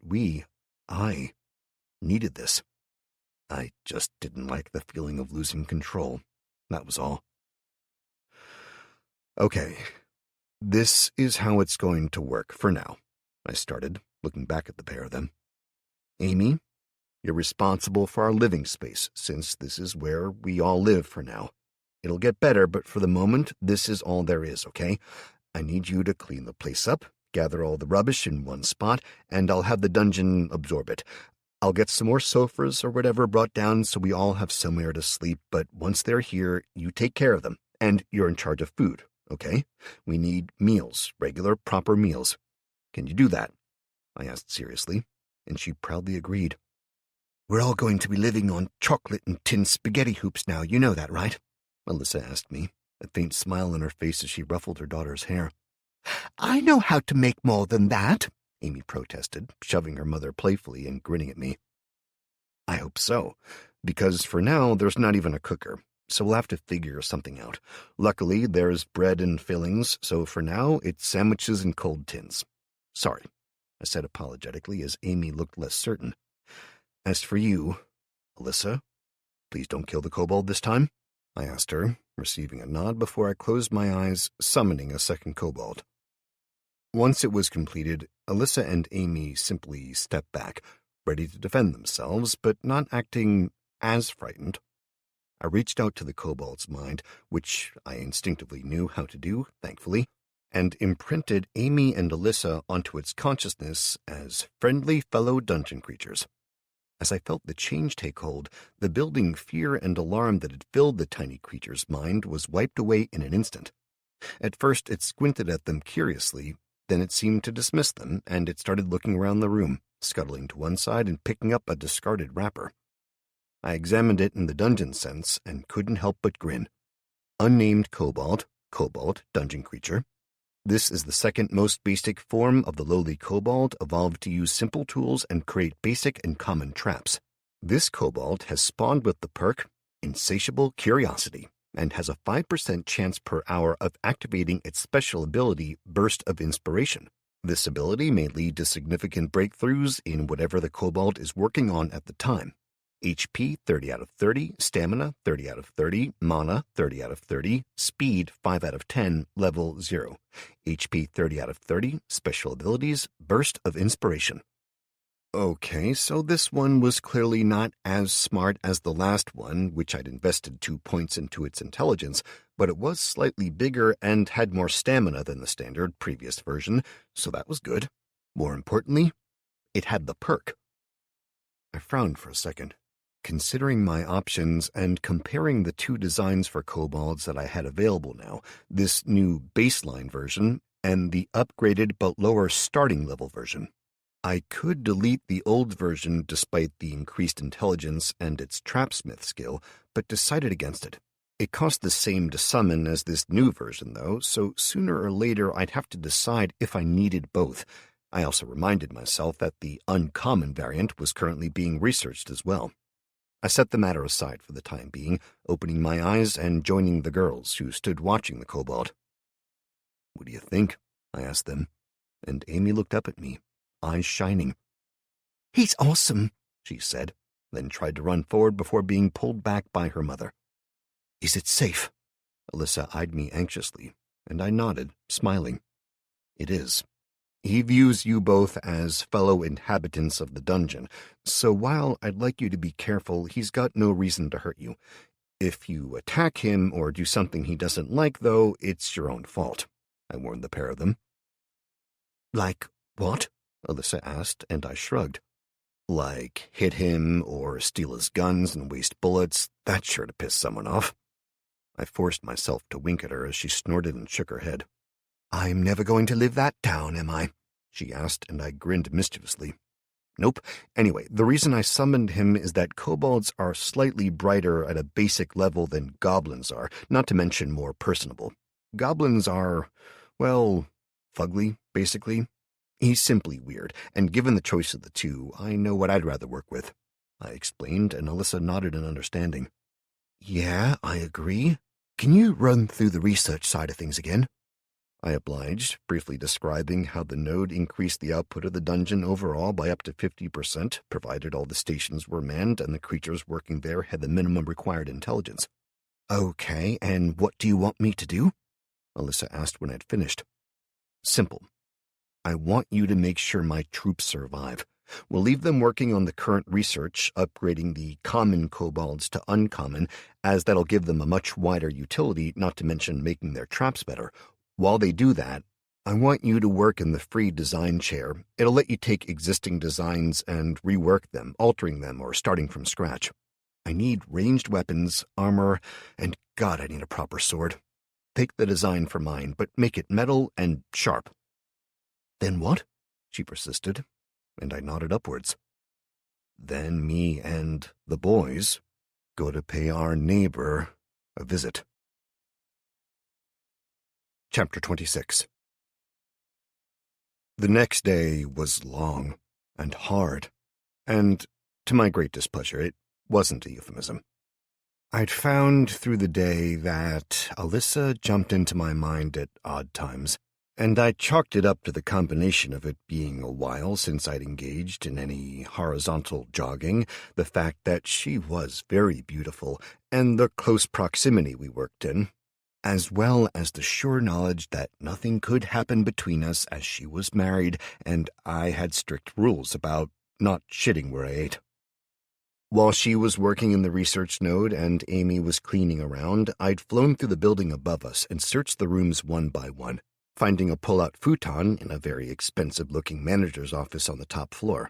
I, needed this. I just didn't like the feeling of losing control. That was all. Okay, this is how it's going to work for now, I started, looking back at the pair of them. Amy, you're responsible for our living space, since this is where we all live for now. It'll get better, but for the moment, this is all there is, okay? I need you to clean the place up, gather all the rubbish in one spot, and I'll have the dungeon absorb it. I'll get some more sofas or whatever brought down so we all have somewhere to sleep, but once they're here, you take care of them, and you're in charge of food, okay? We need meals, regular, proper meals. Can you do that? I asked seriously, and she proudly agreed. We're all going to be living on chocolate and tin spaghetti hoops now, you know that, right? Alyssa asked me, a faint smile on her face as she ruffled her daughter's hair. I know how to make more than that, Amy protested, shoving her mother playfully and grinning at me. I hope so, because for now there's not even a cooker, so we'll have to figure something out. Luckily, there's bread and fillings, so for now it's sandwiches and cold tins. Sorry, I said apologetically as Amy looked less certain. As for you, Alyssa, please don't kill the kobold this time, I asked her, receiving a nod before I closed my eyes, summoning a second kobold. Once it was completed, Alyssa and Amy simply stepped back, ready to defend themselves, but not acting as frightened. I reached out to the kobold's mind, which I instinctively knew how to do, thankfully, and imprinted Amy and Alyssa onto its consciousness as friendly fellow dungeon creatures. As I felt the change take hold, the building fear and alarm that had filled the tiny creature's mind was wiped away in an instant. At first it squinted at them curiously, then it seemed to dismiss them, and it started looking around the room, scuttling to one side and picking up a discarded wrapper. I examined it in the dungeon sense and couldn't help but grin. Unnamed kobold, dungeon creature. This is the second most basic form of the lowly kobold, evolved to use simple tools and create basic and common traps. This kobold has spawned with the perk Insatiable Curiosity and has a 5% chance per hour of activating its special ability, Burst of Inspiration. This ability may lead to significant breakthroughs in whatever the kobold is working on at the time. HP 30 out of 30, Stamina 30 out of 30, Mana 30 out of 30, Speed 5 out of 10, Level 0. HP 30 out of 30, Special Abilities, Burst of Inspiration. Okay, so this one was clearly not as smart as the last one, which I'd invested 2 points into its intelligence, but it was slightly bigger and had more stamina than the standard previous version, so that was good. More importantly, it had the perk. I frowned for a second, considering my options and comparing the 2 designs for kobolds that I had available now, this new baseline version and the upgraded but lower starting level version. I could delete the old version despite the increased intelligence and its trapsmith skill, but decided against it. It cost the same to summon as this new version, though, so sooner or later I'd have to decide if I needed both. I also reminded myself that the uncommon variant was currently being researched as well. I set the matter aside for the time being, opening my eyes and joining the girls who stood watching the kobold. "What do you think?" I asked them, and Amy looked up at me, eyes shining. "He's awesome," she said, then tried to run forward before being pulled back by her mother. "Is it safe?" Alyssa eyed me anxiously, and I nodded, smiling. "It is. He views you both as fellow inhabitants of the dungeon, so while I'd like you to be careful, he's got no reason to hurt you. If you attack him or do something he doesn't like, though, it's your own fault," I warned the pair of them. "Like what?" Alyssa asked, and I shrugged. "Like hit him or steal his guns and waste bullets. That's sure to piss someone off." I forced myself to wink at her as she snorted and shook her head. "I'm never going to live that down, am I?" she asked, and I grinned mischievously. "Nope. Anyway, the reason I summoned him is that kobolds are slightly brighter at a basic level than goblins are, not to mention more personable. Goblins are, well, fugly, basically. He's simply weird, and given the choice of the two, I know what I'd rather work with," I explained, and Alyssa nodded in understanding. "Yeah, I agree. Can you run through the research side of things again?" I obliged, briefly describing how the node increased the output of the dungeon overall by up to 50%, provided all the stations were manned and the creatures working there had the minimum required intelligence. "Okay, and what do you want me to do?" Alyssa asked when I'd finished. "Simple. I want you to make sure my troops survive. We'll leave them working on the current research, upgrading the common kobolds to uncommon, as that'll give them a much wider utility, not to mention making their traps better. While they do that, I want you to work in the free design chair. It'll let you take existing designs and rework them, altering them or starting from scratch. I need ranged weapons, armor, and God, I need a proper sword. Take the design for mine, but make it metal and sharp." "Then what?" she persisted, and I nodded upwards. "Then me and the boys go to pay our neighbor a visit." Chapter 26. The next day was long and hard, and, to my great displeasure, it wasn't a euphemism. I'd found through the day that Alyssa jumped into my mind at odd times, and I chalked it up to the combination of it being a while since I'd engaged in any horizontal jogging, the fact that she was very beautiful, and the close proximity we worked in, as well as the sure knowledge that nothing could happen between us as she was married and I had strict rules about not shitting where I ate. While she was working in the research node and Amy was cleaning around, I'd flown through the building above us and searched the rooms one by one, finding a pull-out futon in a very expensive-looking manager's office on the top floor.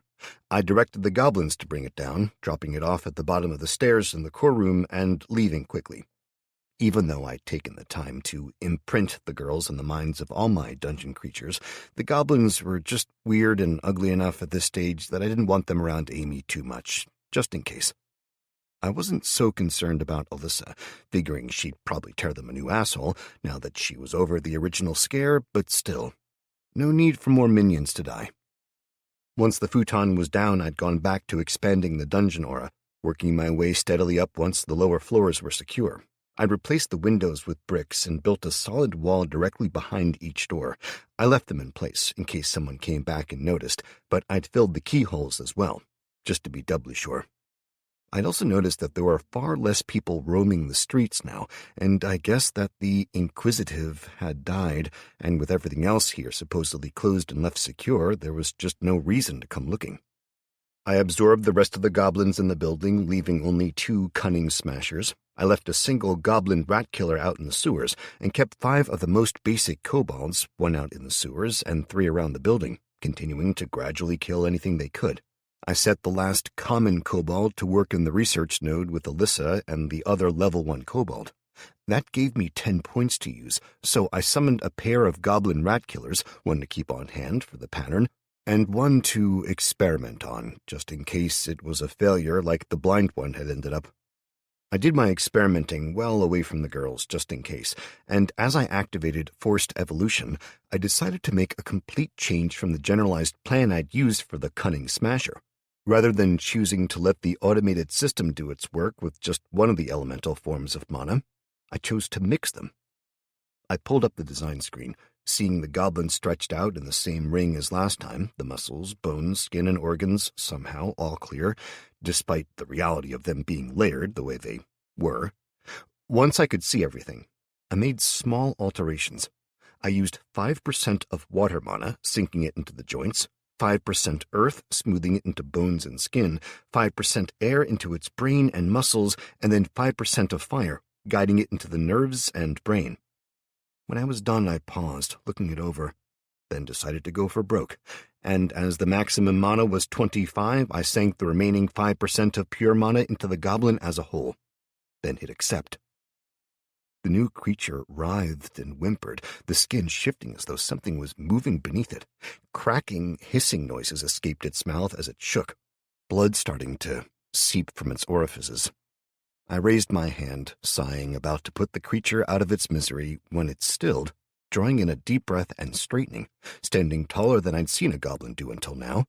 I directed the goblins to bring it down, dropping it off at the bottom of the stairs in the core room and leaving quickly. Even though I'd taken the time to imprint the girls in the minds of all my dungeon creatures, the goblins were just weird and ugly enough at this stage that I didn't want them around Amy too much, just in case. I wasn't so concerned about Alyssa, figuring she'd probably tear them a new asshole now that she was over the original scare, but still, no need for more minions to die. Once the futon was down, I'd gone back to expanding the dungeon aura, working my way steadily up once the lower floors were secure. I'd replaced the windows with bricks and built a solid wall directly behind each door. I left them in place in case someone came back and noticed, but I'd filled the keyholes as well, just to be doubly sure. I'd also noticed that there were far less people roaming the streets now, and I guess that the inquisitive had died, and with everything else here supposedly closed and left secure, there was just no reason to come looking. I absorbed the rest of the goblins in the building, leaving only 2 cunning smashers. I left a single goblin rat killer out in the sewers, and kept 5 of the most basic kobolds, 1 out in the sewers and 3 around the building, continuing to gradually kill anything they could. I set the last common kobold to work in the research node with Alyssa and the other level 1 kobold. That gave me 10 points to use, so I summoned a pair of goblin rat killers, 1 to keep on hand for the pattern, and 1 to experiment on, just in case it was a failure like the blind one had ended up. I did my experimenting well away from the girls, just in case, and as I activated forced evolution, I decided to make a complete change from the generalized plan I'd used for the cunning smasher. Rather than choosing to let the automated system do its work with just one of the elemental forms of mana, I chose to mix them. I pulled up the design screen, seeing the goblin stretched out in the same ring as last time, the muscles, bones, skin, and organs somehow all clear, despite the reality of them being layered the way they were. Once I could see everything, I made small alterations. I used 5% of water mana, sinking it into the joints, 5% earth, smoothing it into bones and skin, 5% air into its brain and muscles, and then 5% of fire, guiding it into the nerves and brain. When I was done, I paused, looking it over, then decided to go for broke, and as the maximum mana was 25, I sank the remaining 5% of pure mana into the goblin as a whole, then hit accept. The new creature writhed and whimpered, the skin shifting as though something was moving beneath it. Cracking, hissing noises escaped its mouth as it shook, blood starting to seep from its orifices. I raised my hand, sighing, about to put the creature out of its misery, when it stilled, drawing in a deep breath and straightening, standing taller than I'd seen a goblin do until now.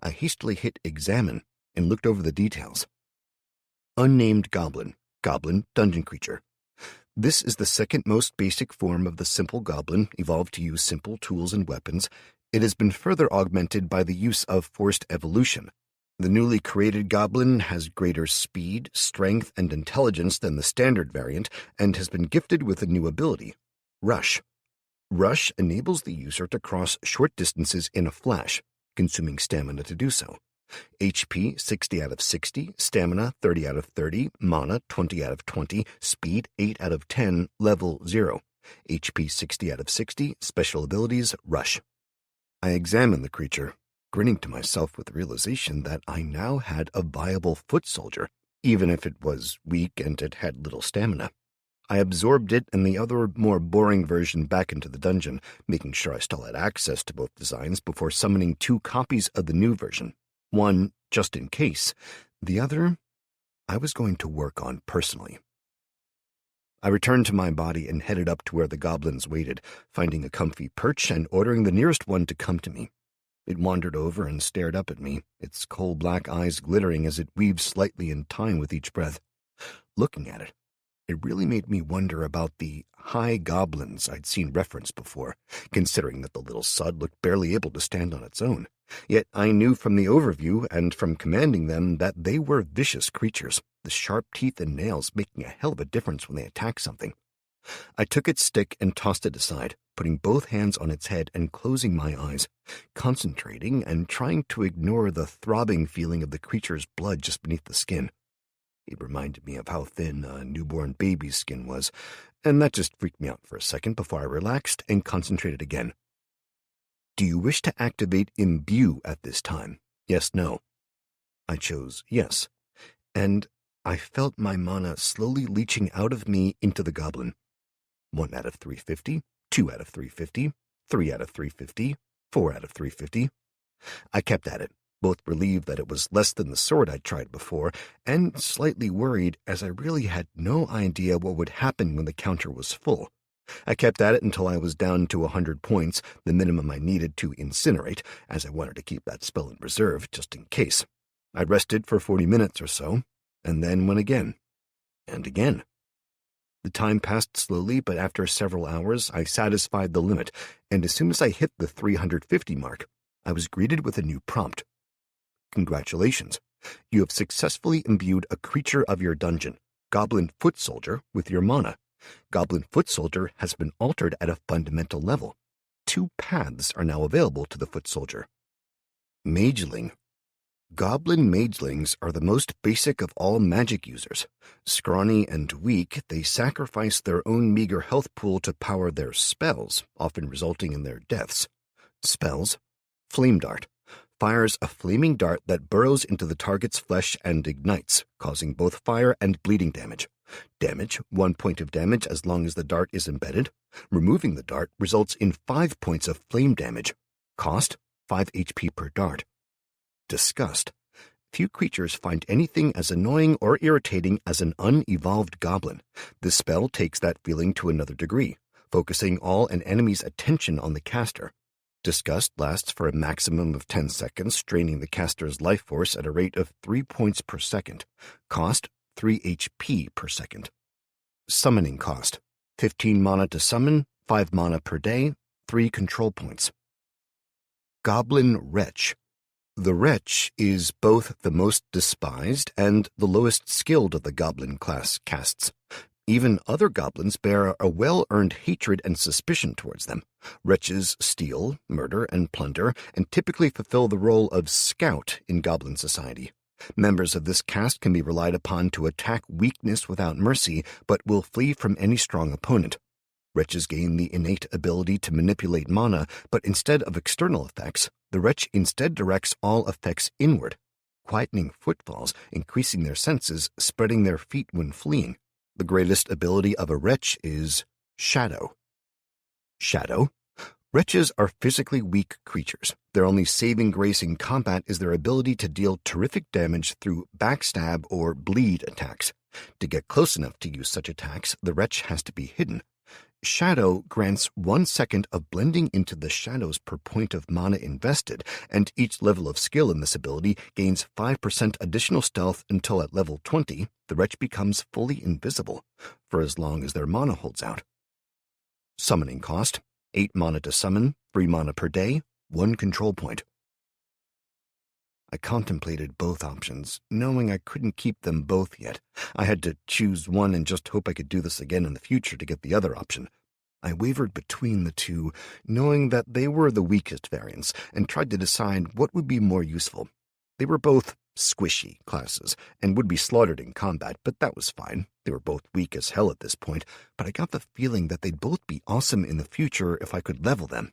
I hastily hit examine and looked over the details. Unnamed goblin, dungeon creature. This is the second most basic form of the simple goblin, evolved to use simple tools and weapons. It has been further augmented by the use of forced evolution. The newly created goblin has greater speed, strength, and intelligence than the standard variant, and has been gifted with a new ability, Rush. Rush enables the user to cross short distances in a flash, consuming stamina to do so. HP 60 out of 60, stamina 30 out of 30, mana 20 out of 20, speed 8 out of 10, level 0. HP 60 out of 60, special abilities, Rush. I examined the creature, grinning to myself with the realization that I now had a viable foot soldier, even if it was weak and it had little stamina. I absorbed it and the other, more boring version back into the dungeon, making sure I still had access to both designs before summoning 2 copies of the new version. One, just in case. The other, I was going to work on personally. I returned to my body and headed up to where the goblins waited, finding a comfy perch and ordering the nearest one to come to me. It wandered over and stared up at me, its coal-black eyes glittering as it weaved slightly in time with each breath. Looking at it, it really made me wonder about the high goblins I'd seen referenced before, considering that the little sud looked barely able to stand on its own. Yet I knew from the overview and from commanding them that they were vicious creatures, the sharp teeth and nails making a hell of a difference when they attack something. I took its stick and tossed it aside, putting both hands on its head and closing my eyes, concentrating and trying to ignore the throbbing feeling of the creature's blood just beneath the skin. It reminded me of how thin a newborn baby's skin was, and that just freaked me out for a second before I relaxed and concentrated again. Do you wish to activate Imbue at this time? Yes, no. I chose yes, and I felt my mana slowly leaching out of me into the goblin. 1 out of 350, 2 out of 350, 3 out of 350, 4 out of 350. I kept at it, both relieved that it was less than the sword I'd tried before, and slightly worried as I really had no idea what would happen when the counter was full. I kept at it until I was down to 100 points, the minimum I needed to incinerate, as I wanted to keep that spell in reserve just in case. I rested for 40 minutes or so, and then went again, and again. The time passed slowly, but after several hours, I satisfied the limit, and as soon as I hit the 350 mark, I was greeted with a new prompt. Congratulations. You have successfully imbued a creature of your dungeon, Goblin Foot Soldier, with your mana. Goblin Foot Soldier has been altered at a fundamental level. 2 paths are now available to the Foot Soldier. Mageling. Goblin Magelings are the most basic of all magic users. Scrawny and weak, they sacrifice their own meager health pool to power their spells, often resulting in their deaths. Spells. Flame Dart. Fires a flaming dart that burrows into the target's flesh and ignites, causing both fire and bleeding damage. Damage, 1 point of damage as long as the dart is embedded. Removing the dart results in 5 points of flame damage. Cost, 5 HP per dart. Disgust. Few creatures find anything as annoying or irritating as an unevolved goblin. This spell takes that feeling to another degree, focusing all an enemy's attention on the caster. Disgust lasts for a maximum of 10 seconds, draining the caster's life force at a rate of 3 points per second. Cost, 3 HP per second. Summoning cost, 15 mana to summon, 5 mana per day, 3 control points. Goblin Wretch. The Wretch is both the most despised and the lowest skilled of the goblin class casts. Even other goblins bear a well-earned hatred and suspicion towards them. Wretches steal, murder, and plunder, and typically fulfill the role of scout in goblin society. Members of this caste can be relied upon to attack weakness without mercy, but will flee from any strong opponent. Wretches gain the innate ability to manipulate mana, but instead of external effects, the Wretch instead directs all effects inward, quietening footfalls, increasing their senses, spreading their feet when fleeing. The greatest ability of a Wretch is Shadow. Shadow? Wretches are physically weak creatures. Their only saving grace in combat is their ability to deal terrific damage through backstab or bleed attacks. To get close enough to use such attacks, the Wretch has to be hidden. Shadow grants 1 second of blending into the shadows per point of mana invested, and each level of skill in this ability gains 5% additional stealth until at level 20, the Wretch becomes fully invisible, for as long as their mana holds out. Summoning cost, 8 mana to summon, 3 mana per day, 1 control point. I contemplated both options, knowing I couldn't keep them both yet. I had to choose one and just hope I could do this again in the future to get the other option. I wavered between the two, knowing that they were the weakest variants, and tried to decide what would be more useful. They were both squishy classes, and would be slaughtered in combat, but that was fine. They were both weak as hell at this point, but I got the feeling that they'd both be awesome in the future if I could level them.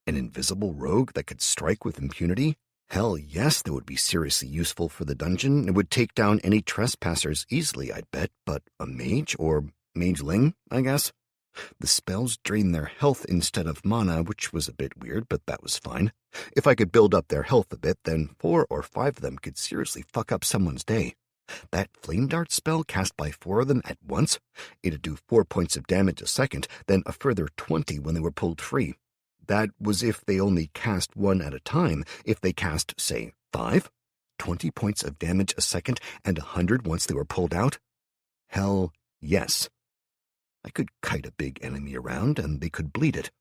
An invisible rogue that could strike with impunity? Hell yes, that would be seriously useful for the dungeon. It would take down any trespassers easily, I'd bet, but a mage, or mageling, I guess? The spells drain their health instead of mana, which was a bit weird, but that was fine. If I could build up their health a bit, then 4 or 5 of them could seriously fuck up someone's day. That flame dart spell cast by 4 of them at once? It'd do 4 points of damage a second, then a further 20 when they were pulled free. That was if they only cast 1 at a time. If they cast, say, 5, 20 points of damage a second and 100 once they were pulled out? Hell yes. I could kite a big enemy around and they could bleed it.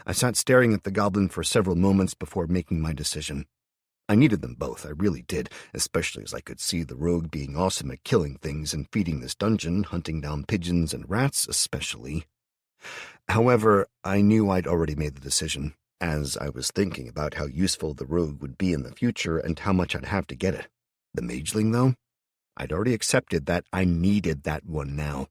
I sat staring at the goblin for several moments before making my decision. I needed them both, I really did, especially as I could see the rogue being awesome at killing things and feeding this dungeon, hunting down pigeons and rats especially. However, I knew I'd already made the decision, as I was thinking about how useful the rogue would be in the future and how much I'd have to get it. The mageling, though? I'd already accepted that I needed that one now.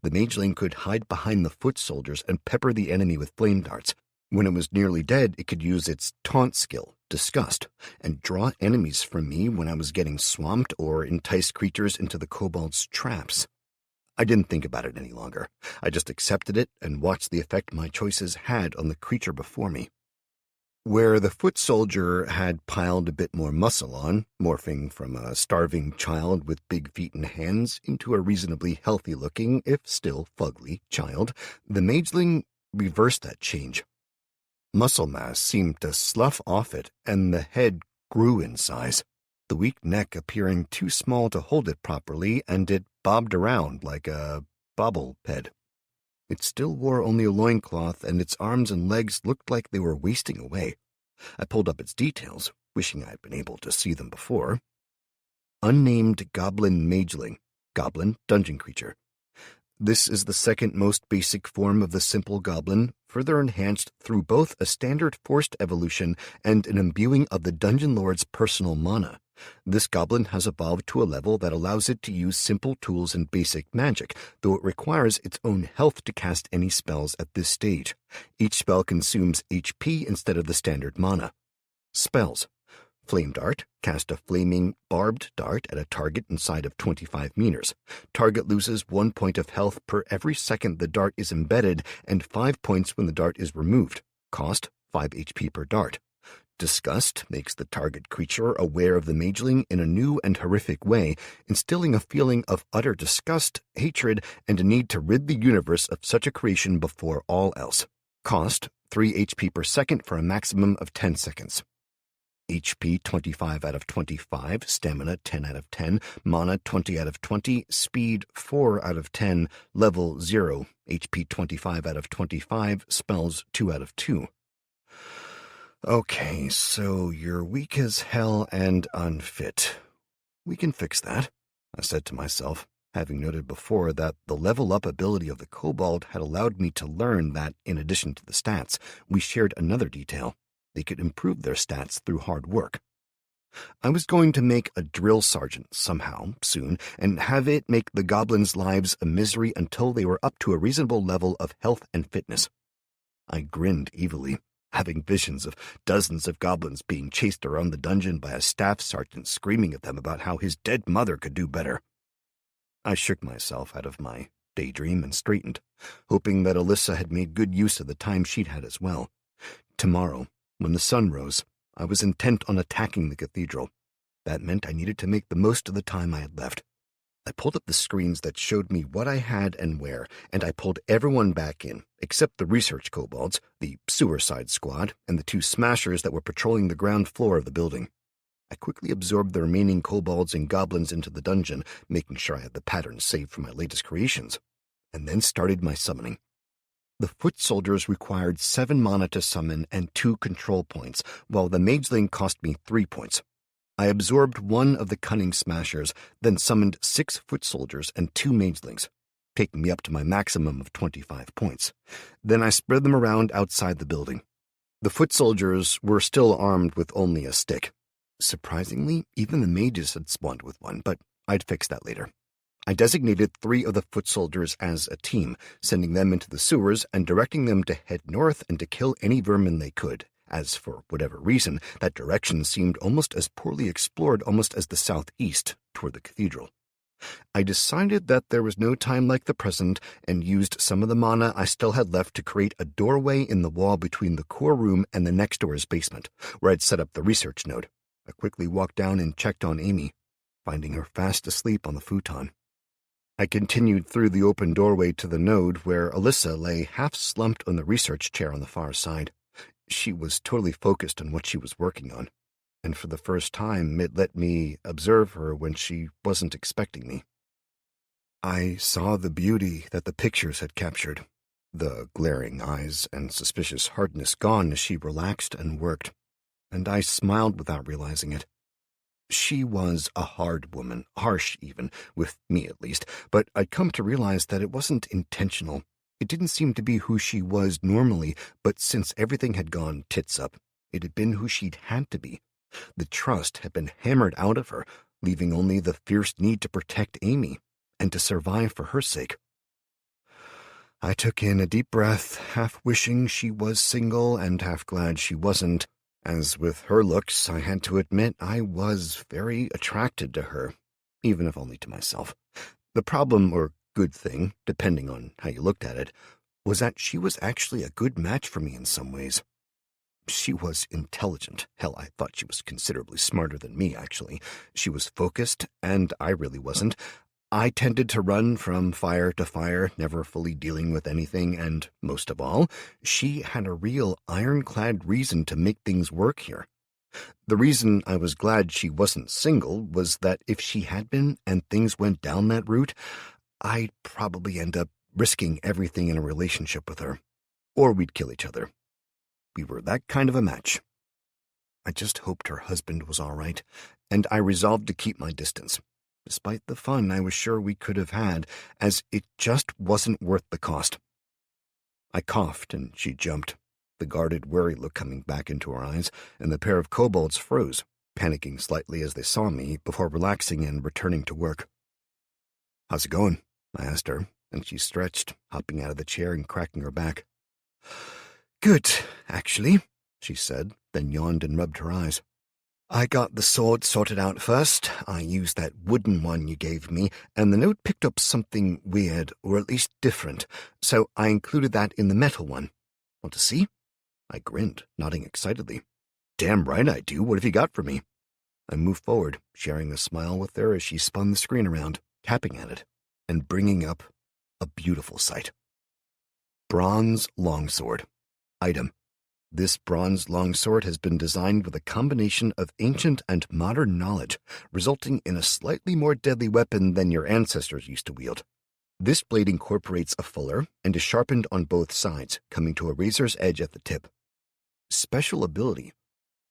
The mageling could hide behind the foot soldiers and pepper the enemy with flame darts. When it was nearly dead, it could use its taunt skill, Disgust, and draw enemies from me when I was getting swamped or entice creatures into the kobold's traps. I didn't think about it any longer. I just accepted it and watched the effect my choices had on the creature before me. Where the foot soldier had piled a bit more muscle on, morphing from a starving child with big feet and hands into a reasonably healthy-looking, if still fugly, child, the mageling reversed that change. Muscle mass seemed to slough off it, and the head grew in size, the weak neck appearing too small to hold it properly, and it bobbed around like a bobblehead. It still wore only a loincloth, and its arms and legs looked like they were wasting away. I pulled up its details, wishing I had been able to see them before. Unnamed Goblin Mageling, Goblin Dungeon Creature. This is the second most basic form of the simple goblin, further enhanced through both a standard forced evolution and an imbuing of the Dungeon Lord's personal mana. This goblin has evolved to a level that allows it to use simple tools and basic magic, though it requires its own health to cast any spells at this stage. Each spell consumes HP instead of the standard mana. Spells. Flame Dart. Cast a flaming, barbed dart at a target inside of 25 meters. Target loses 1 point of health per every second the dart is embedded and 5 points when the dart is removed. Cost, 5 HP per dart. Disgust makes the target creature aware of the mageling in a new and horrific way, instilling a feeling of utter disgust, hatred, and a need to rid the universe of such a creation before all else. Cost, 3 HP per second for a maximum of 10 seconds. HP 25 out of 25, stamina 10 out of 10, mana 20 out of 20, speed 4 out of 10, level 0, HP 25 out of 25, spells 2 out of 2. Okay, so you're weak as hell and unfit. We can fix that, I said to myself, having noted before that the level-up ability of the kobold had allowed me to learn that, in addition to the stats, we shared another detail. They could improve their stats through hard work. I was going to make a drill sergeant somehow, soon, and have it make the goblins' lives a misery until they were up to a reasonable level of health and fitness. I grinned evilly, having visions of dozens of goblins being chased around the dungeon by a staff sergeant screaming at them about how his dead mother could do better. I shook myself out of my daydream and straightened, hoping that Alyssa had made good use of the time she'd had as well. Tomorrow, when the sun rose, I was intent on attacking the cathedral. That meant I needed to make the most of the time I had left. I pulled up the screens that showed me what I had and where, and I pulled everyone back in, except the research kobolds, the suicide squad, and the 2 smashers that were patrolling the ground floor of the building. I quickly absorbed the remaining kobolds and goblins into the dungeon, making sure I had the patterns saved for my latest creations, and then started my summoning. The foot soldiers required 7 mana to summon and 2 control points, while the mageling cost me 3 points. I absorbed 1 of the cunning smashers, then summoned 6 foot soldiers and 2 magelings, taking me up to my maximum of 25 points. Then I spread them around outside the building. The foot soldiers were still armed with only a stick. Surprisingly, even the mages had spawned with one, but I'd fix that later. I designated 3 of the foot soldiers as a team, sending them into the sewers and directing them to head north and to kill any vermin they could, as for whatever reason, that direction seemed almost as poorly explored almost as the southeast toward the cathedral. I decided that there was no time like the present and used some of the mana I still had left to create a doorway in the wall between the core room and the next door's basement, where I'd set up the research node. I quickly walked down and checked on Amy, finding her fast asleep on the futon. I continued through the open doorway to the node where Alyssa lay half-slumped on the research chair on the far side. She was totally focused on what she was working on, and for the first time it let me observe her when she wasn't expecting me. I saw the beauty that the pictures had captured, the glaring eyes and suspicious hardness gone as she relaxed and worked, and I smiled without realizing it. She was a hard woman, harsh even, with me at least, but I'd come to realize that it wasn't intentional. It didn't seem to be who she was normally, but since everything had gone tits up, it had been who she'd had to be. The trust had been hammered out of her, leaving only the fierce need to protect Amy, and to survive for her sake. I took in a deep breath, half wishing she was single and half glad she wasn't. As with her looks, I had to admit I was very attracted to her, even if only to myself. The problem, or good thing, depending on how you looked at it, was that she was actually a good match for me in some ways. She was intelligent. Hell, I thought she was considerably smarter than me, actually. She was focused, and I really wasn't. I tended to run from fire to fire, never fully dealing with anything, and, most of all, she had a real ironclad reason to make things work here. The reason I was glad she wasn't single was that if she had been, and things went down that route, I'd probably end up risking everything in a relationship with her. Or we'd kill each other. We were that kind of a match. I just hoped her husband was all right, and I resolved to keep my distance, despite the fun I was sure we could have had, as it just wasn't worth the cost. I coughed, and she jumped, the guarded, wary look coming back into her eyes, and the pair of kobolds froze, panicking slightly as they saw me before relaxing and returning to work. "How's it going?" I asked her, and she stretched, hopping out of the chair and cracking her back. "Good, actually," she said, then yawned and rubbed her eyes. "I got the sword sorted out first. I used that wooden one you gave me, and the note picked up something weird, or at least different, so I included that in the metal one. Want to see?" I grinned, nodding excitedly. "Damn right I do. What have you got for me?" I moved forward, sharing a smile with her as she spun the screen around, tapping at it, and bringing up a beautiful sight. Bronze longsword. Item: This bronze longsword has been designed with a combination of ancient and modern knowledge, resulting in a slightly more deadly weapon than your ancestors used to wield. This blade incorporates a fuller and is sharpened on both sides, coming to a razor's edge at the tip. Special ability.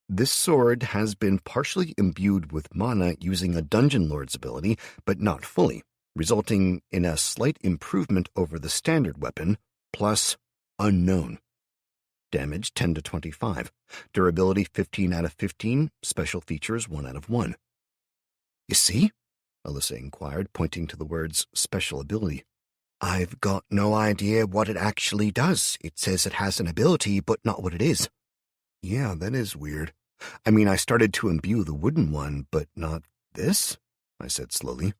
This sword has been partially imbued with mana using a Dungeon Lord's ability, but not fully, resulting in a slight improvement over the standard weapon, plus unknown. Damage 10 to 25. Durability 15 out of 15. Special features 1 out of 1. You see? Alyssa inquired, pointing to the words special ability. I've got no idea what it actually does. It says it has an ability, but not what it is. Yeah, that is weird. I mean, I started to imbue the wooden one, but not this? I said slowly.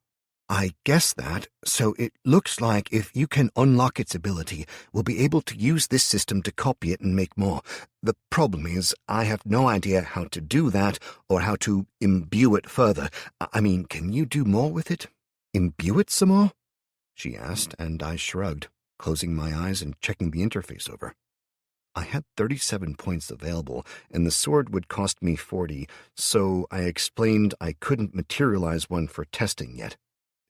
I guess that, so it looks like if you can unlock its ability, we'll be able to use this system to copy it and make more. The problem is, I have no idea how to do that or how to imbue it further. I mean, can you do more with it? Imbue it some more? She asked, and I shrugged, closing my eyes and checking the interface over. I had 37 points available, and the sword would cost me 40, so I explained I couldn't materialize one for testing yet.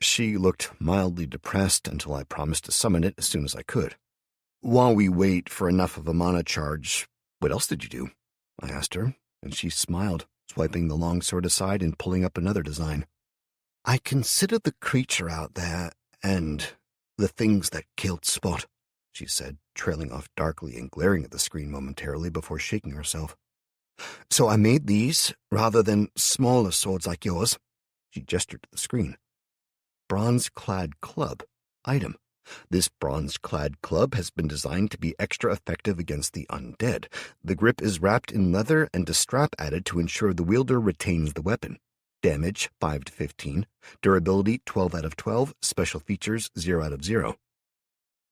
She looked mildly depressed until I promised to summon it as soon as I could. While we wait for enough of a mana charge, what else did you do? I asked her, and she smiled, swiping the longsword aside and pulling up another design. I considered the creature out there and the things that killed Spot, she said, trailing off darkly and glaring at the screen momentarily before shaking herself. So I made these rather than smaller swords like yours. She gestured to the screen. Bronze-clad club. Item. This bronze-clad club has been designed to be extra effective against the undead. The grip is wrapped in leather and a strap added to ensure the wielder retains the weapon. Damage 5 to 15. Durability 12 out of 12. Special features 0 out of 0.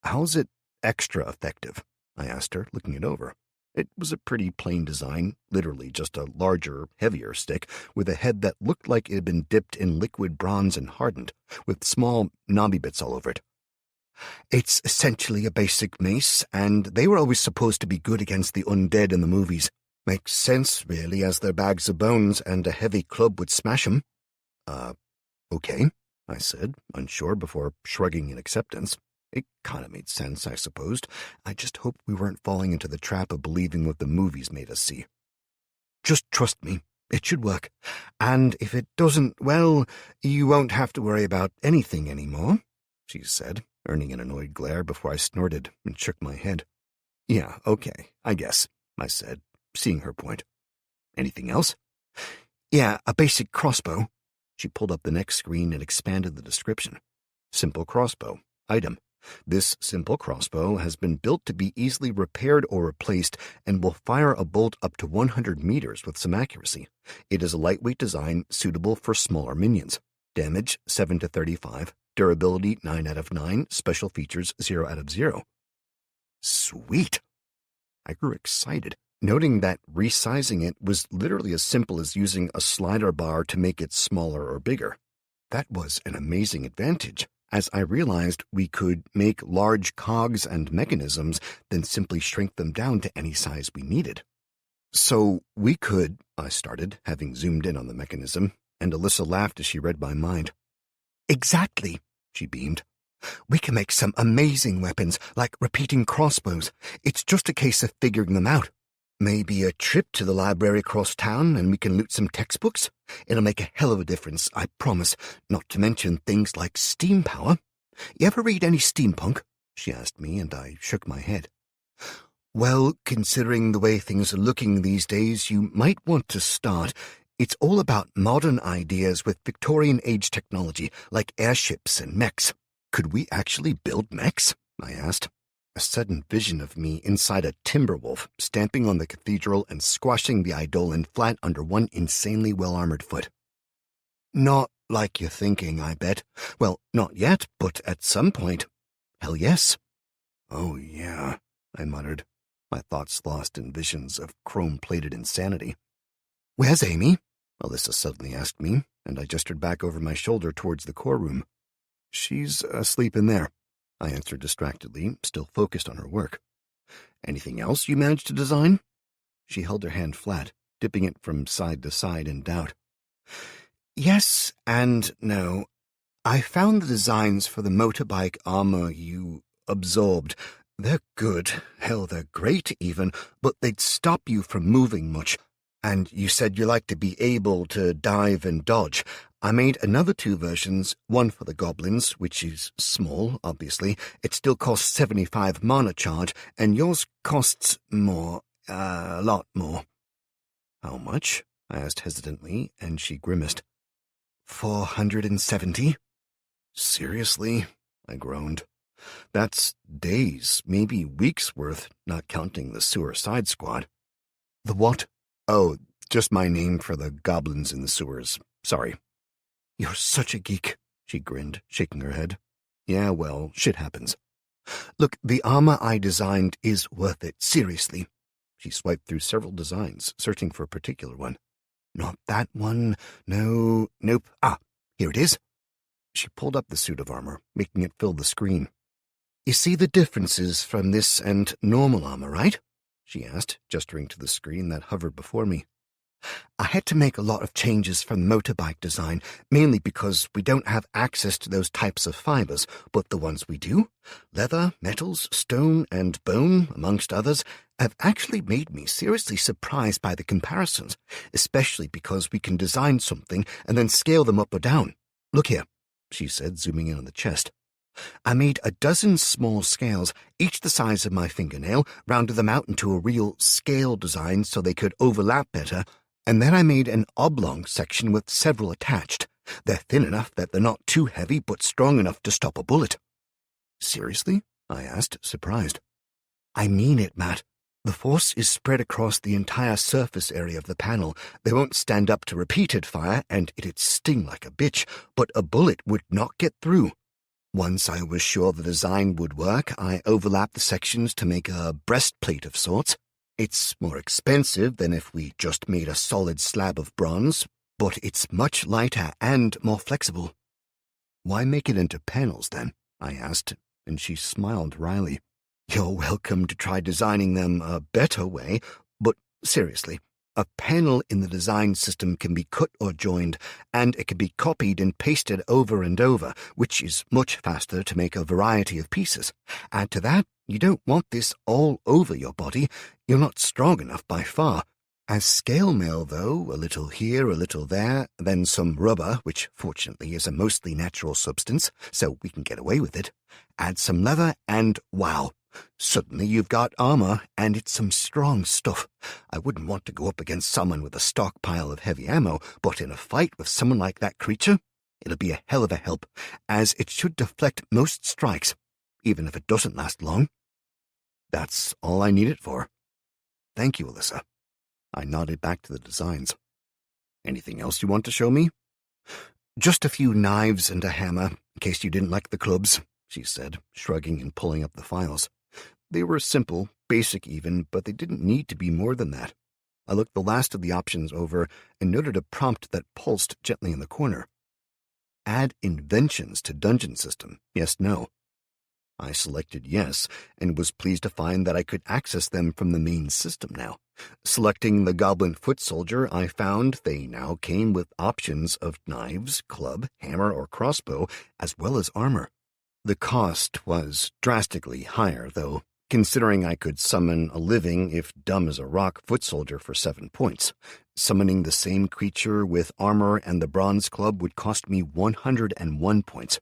How's it extra effective? I asked her, looking it over. It was a pretty plain design, literally just a larger, heavier stick with a head that looked like it had been dipped in liquid bronze and hardened, with small knobby bits all over it. It's essentially a basic mace, and they were always supposed to be good against the undead in the movies. Makes sense, really, as they're bags of bones and a heavy club would smash 'em. Okay, I said, unsure before shrugging in acceptance. It kind of made sense, I supposed. I just hoped we weren't falling into the trap of believing what the movies made us see. Just trust me, it should work. And if it doesn't, well, you won't have to worry about anything anymore, she said, earning an annoyed glare before I snorted and shook my head. Yeah, okay, I guess, I said, seeing her point. Anything else? Yeah, a basic crossbow. She pulled up the next screen and expanded the description. Simple crossbow. Item. This simple crossbow has been built to be easily repaired or replaced and will fire a bolt up to 100 meters with some accuracy. It is a lightweight design suitable for smaller minions. Damage 7 to 35. Durability 9 out of 9. Special features 0 out of 0. Sweet! I grew excited, noting that resizing it was literally as simple as using a slider bar to make it smaller or bigger. That was an amazing advantage, as I realized we could make large cogs and mechanisms, then simply shrink them down to any size we needed. So we could, I started, having zoomed in on the mechanism, and Alyssa laughed as she read my mind. Exactly, she beamed. We can make some amazing weapons, like repeating crossbows. It's just a case of figuring them out. Maybe a trip to the library across town and we can loot some textbooks? It'll make a hell of a difference, I promise, not to mention things like steam power. You ever read any steampunk? She asked me, and I shook my head. Well, considering the way things are looking these days, you might want to start. It's all about modern ideas with Victorian-age technology, like airships and mechs. Could we actually build mechs? I asked. A sudden vision of me inside a timberwolf, stamping on the cathedral and squashing the eidolon flat under one insanely well-armored foot. Not like you're thinking, I bet. Well, not yet, but at some point. Hell yes. Oh, yeah, I muttered, my thoughts lost in visions of chrome-plated insanity. Where's Amy? Alyssa suddenly asked me, and I gestured back over my shoulder towards the core room. She's asleep in there, I answered distractedly, still focused on her work. Anything else you managed to design? She held her hand flat, dipping it from side to side in doubt. Yes and no. I found the designs for the motorbike armor you absorbed. They're good. Hell, they're great even, but they'd stop you from moving much. And you said you like to be able to dive and dodge. I made another 2 versions, one for the goblins, which is small, obviously. It still costs 75 mana charge, and yours costs more, a lot more. How much? I asked hesitantly, and she grimaced. 470? Seriously? I groaned. That's days, maybe weeks' worth, not counting the sewer side squad. The what? Oh, just my name for the goblins in the sewers. Sorry. You're such a geek, she grinned, shaking her head. Yeah, well, shit happens. Look, the armor I designed is worth it, seriously. She swiped through several designs, searching for a particular one. Not that one. No, nope. Ah, here it is. She pulled up the suit of armor, making it fill the screen. You see the differences from this and normal armor, right? She asked, gesturing to the screen that hovered before me. I had to make a lot of changes from motorbike design, mainly because we don't have access to those types of fibers, but the ones we do, leather, metals, stone, and bone, amongst others, have actually made me seriously surprised by the comparisons, especially because we can design something and then scale them up or down. Look here, she said, zooming in on the chest. I made a dozen small scales, each the size of my fingernail, rounded them out into a real scale design so they could overlap better, and then I made an oblong section with several attached. They're thin enough that they're not too heavy but strong enough to stop a bullet. Seriously? I asked, surprised. I mean it, Matt. The force is spread across the entire surface area of the panel. They won't stand up to repeated fire, and it'd sting like a bitch, but a bullet would not get through. Once I was sure the design would work, I overlapped the sections to make a breastplate of sorts. It's more expensive than if we just made a solid slab of bronze, but it's much lighter and more flexible. Why make it into panels, then? I asked, and she smiled wryly. You're welcome to try designing them a better way, but seriously, a panel in the design system can be cut or joined, and it can be copied and pasted over and over, which is much faster to make a variety of pieces. Add to that, you don't want this all over your body. You're not strong enough by far. As scale mail, though, a little here, a little there, then some rubber, which fortunately is a mostly natural substance, so we can get away with it. Add some leather, and wow. Suddenly you've got armor, and it's some strong stuff. I wouldn't want to go up against someone with a stockpile of heavy ammo, but in a fight with someone like that creature, it'll be a hell of a help, as it should deflect most strikes, even if it doesn't last long. That's all I need it for. Thank you, Alyssa. I nodded back to the designs. Anything else you want to show me? Just a few knives and a hammer, in case you didn't like the clubs, she said, shrugging and pulling up the files. They were simple, basic even, but they didn't need to be more than that. I looked the last of the options over and noted a prompt that pulsed gently in the corner. Add inventions to dungeon system. Yes, no. I selected yes, and was pleased to find that I could access them from the main system now. Selecting the Goblin Foot Soldier, I found they now came with options of knives, club, hammer, or crossbow, as well as armor. The cost was drastically higher, though, considering I could summon a living, if dumb as a rock, foot soldier for 7 points. Summoning the same creature with armor and the bronze club would cost me 101 points.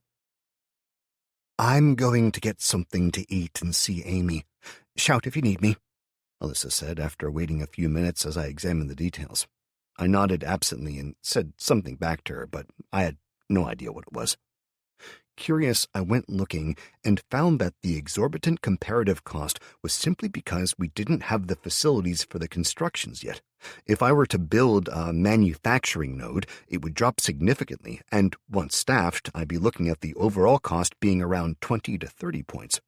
I'm going to get something to eat and see Amy. Shout if you need me, Alyssa said after waiting a few minutes as I examined the details. I nodded absently and said something back to her, but I had no idea what it was. Curious, I went looking and found that the exorbitant comparative cost was simply because we didn't have the facilities for the constructions yet. If I were to build a manufacturing node, it would drop significantly, and once staffed, I'd be looking at the overall cost being around 20 to 30 points.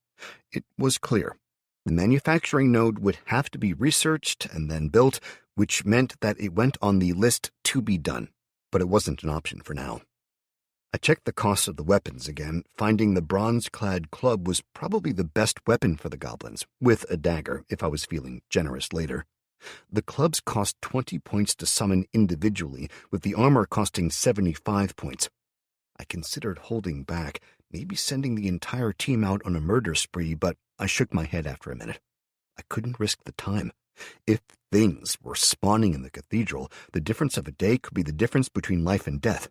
It was clear. The manufacturing node would have to be researched and then built, which meant that it went on the list to be done, but it wasn't an option for now. I checked the cost of the weapons again, finding the bronze-clad club was probably the best weapon for the goblins, with a dagger if I was feeling generous later. The clubs cost 20 points to summon individually, with the armor costing 75 points. I considered holding back, maybe sending the entire team out on a murder spree, but I shook my head after a minute. I couldn't risk the time. If things were spawning in the cathedral, the difference of a day could be the difference between life and death.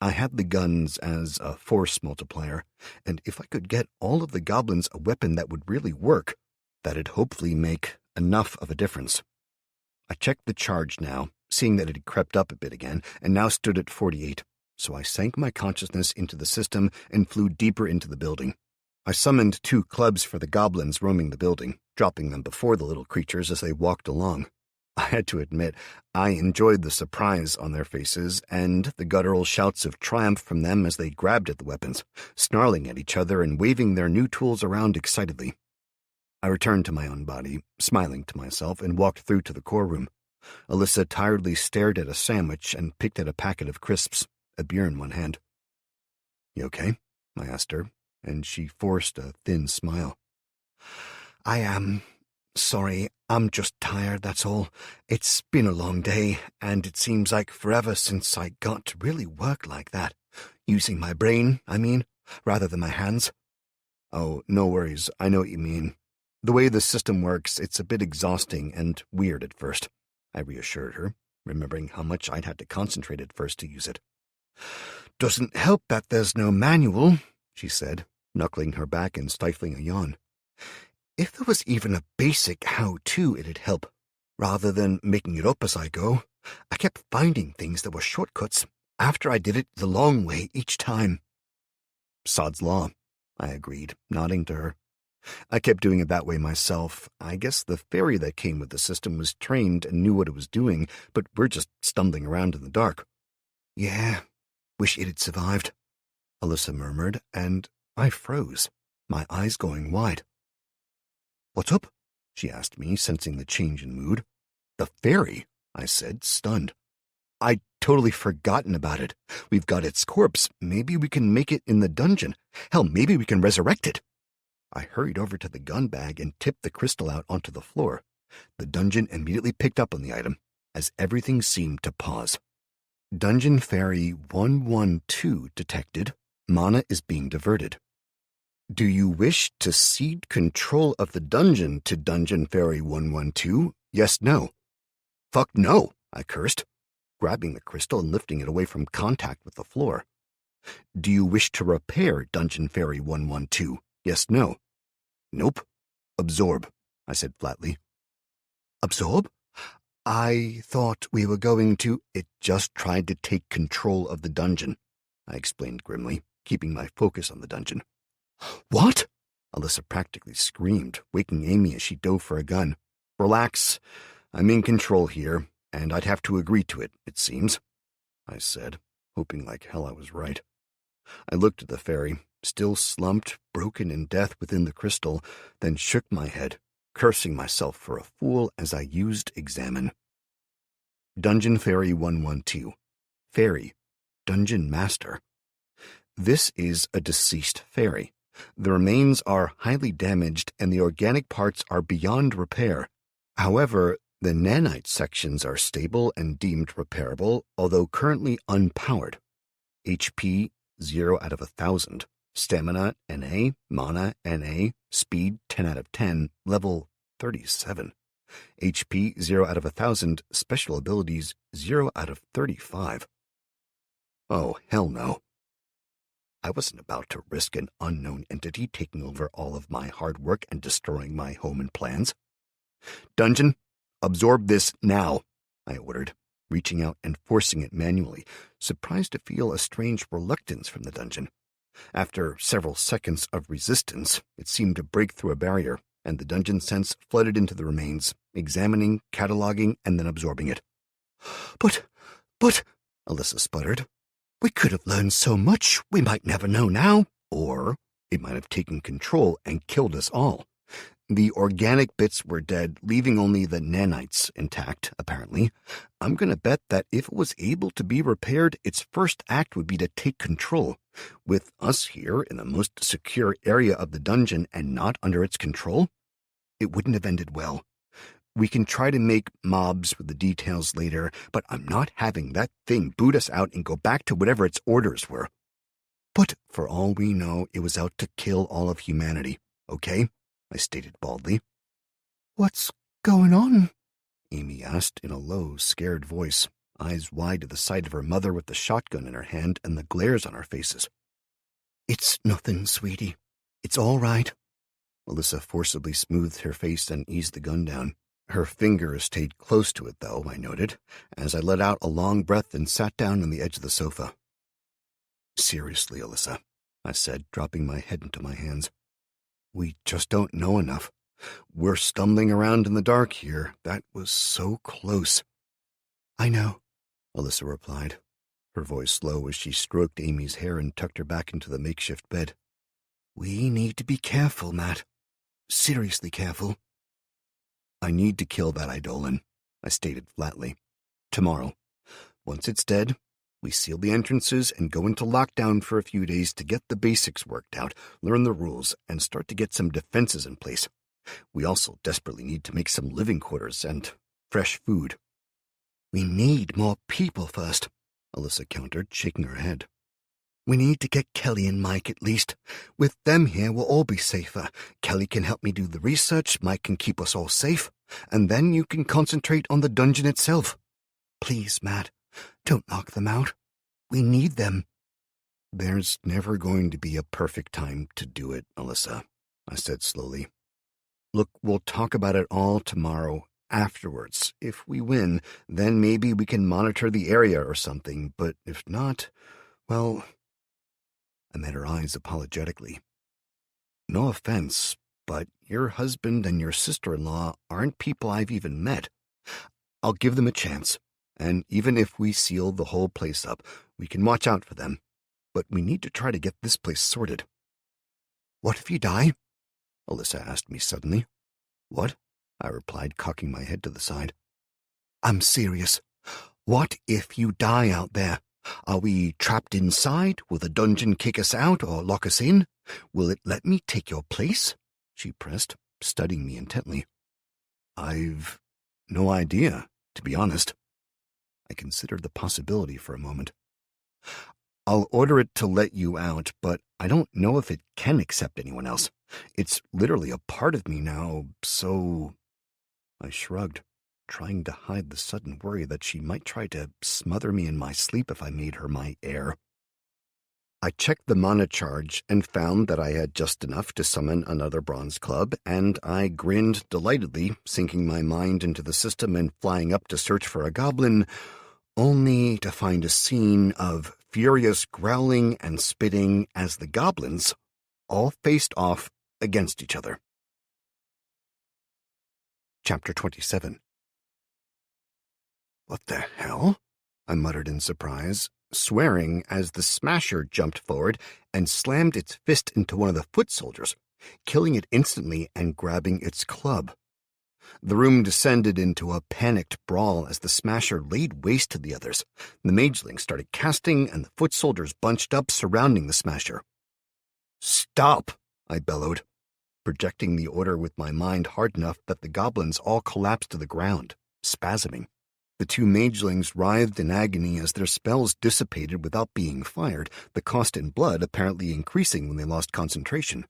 I had the guns as a force multiplier, and if I could get all of the goblins a weapon that would really work, that'd hopefully make enough of a difference. I checked the charge now, seeing that it had crept up a bit again, and now stood at 48, so I sank my consciousness into the system and flew deeper into the building. I summoned 2 clubs for the goblins roaming the building, dropping them before the little creatures as they walked along. I had to admit, I enjoyed the surprise on their faces and the guttural shouts of triumph from them as they grabbed at the weapons, snarling at each other and waving their new tools around excitedly. I returned to my own body, smiling to myself, and walked through to the core room. Alyssa tiredly stared at a sandwich and picked at a packet of crisps, a beer in one hand. "You okay?" I asked her, and she forced a thin smile. "I am. Sorry, I'm just tired, that's all. It's been a long day, and it seems like forever since I got to really work like that. Using my brain, I mean, rather than my hands." "Oh, no worries, I know what you mean. The way the system works, it's a bit exhausting and weird at first," I reassured her, remembering how much I'd had to concentrate at first to use it. "Doesn't help that there's no manual," she said, knuckling her back and stifling a yawn. "If there was even a basic how-to, it'd help. Rather than making it up as I go, I kept finding things that were shortcuts after I did it the long way each time." "Sod's law," I agreed, nodding to her. I kept doing it that way myself. I guess the fairy that came with the system was trained and knew what it was doing, but we're just stumbling around in the dark. "Yeah, wish it had survived," Alyssa murmured, and I froze, my eyes going wide. "What's up?" she asked me, sensing the change in mood. "The fairy," I said, stunned. "I'd totally forgotten about it. We've got its corpse. Maybe we can make it in the dungeon. Hell, maybe we can resurrect it." I hurried over to the gun bag and tipped the crystal out onto the floor. The dungeon immediately picked up on the item, as everything seemed to pause. "Dungeon Fairy 112 detected. Mana is being diverted. Do you wish to cede control of the dungeon to Dungeon Fairy 112? Yes, no." "Fuck no," I cursed, grabbing the crystal and lifting it away from contact with the floor. "Do you wish to repair Dungeon Fairy 112? Yes, no." "Nope. Absorb," I said flatly. "Absorb? I thought we were going to—" "It just tried to take control of the dungeon," I explained grimly, keeping my focus on the dungeon. "What?" Alyssa practically screamed, waking Amy as she dove for a gun. "Relax. I'm in control here, and I'd have to agree to it, it seems," I said, hoping like hell I was right. I looked at the fairy, still slumped, broken in death within the crystal, then shook my head, cursing myself for a fool as I used Examine. Dungeon Fairy 112. Fairy. Dungeon Master. This is a deceased fairy. The remains are highly damaged and the organic parts are beyond repair. However, the nanite sections are stable and deemed repairable, although currently unpowered. HP 0 out of 1,000. Stamina NA, Mana NA, Speed 10 out of 10, Level 37. HP 0 out of 1,000, Special Abilities 0 out of 35. Oh, hell no. I wasn't about to risk an unknown entity taking over all of my hard work and destroying my home and plans. "Dungeon, absorb this now," I ordered, reaching out and forcing it manually, surprised to feel a strange reluctance from the dungeon. After several seconds of resistance, it seemed to break through a barrier, and the dungeon sense flooded into the remains, examining, cataloging, and then absorbing it. But, Alyssa sputtered. "We could have learned so much we might never know now. Or it might have taken control and killed us all. The organic bits were dead, leaving only the nanites intact, apparently. I'm going to bet that if it was able to be repaired, its first act would be to take control. With us here in the most secure area of the dungeon and not under its control, it wouldn't have ended well. We can try to make mobs with the details later, but I'm not having that thing boot us out and go back to whatever its orders were. But for all we know, it was out to kill all of humanity, okay? I stated baldly. What's going on? Amy asked in a low, scared voice, eyes wide at the sight of her mother with the shotgun in her hand and the glares on our faces. It's nothing, sweetie. It's all right. Alyssa forcibly smoothed her face and eased the gun down. Her fingers stayed close to it, though, I noted, as I let out a long breath and sat down on the edge of the sofa. Seriously, Alyssa, I said, dropping my head into my hands. We just don't know enough. We're stumbling around in the dark here. That was so close. I know, Alyssa replied, her voice low as she stroked Amy's hair and tucked her back into the makeshift bed. We need to be careful, Matt. Seriously careful. I need to kill that Eidolon, I stated flatly. Tomorrow. Once it's dead, we seal the entrances and go into lockdown for a few days to get the basics worked out, learn the rules, and start to get some defenses in place. We also desperately need to make some living quarters and fresh food. We need more people first, Alyssa countered, shaking her head. We need to get Kelly and Mike at least. With them here, we'll all be safer. Kelly can help me do the research, Mike can keep us all safe, and then you can concentrate on the dungeon itself. Please, Matt, don't knock them out. We need them. There's never going to be a perfect time to do it, Alyssa, I said slowly. Look, we'll talk about it all tomorrow, afterwards. If we win, then maybe we can monitor the area or something, but if not, well... I met her eyes apologetically. No offense, but your husband and your sister-in-law aren't people I've even met. I'll give them a chance, and even if we seal the whole place up, we can watch out for them. But we need to try to get this place sorted. What if you die? Alyssa asked me suddenly. What? I replied, cocking my head to the side. I'm serious. What if you die out there? Are we trapped inside? Will the dungeon kick us out or lock us in? Will it let me take your place? She pressed, studying me intently. I've no idea, to be honest. I considered the possibility for a moment. I'll order it to let you out, but I don't know if it can accept anyone else. It's literally a part of me now, so... I shrugged, trying to hide the sudden worry that she might try to smother me in my sleep if I made her my heir. I checked the mana charge and found that I had just enough to summon another bronze club, and I grinned delightedly, sinking my mind into the system and flying up to search for a goblin, only to find a scene of furious growling and spitting as the goblins all faced off against each other. Chapter 27. What the hell? I muttered in surprise, swearing as the smasher jumped forward and slammed its fist into one of the foot soldiers, killing it instantly and grabbing its club. The room descended into a panicked brawl as the smasher laid waste to the others. The magelings started casting, and the foot soldiers bunched up, surrounding the smasher. "Stop!" I bellowed, projecting the order with my mind hard enough that the goblins all collapsed to the ground, spasming. The two magelings writhed in agony as their spells dissipated without being fired, the cost in blood apparently increasing when they lost concentration.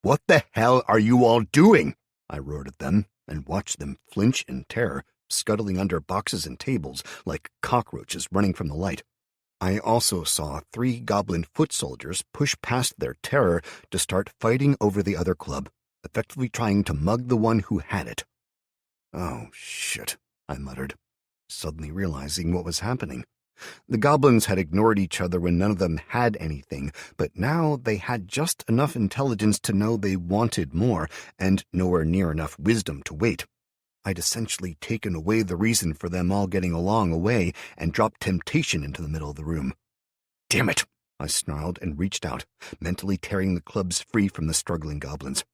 "What the hell are you all doing?" I roared at them, and watched them flinch in terror, scuttling under boxes and tables like cockroaches running from the light. I also saw 3 goblin foot soldiers push past their terror to start fighting over the other club, effectively trying to mug the one who had it. "Oh, shit," I muttered, suddenly realizing what was happening. The goblins had ignored each other when none of them had anything, but now they had just enough intelligence to know they wanted more, and nowhere near enough wisdom to wait. I'd essentially taken away the reason for them all getting along away and dropped temptation into the middle of the room. "Damn it!" I snarled and reached out, mentally tearing the clubs free from the struggling goblins.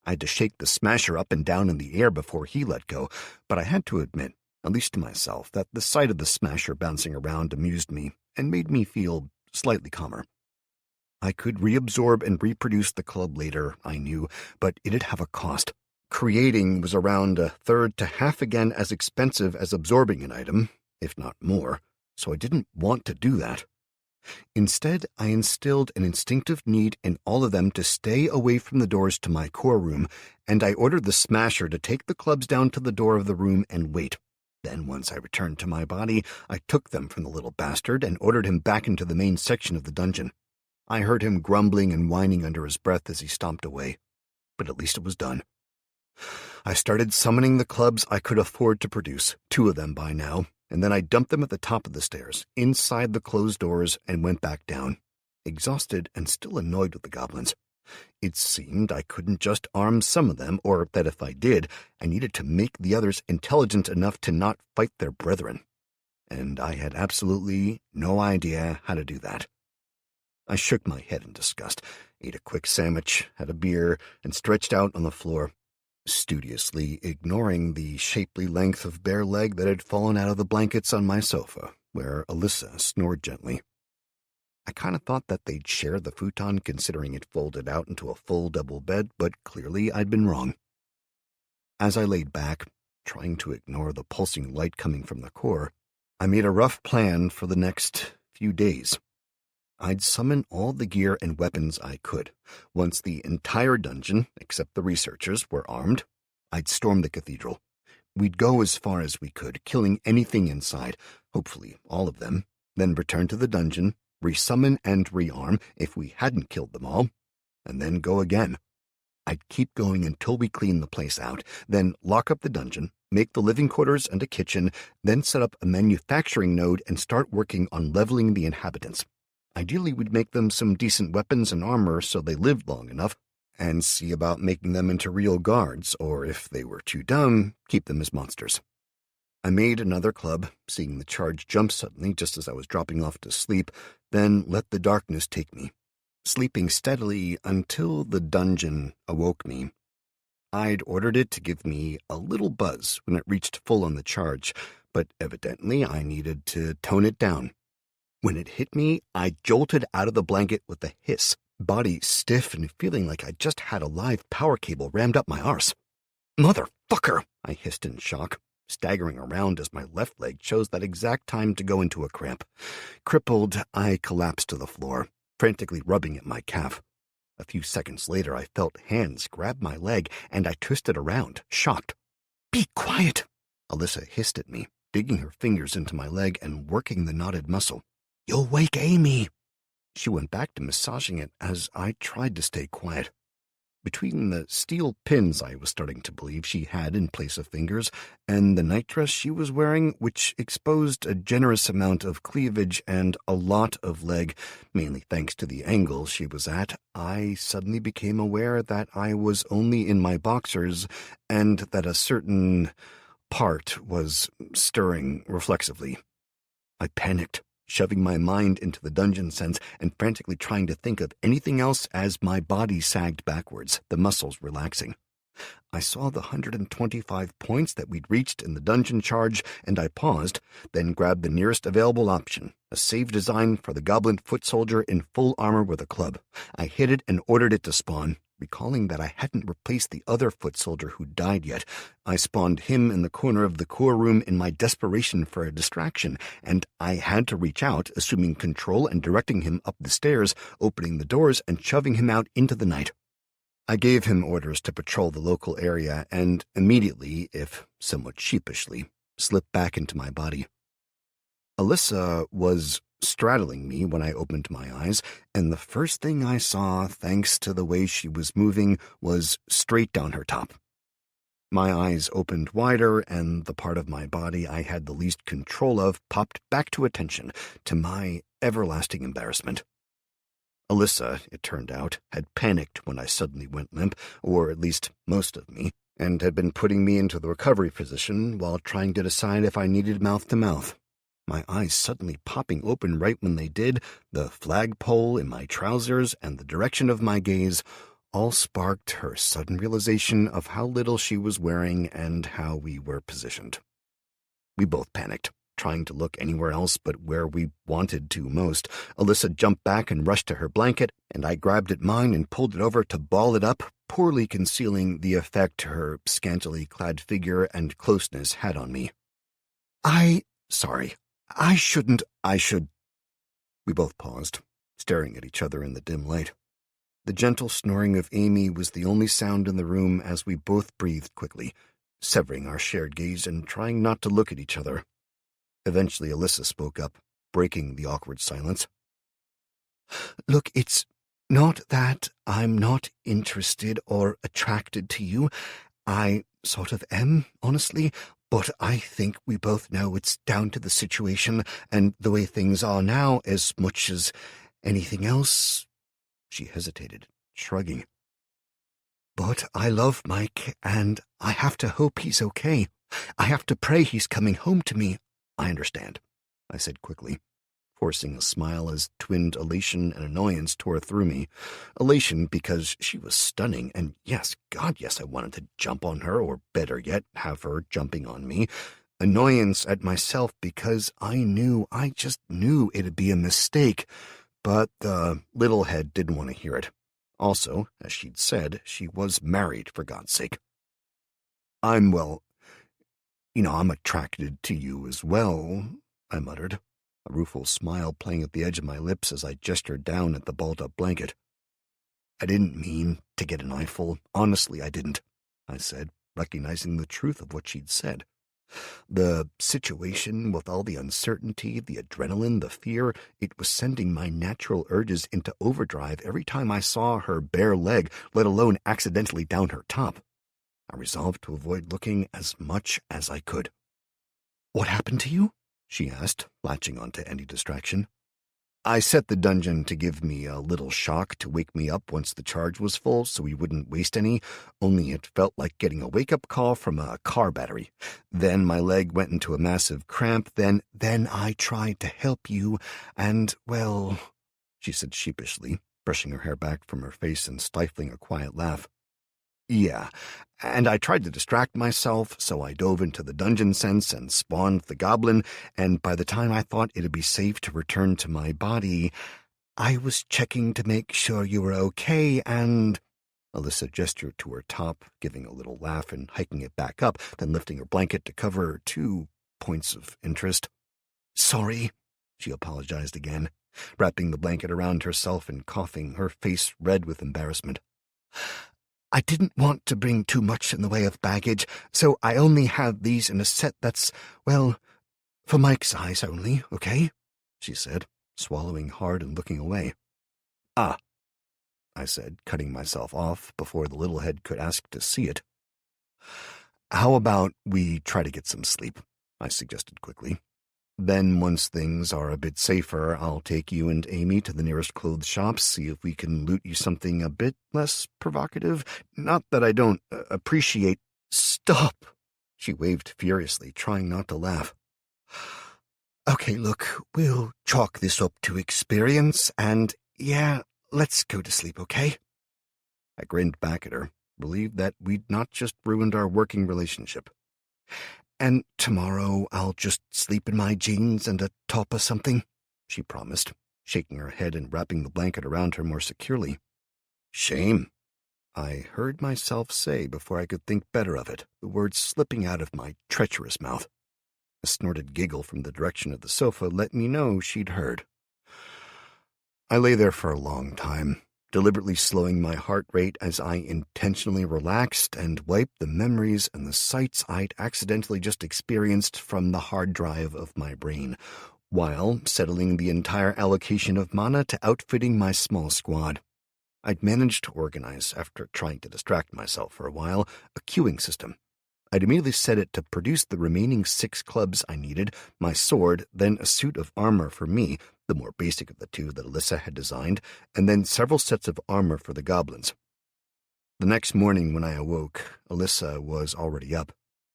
I had to shake the smasher up and down in the air before he let go, but I had to admit, at least to myself, that the sight of the smasher bouncing around amused me and made me feel slightly calmer. I could reabsorb and reproduce the club later, I knew, but it'd have a cost. creating was around a third to half again as expensive as absorbing an item, if not more, so I didn't want to do that. Instead, I instilled an instinctive need in all of them to stay away from the doors to my core room, and I ordered the Smasher to take the clubs down to the door of the room and wait. Then, once I returned to my body, I took them from the little bastard and ordered him back into the main section of the dungeon. I heard him grumbling and whining under his breath as he stomped away, but at least it was done. I started summoning the clubs I could afford to produce, 2 of them by now, and then I dumped them at the top of the stairs, inside the closed doors, and went back down, exhausted and still annoyed with the goblins. It seemed I couldn't just arm some of them, or that if I did, I needed to make the others intelligent enough to not fight their brethren. And I had absolutely no idea how to do that. I shook my head in disgust, ate a quick sandwich, had a beer, and stretched out on the floor, studiously ignoring the shapely length of bare leg that had fallen out of the blankets on my sofa, where Alyssa snored gently. I kind of thought that they'd share the futon considering it folded out into a full double bed, but clearly I'd been wrong. As I laid back, trying to ignore the pulsing light coming from the core, I made a rough plan for the next few days. I'd summon all the gear and weapons I could. Once the entire dungeon, except the researchers, were armed, I'd storm the cathedral. We'd go as far as we could, killing anything inside, hopefully all of them, then return to the dungeon, resummon and rearm if we hadn't killed them all, and then go again. I'd keep going until we cleaned the place out, then lock up the dungeon, make the living quarters and a kitchen, then set up a manufacturing node and start working on leveling the inhabitants. Ideally, we'd make them some decent weapons and armor so they lived long enough, and see about making them into real guards, or if they were too dumb, keep them as monsters. I made another club, seeing the charge jump suddenly just as I was dropping off to sleep, then let the darkness take me, sleeping steadily until the dungeon awoke me. I'd ordered it to give me a little buzz when it reached full on the charge, but evidently I needed to tone it down. When it hit me, I jolted out of the blanket with a hiss, body stiff and feeling like I just had a live power cable rammed up my arse. "Motherfucker!" I hissed in shock, staggering around as my left leg chose that exact time to go into a cramp. Crippled, I collapsed to the floor, frantically rubbing at my calf. A few seconds later, I felt hands grab my leg, and I twisted around, shocked. "Be quiet!" Alyssa hissed at me, digging her fingers into my leg and working the knotted muscle. "You'll wake Amy." She went back to massaging it as I tried to stay quiet. Between the steel pins I was starting to believe she had in place of fingers, and the nightdress she was wearing, which exposed a generous amount of cleavage and a lot of leg, mainly thanks to the angle she was at, I suddenly became aware that I was only in my boxers and that a certain part was stirring reflexively. I panicked, shoving my mind into the dungeon sense and frantically trying to think of anything else as my body sagged backwards, the muscles relaxing. I saw the 125 points that we'd reached in the dungeon charge, and I paused, then grabbed the nearest available option, a save design for the goblin foot soldier in full armor with a club. I hit it and ordered it to spawn. Recalling that I hadn't replaced the other foot soldier who died yet, I spawned him in the corner of the core room in my desperation for a distraction, and I had to reach out, assuming control and directing him up the stairs, opening the doors and shoving him out into the night. I gave him orders to patrol the local area and immediately, if somewhat sheepishly, slipped back into my body. Alyssa was straddling me when I opened my eyes, and the first thing I saw, thanks to the way she was moving, was straight down her top. My eyes opened wider, and the part of my body I had the least control of popped back to attention, to my everlasting embarrassment. Alyssa, it turned out, had panicked when I suddenly went limp, or at least most of me, and had been putting me into the recovery position while trying to decide if I needed mouth-to-mouth. My eyes suddenly popping open right when they did, the flagpole in my trousers and the direction of my gaze all sparked her sudden realization of how little she was wearing and how we were positioned. We both panicked, trying to look anywhere else but where we wanted to most. Alyssa jumped back and rushed to her blanket, and I grabbed at mine and pulled it over to ball it up, poorly concealing the effect her scantily clad figure and closeness had on me. Sorry. I should. We both paused, staring at each other in the dim light. The gentle snoring of Amy was the only sound in the room as we both breathed quickly, severing our shared gaze and trying not to look at each other. Eventually, Alyssa spoke up, breaking the awkward silence. Look, it's not that I'm not interested or attracted to you. I sort of am, honestly, but I think we both know it's down to the situation and the way things are now as much as anything else. She hesitated, shrugging. But I love Mike, and I have to hope he's okay. I have to pray he's coming home to me. I understand, I said quickly, forcing a smile as twinned elation and annoyance tore through me. Elation because she was stunning, and yes, God, yes, I wanted to jump on her, or better yet, have her jumping on me. Annoyance at myself because I just knew it'd be a mistake, but the little head didn't want to hear it. Also, as she'd said, she was married, for God's sake. I'm attracted to you as well, I muttered, a rueful smile playing at the edge of my lips as I gestured down at the balled-up blanket. I didn't mean to get an eyeful. Honestly, I didn't, I said, recognizing the truth of what she'd said. The situation, with all the uncertainty, the adrenaline, the fear, it was sending my natural urges into overdrive every time I saw her bare leg, let alone accidentally down her top. I resolved to avoid looking as much as I could. What happened to you? She asked, latching onto any distraction. I set the dungeon to give me a little shock to wake me up once the charge was full so we wouldn't waste any, only it felt like getting a wake-up call from a car battery. Then my leg went into a massive cramp, then I tried to help you, and, well, she said sheepishly, brushing her hair back from her face and stifling a quiet laugh. Yeah, and I tried to distract myself, so I dove into the dungeon sense and spawned the goblin, and by the time I thought it'd be safe to return to my body, I was checking to make sure you were okay, and... Alyssa gestured to her top, giving a little laugh and hiking it back up, then lifting her blanket to cover 2 points of interest. Sorry, she apologized again, wrapping the blanket around herself and coughing, her face red with embarrassment. I didn't want to bring too much in the way of baggage, so I only have these in a set that's, well, for Mike's eyes only, okay? She said, swallowing hard and looking away. Ah, I said, cutting myself off before the little head could ask to see it. How about we try to get some sleep? I suggested quickly. Then, once things are a bit safer, I'll take you and Amy to the nearest clothes shops, see if we can loot you something a bit less provocative. Not that I don't appreciate— Stop! She waved furiously, trying not to laugh. Okay, look, we'll chalk this up to experience, and yeah, let's go to sleep, okay? I grinned back at her, relieved that we'd not just ruined our working relationship. And tomorrow I'll just sleep in my jeans and a top or something, she promised, shaking her head and wrapping the blanket around her more securely. Shame, I heard myself say before I could think better of it, the words slipping out of my treacherous mouth. A snorted giggle from the direction of the sofa let me know she'd heard. I lay there for a long time, deliberately slowing my heart rate as I intentionally relaxed and wiped the memories and the sights I'd accidentally just experienced from the hard drive of my brain, while settling the entire allocation of mana to outfitting my small squad. I'd managed to organize, after trying to distract myself for a while, a queuing system. I'd immediately set it to produce the remaining 6 clubs I needed, my sword, then a suit of armor for me, the more basic of the 2 that Alyssa had designed, and then several sets of armor for the goblins. The next morning when I awoke, Alyssa was already up.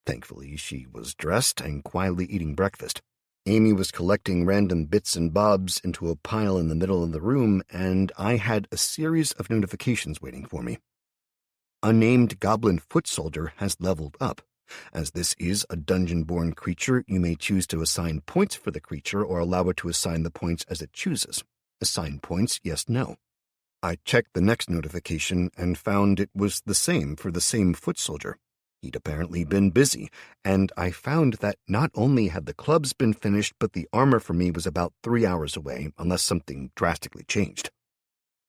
Thankfully, she was dressed and quietly eating breakfast. Amy was collecting random bits and bobs into a pile in the middle of the room, and I had a series of notifications waiting for me. Unnamed goblin foot soldier has leveled up. As this is a dungeon-born creature, you may choose to assign points for the creature or allow it to assign the points as it chooses. Assign points, yes, no. I checked the next notification and found it was the same for the same foot soldier. He'd apparently been busy, and I found that not only had the clubs been finished, but the armor for me was about 3 hours away, unless something drastically changed.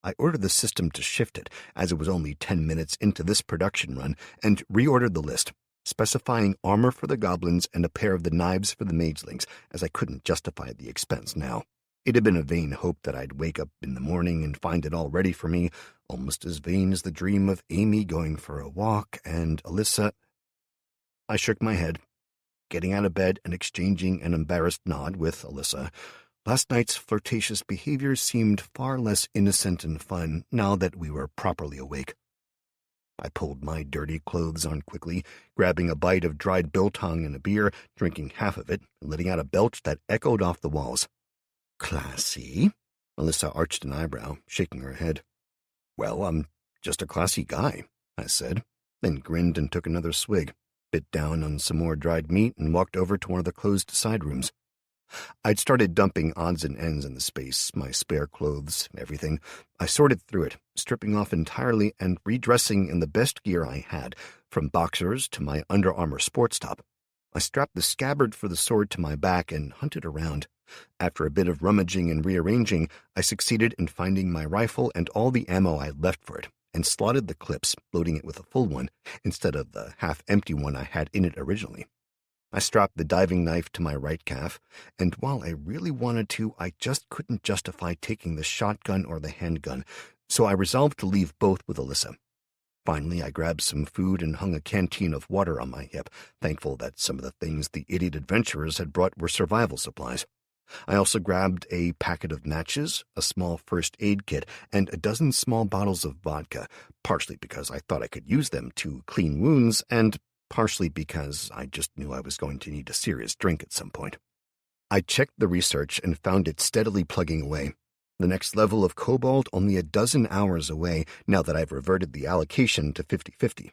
I ordered the system to shift it, as it was only 10 minutes into this production run, and reordered the list, specifying armor for the goblins and a pair of the knives for the magelings, as I couldn't justify the expense now. It had been a vain hope that I'd wake up in the morning and find it all ready for me, almost as vain as the dream of Amy going for a walk and Alyssa. I shook my head, getting out of bed and exchanging an embarrassed nod with Alyssa. Last night's flirtatious behavior seemed far less innocent and fun now that we were properly awake. I pulled my dirty clothes on quickly, grabbing a bite of dried biltong and a beer, drinking half of it, and letting out a belch that echoed off the walls. "Classy?" Alyssa arched an eyebrow, shaking her head. "Well, I'm just a classy guy," I said, then grinned and took another swig, bit down on some more dried meat, and walked over to one of the closed side rooms. I'd started dumping odds and ends in the space, my spare clothes, everything. I sorted through it, stripping off entirely and redressing in the best gear I had, from boxers to my Under Armour sports top. I strapped the scabbard for the sword to my back and hunted around. After a bit of rummaging and rearranging, I succeeded in finding my rifle and all the ammo I'd left for it, and slotted the clips, loading it with a full one, instead of the half-empty one I had in it originally. I strapped the diving knife to my right calf, and while I really wanted to, I just couldn't justify taking the shotgun or the handgun, so I resolved to leave both with Alyssa. Finally, I grabbed some food and hung a canteen of water on my hip, thankful that some of the things the idiot adventurers had brought were survival supplies. I also grabbed a packet of matches, a small first aid kit, and a dozen small bottles of vodka, partially because I thought I could use them to clean wounds, and partially because I just knew I was going to need a serious drink at some point. I checked the research and found it steadily plugging away. The next level of cobalt only a dozen hours away, now that I've reverted the allocation to 50-50.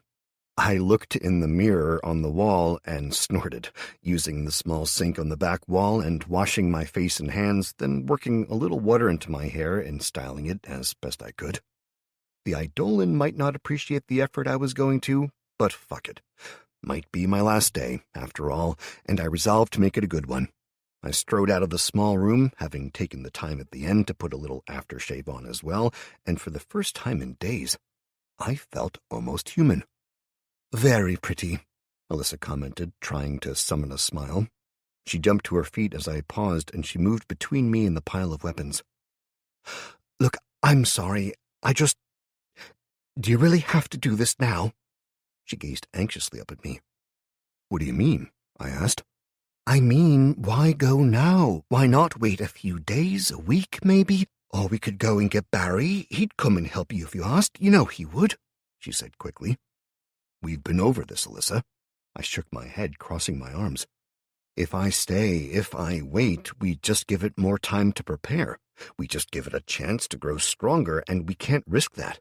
I looked in the mirror on the wall and snorted, using the small sink on the back wall and washing my face and hands, then working a little water into my hair and styling it as best I could. The Eidolon might not appreciate the effort I was going to, but fuck it. Might be my last day, after all, and I resolved to make it a good one. I strode out of the small room, having taken the time at the end to put a little aftershave on as well, and for the first time in days, I felt almost human. "Very pretty," Alyssa commented, trying to summon a smile. She jumped to her feet as I paused, and she moved between me and the pile of weapons. "Look, I'm sorry. Do you really have to do this now?" She gazed anxiously up at me. "What do you mean?" I asked. "I mean, why go now? Why not wait a few days, a week maybe? Or we could go and get Barry. He'd come and help you if you asked. You know he would," she said quickly. "We've been over this, Alyssa." I shook my head, crossing my arms. "If I stay, if I wait, we just give it more time to prepare. We just give it a chance to grow stronger, and we can't risk that.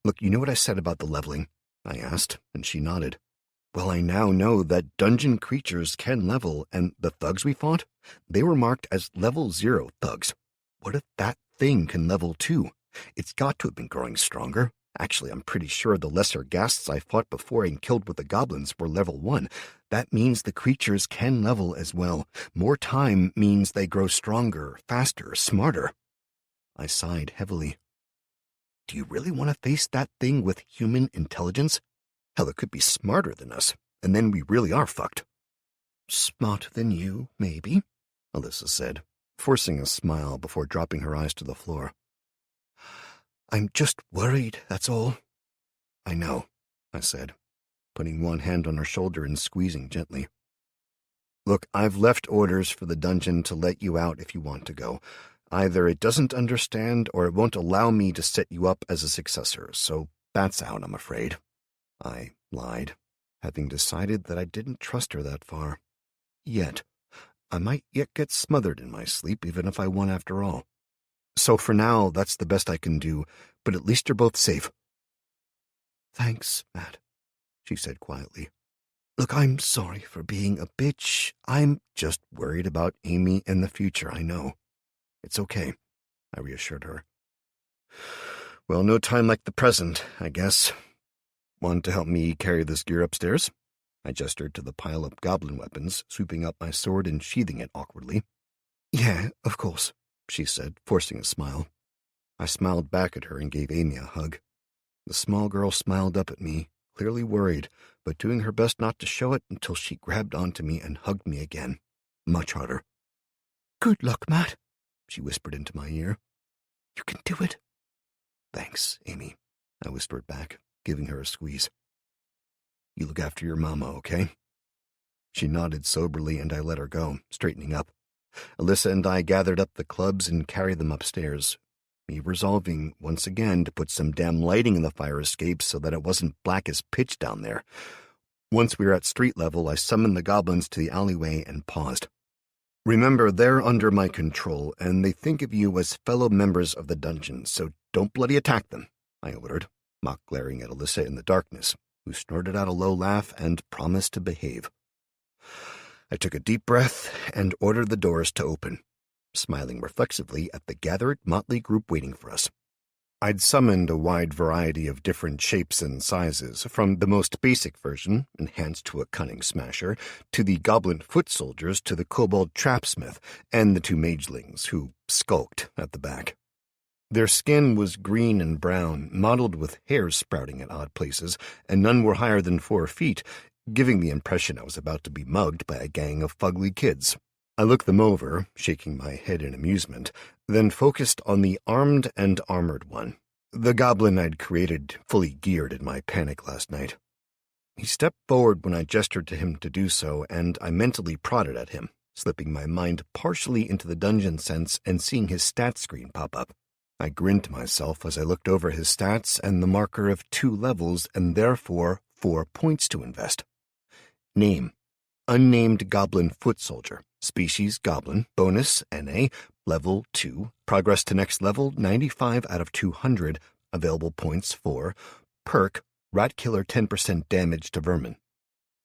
Look, you know what I said about the leveling?" I asked, and she nodded. "Well, I now know that dungeon creatures can level, and the thugs we fought, they were marked as level 0 thugs. What if that thing can level too? It's got to have been growing stronger. Actually, I'm pretty sure the lesser ghasts I fought before and killed with the goblins were level 1. That means the creatures can level as well. More time means they grow stronger, faster, smarter." I sighed heavily. "Do you really want to face that thing with human intelligence? Hell, it could be smarter than us, and then we really are fucked." "Smarter than you, maybe," Alyssa said, forcing a smile before dropping her eyes to the floor. "I'm just worried, that's all." "I know," I said, putting one hand on her shoulder and squeezing gently. "Look, I've left orders for the dungeon to let you out if you want to go. Either it doesn't understand or it won't allow me to set you up as a successor, so that's out, I'm afraid." I lied, having decided that I didn't trust her that far. Yet. I might yet get smothered in my sleep even if I won after all. So for now, that's the best I can do, but at least you're both safe. "Thanks, Matt," she said quietly. "Look, I'm sorry for being a bitch. I'm just worried about Amy and the future, I know." "It's okay," I reassured her. Well, no time like the present, I guess. Want to help me carry this gear upstairs? I gestured to the pile of goblin weapons, sweeping up my sword and sheathing it awkwardly. Yeah, of course, she said, forcing a smile. I smiled back at her and gave Amy a hug. The small girl smiled up at me, clearly worried, but doing her best not to show it until she grabbed onto me and hugged me again, much harder. Good luck, Matt, she whispered into my ear. You can do it. Thanks, Amy, I whispered back, giving her a squeeze. You look after your mama, okay? She nodded soberly and I let her go, straightening up. Alyssa and I gathered up the clubs and carried them upstairs, me resolving once again to put some damn lighting in the fire escape so that it wasn't black as pitch down there. Once we were at street level, I summoned the goblins to the alleyway and paused. Remember, they're under my control, and they think of you as fellow members of the dungeon, so don't bloody attack them, I ordered, mock glaring at Alyssa in the darkness, who snorted out a low laugh and promised to behave. I took a deep breath and ordered the doors to open, smiling reflexively at the gathered motley group waiting for us. I'd summoned a wide variety of different shapes and sizes, from the most basic version, enhanced to a cunning smasher, to the goblin foot soldiers to the kobold trapsmith, and the two magelings, who skulked at the back. Their skin was green and brown, mottled with hairs sprouting at odd places, and none were higher than 4 feet, giving the impression I was about to be mugged by a gang of fugly kids. I looked them over, shaking my head in amusement, then focused on the armed and armored one, the goblin I'd created fully geared in my panic last night. He stepped forward when I gestured to him to do so, and I mentally prodded at him, slipping my mind partially into the dungeon sense and seeing his stats screen pop up. I grinned to myself as I looked over his stats and the marker of 2 levels and therefore 4 points to invest. Name: Unnamed Goblin Foot Soldier. Species Goblin. Bonus NA. Level 2. Progress to next level 95 out of 200. Available points 4. Perk: Rat Killer 10% damage to vermin.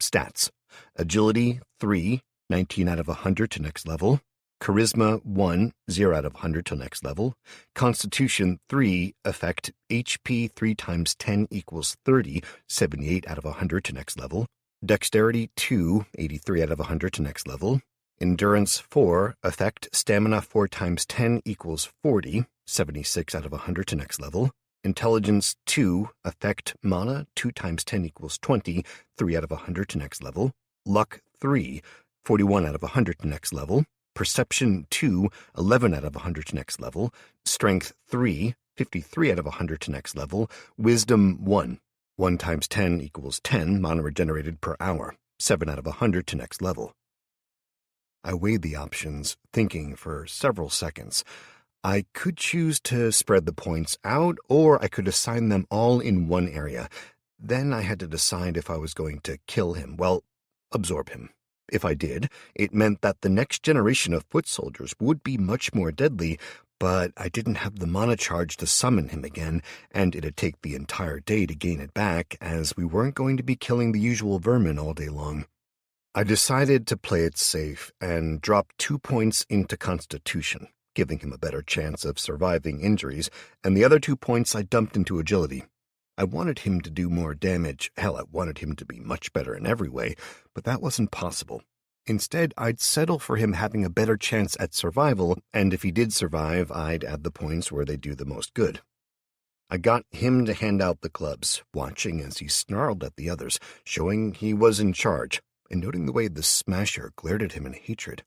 Stats: Agility 3. 19 out of 100 to next level. Charisma 1. 0 out of 100 to next level. Constitution 3. Effect: HP 3 times 10 equals 30. 78 out of 100 to next level. Dexterity 2, 83 out of 100 to next level. Endurance 4, effect: stamina 4 times 10 equals 40, 76 out of 100 to next level. Intelligence 2, effect: mana 2 times 10 equals 20, 3 out of 100 to next level. Luck 3, 41 out of 100 to next level. Perception 2, 11 out of 100 to next level. Strength 3, 53 out of 100 to next level. Wisdom 1. 1 times 10 equals 10, mana regenerated per hour, 7 out of 100 to next level. I weighed the options, thinking for several seconds. I could choose to spread the points out, or I could assign them all in one area. Then I had to decide if I was going to kill him, absorb him. If I did, it meant that the next generation of foot soldiers would be much more deadly, but I didn't have the mana charge to summon him again, and it'd take the entire day to gain it back, as we weren't going to be killing the usual vermin all day long. I decided to play it safe and drop 2 points into Constitution, giving him a better chance of surviving injuries, and the other 2 points I dumped into Agility. I wanted him to do more damage, hell, I wanted him to be much better in every way, but that wasn't possible. Instead, I'd settle for him having a better chance at survival, and if he did survive, I'd add the points where they do the most good. I got him to hand out the clubs, watching as he snarled at the others, showing he was in charge, and noting the way the smasher glared at him in hatred.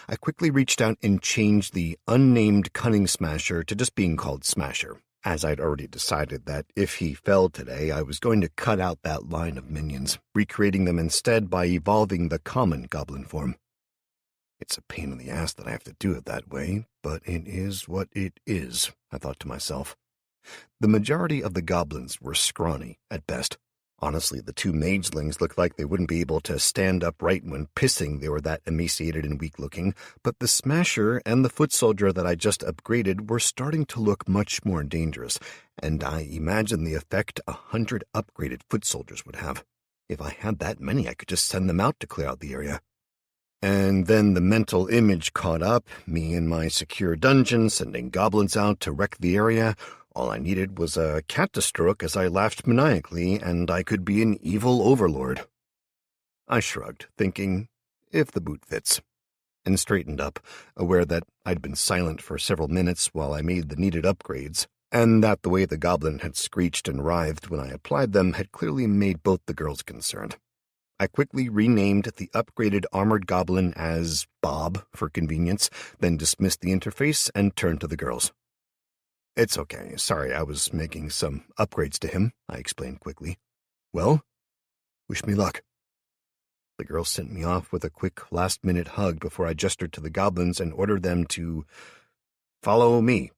I quickly reached out and changed the unnamed cunning smasher to just being called Smasher, as I'd already decided that if he fell today, I was going to cut out that line of minions, recreating them instead by evolving the common goblin form. It's a pain in the ass that I have to do it that way, but it is what it is, I thought to myself. The majority of the goblins were scrawny, at best. Honestly, the 2 magelings looked like they wouldn't be able to stand upright when pissing, they were that emaciated and weak-looking, but the smasher and the foot soldier that I just upgraded were starting to look much more dangerous, and I imagined the effect 100 upgraded foot soldiers would have. If I had that many, I could just send them out to clear out the area. And then the mental image caught up, me in my secure dungeon, sending goblins out to wreck the area, All I needed was a cat to stroke as I laughed maniacally, and I could be an evil overlord. I shrugged, thinking, if the boot fits, and straightened up, aware that I'd been silent for several minutes while I made the needed upgrades, and that the way the goblin had screeched and writhed when I applied them had clearly made both the girls concerned. I quickly renamed the upgraded armored goblin as Bob for convenience, then dismissed the interface and turned to the girls. "It's okay. Sorry, I was making some upgrades to him," I explained quickly. "Well, wish me luck." The girls sent me off with a quick last-minute hug before I gestured to the goblins and ordered them to follow me.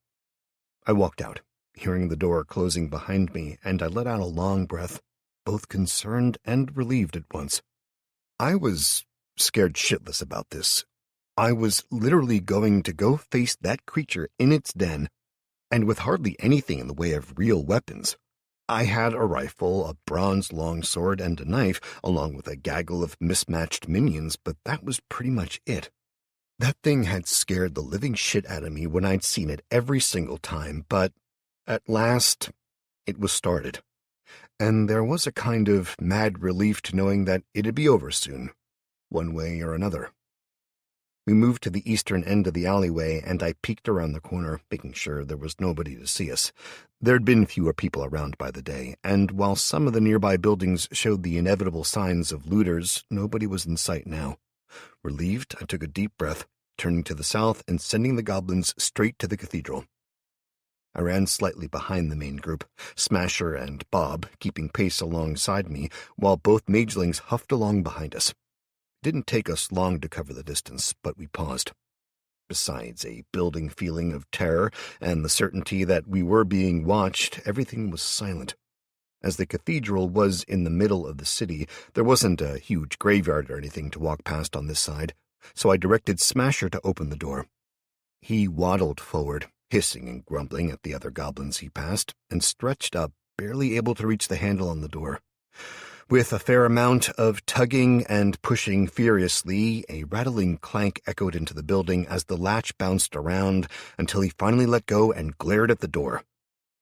I walked out, hearing the door closing behind me, and I let out a long breath, both concerned and relieved at once. I was scared shitless about this. I was literally going to go face that creature in its den, and with hardly anything in the way of real weapons. I had a rifle, a bronze longsword, and a knife, along with a gaggle of mismatched minions, but that was pretty much it. That thing had scared the living shit out of me when I'd seen it every single time, but at last it was started. And there was a kind of mad relief to knowing that it'd be over soon, one way or another. We moved to the eastern end of the alleyway, and I peeked around the corner, making sure there was nobody to see us. There'd been fewer people around by the day, and while some of the nearby buildings showed the inevitable signs of looters, nobody was in sight now. Relieved, I took a deep breath, turning to the south and sending the goblins straight to the cathedral. I ran slightly behind the main group, Smasher and Bob keeping pace alongside me, while both magelings huffed along behind us. It didn't take us long to cover the distance, but we paused. Besides a building feeling of terror and the certainty that we were being watched, everything was silent. As the cathedral was in the middle of the city, there wasn't a huge graveyard or anything to walk past on this side, so I directed Smasher to open the door. He waddled forward, hissing and grumbling at the other goblins he passed, and stretched up, barely able to reach the handle on the door. With a fair amount of tugging and pushing furiously, a rattling clank echoed into the building as the latch bounced around until he finally let go and glared at the door.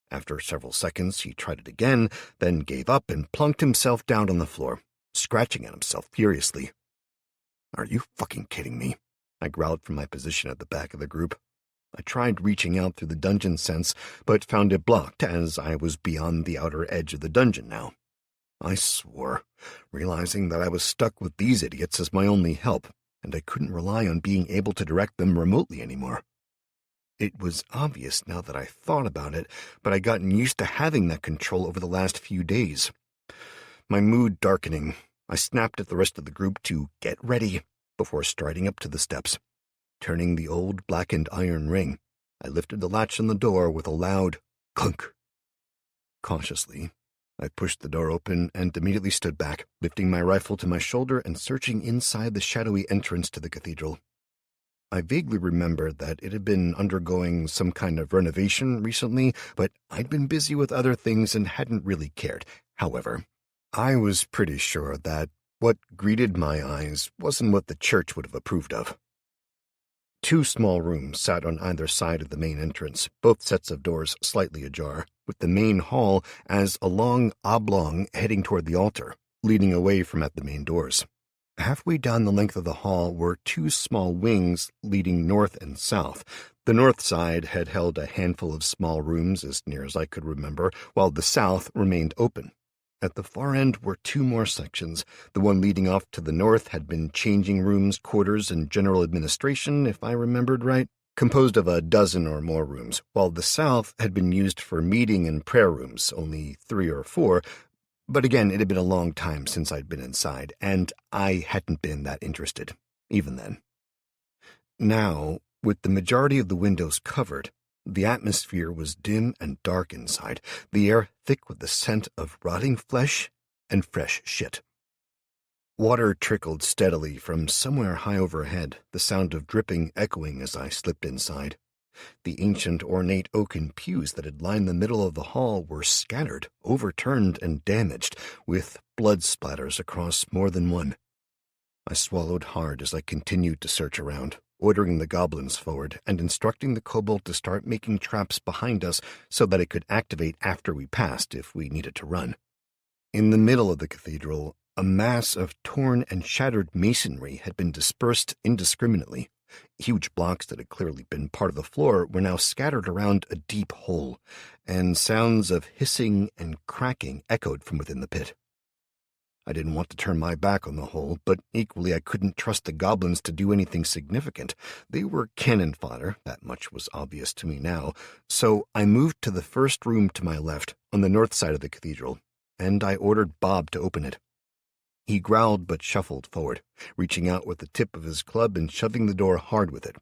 After several seconds, he tried it again, then gave up and plunked himself down on the floor, scratching at himself furiously. "Are you fucking kidding me?" I growled from my position at the back of the group. I tried reaching out through the dungeon sense, but found it blocked as I was beyond the outer edge of the dungeon now. I swore, realizing that I was stuck with these idiots as my only help, and I couldn't rely on being able to direct them remotely anymore. It was obvious now that I thought about it, but I'd gotten used to having that control over the last few days. My mood darkening, I snapped at the rest of the group to get ready before striding up to the steps. Turning the old blackened iron ring, I lifted the latch on the door with a loud clunk. Cautiously, I pushed the door open and immediately stood back, lifting my rifle to my shoulder and searching inside the shadowy entrance to the cathedral. I vaguely remembered that it had been undergoing some kind of renovation recently, but I'd been busy with other things and hadn't really cared. However, I was pretty sure that what greeted my eyes wasn't what the church would have approved of. 2 small rooms sat on either side of the main entrance, both sets of doors slightly ajar, with the main hall as a long oblong heading toward the altar, leading away from at the main doors. Halfway down the length of the hall were 2 small wings leading north and south. The north side had held a handful of small rooms as near as I could remember, while the south remained open. At the far end were 2 more sections. The one leading off to the north had been changing rooms, quarters, and general administration, if I remembered right, composed of a dozen or more rooms, while the south had been used for meeting and prayer rooms, only 3 or 4, but again, it had been a long time since I'd been inside, and I hadn't been that interested, even then. Now, with the majority of the windows covered, the atmosphere was dim and dark inside, the air thick with the scent of rotting flesh and fresh shit. Water trickled steadily from somewhere high overhead, the sound of dripping echoing as I slipped inside. The ancient ornate oaken pews that had lined the middle of the hall were scattered, overturned, and damaged, with blood splatters across more than one. I swallowed hard as I continued to search around, ordering the goblins forward and instructing the kobold to start making traps behind us so that it could activate after we passed if we needed to run. In the middle of the cathedral, a mass of torn and shattered masonry had been dispersed indiscriminately. Huge blocks that had clearly been part of the floor were now scattered around a deep hole, and sounds of hissing and cracking echoed from within the pit. I didn't want to turn my back on the hole, but equally I couldn't trust the goblins to do anything significant. They were cannon fodder, that much was obvious to me now, so I moved to the first room to my left, on the north side of the cathedral, and I ordered Bob to open it. He growled but shuffled forward, reaching out with the tip of his club and shoving the door hard with it.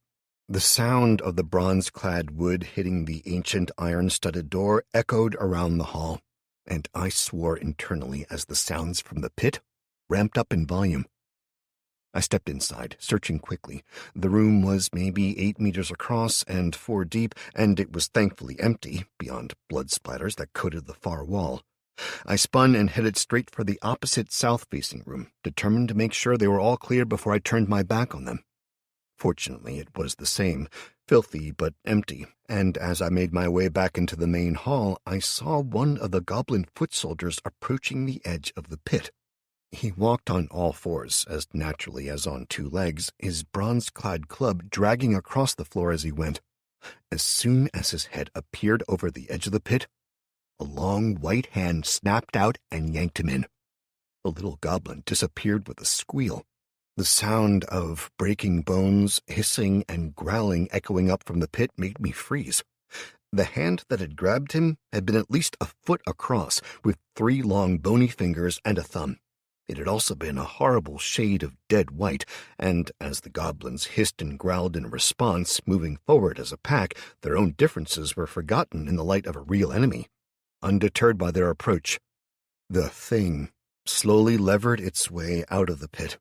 The sound of the bronze-clad wood hitting the ancient iron-studded door echoed around the hall, and I swore internally as the sounds from the pit ramped up in volume. I stepped inside, searching quickly. The room was maybe 8 meters across and 4 deep, and it was thankfully empty, beyond blood splatters that coated the far wall. I spun and headed straight for the opposite south-facing room, determined to make sure they were all clear before I turned my back on them. Fortunately, it was the same, filthy but empty, and as I made my way back into the main hall, I saw one of the goblin foot soldiers approaching the edge of the pit. He walked on all fours, as naturally as on 2 legs, his bronze-clad club dragging across the floor as he went. As soon as his head appeared over the edge of the pit, a long white hand snapped out and yanked him in. The little goblin disappeared with a squeal. The sound of breaking bones, hissing, and growling echoing up from the pit made me freeze. The hand that had grabbed him had been at least a foot across, with 3 long bony fingers and a thumb. It had also been a horrible shade of dead white, and as the goblins hissed and growled in response, moving forward as a pack, their own differences were forgotten in the light of a real enemy. Undeterred by their approach, the thing slowly levered its way out of the pit,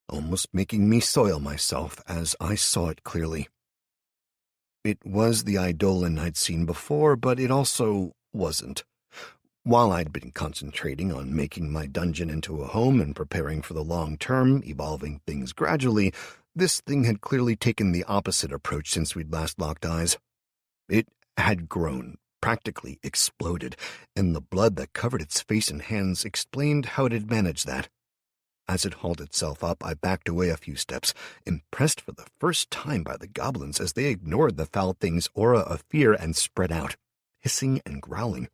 almost making me soil myself as I saw it clearly. It was the eidolon I'd seen before, but it also wasn't. While I'd been concentrating on making my dungeon into a home and preparing for the long term, evolving things gradually, this thing had clearly taken the opposite approach since we'd last locked eyes. It had grown, practically exploded, and the blood that covered its face and hands explained how it had managed that. As it hauled itself up, I backed away a few steps, impressed for the first time by the goblins as they ignored the foul thing's aura of fear and spread out, hissing and growling.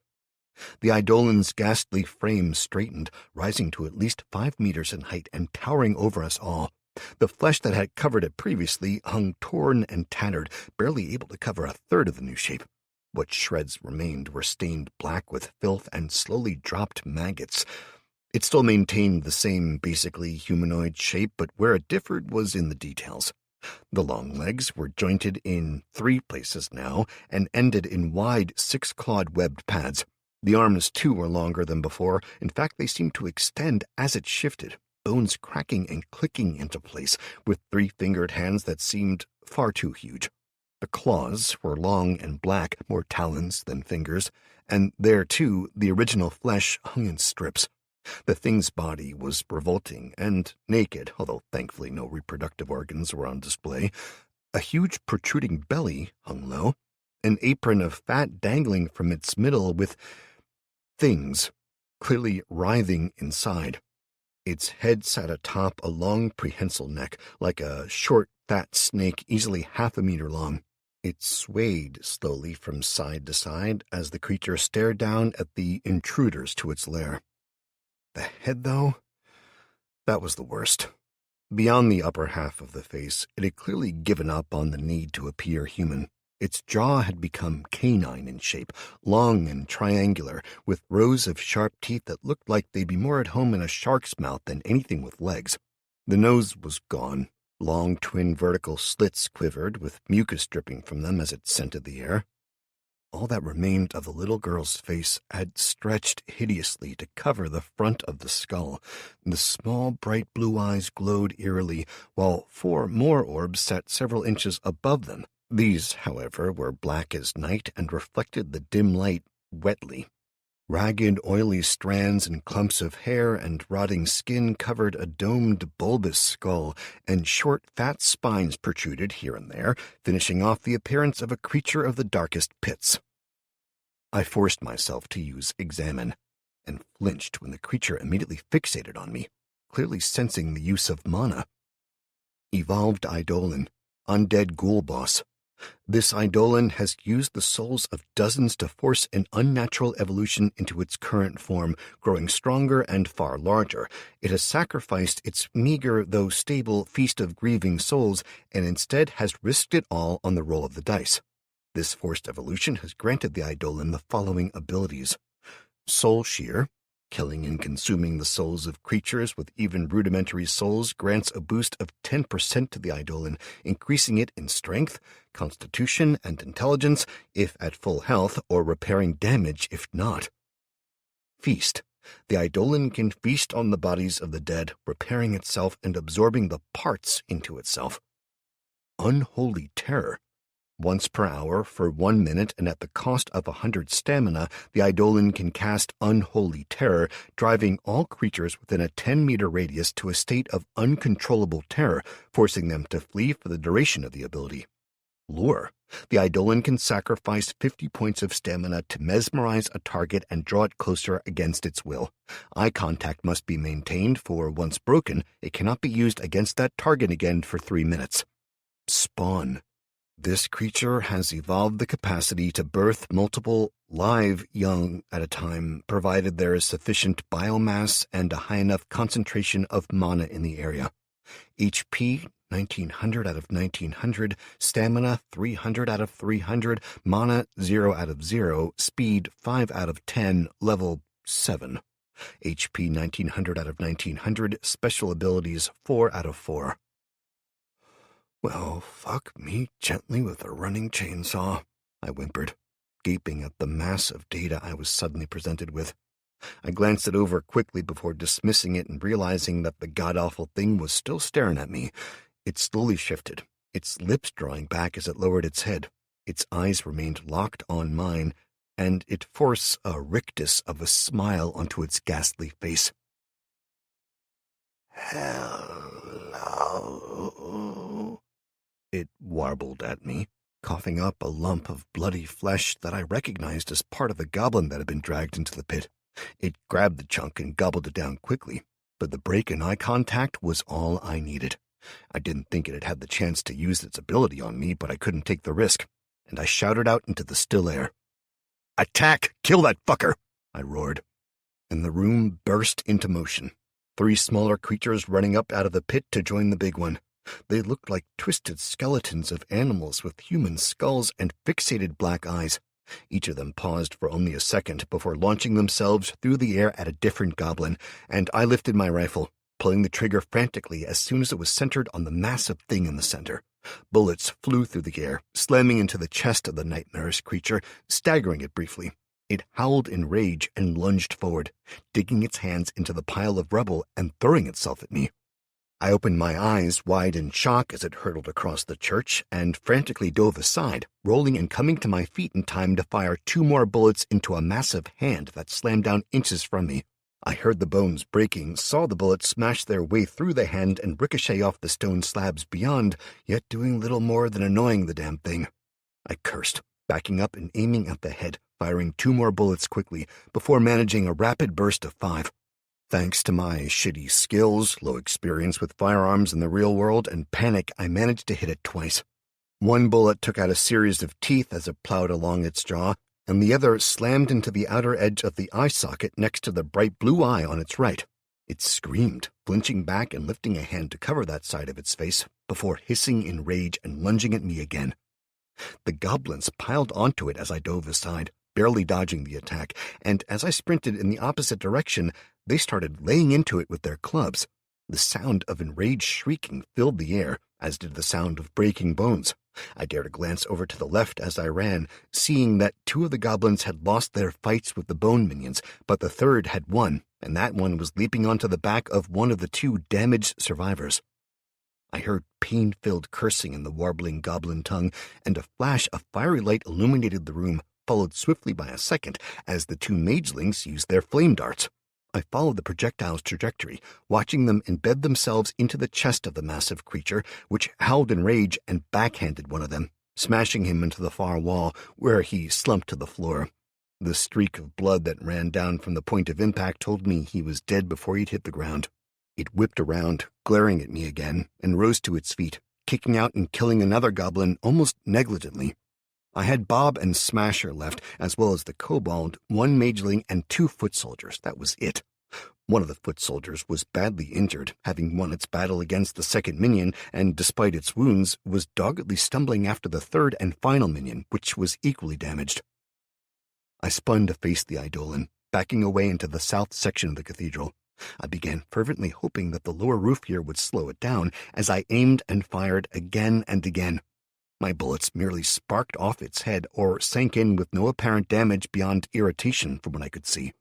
The eidolon's ghastly frame straightened, rising to at least 5 meters in height and towering over us all. The flesh that had covered it previously hung torn and tattered, barely able to cover a third of the new shape. What shreds remained were stained black with filth and slowly dropped maggots. It still maintained the same basically humanoid shape, but where it differed was in the details. The long legs were jointed in 3 places now and ended in wide 6-clawed webbed pads. The arms, too, were longer than before. In fact, they seemed to extend as it shifted, bones cracking and clicking into place, with 3-fingered hands that seemed far too huge. The claws were long and black, more talons than fingers, and there, too, the original flesh hung in strips. The thing's body was revolting and naked, although thankfully no reproductive organs were on display. A huge protruding belly hung low, an apron of fat dangling from its middle with things clearly writhing inside. Its head sat atop a long prehensile neck, like a short, fat snake easily 1/2 meter long. It swayed slowly from side to side as the creature stared down at the intruders to its lair. The head, though, that was the worst. Beyond the upper half of the face, it had clearly given up on the need to appear human. Its jaw had become canine in shape, long and triangular, with rows of sharp teeth that looked like they'd be more at home in a shark's mouth than anything with legs. The nose was gone. Long twin vertical slits quivered, with mucus dripping from them as it scented the air. All that remained of the little girl's face had stretched hideously to cover the front of the skull. The small, bright blue eyes glowed eerily, while 4 more orbs sat several inches above them. These, however, were black as night and reflected the dim light wetly. Ragged, oily strands and clumps of hair and rotting skin covered a domed, bulbous skull, and short, fat spines protruded here and there, finishing off the appearance of a creature of the darkest pits. I forced myself to use examine, and flinched when the creature immediately fixated on me, clearly sensing the use of mana. Evolved Eidolon, undead ghoul boss. This Eidolon has used the souls of dozens to force an unnatural evolution into its current form, growing stronger and far larger. It has sacrificed its meager, though stable, feast of grieving souls, and instead has risked it all on the roll of the dice. This forced evolution has granted the Eidolon the following abilities. Soul Shear. Killing and consuming the souls of creatures with even rudimentary souls grants a boost of 10% to the Eidolon, increasing it in strength, constitution, and intelligence if at full health, or repairing damage if not. Feast. The Eidolon can feast on the bodies of the dead, repairing itself and absorbing the parts into itself. Unholy Terror. Once per hour, for 1 minute, and at the cost of 100 stamina, the Eidolon can cast Unholy Terror, driving all creatures within a 10-meter radius to a state of uncontrollable terror, forcing them to flee for the duration of the ability. Lure. The Eidolon can sacrifice 50 points of stamina to mesmerize a target and draw it closer against its will. Eye contact must be maintained, for once broken, it cannot be used against that target again for 3 minutes. Spawn. This creature has evolved the capacity to birth multiple live young at a time, provided there is sufficient biomass and a high enough concentration of mana in the area. HP 1900 out of 1900, stamina 300 out of 300, mana 0 out of 0, speed 5 out of 10, level 7. HP 1900 out of 1900, special abilities 4 out of 4. Well, fuck me gently with a running chainsaw, I whimpered, gaping at the mass of data I was suddenly presented with. I glanced it over quickly before dismissing it and realizing that the god-awful thing was still staring at me. It slowly shifted, its lips drawing back as it lowered its head. Its eyes remained locked on mine, and it forced a rictus of a smile onto its ghastly face. Hello, it warbled at me, coughing up a lump of bloody flesh that I recognized as part of the goblin that had been dragged into the pit. It grabbed the chunk and gobbled it down quickly, but the break in eye contact was all I needed. I didn't think it had had the chance to use its ability on me, but I couldn't take the risk, and I shouted out into the still air. "Attack! Kill that fucker!" I roared. And the room burst into motion. 3 smaller creatures running up out of the pit to join the big one. They looked like twisted skeletons of animals with human skulls and fixated black eyes. Each of them paused for only a second before launching themselves through the air at a different goblin, and I lifted my rifle, pulling the trigger frantically as soon as it was centered on the massive thing in the center. Bullets flew through the air, slamming into the chest of the nightmarish creature, staggering it briefly. It howled in rage and lunged forward, digging its hands into the pile of rubble and throwing itself at me. I opened my eyes wide in shock as it hurtled across the church and frantically dove aside, rolling and coming to my feet in time to fire 2 more bullets into a massive hand that slammed down inches from me. I heard the bones breaking, saw the bullets smash their way through the hand and ricochet off the stone slabs beyond, yet doing little more than annoying the damn thing. I cursed, backing up and aiming at the head, firing 2 more bullets quickly, before managing a rapid burst of 5. Thanks to my shitty skills, low experience with firearms in the real world, and panic, I managed to hit it twice. 1 bullet took out a series of teeth as it plowed along its jaw, and the other slammed into the outer edge of the eye socket next to the bright blue eye on its right. It screamed, flinching back and lifting a hand to cover that side of its face, before hissing in rage and lunging at me again. The goblins piled onto it as I dove aside, barely dodging the attack, and as I sprinted in the opposite direction, they started laying into it with their clubs. The sound of enraged shrieking filled the air, as did the sound of breaking bones. I dared a glance over to the left as I ran, seeing that 2 of the goblins had lost their fights with the bone minions, but the third had won, and that one was leaping onto the back of one of the 2 damaged survivors. I heard pain-filled cursing in the warbling goblin tongue, and a flash of fiery light illuminated the room, followed swiftly by a second as the two magelings used their flame darts. I followed the projectile's trajectory, watching them embed themselves into the chest of the massive creature, which howled in rage and backhanded one of them, smashing him into the far wall, where he slumped to the floor. The streak of blood that ran down from the point of impact told me he was dead before he'd hit the ground. It whipped around, glaring at me again, and rose to its feet, kicking out and killing another goblin almost negligently. I had Bob and Smasher left, as well as the kobold, one mageling, and 2 foot soldiers. That was it. One of the foot soldiers was badly injured, having won its battle against the second minion, and despite its wounds, was doggedly stumbling after the third and final minion, which was equally damaged. I spun to face the Eidolon, backing away into the south section of the cathedral. I began fervently hoping that the lower roof here would slow it down as I aimed and fired again and again. My bullets merely sparked off its head or sank in with no apparent damage beyond irritation from what I could see.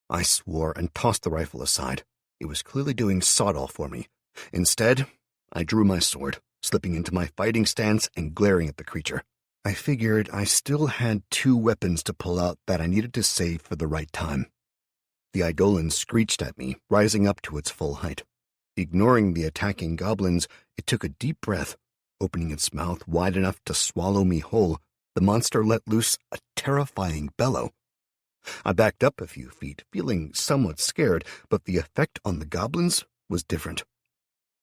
I swore and tossed the rifle aside. It was clearly doing sod-all for me. Instead, I drew my sword, slipping into my fighting stance and glaring at the creature. I figured I still had 2 weapons to pull out that I needed to save for the right time. The Eidolon screeched at me, rising up to its full height. Ignoring the attacking goblins, it took a deep breath. Opening its mouth wide enough to swallow me whole, the monster let loose a terrifying bellow. I backed up a few feet, feeling somewhat scared, but the effect on the goblins was different.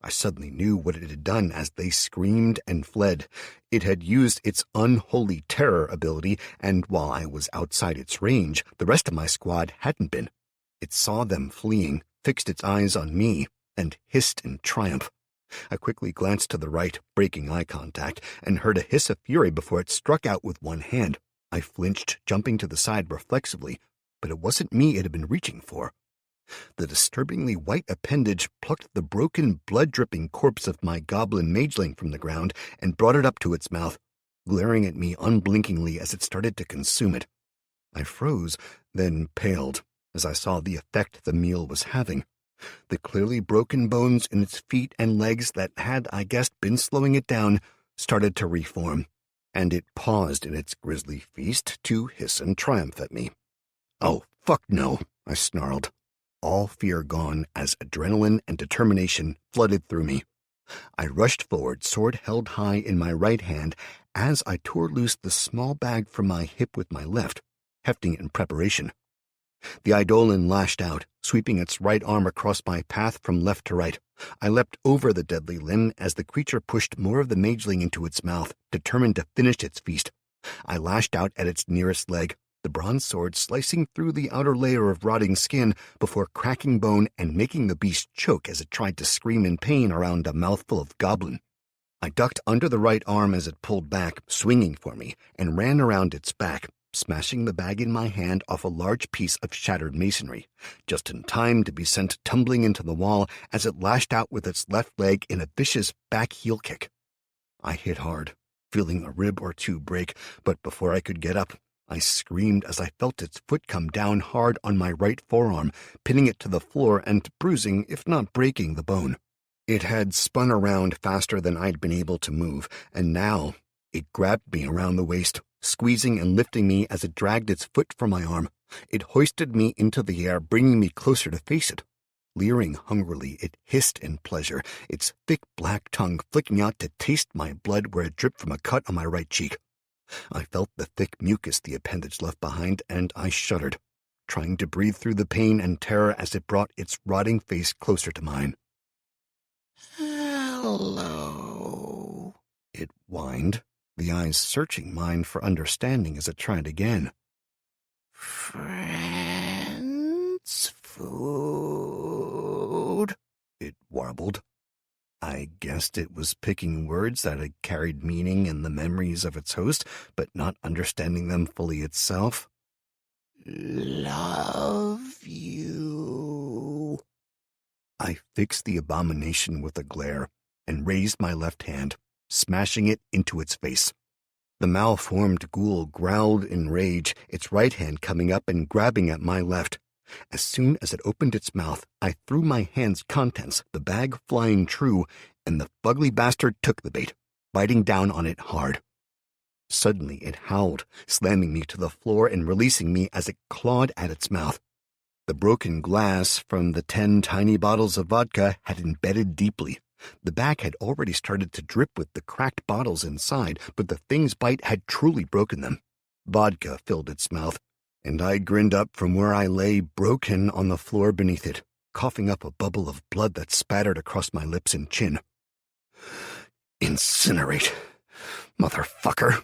I suddenly knew what it had done as they screamed and fled. It had used its unholy terror ability, and while I was outside its range, the rest of my squad hadn't been. It saw them fleeing, fixed its eyes on me, and hissed in triumph. I quickly glanced to the right, breaking eye contact, and heard a hiss of fury before it struck out with one hand. I flinched, jumping to the side reflexively, but it wasn't me it had been reaching for. The disturbingly white appendage plucked the broken, blood-dripping corpse of my goblin mageling from the ground and brought it up to its mouth, glaring at me unblinkingly as it started to consume it. I froze, then paled, as I saw the effect the meal was having. The clearly broken bones in its feet and legs that had, I guessed, been slowing it down started to reform, and it paused in its grisly feast to hiss and triumph at me. "Oh, fuck no," I snarled, all fear gone as adrenaline and determination flooded through me. I rushed forward, sword held high in my right hand, as I tore loose the small bag from my hip with my left, hefting it in preparation. The Eidolon lashed out, sweeping its right arm across my path from left to right. I leapt over the deadly limb as the creature pushed more of the mageling into its mouth, determined to finish its feast. I lashed out at its nearest leg, the bronze sword slicing through the outer layer of rotting skin before cracking bone and making the beast choke as it tried to scream in pain around a mouthful of goblin. I ducked under the right arm as it pulled back, swinging for me, and ran around its back, smashing the bag in my hand off a large piece of shattered masonry, just in time to be sent tumbling into the wall as it lashed out with its left leg in a vicious back heel kick. I hit hard, feeling a rib or two break, but before I could get up, I screamed as I felt its foot come down hard on my right forearm, pinning it to the floor and bruising, if not breaking, the bone. It had spun around faster than I'd been able to move, and now it grabbed me around the waist, squeezing and lifting me as it dragged its foot from my arm. It hoisted me into the air, bringing me closer to face it. Leering hungrily, it hissed in pleasure, its thick black tongue flicking out to taste my blood where it dripped from a cut on my right cheek. I felt the thick mucus the appendage left behind, and I shuddered, trying to breathe through the pain and terror as it brought its rotting face closer to mine. "Hello," it whined, the eyes searching mine for understanding as it tried again. "Friends, food," it warbled. I guessed it was picking words that had carried meaning in the memories of its host, but not understanding them fully itself. "Love you." I fixed the abomination with a glare and raised my left hand, smashing it into its face. The malformed ghoul growled in rage, its right hand coming up and grabbing at my left. As soon as it opened its mouth, I threw my hand's contents, the bag flying true, and the fugly bastard took the bait, biting down on it hard. Suddenly it howled, slamming me to the floor and releasing me as it clawed at its mouth. The broken glass from the 10 tiny bottles of vodka had embedded deeply. The back had already started to drip with the cracked bottles inside, but the thing's bite had truly broken them. Vodka filled its mouth, and I grinned up from where I lay broken on the floor beneath it, coughing up a bubble of blood that spattered across my lips and chin. Incinerate, motherfucker,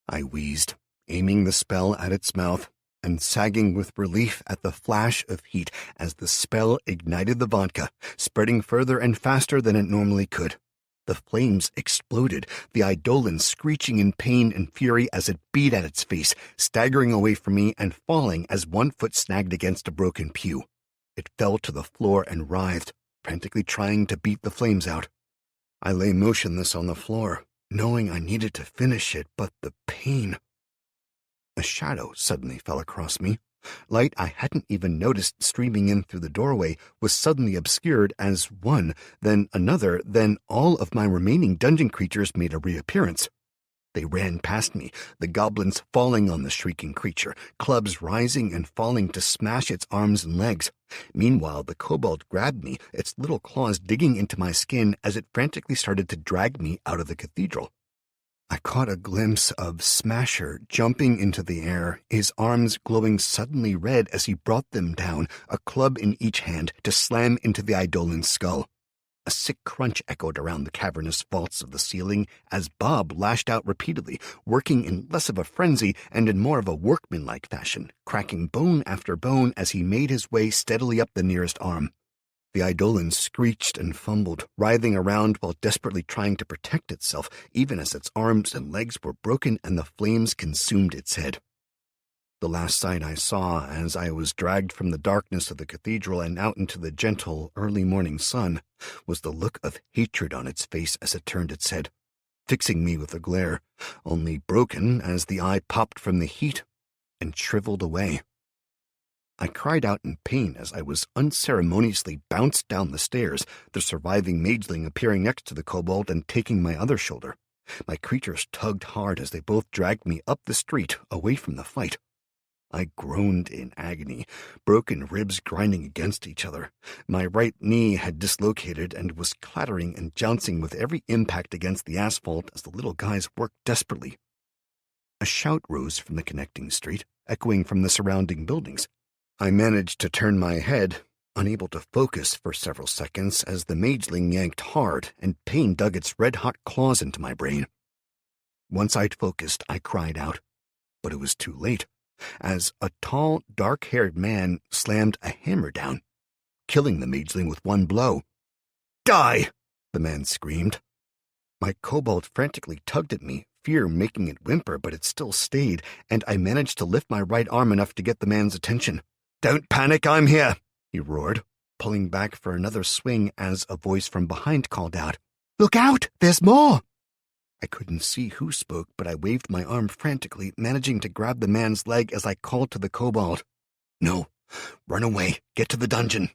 I wheezed, aiming the spell at its mouth and sagging with relief at the flash of heat as the spell ignited the vodka, spreading further and faster than it normally could. The flames exploded, the eidolon screeching in pain and fury as it beat at its face, staggering away from me and falling as one foot snagged against a broken pew. It fell to the floor and writhed, frantically trying to beat the flames out. I lay motionless on the floor, knowing I needed to finish it, but the pain. A shadow suddenly fell across me. Light I hadn't even noticed streaming in through the doorway was suddenly obscured as one, then another, then all of my remaining dungeon creatures made a reappearance. They ran past me, the goblins falling on the shrieking creature, clubs rising and falling to smash its arms and legs. Meanwhile, the kobold grabbed me, its little claws digging into my skin as it frantically started to drag me out of the cathedral. I caught a glimpse of Smasher jumping into the air, his arms glowing suddenly red as he brought them down, a club in each hand, to slam into the eidolon's skull. A sick crunch echoed around the cavernous vaults of the ceiling as Bob lashed out repeatedly, working in less of a frenzy and in more of a workmanlike fashion, cracking bone after bone as he made his way steadily up the nearest arm. The eidolon screeched and fumbled, writhing around while desperately trying to protect itself, even as its arms and legs were broken and the flames consumed its head. The last sight I saw as I was dragged from the darkness of the cathedral and out into the gentle, early morning sun was the look of hatred on its face as it turned its head, fixing me with a glare, only broken as the eye popped from the heat and shriveled away. I cried out in pain as I was unceremoniously bounced down the stairs, the surviving mageling appearing next to the kobold and taking my other shoulder. My creatures tugged hard as they both dragged me up the street, away from the fight. I groaned in agony, broken ribs grinding against each other. My right knee had dislocated and was clattering and jouncing with every impact against the asphalt as the little guys worked desperately. A shout rose from the connecting street, echoing from the surrounding buildings. I managed to turn my head, unable to focus for several seconds as the mageling yanked hard and pain dug its red-hot claws into my brain. Once I'd focused, I cried out, but it was too late, as a tall, dark-haired man slammed a hammer down, killing the mageling with one blow. "Die!" the man screamed. My kobold frantically tugged at me, fear making it whimper, but it still stayed, and I managed to lift my right arm enough to get the man's attention. "Don't panic, I'm here," he roared, pulling back for another swing as a voice from behind called out, "Look out, there's more!" I couldn't see who spoke, but I waved my arm frantically, managing to grab the man's leg as I called to the kobold. "No, run away, get to the dungeon."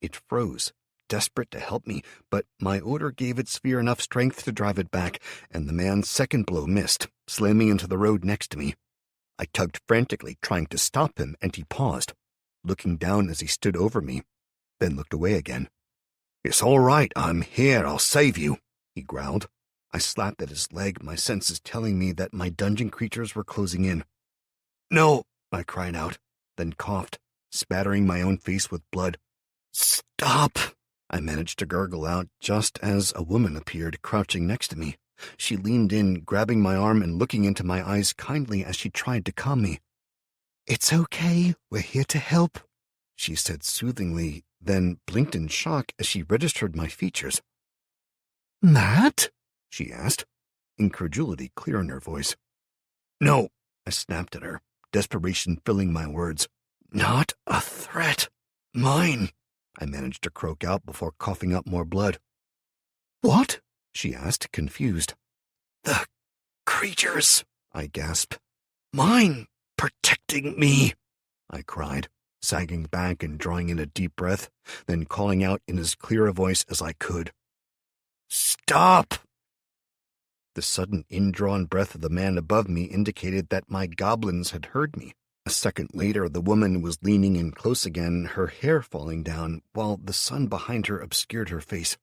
It froze, desperate to help me, but my order gave its fear enough strength to drive it back, and the man's second blow missed, slamming into the road next to me. I tugged frantically, trying to stop him, and he paused, looking down as he stood over me, then looked away again. "It's all right, I'm here, I'll save you," he growled. I slapped at his leg, my senses telling me that my dungeon creatures were closing in. "No," I cried out, then coughed, spattering my own face with blood. "Stop," I managed to gurgle out just as a woman appeared, crouching next to me. She leaned in, grabbing my arm and looking into my eyes kindly as she tried to calm me. "It's okay, we're here to help," she said soothingly, then blinked in shock as she registered my features. "Matt?" she asked, incredulity clear in her voice. "No," I snapped at her, desperation filling my words. "Not a threat. Mine," I managed to croak out before coughing up more blood. "What?" she asked, confused. "The creatures," I gasped. "Mine, protecting me," I cried, sagging back and drawing in a deep breath, then calling out in as clear a voice as I could. "Stop!" The sudden indrawn breath of the man above me indicated that my goblins had heard me. A second later, the woman was leaning in close again, her hair falling down, while the sun behind her obscured her face.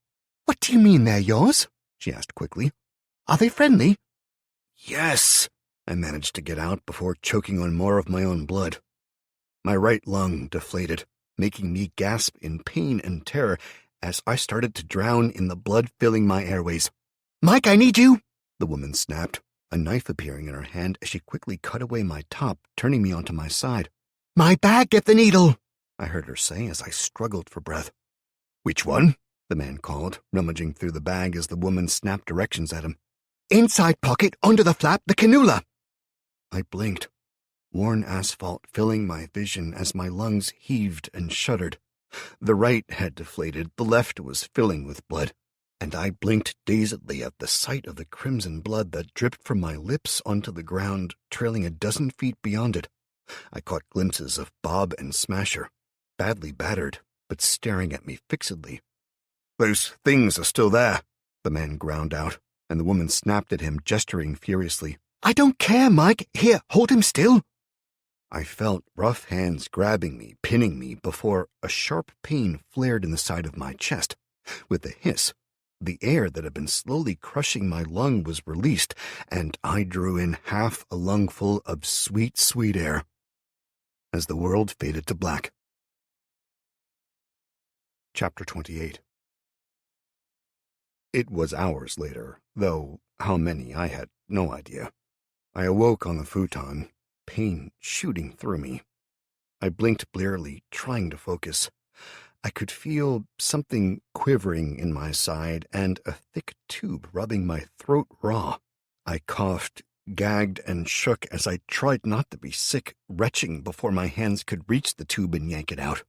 "What do you mean they're yours?" she asked quickly. "Are they friendly?" "Yes," I managed to get out before choking on more of my own blood. My right lung deflated, making me gasp in pain and terror as I started to drown in the blood filling my airways. "Mike, I need you," the woman snapped, a knife appearing in her hand as she quickly cut away my top, turning me onto my side. "My bag, get the needle," I heard her say as I struggled for breath. "Which one?" the man called, rummaging through the bag as the woman snapped directions at him. "Inside pocket, under the flap, the cannula." I blinked, worn asphalt filling my vision as my lungs heaved and shuddered. The right had deflated, the left was filling with blood, and I blinked dazedly at the sight of the crimson blood that dripped from my lips onto the ground, trailing a dozen feet beyond it. I caught glimpses of Bob and Smasher, badly battered, but staring at me fixedly. "Those things are still there," the man ground out, and the woman snapped at him, gesturing furiously. "I don't care, Mike. Here, hold him still." I felt rough hands grabbing me, pinning me, before a sharp pain flared in the side of my chest. With a hiss, the air that had been slowly crushing my lung was released, and I drew in half a lungful of sweet, sweet air. As the world faded to black. Chapter 28. It was hours later, though how many I had no idea. I awoke on the futon, pain shooting through me. I blinked blearily, trying to focus. I could feel something quivering in my side and a thick tube rubbing my throat raw. I coughed, gagged, and shook as I tried not to be sick, retching before my hands could reach the tube and yank it out.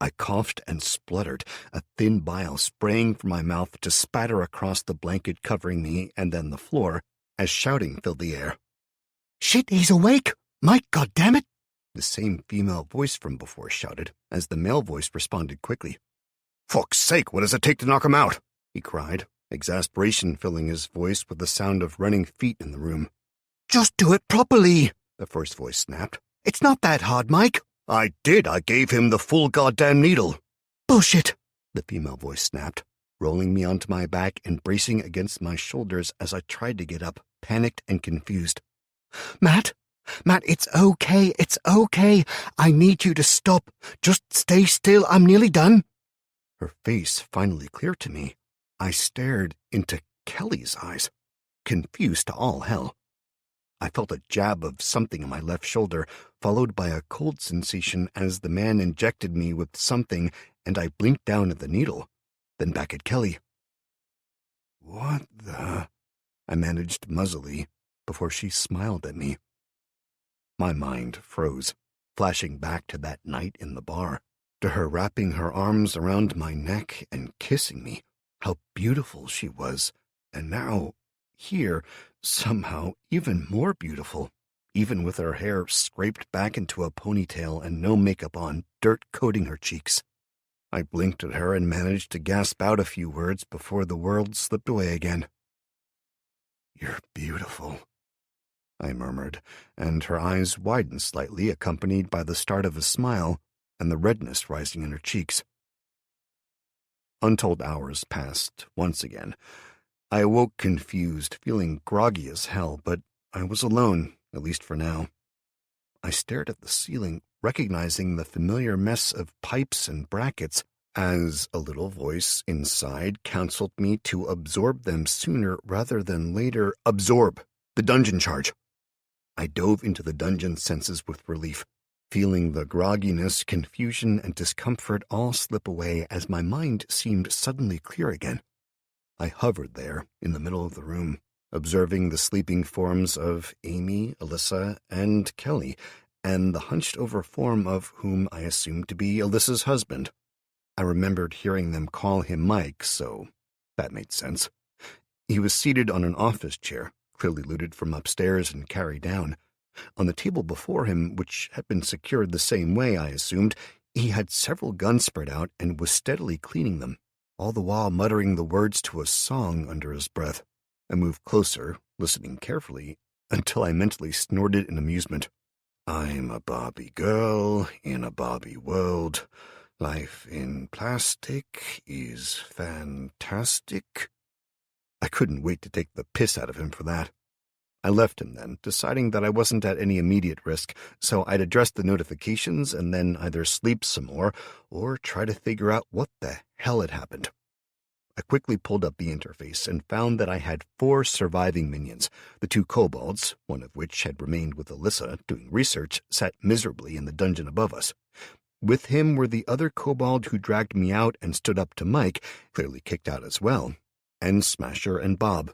I coughed and spluttered, a thin bile spraying from my mouth to spatter across the blanket covering me and then the floor, as shouting filled the air. "Shit, he's awake! Mike, goddammit!" The same female voice from before shouted, as the male voice responded quickly. "Fuck's sake, what does it take to knock him out?" he cried, exasperation filling his voice with the sound of running feet in the room. "Just do it properly," the first voice snapped. "It's not that hard, Mike." "I did. I gave him the full goddamn needle." "Bullshit," the female voice snapped, rolling me onto my back and bracing against my shoulders as I tried to get up, panicked and confused. Matt, it's okay. It's okay. I need you to stop. Just stay still. I'm nearly done." Her face finally clear to me. I stared into Kelly's eyes, confused to all hell. I felt a jab of something on my left shoulder, followed by a cold sensation as the man injected me with something, and I blinked down at the needle, then back at Kelly. "What the?" I managed muzzily, before she smiled at me. My mind froze, flashing back to that night in the bar, to her wrapping her arms around my neck and kissing me. How beautiful she was, and now, here, somehow even more beautiful, even with her hair scraped back into a ponytail and no makeup on, dirt coating her cheeks. I blinked at her and managed to gasp out a few words before the world slipped away again. "You're beautiful," I murmured, and her eyes widened slightly, accompanied by the start of a smile and the redness rising in her cheeks. Untold hours passed once again. I awoke confused, feeling groggy as hell, but I was alone, at least for now. I stared at the ceiling, recognizing the familiar mess of pipes and brackets, as a little voice inside counseled me to absorb them sooner rather than later. Absorb! The dungeon charge! I dove into the dungeon senses with relief, feeling the grogginess, confusion, and discomfort all slip away as my mind seemed suddenly clear again. I hovered there, in the middle of the room, observing the sleeping forms of Amy, Alyssa, and Kelly, and the hunched-over form of whom I assumed to be Alyssa's husband. I remembered hearing them call him Mike, so that made sense. He was seated on an office chair, clearly looted from upstairs and carried down. On the table before him, which had been secured the same way, I assumed, he had several guns spread out and was steadily cleaning them, all the while muttering the words to a song under his breath. I moved closer, listening carefully, until I mentally snorted in amusement. I'm a Barbie girl in a Barbie world. Life in plastic is fantastic. I couldn't wait to take the piss out of him for that. I left him then, deciding that I wasn't at any immediate risk, so I'd address the notifications and then either sleep some more or try to figure out what the hell had happened. I quickly pulled up the interface and found that I had 4 surviving minions. The 2 kobolds, one of which had remained with Alyssa doing research, sat miserably in the dungeon above us. With him were the other kobold who dragged me out and stood up to Mike, clearly kicked out as well, and Smasher and Bob.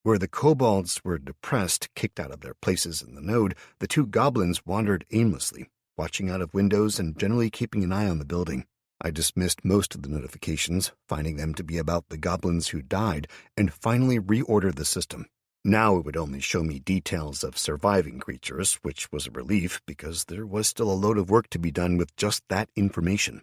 Where the kobolds were depressed, kicked out of their places in the node, the 2 goblins wandered aimlessly, watching out of windows and generally keeping an eye on the building. I dismissed most of the notifications, finding them to be about the goblins who died, and finally reordered the system. Now it would only show me details of surviving creatures, which was a relief because there was still a load of work to be done with just that information.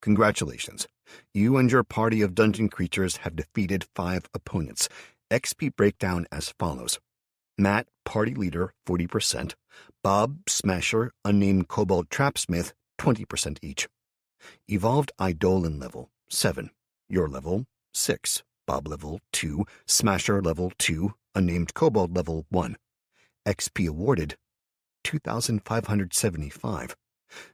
Congratulations. You and your party of dungeon creatures have defeated 5 opponents. XP breakdown as follows. Matt, party leader, 40%. Bob, Smasher, unnamed kobold trapsmith, 20% each. Evolved Eidolon level, 7. Your level, 6. Bob level, 2. Smasher level, 2. Unnamed kobold level, 1. XP awarded, 2,575.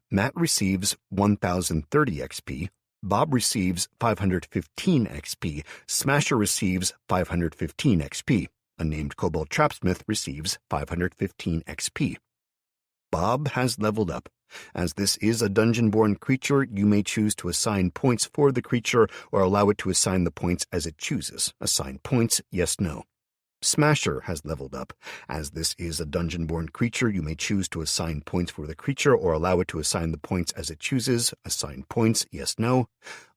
Matt receives 1,030 XP. Bob receives 515 XP. Smasher receives 515 XP. Unnamed kobold trapsmith receives 515 XP. Bob has leveled up. As this is a dungeon-born creature, you may choose to assign points for the creature or allow it to assign the points as it chooses. Assign points, yes, no. Smasher has leveled up. As this is a dungeon-born creature, you may choose to assign points for the creature or allow it to assign the points as it chooses. Assign points, yes, no.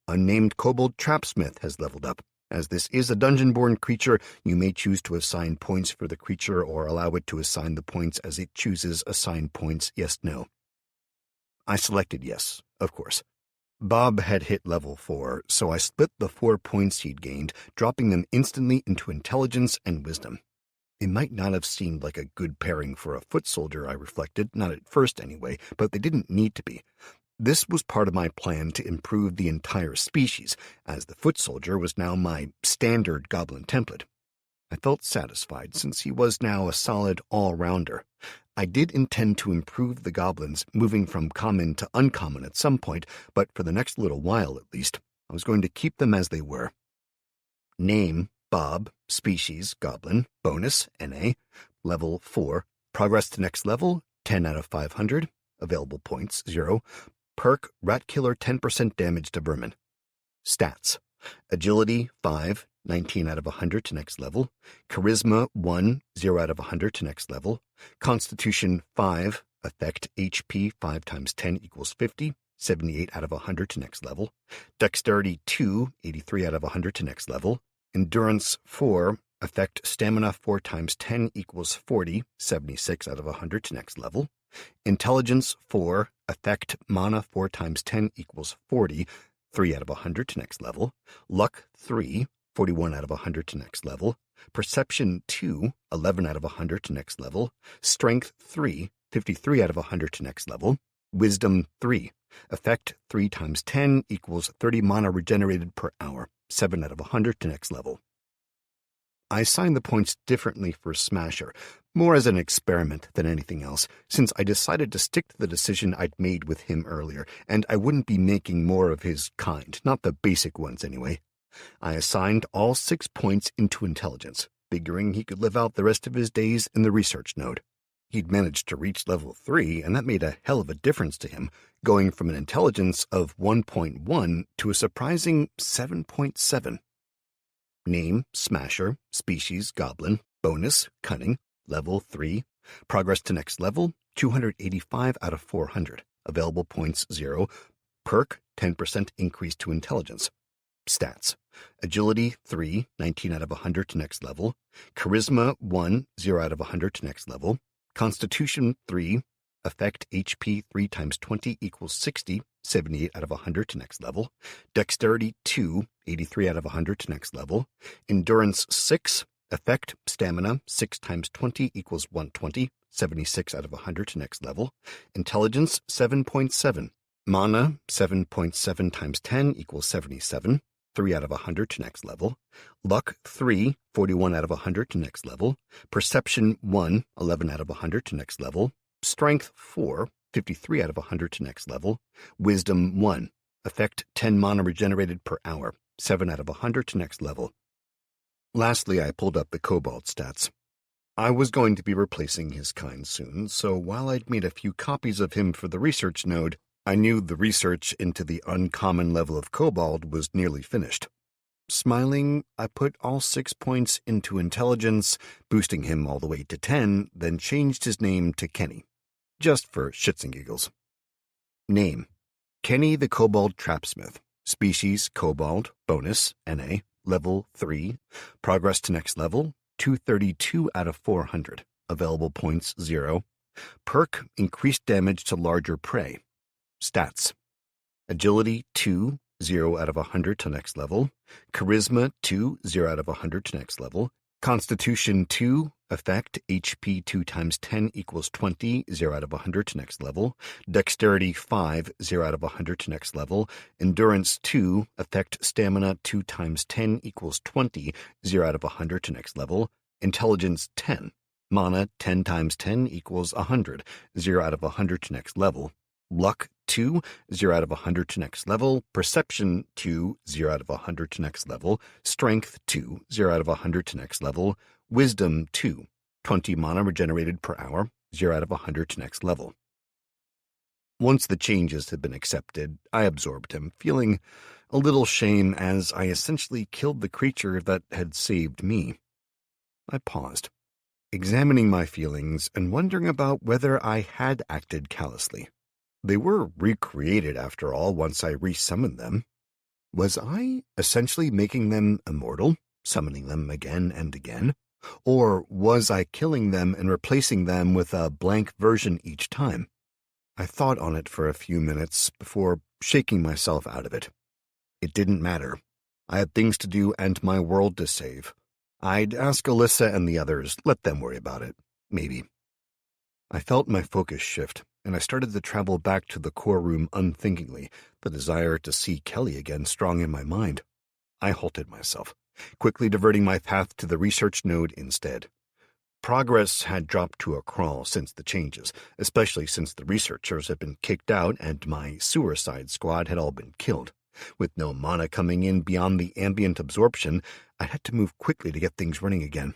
Unnamed kobold trapsmith has leveled up. As this is a dungeon-born creature, you may choose to assign points for the creature or allow it to assign the points as it chooses. Assign points, yes, no. I selected yes, of course. Bob had hit level 4, so I split the 4 points he'd gained, dropping them instantly into intelligence and wisdom. It might not have seemed like a good pairing for a foot soldier, I reflected, not at first anyway, but they didn't need to be. This was part of my plan to improve the entire species, as the foot soldier was now my standard goblin template. I felt satisfied since he was now a solid all-rounder. I did intend to improve the goblins, moving from common to uncommon at some point, but for the next little while at least, I was going to keep them as they were. Name, Bob, species, goblin, bonus, NA, level 4, progress to next level, 10 out of 500, available points, 0, perk, rat killer 10% damage to vermin. Stats, agility, 5, 19 out of 100 to next level. Charisma, 1, 0 out of 100 to next level. Constitution, 5, effect HP 5 times 10 equals 50, 78 out of 100 to next level. Dexterity, 2, 83 out of 100 to next level. Endurance, 4, effect stamina 4 times 10 equals 40, 76 out of 100 to next level. Intelligence, 4, effect mana 4 times 10 equals 40, 3 out of 100 to next level. Luck, 3, 41 out of 100 to next level. Perception 2, 11 out of 100 to next level. Strength 3, 53 out of 100 to next level. Wisdom 3, effect 3 times 10 equals 30 mana regenerated per hour, 7 out of 100 to next level. I assigned the points differently for Smasher, more as an experiment than anything else, since I decided to stick to the decision I'd made with him earlier, and I wouldn't be making more of his kind, not the basic ones anyway. I assigned all 6 points into intelligence, figuring he could live out the rest of his days in the research node. He'd managed to reach level 3, and that made a hell of a difference to him, going from an intelligence of 1.1 to a surprising 7.7. Name, Smasher, species, goblin, bonus, cunning, level 3, progress to next level, 285 out of 400, available points 0, perk, 10% increase to intelligence. Stats, agility 3, 19 out of 100 to next level, charisma 1, 0 out of 100 to next level, constitution 3, effect HP 3 times 20 equals 60, 78 out of 100 to next level. Dexterity 2, 83 out of 100 to next level. Endurance 6, effect, stamina, 6 times 20 equals 120, 76 out of 100 to next level. Intelligence 7.7. Mana 7.7 times 10 equals 77, 3 out of 100 to next level. Luck 3, 41 out of 100 to next level. Perception 1, 11 out of 100 to next level. Strength 4, 53 out of 100 to next level. Wisdom 1, effect 10 mana regenerated per hour, 7 out of 100 to next level. Lastly, I pulled up the kobold stats. I was going to be replacing his kind soon, so while I'd made a few copies of him for the research node, I knew the research into the uncommon level of kobold was nearly finished. Smiling, I put all 6 points into intelligence, boosting him all the way to 10, then changed his name to Kenny, just for shits and giggles. Name: Kenny the Kobold Trapsmith. Species: Kobold. Bonus: NA. Level 3. Progress to next level: 232 out of 400. Available points: 0. Perk: Increased damage to larger prey. Stats: Agility 2, 0 out of 100 to next level. Charisma 2, 0 out of 100 to next level. Constitution 2, effect, HP 2 times 10 equals 20, 0 out of 100 to next level. Dexterity 5, 0 out of 100 to next level. Endurance 2, effect, stamina 2 times 10 equals 20, 0 out of 100 to next level. Intelligence 10, mana 10 times 10 equals 100, 0 out of 100 to next level. Luck 2, 0 out of 100 to next level. Perception 2, 0 out of 100 to next level. Strength 2, 0 out of 100 to next level. Wisdom 2, 20 mana regenerated per hour, 0 out of 100 to next level. Once the changes had been accepted, I absorbed him, feeling a little shame as I essentially killed the creature that had saved me. I paused, examining my feelings and wondering about whether I had acted callously. They were recreated, after all, once I resummoned them. Was I essentially making them immortal, summoning them again and again? Or was I killing them and replacing them with a blank version each time? I thought on it for a few minutes before shaking myself out of it. It didn't matter. I had things to do and my world to save. I'd ask Alyssa and the others, let them worry about it. Maybe. I felt my focus shift, and I started to travel back to the core room unthinkingly, the desire to see Kelly again strong in my mind. I halted myself, quickly diverting my path to the research node instead. Progress had dropped to a crawl since the changes, especially since the researchers had been kicked out and my suicide squad had all been killed. With no mana coming in beyond the ambient absorption, I had to move quickly to get things running again.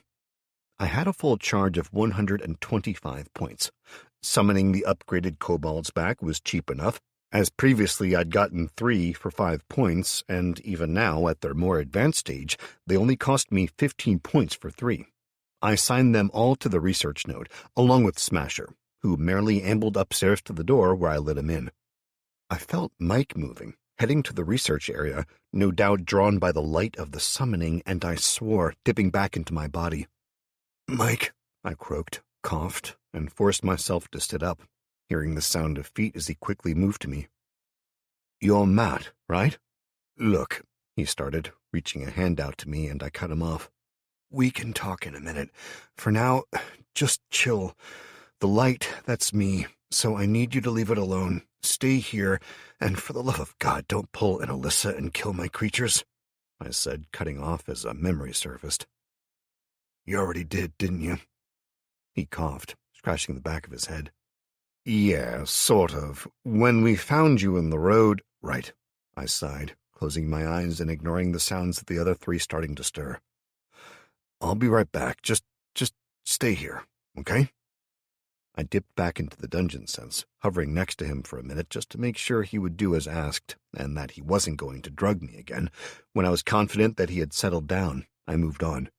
I had a full charge of 125 points. Summoning the upgraded kobolds back was cheap enough, as previously I'd gotten 3 for 5 points, and even now, at their more advanced stage, they only cost me 15 points for 3. I assigned them all to the research node, along with Smasher, who merely ambled upstairs to the door where I let him in. I felt Mike moving, heading to the research area, no doubt drawn by the light of the summoning, and I swore, dipping back into my body. "Mike," I croaked, coughed, and forced myself to sit up, hearing the sound of feet as he quickly moved to me. "You're Matt, right? Look," he started, reaching a hand out to me, and I cut him off. "We can talk in a minute. For now, just chill. The light, that's me, so I need you to leave it alone. Stay here, and for the love of God, don't pull an Alyssa and kill my creatures," I said, cutting off as a memory surfaced. "You already did, didn't you?" He coughed, scratching the back of his head. "Yeah, sort of. When we found you in the road—" "Right," I sighed, closing my eyes and ignoring the sounds of the other 3 starting to stir. "I'll be right back. Just stay here, okay?" I dipped back into the dungeon sense, hovering next to him for a minute just to make sure he would do as asked, and that he wasn't going to drug me again. When I was confident that he had settled down, I moved on.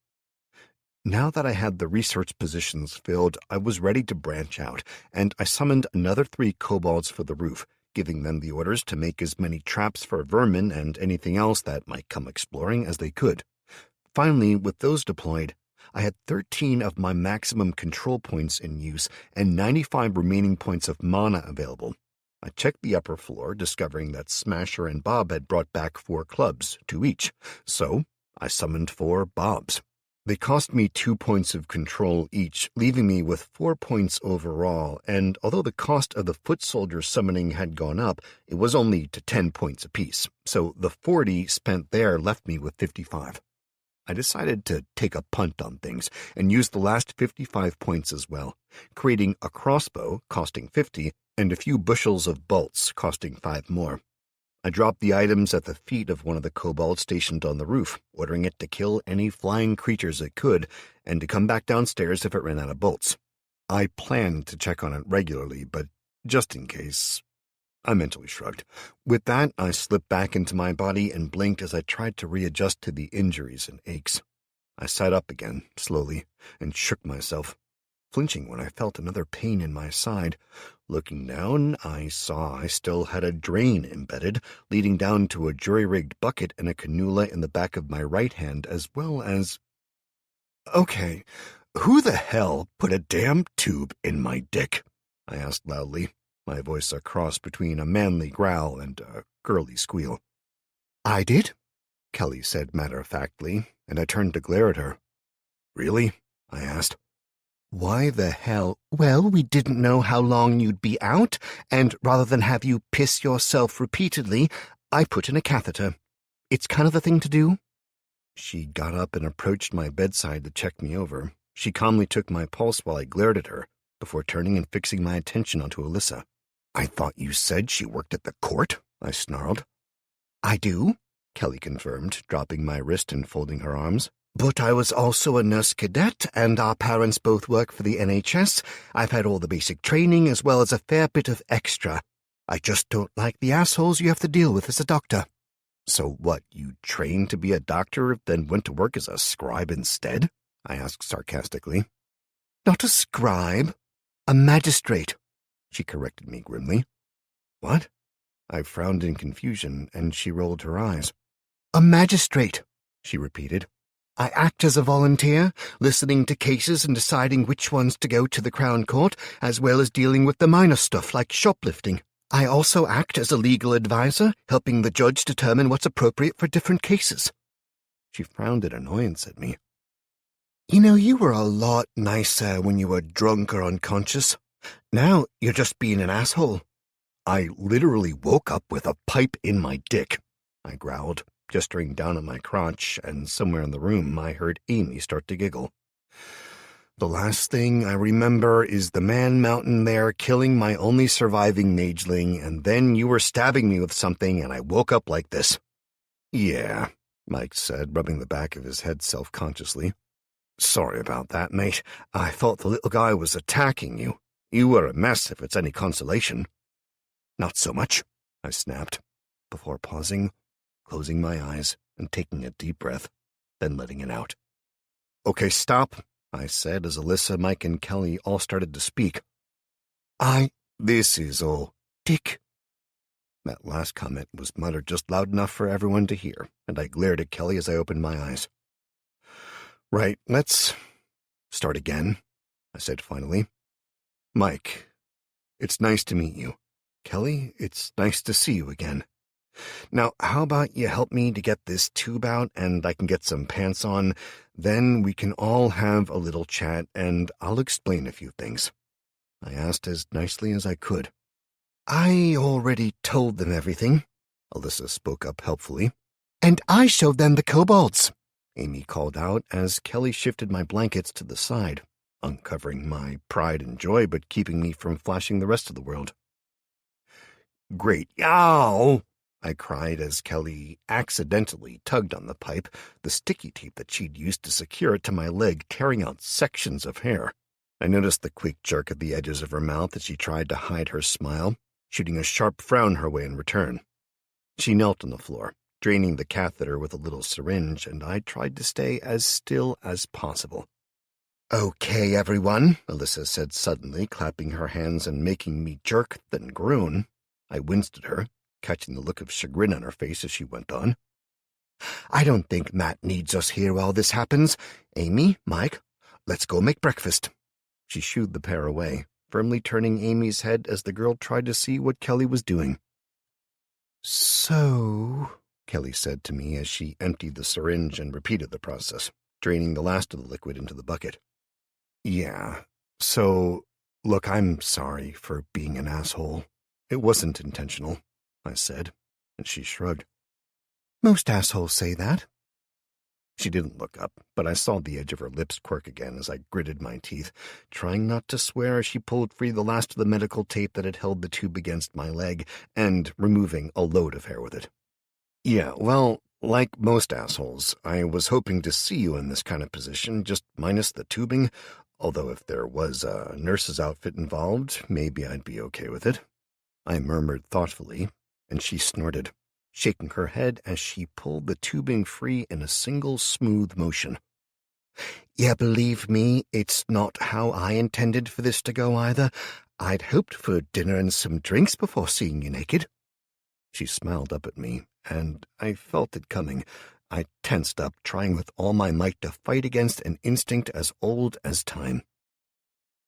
Now that I had the research positions filled, I was ready to branch out, and I summoned another 3 kobolds for the roof, giving them the orders to make as many traps for vermin and anything else that might come exploring as they could. Finally, with those deployed, I had 13 of my maximum control points in use and 95 remaining points of mana available. I checked the upper floor, discovering that Smasher and Bob had brought back 4 clubs, 2 each, so I summoned 4 Bobs. They cost me 2 points of control each, leaving me with 4 points overall, and although the cost of the foot soldier summoning had gone up, it was only to 10 points apiece, so the 40 spent there left me with 55. I decided to take a punt on things and use the last 55 points as well, creating a crossbow costing 50 and a few bushels of bolts costing 5 more. I dropped the items at the feet of one of the kobolds stationed on the roof, ordering it to kill any flying creatures it could and to come back downstairs if it ran out of bolts. I planned to check on it regularly, but just in case, I mentally shrugged. With that, I slipped back into my body and blinked as I tried to readjust to the injuries and aches. I sat up again, slowly, and shook myself, flinching when I felt another pain in my side. Looking down, I saw I still had a drain embedded, leading down to a jury-rigged bucket and a cannula in the back of my right hand, as well as... Okay, who the hell put a damn tube in my dick? I asked loudly, my voice a cross between a manly growl and a girly squeal. I did, Kelly said matter-of-factly, and I turned to glare at her. Really? I asked. Why the hell? Well, we didn't know how long you'd be out, and rather than have you piss yourself repeatedly, I put in a catheter. It's kind of the thing to do. She got up and approached my bedside to check me over. She calmly took my pulse while I glared at her, before turning and fixing my attention onto Alyssa. I thought you said she worked at the court, I snarled. I do, Kelly confirmed, dropping my wrist and folding her arms. But I was also a nurse cadet, and our parents both work for the NHS. I've had all the basic training as well as a fair bit of extra. I just don't like the assholes you have to deal with as a doctor. So what, you trained to be a doctor, then went to work as a scribe instead? I asked sarcastically. Not a scribe, a magistrate, she corrected me grimly. What? I frowned in confusion, and she rolled her eyes. A magistrate, she repeated. I act as a volunteer, listening to cases and deciding which ones to go to the Crown Court, as well as dealing with the minor stuff like shoplifting. I also act as a legal advisor, helping the judge determine what's appropriate for different cases. She frowned in annoyance at me. You know, you were a lot nicer when you were drunk or unconscious. Now you're just being an asshole. I literally woke up with a pipe in my dick, I growled, gesturing down at my crotch, and somewhere in the room I heard Amy start to giggle. The last thing I remember is the man mountain there killing my only surviving mageling, and then you were stabbing me with something and I woke up like this. Yeah, Mike said, rubbing the back of his head self-consciously. Sorry about that, mate. I thought the little guy was attacking you. You were a mess if it's any consolation. Not so much, I snapped, before pausing, closing my eyes and taking a deep breath, then letting it out. Okay, stop, I said as Alyssa, Mike, and Kelly all started to speak. This is all dick. That last comment was muttered just loud enough for everyone to hear, and I glared at Kelly as I opened my eyes. Right, let's start again, I said finally. Mike, it's nice to meet you. Kelly, it's nice to see you again. Now, how about you help me to get this tube out and I can get some pants on? Then we can all have a little chat and I'll explain a few things. I asked as nicely as I could. I already told them everything, Alyssa spoke up helpfully. And I showed them the kobolds, Amy called out as Kelly shifted my blankets to the side, uncovering my pride and joy but keeping me from flashing the rest of the world. Great. Ow! I cried as Kelly accidentally tugged on the pipe, the sticky tape that she'd used to secure it to my leg, tearing out sections of hair. I noticed the quick jerk at the edges of her mouth as she tried to hide her smile, shooting a sharp frown her way in return. She knelt on the floor, draining the catheter with a little syringe, and I tried to stay as still as possible. Okay, everyone, Alyssa said suddenly, clapping her hands and making me jerk, then groan. I winced at her, catching the look of chagrin on her face as she went on. I don't think Matt needs us here while this happens. Amy, Mike, let's go make breakfast. She shooed the pair away, firmly turning Amy's head as the girl tried to see what Kelly was doing. "So," Kelly said to me as she emptied the syringe and repeated the process, draining the last of the liquid into the bucket. "Yeah, so, look, I'm sorry for being an asshole. It wasn't intentional," I said, and she shrugged. "Most assholes say that." She didn't look up, but I saw the edge of her lips quirk again as I gritted my teeth, trying not to swear as she pulled free the last of the medical tape that had held the tube against my leg, and removing a load of hair with it. "Yeah, well, like most assholes, I was hoping to see you in this kind of position, just minus the tubing, although if there was a nurse's outfit involved, maybe I'd be okay with it," I murmured thoughtfully, and she snorted, shaking her head as she pulled the tubing free in a single smooth motion. "Yeah, believe me, it's not how I intended for this to go either. I'd hoped for dinner and some drinks before seeing you naked." She smiled up at me, and I felt it coming. I tensed up, trying with all my might to fight against an instinct as old as time.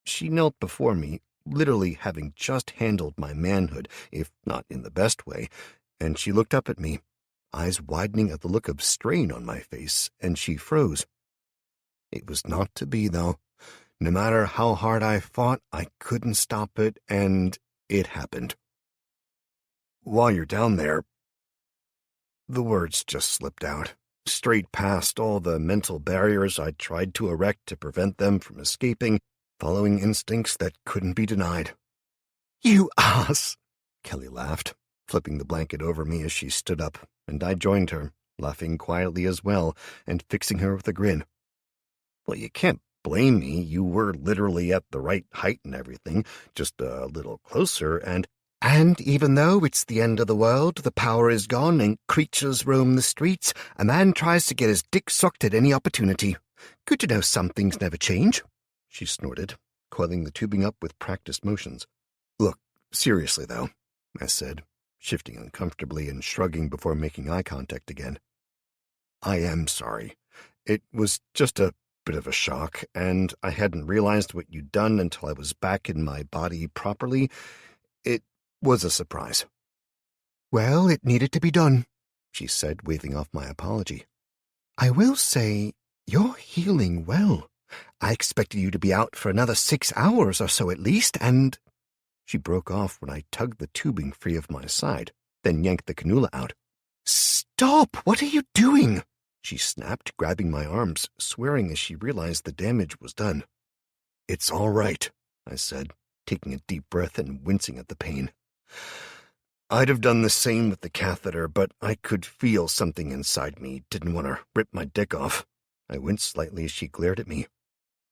She knelt before me, literally having just handled my manhood, if not in the best way, and she looked up at me, eyes widening at the look of strain on my face, and she froze. It was not to be, though. No matter how hard I fought, I couldn't stop it, and it happened. "While you're down there..." The words just slipped out, straight past all the mental barriers I'd tried to erect to prevent them from escaping, following instincts that couldn't be denied. "You ass!" Kelly laughed, flipping the blanket over me as she stood up, and I joined her, laughing quietly as well, and fixing her with a grin. "Well, you can't blame me. You were literally at the right height and everything, just a little closer, and even though it's the end of the world, the power is gone, and creatures roam the streets, a man tries to get his dick sucked at any opportunity. Good to know some things never change," she snorted, coiling the tubing up with practiced motions. "Look, seriously, though," I said, shifting uncomfortably and shrugging before making eye contact again. "I am sorry. It was just a bit of a shock, and I hadn't realized what you'd done until I was back in my body properly. It was a surprise." "Well, it needed to be done," she said, waving off my apology. "I will say, you're healing well. I expected you to be out for another 6 hours or so at least, and—" She broke off when I tugged the tubing free of my side, then yanked the cannula out. "Stop! What are you doing?" she snapped, grabbing my arms, swearing as she realized the damage was done. "It's all right," I said, taking a deep breath and wincing at the pain. I'd have done the same with the catheter, but I could feel something inside me didn't want to rip my dick off. I winced slightly as she glared at me.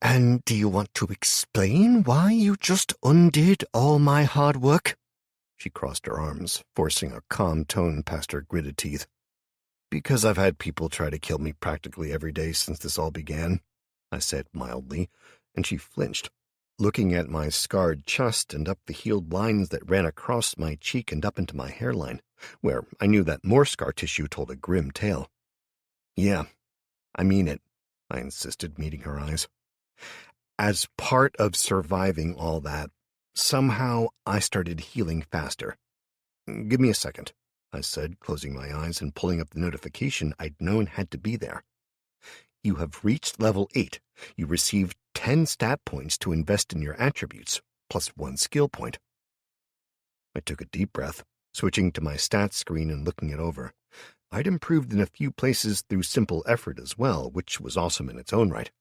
"And do you want to explain why you just undid all my hard work?" She crossed her arms, forcing a calm tone past her gritted teeth. "Because I've had people try to kill me practically every day since this all began," I said mildly, and she flinched, looking at my scarred chest and up the healed lines that ran across my cheek and up into my hairline, where I knew that more scar tissue told a grim tale. "Yeah, I mean it," I insisted, meeting her eyes. "As part of surviving all that, somehow I started healing faster. Give me a second," I said, closing my eyes and pulling up the notification I'd known had to be there. "You have reached level 8. You received 10 stat points to invest in your attributes, plus 1 skill point." I took a deep breath, switching to my stats screen and looking it over. I'd improved in a few places through simple effort as well, which was awesome in its own right.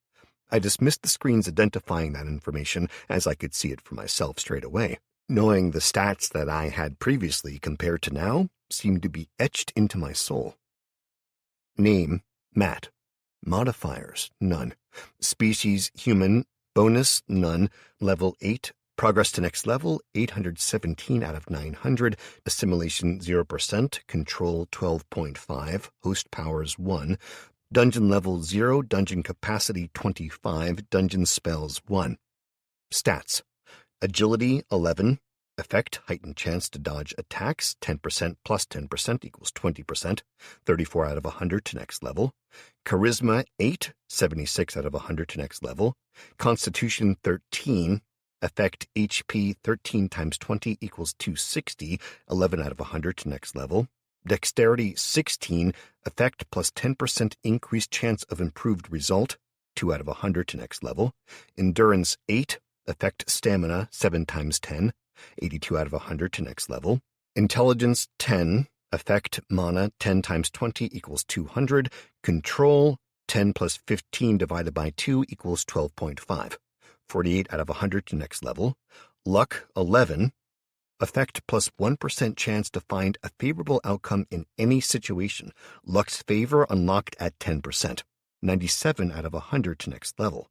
I dismissed the screens identifying that information as I could see it for myself straight away, knowing the stats that I had previously compared to now seemed to be etched into my soul. Name, Matt. Modifiers, none. Species, human. Bonus, none. Level 8. Progress to next level, 817 out of 900. Assimilation, 0%. Control, 12.5. Host powers, 1. Dungeon level 0. Dungeon capacity, 25. Dungeon spells, 1. Stats. Agility, 11. Effect, heightened chance to dodge attacks, 10% plus 10% equals 20%, 34 out of 100 to next level. Charisma, 8, 76 out of 100 to next level. Constitution, 13, Effect HP 13 times 20 equals 260, 11 out of 100 to next level. Dexterity 16, effect plus 10% increased chance of improved result, 2 out of 100 to next level. Endurance 8, effect stamina 7 times 10, 82 out of 100 to next level. Intelligence 10, effect mana 10 times 20 equals 200. Control 10 plus 15 divided by 2 equals 12.5. 48 out of 100 to next level. Luck 11, effect plus 1% chance to find a favorable outcome in any situation. Luck's favor unlocked at 10%. 97 out of 100 to next level.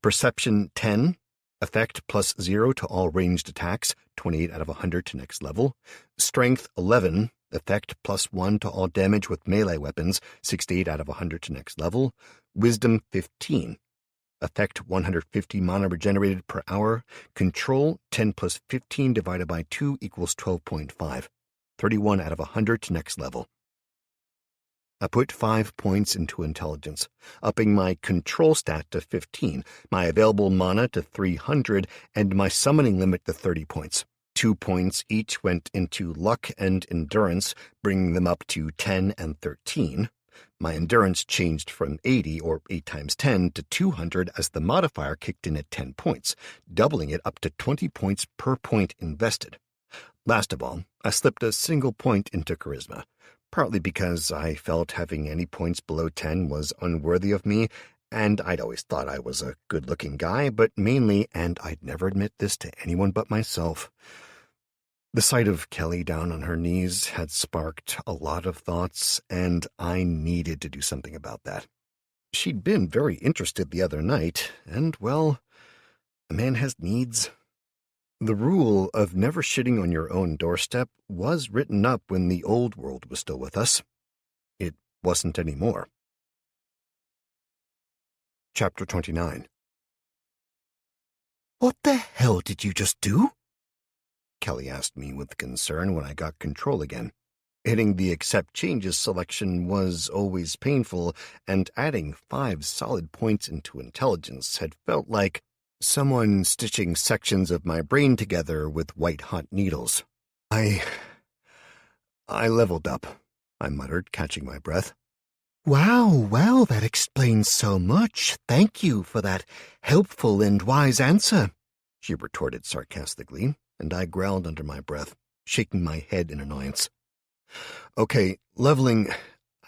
Perception 10, effect plus 0 to all ranged attacks, 28 out of 100 to next level. Strength 11, effect plus 1 to all damage with melee weapons, 68 out of 100 to next level. Wisdom 15, effect 150 mana regenerated per hour. Control 10 plus 15 divided by 2 equals 12.5. 31 out of 100 to next level. I put 5 points into intelligence, upping my control stat to 15, my available mana to 300, and my summoning limit to 30 points. 2 points each went into luck and endurance, bringing them up to 10 and 13. My endurance changed from 80, or 8 times 10, to 200 as the modifier kicked in at 10 points, doubling it up to 20 points per point invested. Last of all, I slipped a single point into charisma, partly because I felt having any points below 10 was unworthy of me, and I'd always thought I was a good-looking guy, but mainly, and I'd never admit this to anyone but myself, the sight of Kelly down on her knees had sparked a lot of thoughts, and I needed to do something about that. She'd been very interested the other night, and, well, a man has needs. The rule of never shitting on your own doorstep was written up when the old world was still with us. It wasn't anymore. Chapter 29. What the hell did you just do? Kelly asked me with concern when I got control again. Hitting the accept changes selection was always painful, and adding 5 solid points into intelligence had felt like someone stitching sections of my brain together with white-hot needles. I leveled up, I muttered, catching my breath. Wow, well, that explains so much. Thank you for that helpful and wise answer, she retorted sarcastically, and I growled under my breath, shaking my head in annoyance. Okay, leveling.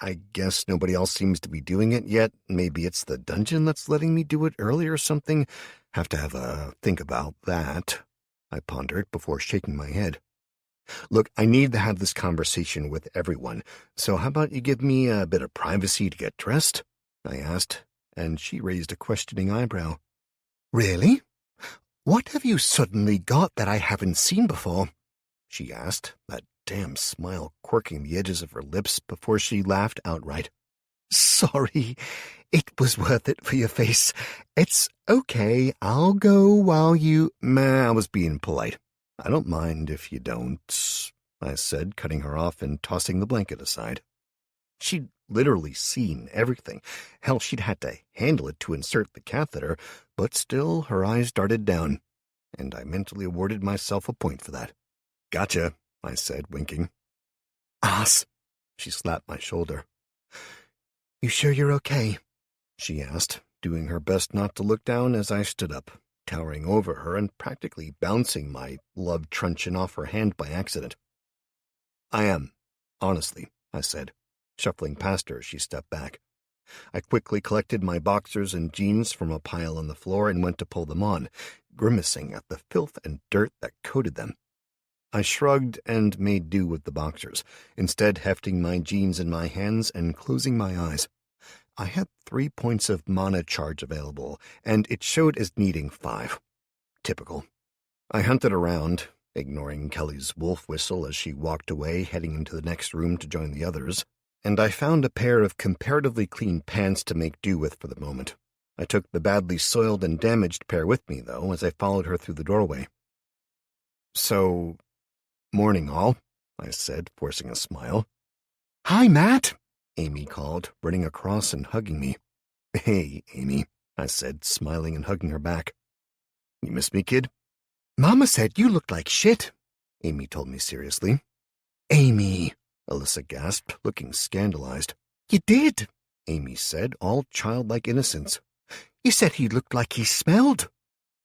I guess nobody else seems to be doing it yet. Maybe it's the dungeon that's letting me do it early or something. Have to have a think about that, I pondered before shaking my head. Look, I need to have this conversation with everyone, so how about you give me a bit of privacy to get dressed? I asked, and she raised a questioning eyebrow. Really? What have you suddenly got that I haven't seen before? She asked, that damn smile quirking the edges of her lips before she laughed outright. Sorry, it was worth it for your face. It's okay, I'll go while you— I was being polite. I don't mind if you don't, I said, cutting her off and tossing the blanket aside. She'd literally seen everything. Hell, she'd had to handle it to insert the catheter, but still her eyes darted down, and I mentally awarded myself a point for that. Gotcha, I said, winking. Ass, she slapped my shoulder. You sure you're okay? She asked, doing her best not to look down as I stood up, towering over her and practically bouncing my love truncheon off her hand by accident. I am, honestly, I said, shuffling past her as she stepped back. I quickly collected my boxers and jeans from a pile on the floor and went to pull them on, grimacing at the filth and dirt that coated them. I shrugged and made do with the boxers, instead hefting my jeans in my hands and closing my eyes. I had 3 points of mana charge available, and it showed as needing 5. Typical. I hunted around, ignoring Kelly's wolf whistle as she walked away, heading into the next room to join the others, and I found a pair of comparatively clean pants to make do with for the moment. I took the badly soiled and damaged pair with me, though, as I followed her through the doorway. So, morning, all, I said, forcing a smile. Hi, Matt, Amy called, running across and hugging me. Hey, Amy, I said, smiling and hugging her back. You miss me, kid? Mama said you looked like shit, Amy told me seriously. Amy, Alyssa gasped, looking scandalized. You did, Amy said, all childlike innocence. You said he looked like he smelled.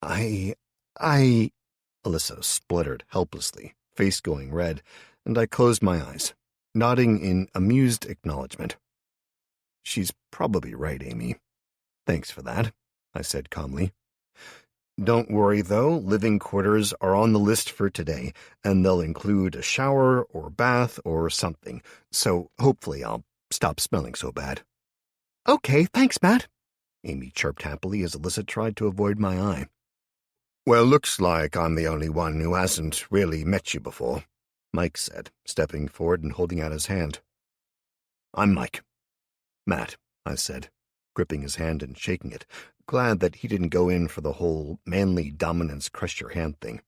I... Alyssa spluttered helplessly, face going red, and I closed my eyes, nodding in amused acknowledgement. She's probably right, Amy. Thanks for that, I said calmly. Don't worry, though, living quarters are on the list for today, and they'll include a shower or bath or something, so hopefully I'll stop smelling so bad. Okay, thanks, Matt, Amy chirped happily as Alyssa tried to avoid my eye. Well, looks like I'm the only one who hasn't really met you before, Mike said, stepping forward and holding out his hand. I'm Mike. Matt, I said, gripping his hand and shaking it, glad that he didn't go in for the whole manly dominance crush your hand thing.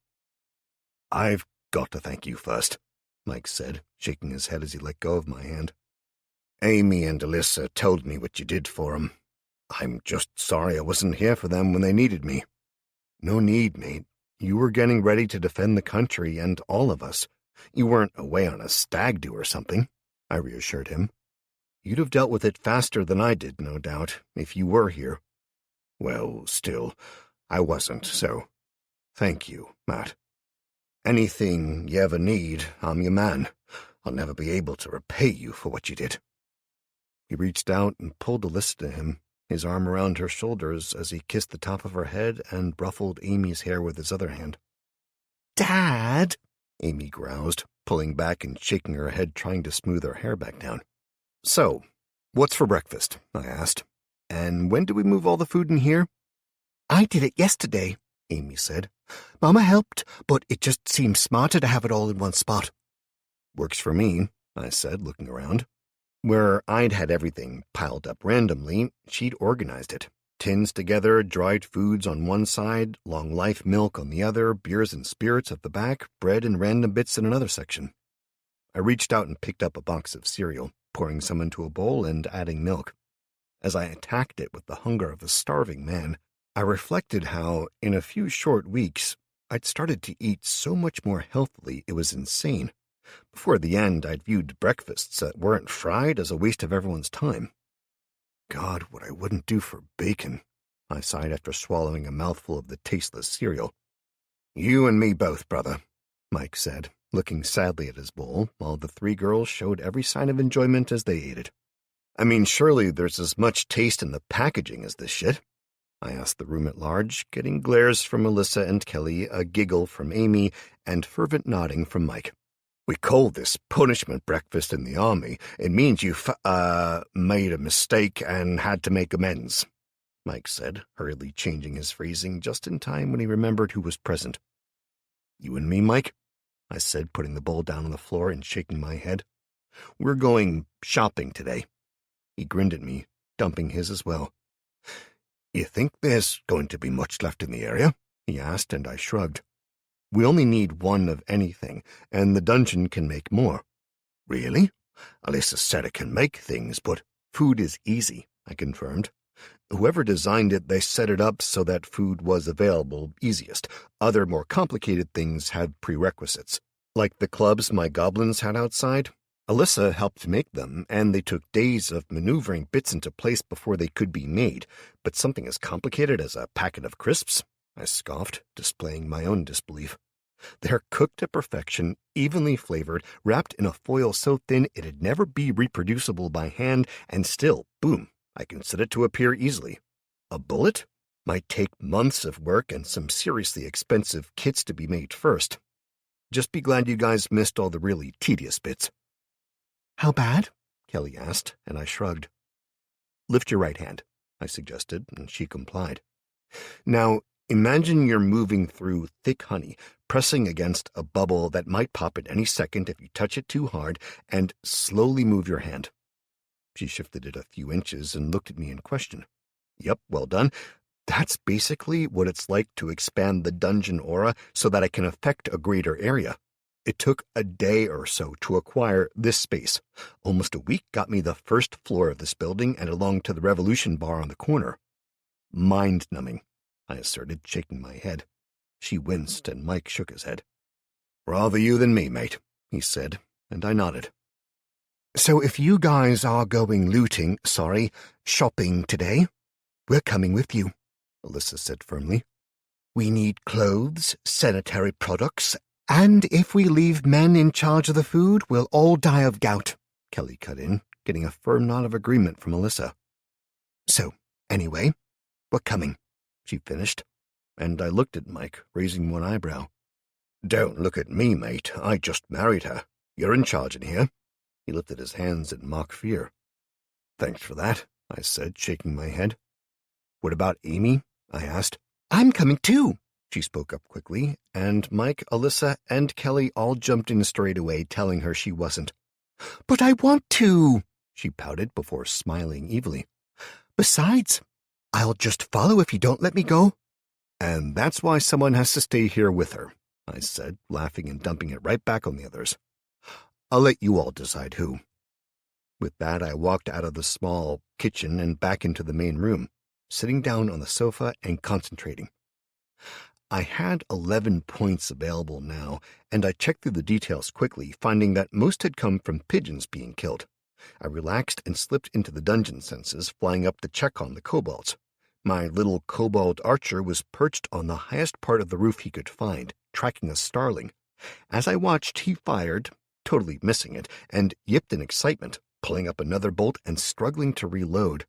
I've got to thank you first, Mike said, shaking his head as he let go of my hand. Amy and Alyssa told me what you did for 'em. I'm just sorry I wasn't here for them when they needed me. No need, mate. You were getting ready to defend the country and all of us. You weren't away on a stag do or something, I reassured him. You'd have dealt with it faster than I did, no doubt, if you were here. Well, still, I wasn't, so thank you, Matt. Anything you ever need, I'm your man. I'll never be able to repay you for what you did. He reached out and pulled Alyssa to him, his arm around her shoulders as he kissed the top of her head and ruffled Amy's hair with his other hand. Dad, Amy groused, pulling back and shaking her head, trying to smooth her hair back down. So, what's for breakfast? I asked. And when do we move all the food in here? I did it yesterday, Amy said. Mama helped, but it just seemed smarter to have it all in one spot. Works for me, I said, looking around. Where I'd had everything piled up randomly, she'd organized it. Tins together, dried foods on one side, long-life milk on the other, beers and spirits at the back, bread and random bits in another section. I reached out and picked up a box of cereal, pouring some into a bowl and adding milk. As I attacked it with the hunger of a starving man, I reflected how, in a few short weeks, I'd started to eat so much more healthily it was insane. Before the end, I'd viewed breakfasts that weren't fried as a waste of everyone's time. God, what I wouldn't do for bacon, I sighed after swallowing a mouthful of the tasteless cereal. You and me both, brother, Mike said, looking sadly at his bowl, while the three girls showed every sign of enjoyment as they ate it. I mean, surely there's as much taste in the packaging as this shit, I asked the room at large, getting glares from Alyssa and Kelly, a giggle from Amy, and fervent nodding from Mike. We call this punishment breakfast in the army. It means you made a mistake and had to make amends, Mike said, hurriedly changing his phrasing just in time when he remembered who was present. You and me, Mike? I said, putting the bowl down on the floor and shaking my head. We're going shopping today. He grinned at me, dumping his as well. You think there's going to be much left in the area? He asked, and I shrugged. We only need one of anything, and the dungeon can make more. Really? Alyssa said it can make things, but food is easy, I confirmed. Whoever designed it, they set it up so that food was available easiest. Other more complicated things had prerequisites, like the clubs my goblins had outside. Alyssa helped make them, and they took days of maneuvering bits into place before they could be made. But something as complicated as a packet of crisps? I scoffed, displaying my own disbelief. They're cooked to perfection, evenly flavored, wrapped in a foil so thin it'd never be reproducible by hand, and still, boom, I can set it to appear easily. A bullet? Might take months of work and some seriously expensive kits to be made first. Just be glad you guys missed all the really tedious bits. How bad? Kelly asked, and I shrugged. Lift your right hand, I suggested, and she complied. Now, imagine you're moving through thick honey, pressing against a bubble that might pop at any second if you touch it too hard, and slowly move your hand. She shifted it a few inches and looked at me in question. Yep, well done. That's basically what it's like to expand the dungeon aura so that it can affect a greater area. It took a day or so to acquire this space. Almost a week got me the first floor of this building and along to the Revolution bar on the corner. Mind-numbing, I asserted, shaking my head. She winced, and Mike shook his head. Rather you than me, mate, he said, and I nodded. So if you guys are going shopping today, we're coming with you, Alyssa said firmly. We need clothes, sanitary products, and if we leave men in charge of the food, we'll all die of gout, Kelly cut in, getting a firm nod of agreement from Alyssa. So, anyway, we're coming, she finished, and I looked at Mike, raising one eyebrow. Don't look at me, mate. I just married her. You're in charge in here. He lifted his hands in mock fear. Thanks for that, I said, shaking my head. What about Amy? I asked. I'm coming too, she spoke up quickly, and Mike, Alyssa, and Kelly all jumped in straight away, telling her she wasn't. But I want to, she pouted before smiling evilly. Besides, I'll just follow if you don't let me go. And that's why someone has to stay here with her, I said, laughing and dumping it right back on the others. I'll let you all decide who. With that, I walked out of the small kitchen and back into the main room, sitting down on the sofa and concentrating. I had 11 points available now, and I checked through the details quickly, finding that most had come from pigeons being killed. I relaxed and slipped into the dungeon senses, flying up to check on the kobolds. My little kobold archer was perched on the highest part of the roof he could find, tracking a starling. As I watched, he fired, totally missing it, and yipped in excitement, pulling up another bolt and struggling to reload.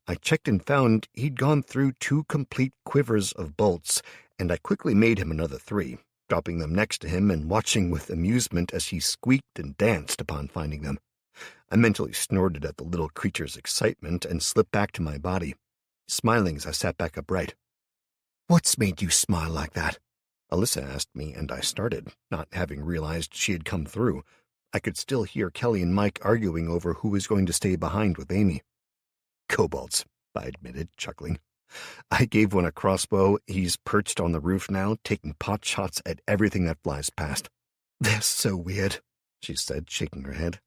I checked and found he'd gone through 2 complete quivers of bolts, and I quickly made him another 3, dropping them next to him and watching with amusement as he squeaked and danced upon finding them. I mentally snorted at the little creature's excitement and slipped back to my body, smiling as I sat back upright. What's made you smile like that? Alyssa asked me, and I started, not having realized she had come through. I could still hear Kelly and Mike arguing over who was going to stay behind with Amy. Kobolds, I admitted, chuckling. I gave one a crossbow. He's perched on the roof now, taking pot shots at everything that flies past. They're so weird, she said, shaking her head.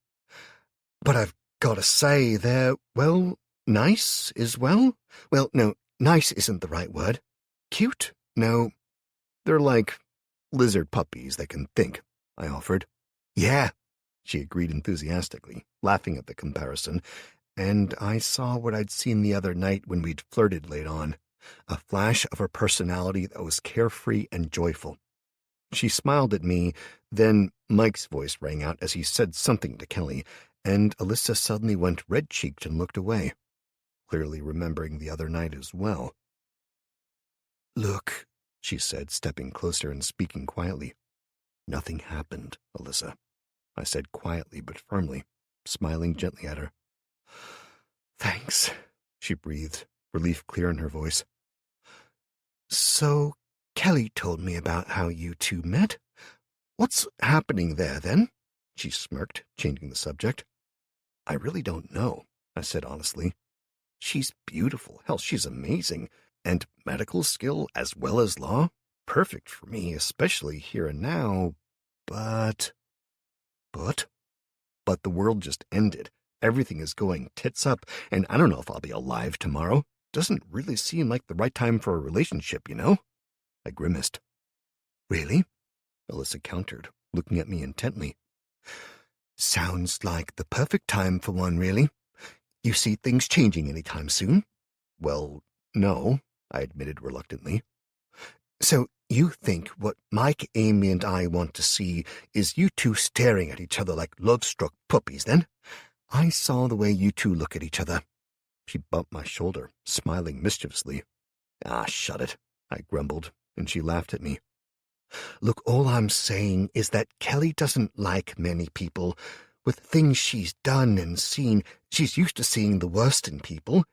But I've got to say, they're, well, nice as well. Well, no, nice isn't the right word. Cute? No. They're like lizard puppies that can think, I offered. Yeah, she agreed enthusiastically, laughing at the comparison, and I saw what I'd seen the other night when we'd flirted late on, a flash of her personality that was carefree and joyful. She smiled at me, then Mike's voice rang out as he said something to Kelly, and Alyssa suddenly went red-cheeked and looked away, clearly remembering the other night as well. Look, she said, stepping closer and speaking quietly. Nothing happened, Alyssa, I said quietly but firmly, smiling gently at her. Thanks, she breathed, relief clear in her voice. So, Kelly told me about how you two met. What's happening there, then? She smirked, changing the subject. I really don't know, I said honestly. She's beautiful. Hell, she's amazing. And medical skill as well as law? Perfect for me, especially here and now. But the world just ended. Everything is going tits up, and I don't know if I'll be alive tomorrow. Doesn't really seem like the right time for a relationship, you know? I grimaced. Really? Alyssa countered, looking at me intently. Sounds like the perfect time for one, really. You see things changing any time soon? Well, no, I admitted reluctantly. So you think what Mike, Amy, and I want to see is you two staring at each other like love-struck puppies, then? I saw the way you two look at each other. She bumped my shoulder, smiling mischievously. Ah, shut it, I grumbled, and she laughed at me. Look, all I'm saying is that Kelly doesn't like many people. With things she's done and seen, she's used to seeing the worst in people.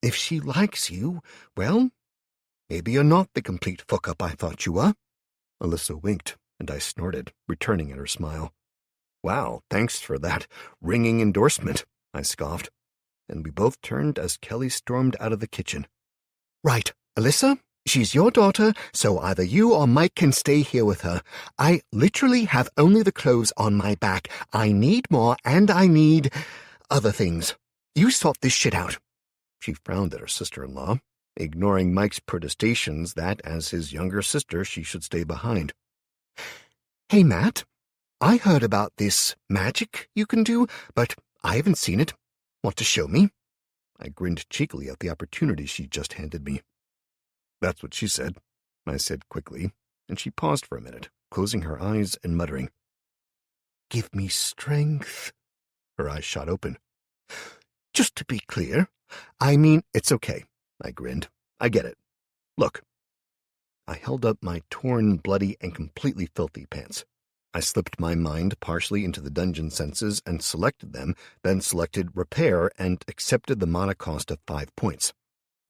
If she likes you, well, maybe you're not the complete fuck-up I thought you were. Alyssa winked, and I snorted, returning at her smile. Wow, thanks for that ringing endorsement, I scoffed, and we both turned as Kelly stormed out of the kitchen. Right, Alyssa, she's your daughter, so either you or Mike can stay here with her. I literally have only the clothes on my back. I need more, and I need other things. You sort this shit out. She frowned at her sister-in-law, ignoring Mike's protestations that, as his younger sister, she should stay behind. Hey, Matt, I heard about this magic you can do, but I haven't seen it. Want to show me? I grinned cheekily at the opportunity she just handed me. That's what she said, I said quickly, and she paused for a minute, closing her eyes and muttering. Give me strength. Her eyes shot open. Just to be clear, I mean, it's okay, I grinned. I get it. Look. I held up my torn, bloody, and completely filthy pants. I slipped my mind partially into the dungeon senses and selected them, then selected repair and accepted the monocost of 5 points.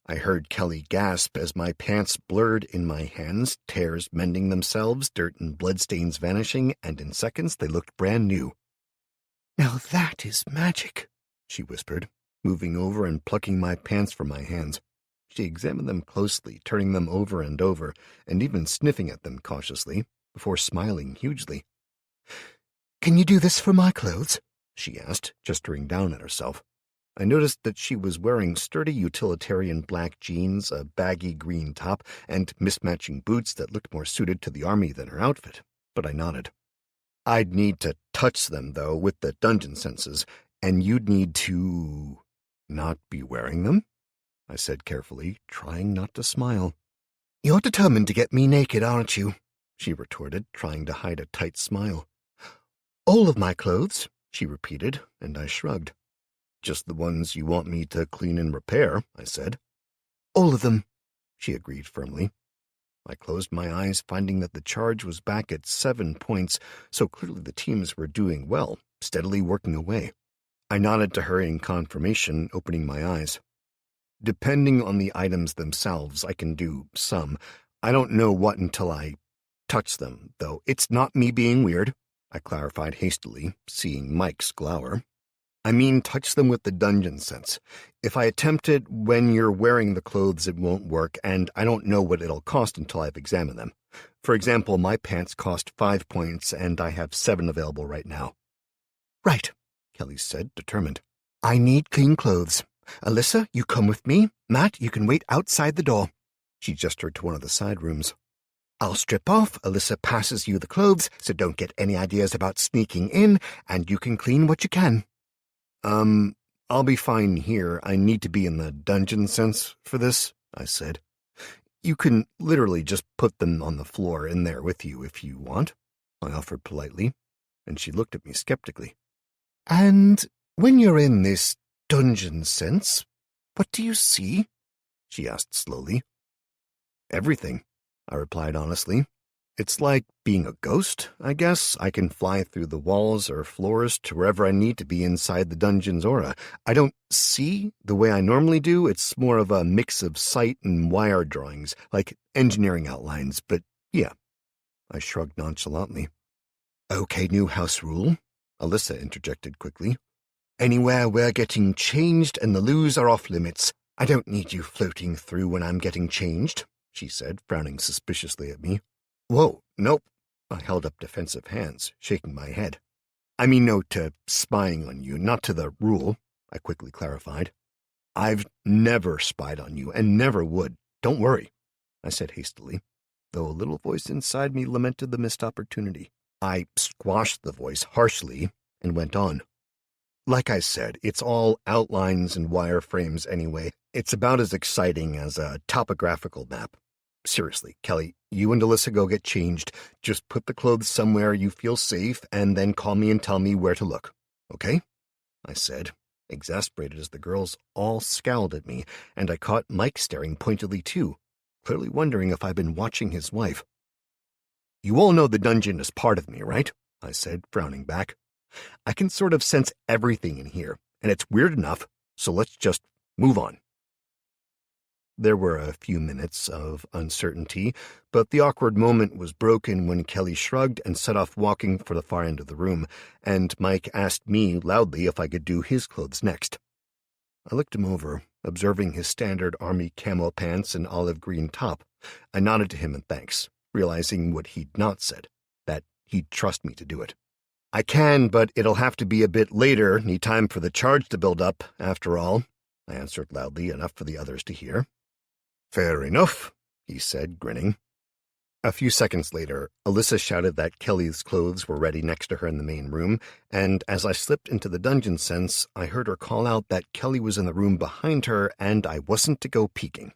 I heard Kelly gasp as my pants blurred in my hands, tears mending themselves, dirt and bloodstains vanishing, and in seconds they looked brand new. Now that is magic, she whispered, moving over and plucking my pants from my hands. She examined them closely, turning them over and over, and even sniffing at them cautiously, before smiling hugely. Can you do this for my clothes? She asked, gesturing down at herself. I noticed that she was wearing sturdy utilitarian black jeans, a baggy green top, and mismatching boots that looked more suited to the army than her outfit, but I nodded. I'd need to touch them, though, with the dungeon senses, and you'd need to not be wearing them, I said carefully, trying not to smile. You're determined to get me naked, aren't you? She retorted, trying to hide a tight smile. All of my clothes, she repeated, and I shrugged. Just the ones you want me to clean and repair, I said. All of them, she agreed firmly. I closed my eyes, finding that the charge was back at 7 points, so clearly the teams were doing well, steadily working away. I nodded to her in confirmation, opening my eyes. Depending on the items themselves, I can do some. I don't know what until I touch them, though. It's not me being weird, I clarified hastily, seeing Mike's glower. I mean, touch them with the dungeon sense. If I attempt it when you're wearing the clothes, it won't work, and I don't know what it'll cost until I've examined them. For example, my pants cost 5 points, and I have 7 available right now. Right, Kelly said, determined. I need clean clothes. Alyssa, you come with me. Matt, you can wait outside the door. She gestured to one of the side rooms. I'll strip off, Alyssa passes you the clothes, so don't get any ideas about sneaking in, and you can clean what you can. I'll be fine here. I need to be in the dungeon sense for this, I said. You can literally just put them on the floor in there with you if you want, I offered politely, and she looked at me skeptically. And when you're in this dungeon sense, what do you see? She asked slowly. Everything, I replied honestly. It's like being a ghost, I guess. I can fly through the walls or floors to wherever I need to be inside the dungeon's aura. I don't see the way I normally do. It's more of a mix of sight and wire drawings, like engineering outlines, but yeah. I shrugged nonchalantly. Okay, new house rule, Alyssa interjected quickly. Anywhere we're getting changed and the loos are off limits. I don't need you floating through when I'm getting changed, she said, frowning suspiciously at me. Whoa, nope. I held up defensive hands, shaking my head. I mean no to spying on you, not to the rule, I quickly clarified. I've never spied on you, and never would. Don't worry, I said hastily, though a little voice inside me lamented the missed opportunity. I squashed the voice harshly and went on. Like I said, it's all outlines and wireframes anyway. It's about as exciting as a topographical map. Seriously, Kelly, you and Alyssa go get changed. Just put the clothes somewhere you feel safe, and then call me and tell me where to look, okay? I said, exasperated as the girls all scowled at me, and I caught Mike staring pointedly too, clearly wondering if I'd been watching his wife. You all know the dungeon is part of me, right? I said, frowning back. I can sort of sense everything in here, and it's weird enough, so let's just move on. There were a few minutes of uncertainty, but the awkward moment was broken when Kelly shrugged and set off walking for the far end of the room, and Mike asked me loudly if I could do his clothes next. I looked him over, observing his standard army camo pants and olive green top. I nodded to him in thanks, realizing what he'd not said, that he'd trust me to do it. I can, but it'll have to be a bit later. Need time for the charge to build up, after all, I answered loudly enough for the others to hear. Fair enough, he said, grinning. A few seconds later, Alyssa shouted that Kelly's clothes were ready next to her in the main room, and as I slipped into the dungeon sense, I heard her call out that Kelly was in the room behind her and I wasn't to go peeking.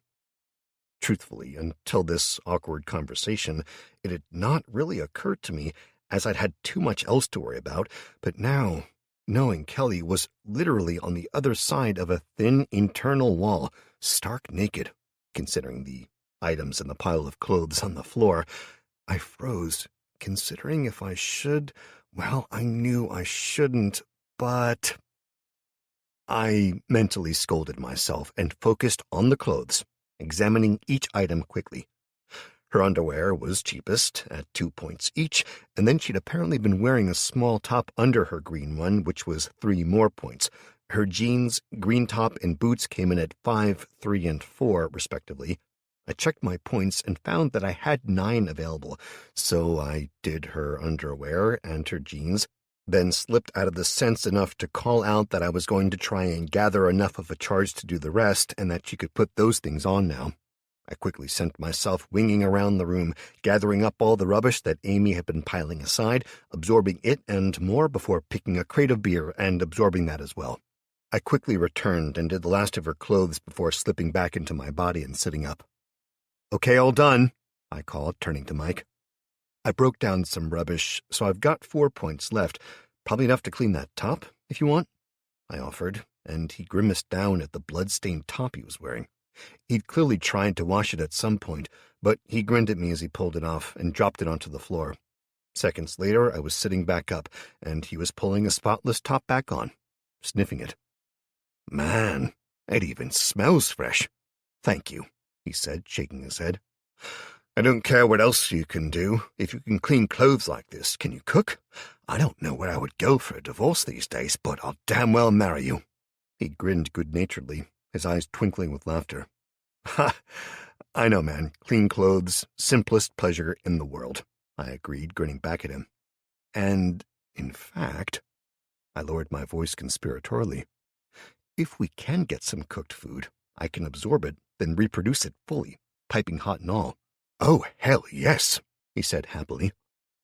Truthfully, until this awkward conversation, it had not really occurred to me, as I'd had too much else to worry about, but now, knowing Kelly was literally on the other side of a thin internal wall, stark naked, considering the items in the pile of clothes on the floor, I froze, considering if I should. Well, I knew I shouldn't, but I mentally scolded myself and focused on the clothes, examining each item quickly. Her underwear was cheapest, at 2 points each, and then she'd apparently been wearing a small top under her green one, which was 3 more points. Her jeans, green top, and boots came in at 5, 3, and 4, respectively. I checked my points and found that I had 9 available, so I did her underwear and her jeans, then slipped out of the sense enough to call out that I was going to try and gather enough of a charge to do the rest and that she could put those things on now. I quickly sent myself winging around the room, gathering up all the rubbish that Amy had been piling aside, absorbing it and more before picking a crate of beer and absorbing that as well. I quickly returned and did the last of her clothes before slipping back into my body and sitting up. "Okay, all done," I called, turning to Mike. "I broke down some rubbish, so I've got 4 points left. Probably enough to clean that top, if you want," I offered, and he grimaced down at the blood-stained top he was wearing. He'd clearly tried to wash it at some point, but he grinned at me as he pulled it off and dropped it onto the floor. Seconds later, I was sitting back up, and he was pulling a spotless top back on, sniffing it. "Man, it even smells fresh. Thank you," he said, shaking his head. "I don't care what else you can do. If you can clean clothes like this, can you cook? I don't know where I would go for a divorce these days, but I'll damn well marry you." He grinned good-naturedly, his eyes twinkling with laughter. "Ha! I know, man. Clean clothes, simplest pleasure in the world," I agreed, grinning back at him. "And, in fact," I lowered my voice conspiratorially, "if we can get some cooked food, I can absorb it, then reproduce it fully, piping hot and all." "Oh, hell yes," he said happily.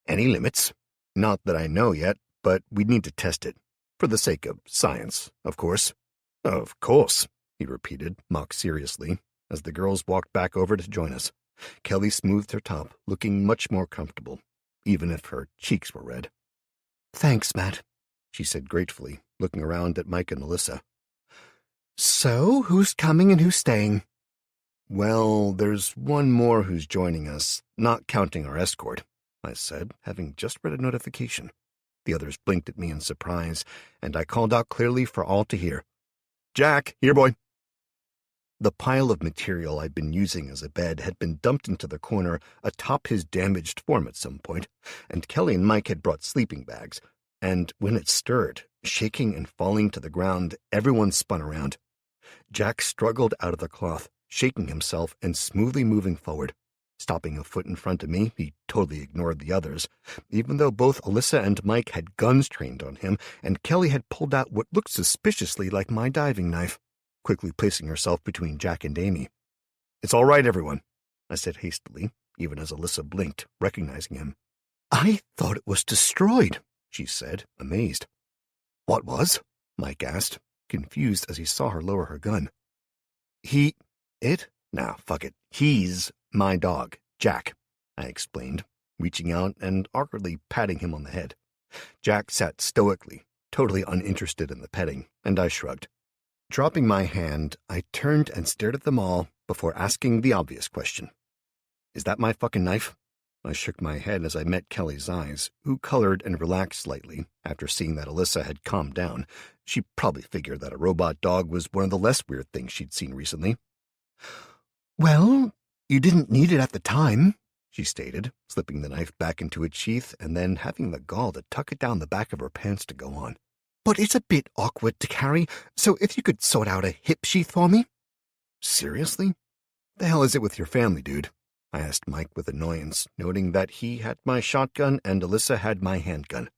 "Any limits?" "Not that I know yet, but we'd need to test it. For the sake of science, of course." "Of course," he repeated, mock seriously, as the girls walked back over to join us. Kelly smoothed her top, looking much more comfortable, even if her cheeks were red. "Thanks, Matt," she said gratefully, looking around at Mike and Alyssa. "So, who's coming and who's staying?" "Well, there's one more who's joining us, not counting our escort," I said, having just read a notification. The others blinked at me in surprise, and I called out clearly for all to hear. "Jack, here, boy." The pile of material I'd been using as a bed had been dumped into the corner atop his damaged form at some point, and Kelly and Mike had brought sleeping bags, and when it stirred, shaking and falling to the ground, everyone spun around. Jack struggled out of the cloth, shaking himself and smoothly moving forward. Stopping a foot in front of me, he totally ignored the others, even though both Alyssa and Mike had guns trained on him, and Kelly had pulled out what looked suspiciously like my diving knife, quickly placing herself between Jack and Amy. "It's all right, everyone," I said hastily, even as Alyssa blinked, recognizing him. "I thought it was destroyed," she said, amazed. "What was?" Mike asked, confused as he saw her lower her gun. Fuck it. He's my dog, Jack," I explained, reaching out and awkwardly patting him on the head. Jack sat stoically, totally uninterested in the petting, and I shrugged. Dropping my hand, I turned and stared at them all before asking the obvious question. "Is that my fucking knife?" I shook my head as I met Kelly's eyes, who colored and relaxed slightly after seeing that Alyssa had calmed down. She probably figured that a robot dog was one of the less weird things she'd seen recently. "Well, you didn't need it at the time," she stated, slipping the knife back into its sheath and then having the gall to tuck it down the back of her pants to go on. "But it's a bit awkward to carry, so if you could sort out a hip sheath for me." "Seriously? The hell is it with your family, dude?" I asked Mike with annoyance, noting that he had my shotgun and Alyssa had my handgun.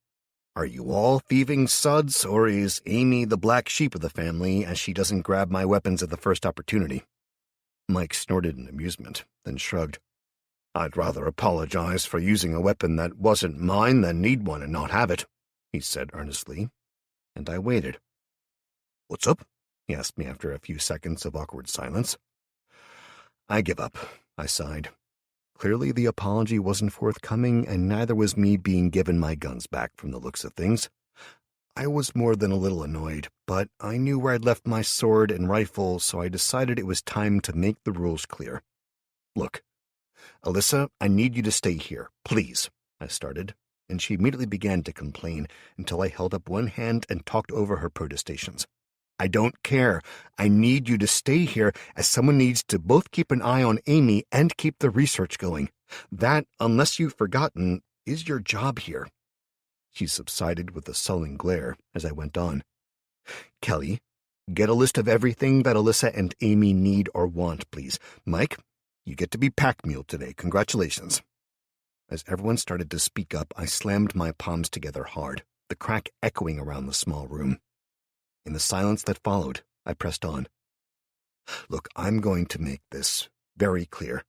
"Are you all thieving suds, or is Amy the black sheep of the family as she doesn't grab my weapons at the first opportunity?" Mike snorted in amusement, then shrugged. I'd rather apologize for using a weapon that wasn't mine than need one and not have it, he said earnestly, and I waited. What's up? He asked me after a few seconds of awkward silence. I give up, I sighed. Clearly the apology wasn't forthcoming, and neither was me being given my guns back from the looks of things. I was more than a little annoyed, but I knew where I'd left my sword and rifle, so I decided it was time to make the rules clear. Look, Alyssa, I need you to stay here, please, I started, and she immediately began to complain until I held up one hand and talked over her protestations. I don't care. I need you to stay here, as someone needs to both keep an eye on Amy and keep the research going. That, unless you've forgotten, is your job here. She subsided with a sullen glare as I went on. Kelly, get a list of everything that Alyssa and Amy need or want, please. Mike, you get to be pack mule today. Congratulations. As everyone started to speak up, I slammed my palms together hard, the crack echoing around the small room. In the silence that followed, I pressed on. Look, I'm going to make this very clear.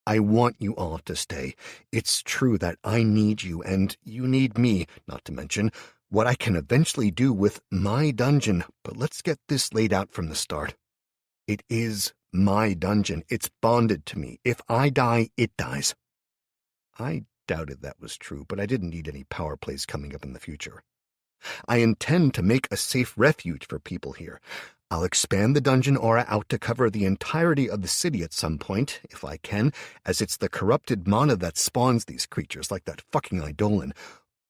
I want you all to stay. It's true that I need you and you need me, not to mention what I can eventually do with my dungeon, but let's get this laid out from the start. It is my dungeon. It's bonded to me. If I die, it dies. I doubted that was true, but I didn't need any power plays coming up in the future. I intend to make a safe refuge for people here. I'll expand the dungeon aura out to cover the entirety of the city at some point, if I can, as it's the corrupted mana that spawns these creatures, like that fucking Eidolon.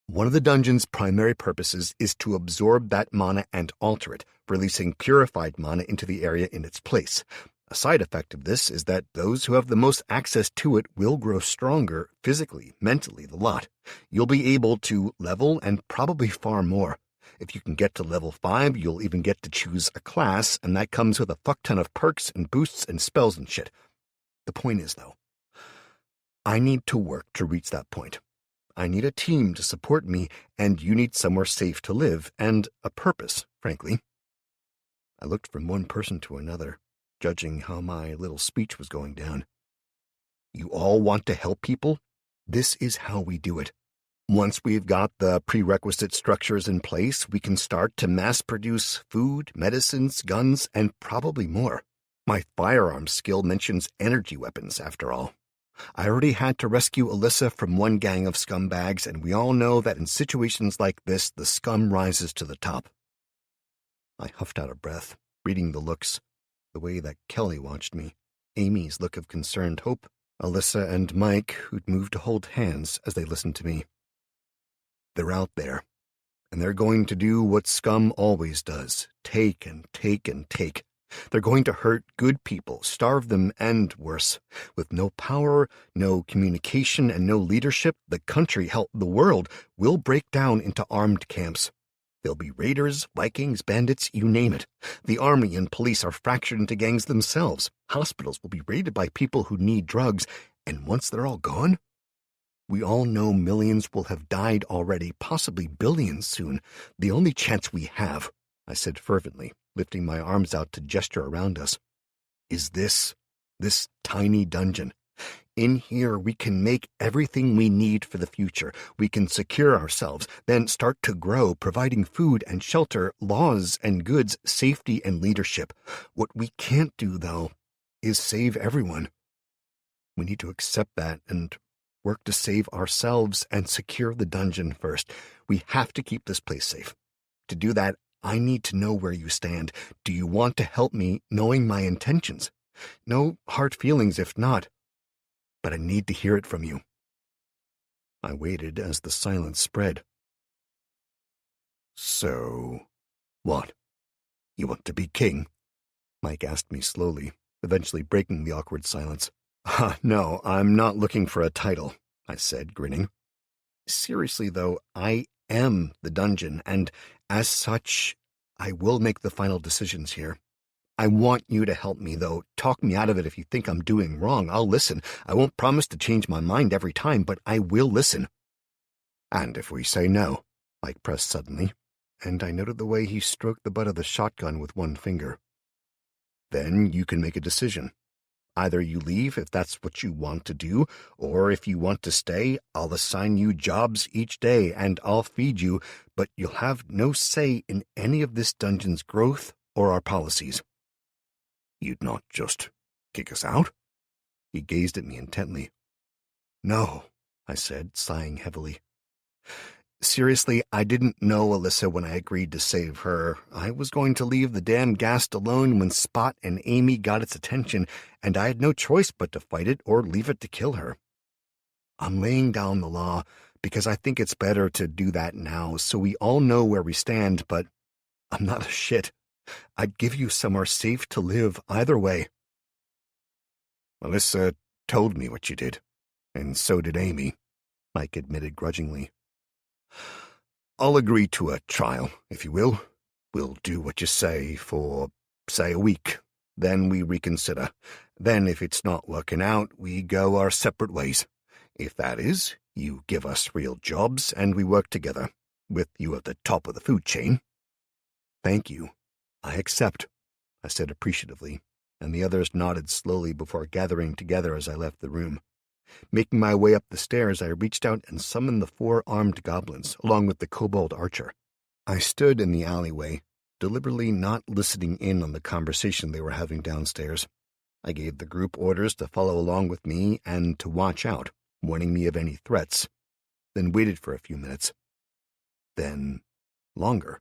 One of the dungeon's primary purposes is to absorb that mana and alter it, releasing purified mana into the area in its place. A side effect of this is that those who have the most access to it will grow stronger physically, mentally, the lot. You'll be able to level and probably far more. If you can get to level 5, you'll even get to choose a class, and that comes with a fuck ton of perks and boosts and spells and shit. The point is, though, I need to work to reach that point. I need a team to support me, and you need somewhere safe to live, and a purpose, frankly. I looked from one person to another, judging how my little speech was going down. You all want to help people? This is how we do it. Once we've got the prerequisite structures in place, we can start to mass-produce food, medicines, guns, and probably more. My firearms skill mentions energy weapons, after all. I already had to rescue Alyssa from one gang of scumbags, and we all know that in situations like this, the scum rises to the top. I huffed out a breath, reading the looks, the way that Kelly watched me, Amy's look of concerned hope, Alyssa and Mike, who'd moved to hold hands as they listened to me. They're out there, and they're going to do what scum always does, take and take and take. They're going to hurt good people, starve them, and worse. With no power, no communication, and no leadership, the country, hell, the world, will break down into armed camps. There'll be raiders, Vikings, bandits, you name it. The army and police are fractured into gangs themselves. Hospitals will be raided by people who need drugs, and once they're all gone, we all know millions will have died already, possibly billions soon. The only chance we have, I said fervently, lifting my arms out to gesture around us, is this tiny dungeon. In here, we can make everything we need for the future. We can secure ourselves, then start to grow, providing food and shelter, laws and goods, safety and leadership. What we can't do, though, is save everyone. We need to accept that and work to save ourselves and secure the dungeon first. We have to keep this place safe. To do that, I need to know where you stand. Do you want to help me knowing my intentions? No hard feelings if not, but I need to hear it from you. I waited as the silence spread. So, what? You want to be king? Mike asked me slowly, eventually breaking the awkward silence. No, I'm not looking for a title, I said, grinning. Seriously, though, I am the dungeon, and as such, I will make the final decisions here. I want you to help me, though. Talk me out of it if you think I'm doing wrong. I'll listen. I won't promise to change my mind every time, but I will listen. And if we say no, Mike pressed suddenly, and I noted the way he stroked the butt of the shotgun with one finger. Then you can make a decision. Either you leave if that's what you want to do, or if you want to stay, I'll assign you jobs each day and I'll feed you, but you'll have no say in any of this dungeon's growth or our policies." "You'd not just kick us out?" He gazed at me intently. "No," I said, sighing heavily. "Seriously, I didn't know Alyssa when I agreed to save her. I was going to leave the damn ghast alone when Spot and Amy got its attention, and I had no choice but to fight it or leave it to kill her. I'm laying down the law because I think it's better to do that now so we all know where we stand, but I'm not a shit. I'd give you somewhere safe to live either way." "Alyssa told me what you did, and so did Amy," Mike admitted grudgingly. "I'll agree to a trial, if you will. We'll do what you say for, say, a week. Then we reconsider. Then, if it's not working out, we go our separate ways. If that is, you give us real jobs and we work together, with you at the top of the food chain." "Thank you. I accept," I said appreciatively, and the others nodded slowly before gathering together as I left the room. Making my way up the stairs, I reached out and summoned the 4 armed goblins, along with the kobold archer. I stood in the alleyway, deliberately not listening in on the conversation they were having downstairs. I gave the group orders to follow along with me and to watch out, warning me of any threats, then waited for a few minutes. Then longer.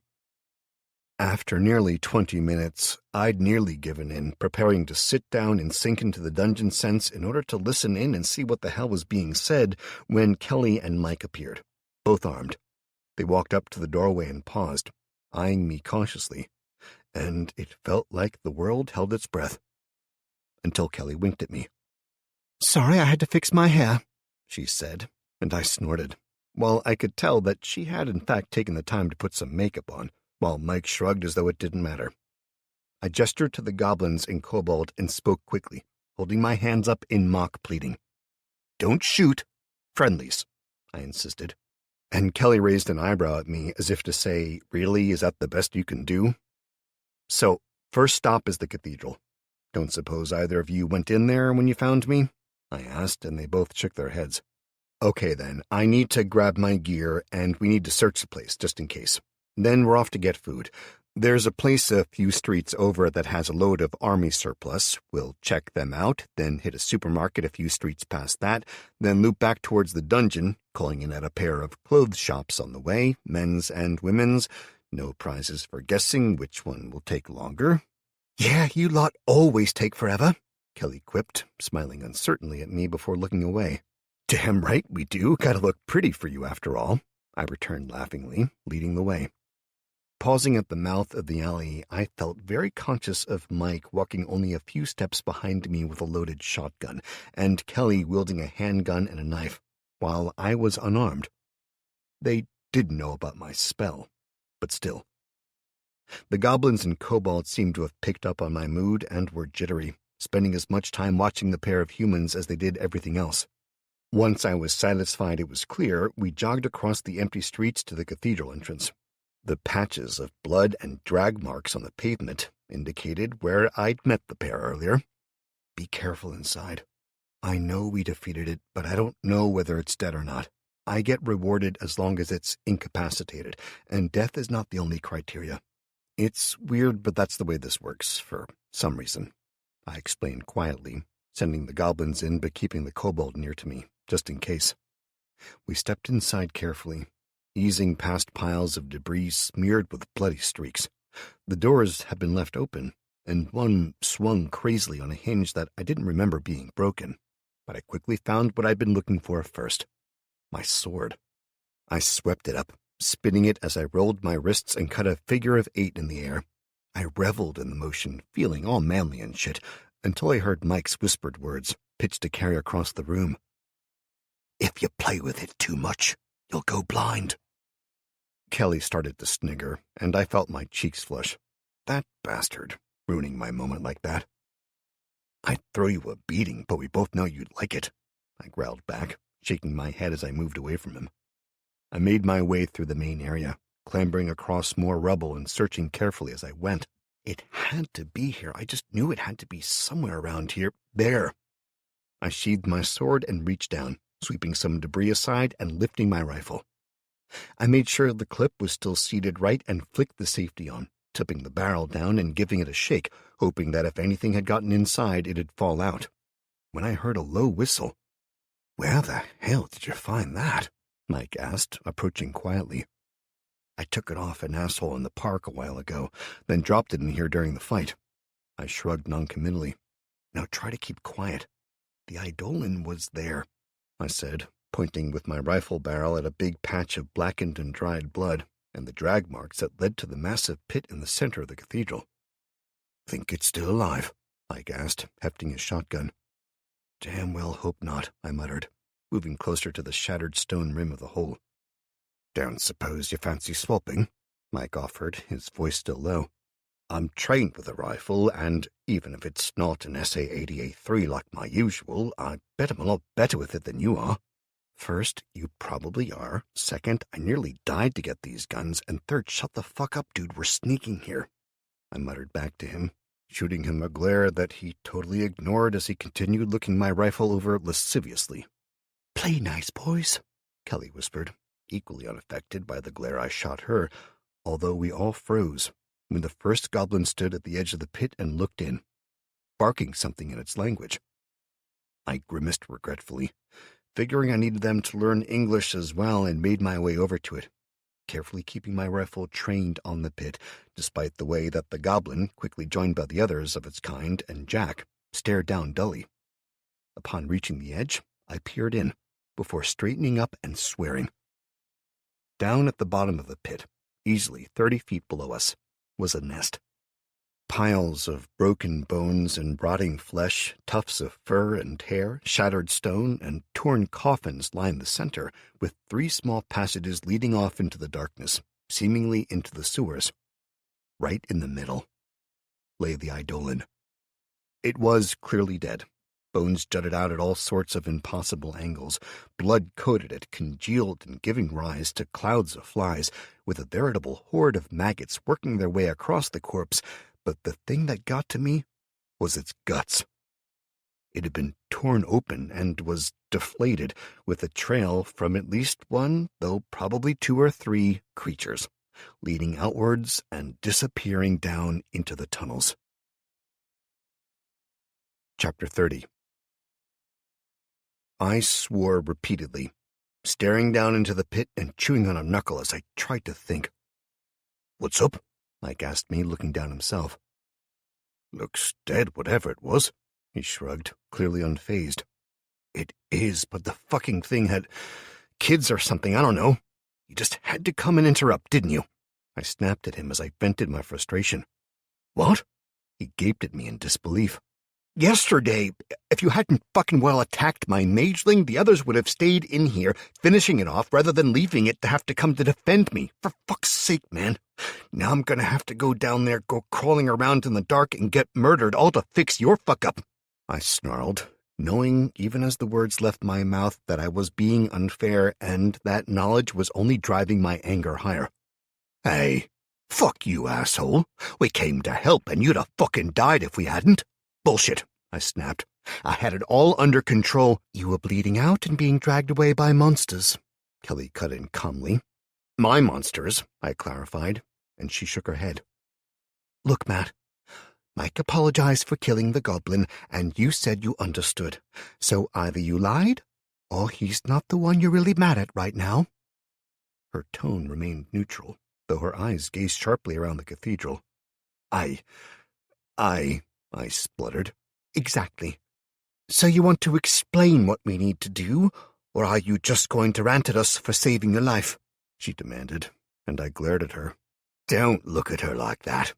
After nearly 20 minutes, I'd nearly given in, preparing to sit down and sink into the dungeon sense in order to listen in and see what the hell was being said, when Kelly and Mike appeared, both armed. They walked up to the doorway and paused, eyeing me cautiously, and it felt like the world held its breath. Until Kelly winked at me. "Sorry, I had to fix my hair," she said, and I snorted, while I could tell that she had in fact taken the time to put some makeup on, while Mike shrugged as though it didn't matter. I gestured to the goblins in kobold and spoke quickly, holding my hands up in mock pleading. "Don't shoot. Friendlies," I insisted. And Kelly raised an eyebrow at me as if to say, "Really, is that the best you can do?" "So, first stop is the cathedral. Don't suppose either of you went in there when you found me?" I asked, and they both shook their heads. "Okay then, I need to grab my gear, and we need to search the place, just in case. Then we're off to get food. There's a place a few streets over that has a load of army surplus. We'll check them out, then hit a supermarket a few streets past that, then loop back towards the dungeon, calling in at a pair of clothes shops on the way, men's and women's. No prizes for guessing which one will take longer." "Yeah, you lot always take forever," Kelly quipped, smiling uncertainly at me before looking away. "Damn right we do. Gotta look pretty for you after all," I returned laughingly, leading the way. Pausing at the mouth of the alley, I felt very conscious of Mike walking only a few steps behind me with a loaded shotgun, and Kelly wielding a handgun and a knife, while I was unarmed. They did know about my spell, but still. The goblins and kobolds seemed to have picked up on my mood and were jittery, spending as much time watching the pair of humans as they did everything else. Once I was satisfied it was clear, we jogged across the empty streets to the cathedral entrance. The patches of blood and drag marks on the pavement indicated where I'd met the pair earlier. "Be careful inside. I know we defeated it, but I don't know whether it's dead or not. I get rewarded as long as it's incapacitated, and death is not the only criteria. It's weird, but that's the way this works, for some reason," I explained quietly, sending the goblins in but keeping the kobold near to me, just in case. We stepped inside carefully, easing past piles of debris smeared with bloody streaks. The doors had been left open, and one swung crazily on a hinge that I didn't remember being broken, but I quickly found what I'd been looking for first: my sword. I swept it up, spinning it as I rolled my wrists and cut a figure of 8 in the air. I reveled in the motion, feeling all manly and shit, until I heard Mike's whispered words, pitched to carry across the room. "If you play with it too much, you'll go blind." Kelly started to snigger, and I felt my cheeks flush. That bastard, ruining my moment like that. "I'd throw you a beating, but we both know you'd like it," I growled back, shaking my head as I moved away from him. I made my way through the main area, clambering across more rubble and searching carefully as I went. It had to be here. I just knew it had to be somewhere around here, there. I sheathed my sword and reached down, sweeping some debris aside and lifting my rifle. I made sure the clip was still seated right and flicked the safety on, tipping the barrel down and giving it a shake, hoping that if anything had gotten inside, it'd fall out. When I heard a low whistle. "Where the hell did you find that?" Mike asked, approaching quietly. "I took it off an asshole in the park a while ago, then dropped it in here during the fight." I shrugged noncommittally. "Now try to keep quiet. The Eidolon was there," I said, pointing with my rifle barrel at a big patch of blackened and dried blood and the drag marks that led to the massive pit in the center of the cathedral. "Think it's still alive?" Mike asked, hefting his shotgun. "Damn well hope not," I muttered, moving closer to the shattered stone rim of the hole. "Don't suppose you fancy swapping?" Mike offered, his voice still low. "I'm trained with a rifle, and even if it's not an SA-80A3 like my usual, I bet I'm a lot better with it than you are. First, you probably are. Second, I nearly died to get these guns. And third, shut the fuck up, dude, we're sneaking here." I muttered back to him, shooting him a glare that he totally ignored as he continued looking my rifle over lasciviously. "Play nice, boys," Kelly whispered, equally unaffected by the glare I shot her, although we all froze when the first goblin stood at the edge of the pit and looked in, barking something in its language. I grimaced regretfully, figuring I needed them to learn English as well, and made my way over to it, carefully keeping my rifle trained on the pit, despite the way that the goblin, quickly joined by the others of its kind and Jack, stared down dully. Upon reaching the edge, I peered in, before straightening up and swearing. Down at the bottom of the pit, easily 30 feet below us, was a nest. Piles of broken bones and rotting flesh, tufts of fur and hair, shattered stone, and torn coffins lined the center, with 3 small passages leading off into the darkness, seemingly into the sewers. Right in the middle lay the Eidolon. It was clearly dead. Bones jutted out at all sorts of impossible angles. Blood coated it, congealed and giving rise to clouds of flies, with a veritable horde of maggots working their way across the corpse. But the thing that got to me was its guts. It had been torn open and was deflated, with a trail from at least one, though probably 2 or 3, creatures, leading outwards and disappearing down into the tunnels. Chapter 30. I swore repeatedly, staring down into the pit and chewing on a knuckle as I tried to think. "What's up?" Mike asked me, looking down himself. "Looks dead, whatever it was," he shrugged, clearly unfazed. "It is, but the fucking thing had kids or something, I don't know. You just had to come and interrupt, didn't you?" I snapped at him as I vented my frustration. "What?" He gaped at me in disbelief. "Yesterday, if you hadn't fucking well attacked my mageling, the others would have stayed in here, finishing it off, rather than leaving it to have to come to defend me. For fuck's sake, man. Now I'm gonna have to go down there, go crawling around in the dark, and get murdered, all to fix your fuck-up," I snarled, knowing, even as the words left my mouth, that I was being unfair, and that knowledge was only driving my anger higher. "Hey, fuck you, asshole. We came to help, and you'd have fucking died if we hadn't." "Bullshit," I snapped. "I had it all under control." "You were bleeding out and being dragged away by monsters," Kelly cut in calmly. "My monsters," I clarified, and she shook her head. "Look, Matt, Mike apologized for killing the goblin, and you said you understood. So either you lied, or he's not the one you're really mad at right now." Her tone remained neutral, though her eyes gazed sharply around the cathedral. I spluttered. "Exactly. So you want to explain what we need to do, or are you just going to rant at us for saving your life?" she demanded, and I glared at her. "Don't look at her like that."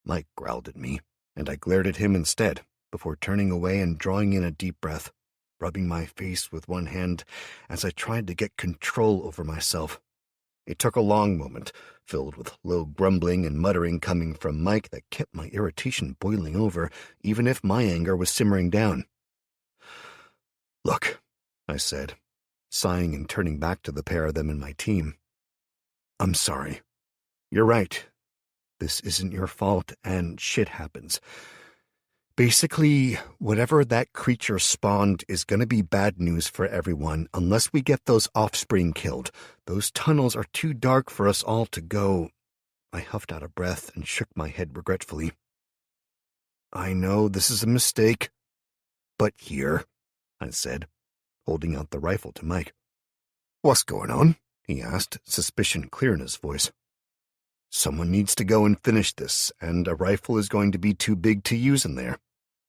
Mike growled at me, and I glared at him instead, before turning away and drawing in a deep breath, rubbing my face with one hand as I tried to get control over myself. It took a long moment, filled with low grumbling and muttering coming from Mike, that kept my irritation boiling over, even if my anger was simmering down. "Look," I said, sighing and turning back to the pair of them and my team. "I'm sorry. You're right. This isn't your fault, and shit happens. Basically, whatever that creature spawned is going to be bad news for everyone unless we get those offspring killed. Those tunnels are too dark for us all to go. I huffed out a breath and shook my head regretfully. I know this is a mistake, but here, I said, holding out the rifle to Mike. What's going on? He asked, suspicion clear in his voice. Someone needs to go and finish this, and a rifle is going to be too big to use in there.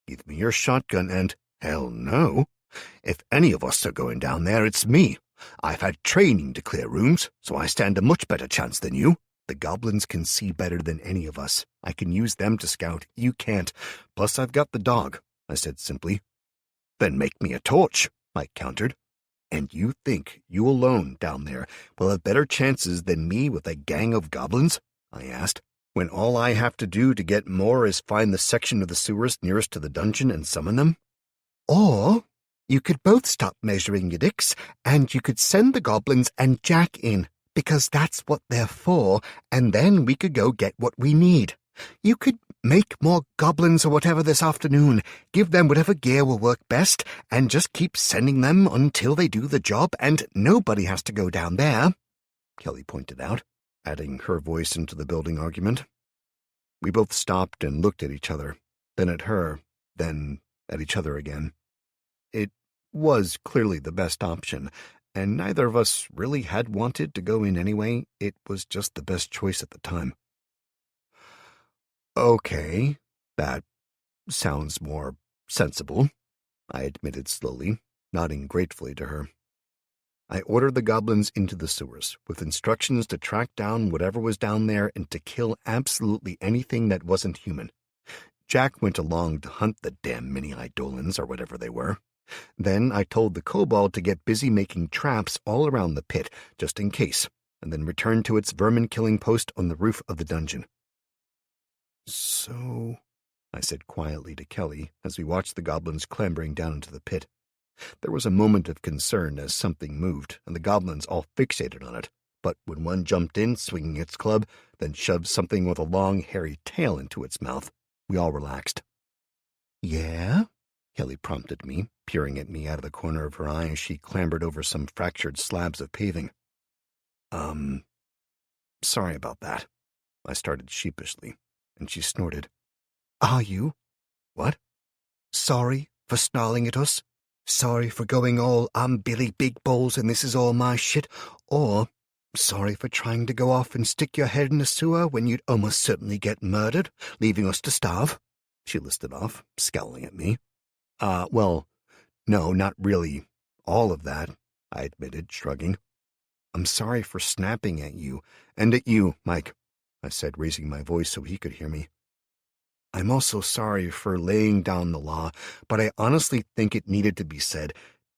Give me your shotgun and— Hell no. If any of us are going down there, it's me. I've had training to clear rooms, so I stand a much better chance than you. The goblins can see better than any of us. I can use them to scout. You can't. Plus, I've got the dog, I said simply. Then make me a torch, Mike countered. And you think you alone down there will have better chances than me with a gang of goblins? I asked, when all I have to do to get more is find the section of the sewers nearest to the dungeon and summon them? Or you could both stop measuring your dicks, and you could send the goblins and Jack in, because that's what they're for, and then we could go get what we need. You could make more goblins or whatever this afternoon, give them whatever gear will work best, and just keep sending them until they do the job, and nobody has to go down there, Kelly pointed out, adding her voice into the building argument. We both stopped and looked at each other, then at her, then at each other again. It was clearly the best option, and neither of us really had wanted to go in anyway. It was just the best choice at the time. Okay, that sounds more sensible, I admitted slowly, nodding gratefully to her. I ordered the goblins into the sewers, with instructions to track down whatever was down there and to kill absolutely anything that wasn't human. Jack went along to hunt the damn mini-eidolons or whatever they were. Then I told the kobold to get busy making traps all around the pit, just in case, and then returned to its vermin-killing post on the roof of the dungeon. So, I said quietly to Kelly as we watched the goblins clambering down into the pit. There was a moment of concern as something moved, and the goblins all fixated on it, but when one jumped in, swinging its club, then shoved something with a long, hairy tail into its mouth, we all relaxed. Yeah? Kelly prompted me, peering at me out of the corner of her eye as she clambered over some fractured slabs of paving. Sorry about that, I started sheepishly, and she snorted. Are you? What? Sorry for snarling at us? Sorry for going all, I'm Billy Big Balls and this is all my shit? Or sorry for trying to go off and stick your head in a sewer when you'd almost certainly get murdered, leaving us to starve? She listed off, scowling at me. Well, no, not really all of that, I admitted, shrugging. I'm sorry for snapping at you, and at you, Mike, I said, raising my voice so he could hear me. I'm also sorry for laying down the law, but I honestly think it needed to be said.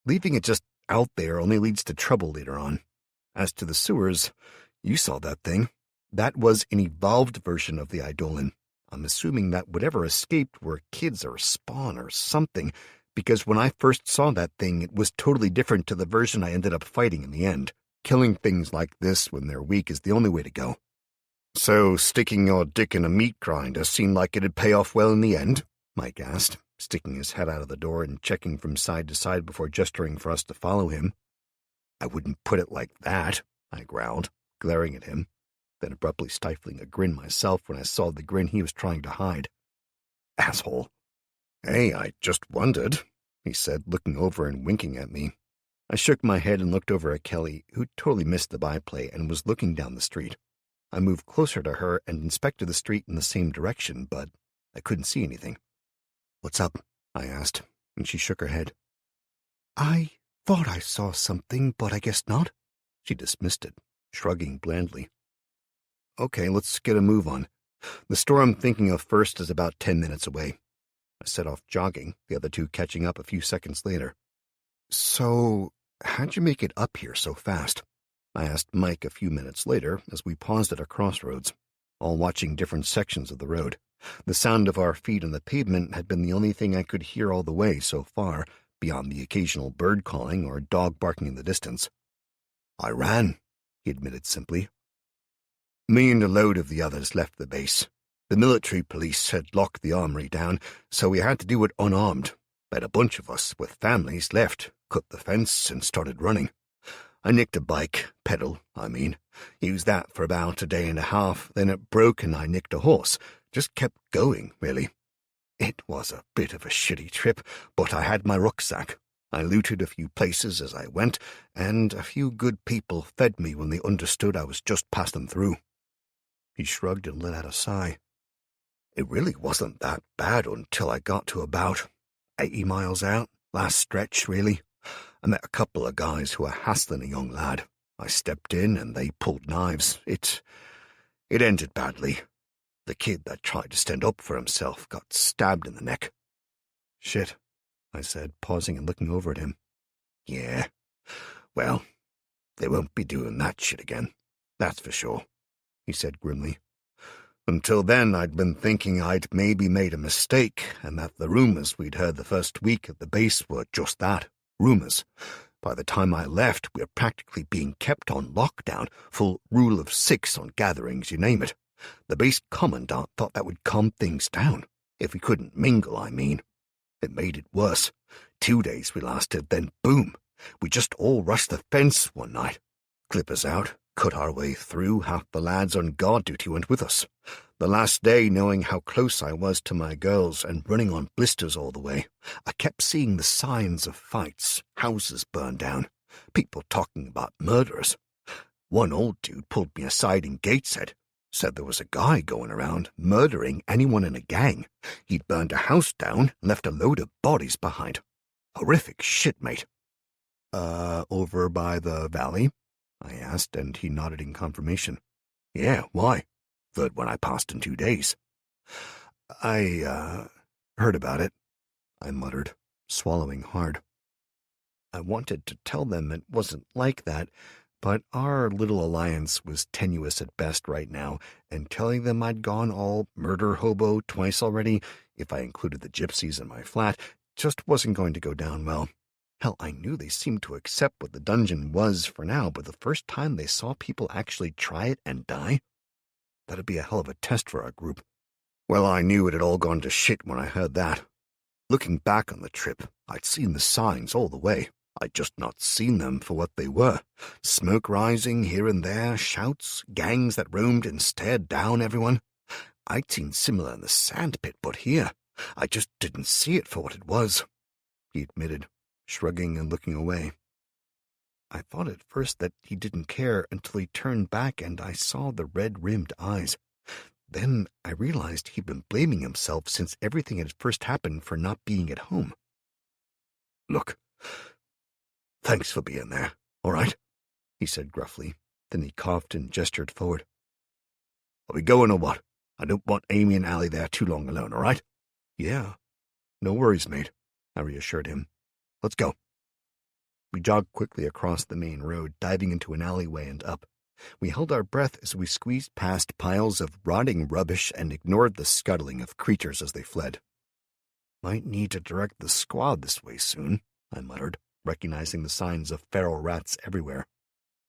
Leaving it just out there only leads to trouble later on. As to the sewers, you saw that thing. That was an evolved version of the Eidolon. I'm assuming that whatever escaped were kids or spawn or something, because when I first saw that thing, it was totally different to the version I ended up fighting in the end. Killing things like this when they're weak is the only way to go. So sticking your dick in a meat grinder seemed like it'd pay off well in the end? Mike asked, sticking his head out of the door and checking from side to side before gesturing for us to follow him. I wouldn't put it like that, I growled, glaring at him, then abruptly stifling a grin myself when I saw the grin he was trying to hide. Asshole. Hey, I just wondered, he said, looking over and winking at me. I shook my head and looked over at Kelly, who totally missed the byplay and was looking down the street. I moved closer to her and inspected the street in the same direction, but I couldn't see anything. What's up? I asked, and she shook her head. I thought I saw something, but I guess not. She dismissed it, shrugging blandly. Okay, let's get a move on. The store I'm thinking of first is about 10 minutes away. I set off jogging, the other two catching up a few seconds later. So, how'd you make it up here so fast? I asked Mike a few minutes later as we paused at a crossroads, all watching different sections of the road. The sound of our feet on the pavement had been the only thing I could hear all the way so far, beyond the occasional bird calling or dog barking in the distance. I ran, he admitted simply. Me and a load of the others left the base. The military police had locked the armory down, so we had to do it unarmed. But a bunch of us, with families, left, cut the fence, and started running. I nicked a bike, pedal, I mean. Used that for about a day and a half, then it broke and I nicked a horse. Just kept going, really. It was a bit of a shitty trip, but I had my rucksack. I looted a few places as I went, and a few good people fed me when they understood I was just passing through. He shrugged and let out a sigh. It really wasn't that bad until I got to about 80 miles out, last stretch, really. I met a couple of guys who were hassling a young lad. I stepped in and they pulled knives. It ended badly. The kid that tried to stand up for himself got stabbed in the neck. Shit, I said, pausing and looking over at him. Yeah, well, they won't be doing that shit again, that's for sure, he said grimly. Until then, I'd been thinking I'd maybe made a mistake and that the rumors we'd heard the first week at the base were just that, rumors. By the time I left, we were practically being kept on lockdown, full rule of 6 on gatherings, you name it. The base commandant thought that would calm things down. If we couldn't mingle, I mean. It made it worse. 2 days we lasted, then boom. We just all rushed the fence one night. Clippers out, cut our way through. Half the lads on guard duty went with us. The last day, knowing how close I was to my girls and running on blisters all the way, I kept seeing the signs of fights, houses burned down, people talking about murderers. One old dude pulled me aside in Gateshead, said there was a guy going around murdering anyone in a gang. He'd burned a house down and left a load of bodies behind. Horrific shit, mate. Over by the valley? I asked, and he nodded in confirmation. Yeah, why? Third one I passed in 2 days. I heard about it, I muttered, swallowing hard. I wanted to tell them it wasn't like that, but our little alliance was tenuous at best right now, and telling them I'd gone all murder hobo twice already, if I included the gypsies in my flat, just wasn't going to go down well. Hell, I knew they seemed to accept what the dungeon was for now, but the first time they saw people actually try it and die, that'd be a hell of a test for our group. Well, I knew it had all gone to shit when I heard that. Looking back on the trip, I'd seen the signs all the way. I'd just not seen them for what they were. Smoke rising here and there, shouts, gangs that roamed and stared down everyone. I'd seen similar in the sandpit, but here, I just didn't see it for what it was, he admitted, shrugging and looking away. I thought at first that he didn't care until he turned back and I saw the red-rimmed eyes. Then I realized he'd been blaming himself since everything had first happened for not being at home. Look, thanks for being there, all right? He said gruffly. Then he coughed and gestured forward. Are we going or what? I don't want Amy and Allie there too long alone, all right? Yeah. No worries, mate, I reassured him. Let's go. We jogged quickly across the main road, diving into an alleyway and up. We held our breath as we squeezed past piles of rotting rubbish and ignored the scuttling of creatures as they fled. Might need to direct the squad this way soon, I muttered, recognizing the signs of feral rats everywhere.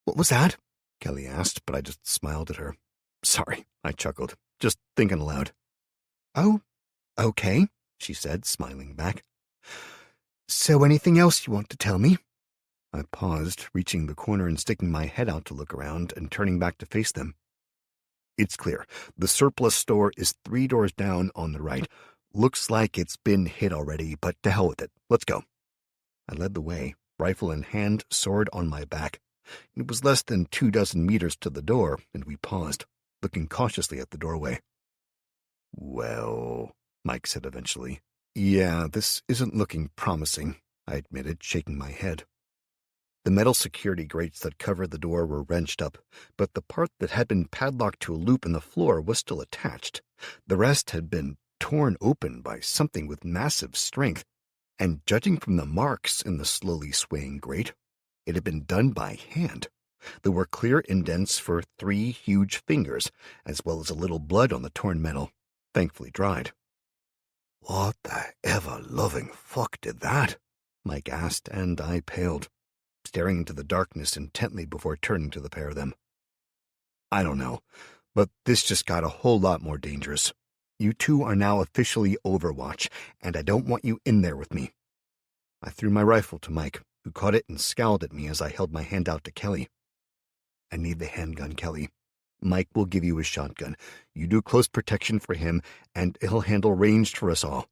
What was that? Kelly asked, but I just smiled at her. Sorry, I chuckled, just thinking aloud. Oh, okay, she said, smiling back. So anything else you want to tell me? I paused, reaching the corner and sticking my head out to look around and turning back to face them. It's clear. The surplus store is 3 doors down on the right. Looks like it's been hit already, but to hell with it. Let's go. I led the way, rifle in hand, sword on my back. It was less than 24 meters to the door, and we paused, looking cautiously at the doorway. Well, Mike said eventually. Yeah, this isn't looking promising, I admitted, shaking my head. The metal security grates that covered the door were wrenched up, but the part that had been padlocked to a loop in the floor was still attached. The rest had been torn open by something with massive strength, and judging from the marks in the slowly swaying grate, it had been done by hand. There were clear indents for 3 huge fingers, as well as a little blood on the torn metal, thankfully dried. What the ever-loving fuck did that? Mike asked, and I paled, staring into the darkness intently before turning to the pair of them. I don't know, but this just got a whole lot more dangerous. You two are now officially Overwatch, and I don't want you in there with me. I threw my rifle to Mike, who caught it and scowled at me as I held my hand out to Kelly. I need the handgun, Kelly. Mike will give you his shotgun. You do close protection for him, and he'll handle ranged for us all.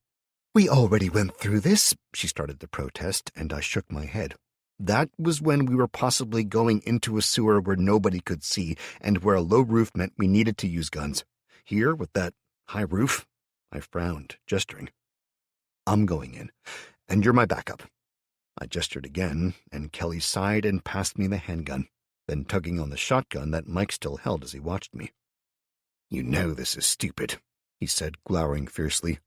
We already went through this, she started to protest, and I shook my head. That was when we were possibly going into a sewer where nobody could see, and where a low roof meant we needed to use guns. Here, with that high roof, I frowned, gesturing. I'm going in, and you're my backup. I gestured again, and Kelly sighed and passed me the handgun, then tugging on the shotgun that Mike still held as he watched me. You know this is stupid, he said, glowering fiercely.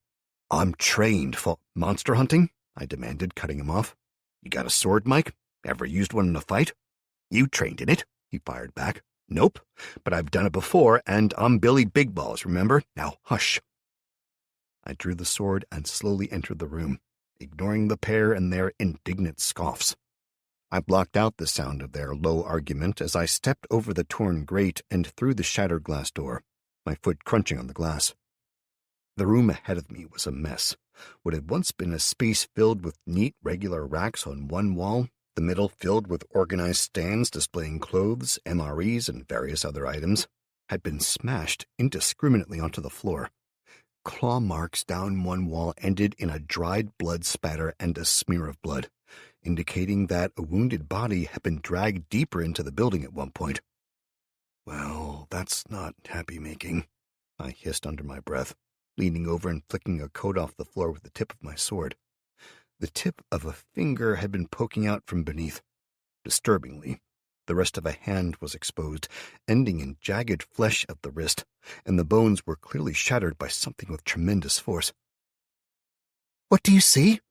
I'm trained for monster hunting, I demanded, cutting him off. You got a sword, Mike? Ever used one in a fight? You trained in it, he fired back. Nope, but I've done it before, and I'm Billy Big Balls, remember? Now hush. I drew the sword and slowly entered the room, ignoring the pair and their indignant scoffs. I blocked out the sound of their low argument as I stepped over the torn grate and through the shattered glass door, my foot crunching on the glass. The room ahead of me was a mess. What had once been a space filled with neat, regular racks on one wall, the middle filled with organized stands displaying clothes, MREs, and various other items, had been smashed indiscriminately onto the floor. Claw marks down one wall ended in a dried blood spatter and a smear of blood, indicating that a wounded body had been dragged deeper into the building at one point. Well, that's not happy-making, I hissed under my breath, leaning over and flicking a coat off the floor with the tip of my sword. The tip of a finger had been poking out from beneath. Disturbingly, the rest of a hand was exposed, ending in jagged flesh at the wrist, and the bones were clearly shattered by something with tremendous force. What do you see?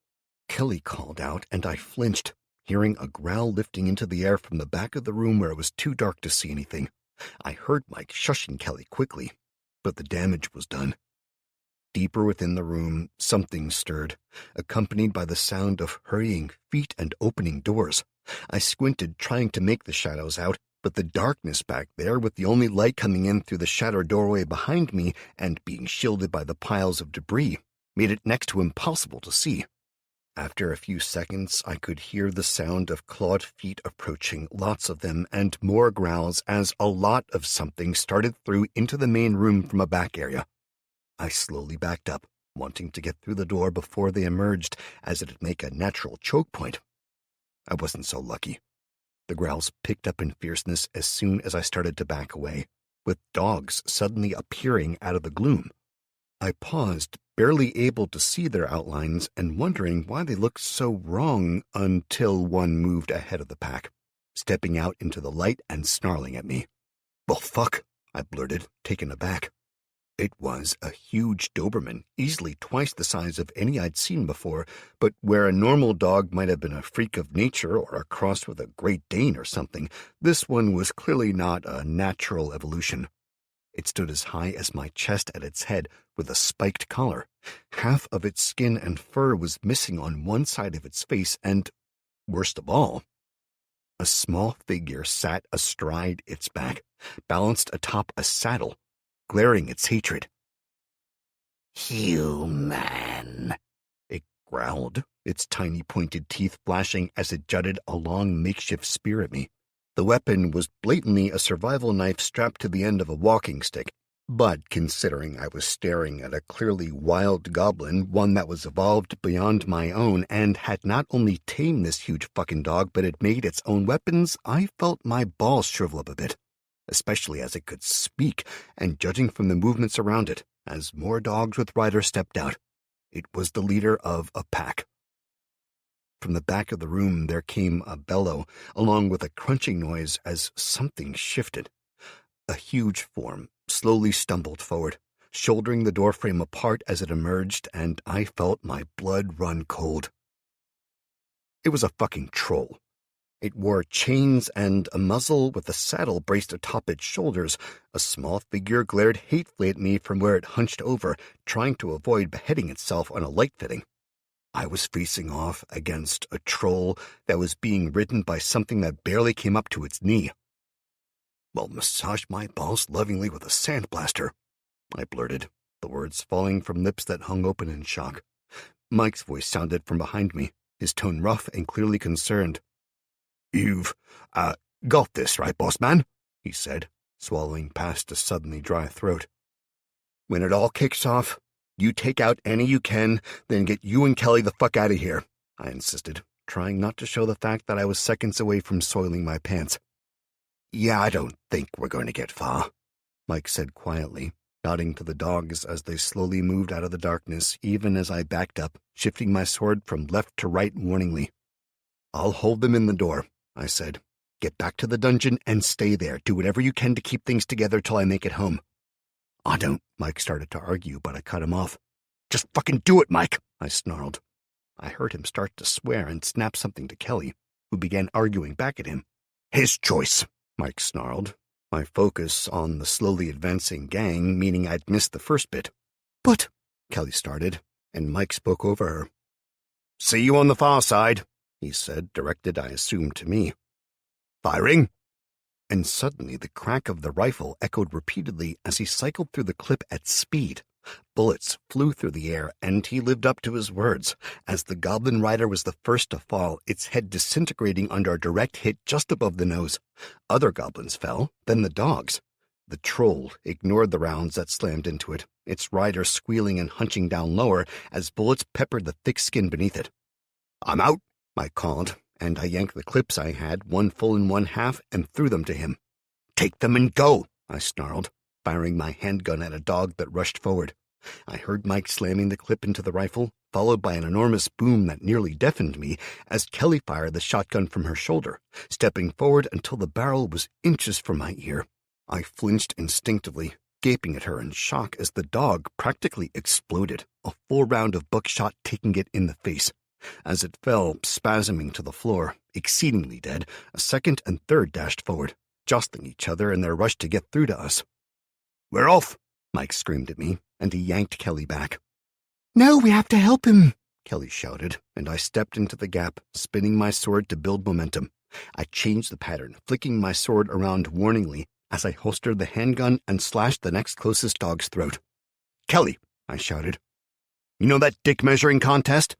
Kelly called out, and I flinched, hearing a growl lifting into the air from the back of the room where it was too dark to see anything. I heard Mike shushing Kelly quickly, but the damage was done. Deeper within the room, something stirred, accompanied by the sound of hurrying feet and opening doors. I squinted, trying to make the shadows out, but the darkness back there, with the only light coming in through the shattered doorway behind me and being shielded by the piles of debris, made it next to impossible to see. After a few seconds, I could hear the sound of clawed feet approaching, lots of them, and more growls as a lot of something started through into the main room from a back area. I slowly backed up, wanting to get through the door before they emerged, as it'd make a natural choke point. I wasn't so lucky. The growls picked up in fierceness as soon as I started to back away, with dogs suddenly appearing out of the gloom. I paused, barely able to see their outlines and wondering why they looked so wrong until one moved ahead of the pack, stepping out into the light and snarling at me. Well, fuck, I blurted, taken aback. It was a huge Doberman, easily twice the size of any I'd seen before, but where a normal dog might have been a freak of nature or a cross with a Great Dane or something, this one was clearly not a natural evolution. It stood as high as my chest at its head, with a spiked collar. Half of its skin and fur was missing on one side of its face, and, worst of all, a small figure sat astride its back, balanced atop a saddle, glaring its hatred. Human, it growled, its tiny pointed teeth flashing as it jutted a long makeshift spear at me. The weapon was blatantly a survival knife strapped to the end of a walking stick, but considering I was staring at a clearly wild goblin, one that was evolved beyond my own and had not only tamed this huge fucking dog but had made its own weapons, I felt my balls shrivel up a bit, especially as it could speak, and judging from the movements around it, as more dogs with riders stepped out, it was the leader of a pack. From the back of the room there came a bellow, along with a crunching noise as something shifted. A huge form slowly stumbled forward, shouldering the doorframe apart as it emerged, and I felt my blood run cold. It was a fucking troll. It wore chains and a muzzle with a saddle braced atop its shoulders. A small figure glared hatefully at me from where it hunched over, trying to avoid beheading itself on a light fitting. I was facing off against a troll that was being ridden by something that barely came up to its knee. Well, massage my balls lovingly with a sandblaster, I blurted, the words falling from lips that hung open in shock. Mike's voice sounded from behind me, his tone rough and clearly concerned. You've, got this, right, boss man? He said, swallowing past a suddenly dry throat. When it all kicks off, you take out any you can, then get you and Kelly the fuck out of here, I insisted, trying not to show the fact that I was seconds away from soiling my pants. Yeah, I don't think we're going to get far, Mike said quietly, nodding to the dogs as they slowly moved out of the darkness, even as I backed up, shifting my sword from left to right warningly. I'll hold them in the door, I said. Get back to the dungeon and stay there. Do whatever you can to keep things together till I make it home. I don't, Mike started to argue, but I cut him off. Just fucking do it, Mike, I snarled. I heard him start to swear and snap something to Kelly, who began arguing back at him. His choice, Mike snarled, my focus on the slowly advancing gang meaning I'd missed the first bit. But, Kelly started, and Mike spoke over her. See you on the far side, he said, directed, I assumed, to me. Firing! And suddenly the crack of the rifle echoed repeatedly as he cycled through the clip at speed. Bullets flew through the air, and he lived up to his words. As the goblin rider was the first to fall, its head disintegrating under a direct hit just above the nose. Other goblins fell, then the dogs. The troll ignored the rounds that slammed into it, its rider squealing and hunching down lower as bullets peppered the thick skin beneath it. I'm out, I called, and I yanked the clips I had, one full and one half, and threw them to him. Take them and go, I snarled, firing my handgun at a dog that rushed forward. I heard Mike slamming the clip into the rifle, followed by an enormous boom that nearly deafened me as Kelly fired the shotgun from her shoulder, stepping forward until the barrel was inches from my ear. I flinched instinctively, gaping at her in shock as the dog practically exploded, a full round of buckshot taking it in the face. As it fell, spasming to the floor, exceedingly dead, a second and third dashed forward, jostling each other in their rush to get through to us. We're off, Mike screamed at me, and he yanked Kelly back. No, we have to help him, Kelly shouted, and I stepped into the gap, spinning my sword to build momentum. I changed the pattern, flicking my sword around warningly as I holstered the handgun and slashed the next closest dog's throat. Kelly, I shouted. You know that dick measuring contest?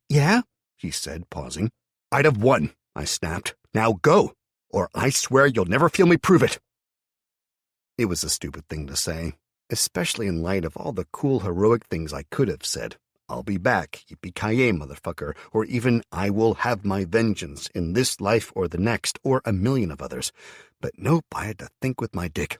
Yeah, she said, pausing. I'd have won, I snapped. Now go, or I swear you'll never feel me prove it. It was a stupid thing to say, especially in light of all the cool, heroic things I could have said. I'll be back, yippee-ki-yay, motherfucker, or even I will have my vengeance in this life or the next, or a million of others. But nope, I had to think with my dick.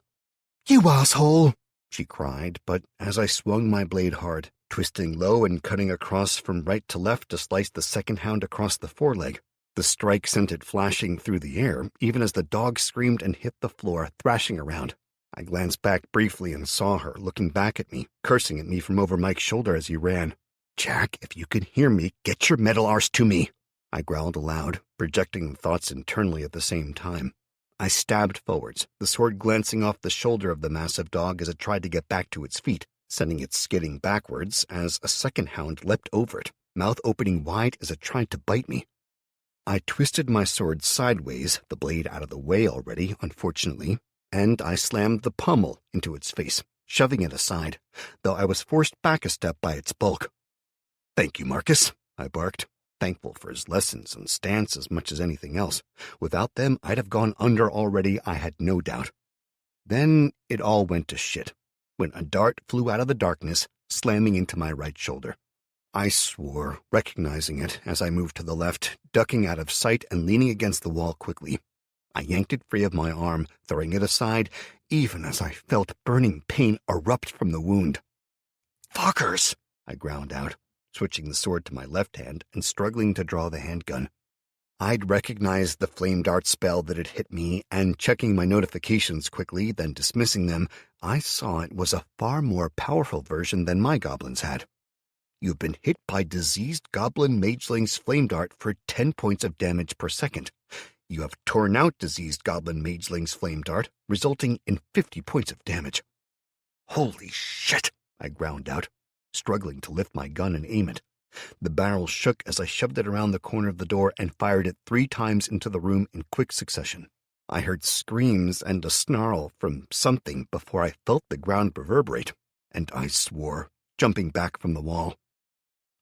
You asshole, she cried, but as I swung my blade hard, twisting low and cutting across from right to left to slice the second hound across the foreleg, the strike sent it flashing through the air, even as the dog screamed and hit the floor, thrashing around. I glanced back briefly and saw her looking back at me, cursing at me from over Mike's shoulder as he ran. Jack, if you can hear me, get your metal arse to me, I growled aloud, projecting the thoughts internally at the same time. I stabbed forwards, the sword glancing off the shoulder of the massive dog as it tried to get back to its feet, sending it skidding backwards as a second hound leapt over it, mouth opening wide as it tried to bite me. I twisted my sword sideways, the blade out of the way already, unfortunately, and I slammed the pommel into its face, shoving it aside, though I was forced back a step by its bulk. Thank you, Marcus, I barked, thankful for his lessons and stance as much as anything else. Without them, I'd have gone under already, I had no doubt. Then it all went to shit, when a dart flew out of the darkness, slamming into my right shoulder. I swore, recognizing it as I moved to the left, ducking out of sight and leaning against the wall quickly. I yanked it free of my arm, throwing it aside, even as I felt burning pain erupt from the wound. Fuckers, I ground out, switching the sword to my left hand and struggling to draw the handgun. I'd recognized the flame dart spell that had hit me, and checking my notifications quickly, then dismissing them, I saw it was a far more powerful version than my goblins had. You've been hit by diseased goblin mageling's flame dart for 10 points of damage per second. You have torn out diseased goblin mageling's flame dart, resulting in 50 points of damage. Holy shit, I ground out, struggling to lift my gun and aim it. The barrel shook as I shoved it around the corner of the door and fired it 3 times into the room in quick succession. I heard screams and a snarl from something before I felt the ground reverberate, and I swore, jumping back from the wall.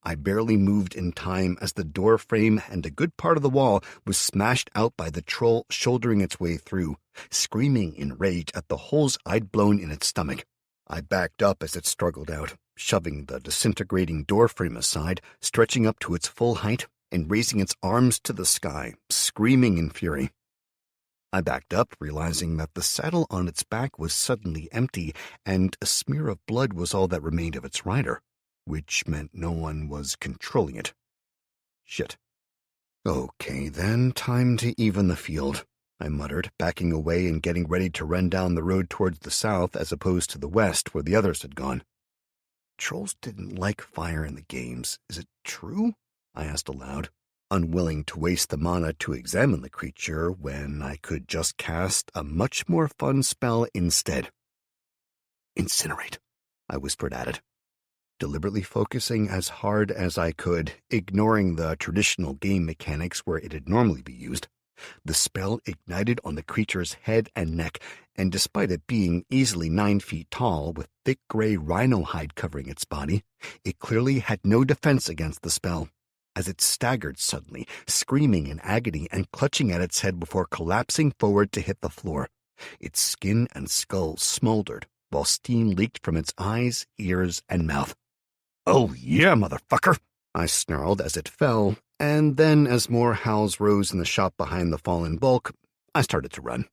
I barely moved in time as the door frame and a good part of the wall was smashed out by the troll shouldering its way through, screaming in rage at the holes I'd blown in its stomach. I backed up as it struggled out, shoving the disintegrating door frame aside, stretching up to its full height, and raising its arms to the sky, screaming in fury. I backed up, realizing that the saddle on its back was suddenly empty, and a smear of blood was all that remained of its rider, which meant no one was controlling it. Shit. Okay, then, time to even the field, I muttered, backing away and getting ready to run down the road towards the south as opposed to the west where the others had gone. Trolls didn't like fire in the games. Is it true? I asked aloud, unwilling to waste the mana to examine the creature when I could just cast a much more fun spell instead. Incinerate, I whispered at it, deliberately focusing as hard as I could, ignoring the traditional game mechanics where it'd normally be used. The spell ignited on the creature's head and neck, and despite it being easily 9 feet tall with thick gray rhino hide covering its body, it clearly had no defense against the spell, as it staggered suddenly, screaming in agony and clutching at its head before collapsing forward to hit the floor. Its skin and skull smoldered, while steam leaked from its eyes, ears, and mouth. "Oh yeah, motherfucker!" I snarled as it fell, and then as more howls rose in the shop behind the fallen bulk, I started to run.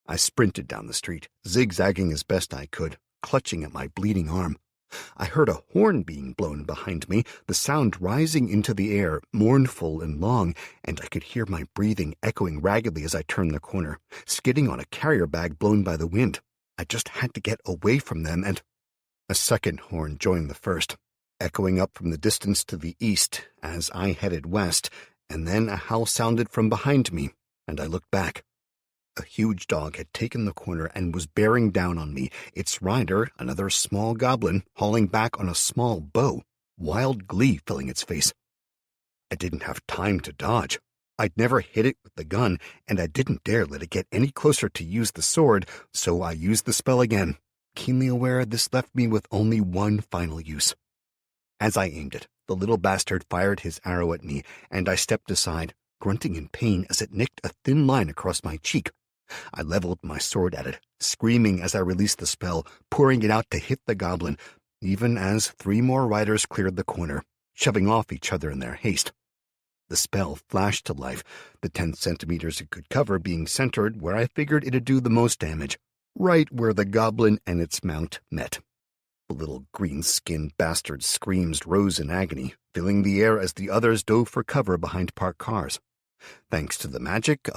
I sprinted down the street, zigzagging as best I could, clutching at my bleeding arm. I heard a horn being blown behind me, the sound rising into the air, mournful and long, and I could hear my breathing echoing raggedly as I turned the corner, skidding on a carrier bag blown by the wind. I just had to get away from them, and a second horn joined the first, echoing up from the distance to the east as I headed west, and then a howl sounded from behind me, and I looked back. A huge dog had taken the corner and was bearing down on me, its rider, another small goblin, hauling back on a small bow, wild glee filling its face. I didn't have time to dodge. I'd never hit it with the gun, and I didn't dare let it get any closer to use the sword, so I used the spell again, keenly aware this left me with only one final use. As I aimed it, the little bastard fired his arrow at me, and I stepped aside, grunting in pain as it nicked a thin line across my cheek. I leveled my sword at it, screaming as I released the spell, pouring it out to hit the goblin, even as 3 more riders cleared the corner, shoving off each other in their haste. The spell flashed to life, the 10 centimeters it could cover being centered where I figured it'd do the most damage, right where the goblin and its mount met. The little green-skinned bastard's screams rose in agony, filling the air as the others dove for cover behind parked cars. Thanks to the magic,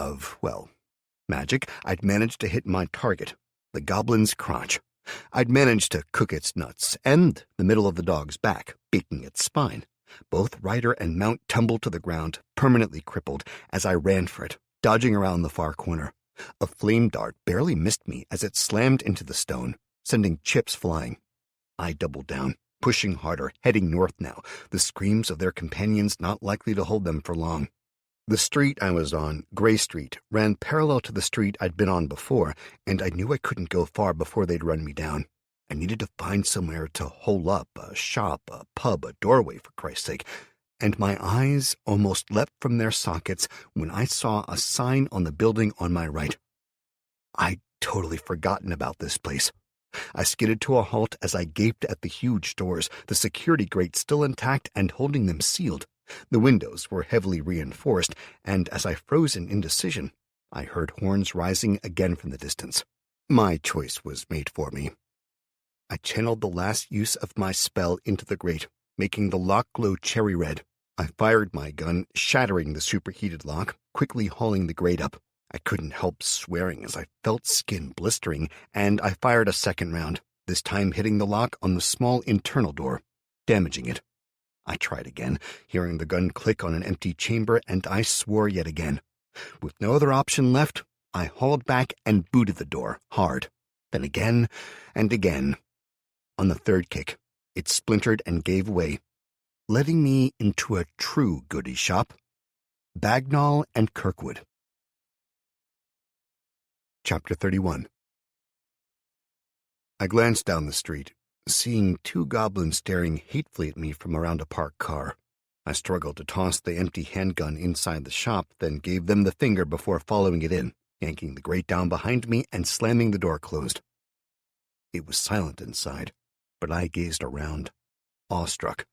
I'd managed to hit my target, the goblin's crotch. I'd managed to cook its nuts and the middle of the dog's back, baking its spine. Both rider and mount tumbled to the ground, permanently crippled, as I ran for it, dodging around the far corner. A flame dart barely missed me as it slammed into the stone, sending chips flying. I doubled down, pushing harder, heading north now, the screams of their companions not likely to hold them for long. The street I was on, Gray Street, ran parallel to the street I'd been on before, and I knew I couldn't go far before they'd run me down. I needed to find somewhere to hole up, a shop, a pub, a doorway, for Christ's sake, and my eyes almost leapt from their sockets when I saw a sign on the building on my right. I'd totally forgotten about this place. I skidded to a halt as I gaped at the huge doors, the security grates still intact and holding them sealed. The windows were heavily reinforced, and as I froze in indecision, I heard horns rising again from the distance. My choice was made for me. I channeled the last use of my spell into the grate, making the lock glow cherry red. I fired my gun, shattering the superheated lock, quickly hauling the grate up. I couldn't help swearing as I felt skin blistering, and I fired a second round, this time hitting the lock on the small internal door, damaging it. I tried again, hearing the gun click on an empty chamber, and I swore yet again. With no other option left, I hauled back and booted the door, hard. Then again, and again. On the third kick, it splintered and gave way, letting me into a true goodie shop. Bagnall and Kirkwood. Chapter 31. I glanced down the street, seeing two goblins staring hatefully at me from around a parked car. I struggled to toss the empty handgun inside the shop, then gave them the finger before following it in, yanking the grate down behind me and slamming the door closed. It was silent inside, but I gazed around, awestruck.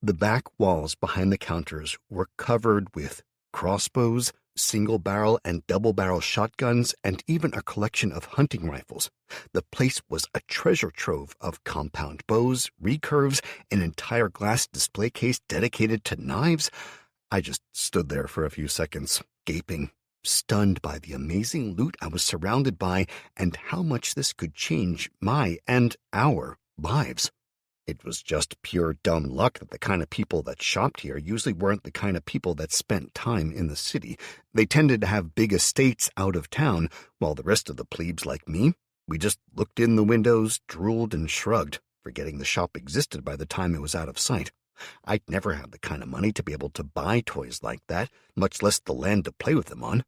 The back walls behind the counters were covered with crossbows, single-barrel and double-barrel shotguns, and even a collection of hunting rifles. The place was a treasure trove of compound bows, recurves, an entire glass display case dedicated to knives. I just stood there for a few seconds, gaping, stunned by the amazing loot I was surrounded by and how much this could change my and our lives. It was just pure dumb luck that the kind of people that shopped here usually weren't the kind of people that spent time in the city. They tended to have big estates out of town, while the rest of the plebes like me, we just looked in the windows, drooled, and shrugged, forgetting the shop existed by the time it was out of sight. I'd never had the kind of money to be able to buy toys like that, much less the land to play with them on.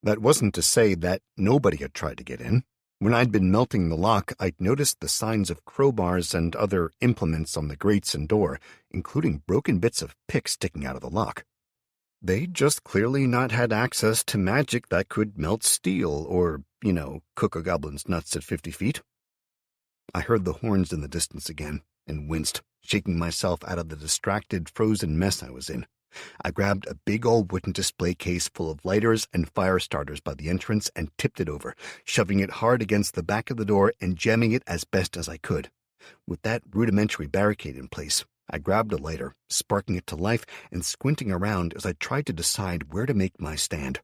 That wasn't to say that nobody had tried to get in. When I'd been melting the lock, I'd noticed the signs of crowbars and other implements on the grates and door, including broken bits of pick sticking out of the lock. They'd just clearly not had access to magic that could melt steel or, cook a goblin's nuts at 50 feet. I heard the horns in the distance again and winced, shaking myself out of the distracted, frozen mess I was in. I grabbed a big old wooden display case full of lighters and fire starters by the entrance and tipped it over, shoving it hard against the back of the door and jamming it as best as I could. With that rudimentary barricade in place, I grabbed a lighter, sparking it to life and squinting around as I tried to decide where to make my stand.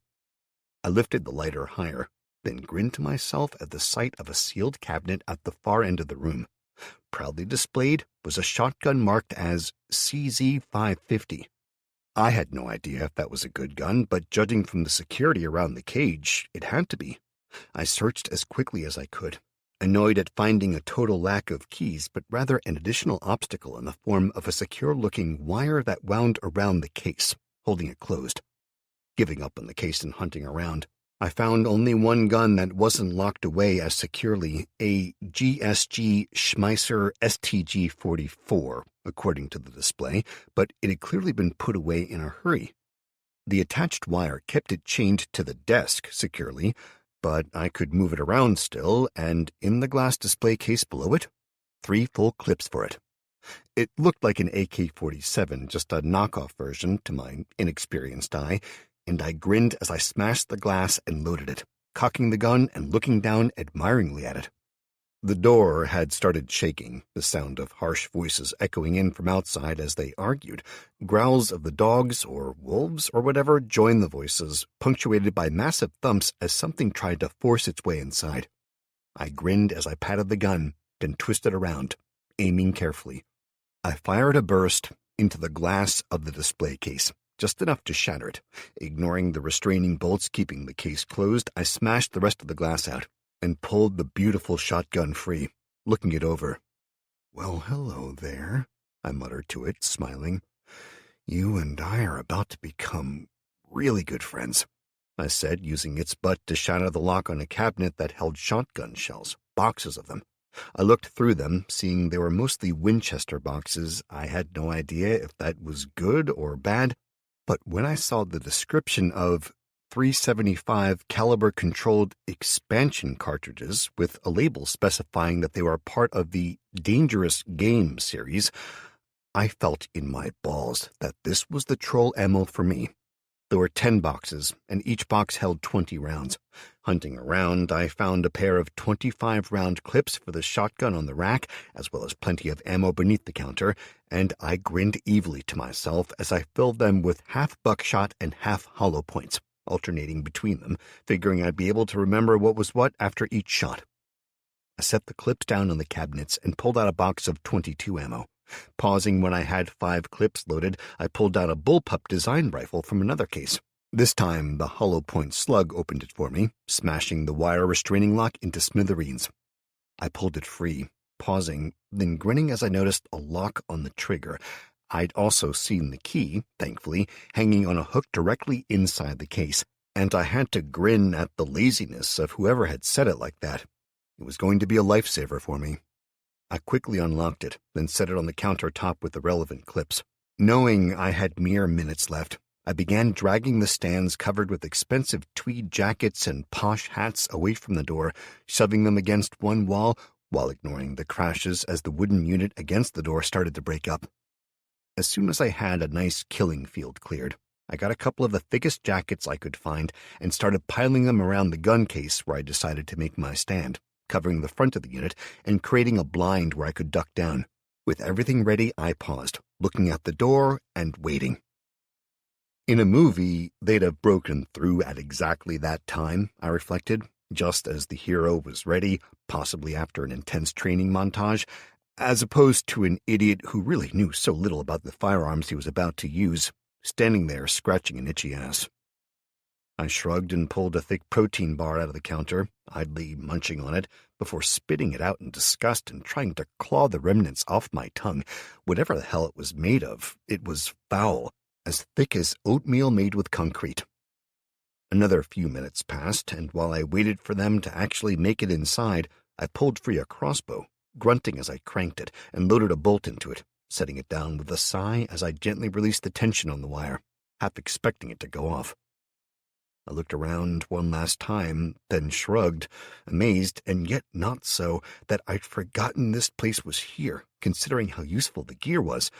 I lifted the lighter higher, then grinned to myself at the sight of a sealed cabinet at the far end of the room. Proudly displayed was a shotgun marked as CZ-550. I had no idea if that was a good gun, but judging from the security around the cage, it had to be. I searched as quickly as I could, annoyed at finding a total lack of keys, but rather an additional obstacle in the form of a secure-looking wire that wound around the case, holding it closed. Giving up on the case and hunting around, I found only one gun that wasn't locked away as securely, a GSG Schmeisser STG-44, according to the display, but it had clearly been put away in a hurry. The attached wire kept it chained to the desk securely, but I could move it around still, and in the glass display case below it, 3 full clips for it. It looked like an AK-47, just a knockoff version to my inexperienced eye, and I grinned as I smashed the glass and loaded it, cocking the gun and looking down admiringly at it. The door had started shaking, the sound of harsh voices echoing in from outside as they argued. Growls of the dogs or wolves or whatever joined the voices, punctuated by massive thumps as something tried to force its way inside. I grinned as I patted the gun, then twisted around, aiming carefully. I fired a burst into the glass of the display case, just enough to shatter it. Ignoring the restraining bolts keeping the case closed, I smashed the rest of the glass out and pulled the beautiful shotgun free, looking it over. "Well, hello there," I muttered to it, smiling. "You and I are about to become really good friends," I said, using its butt to shatter the lock on a cabinet that held shotgun shells, boxes of them. I looked through them, seeing they were mostly Winchester boxes. I had no idea if that was good or bad, but when I saw the description of 375 caliber controlled expansion cartridges with a label specifying that they were part of the Dangerous Game series, I felt in my balls that this was the troll ammo for me. There were 10 boxes, and each box held 20 rounds. Hunting around, I found a pair of 25-round clips for the shotgun on the rack, as well as plenty of ammo beneath the counter, and I grinned evilly to myself as I filled them with half buckshot and half hollow points, alternating between them, figuring I'd be able to remember what was what after each shot. I set the clips down on the cabinets and pulled out a box of 22 ammo. Pausing when I had 5 clips loaded, I pulled out a bullpup design rifle from another case. This time, the hollow point slug opened it for me, smashing the wire restraining lock into smithereens. I pulled it free, pausing, then grinning as I noticed a lock on the trigger. I'd also seen the key, thankfully, hanging on a hook directly inside the case, and I had to grin at the laziness of whoever had said it like that. It was going to be a lifesaver for me. I quickly unlocked it, then set it on the countertop with the relevant clips. Knowing I had mere minutes left, I began dragging the stands covered with expensive tweed jackets and posh hats away from the door, shoving them against one wall while ignoring the crashes as the wooden unit against the door started to break up. As soon as I had a nice killing field cleared, I got a couple of the thickest jackets I could find and started piling them around the gun case where I decided to make my stand, covering the front of the unit and creating a blind where I could duck down. With everything ready, I paused, looking at the door and waiting. In a movie, they'd have broken through at exactly that time, I reflected, just as the hero was ready, possibly after an intense training montage, as opposed to an idiot who really knew so little about the firearms he was about to use, standing there scratching an itchy ass. I shrugged and pulled a thick protein bar out of the counter, idly munching on it, before spitting it out in disgust and trying to claw the remnants off my tongue. Whatever the hell it was made of, it was foul, as thick as oatmeal made with concrete. Another few minutes passed, and while I waited for them to actually make it inside, I pulled free a crossbow, grunting as I cranked it, and loaded a bolt into it, setting it down with a sigh as I gently released the tension on the wire, half expecting it to go off. I looked around one last time, then shrugged, amazed, and yet not so, that I'd forgotten this place was here, considering how useful the gear was.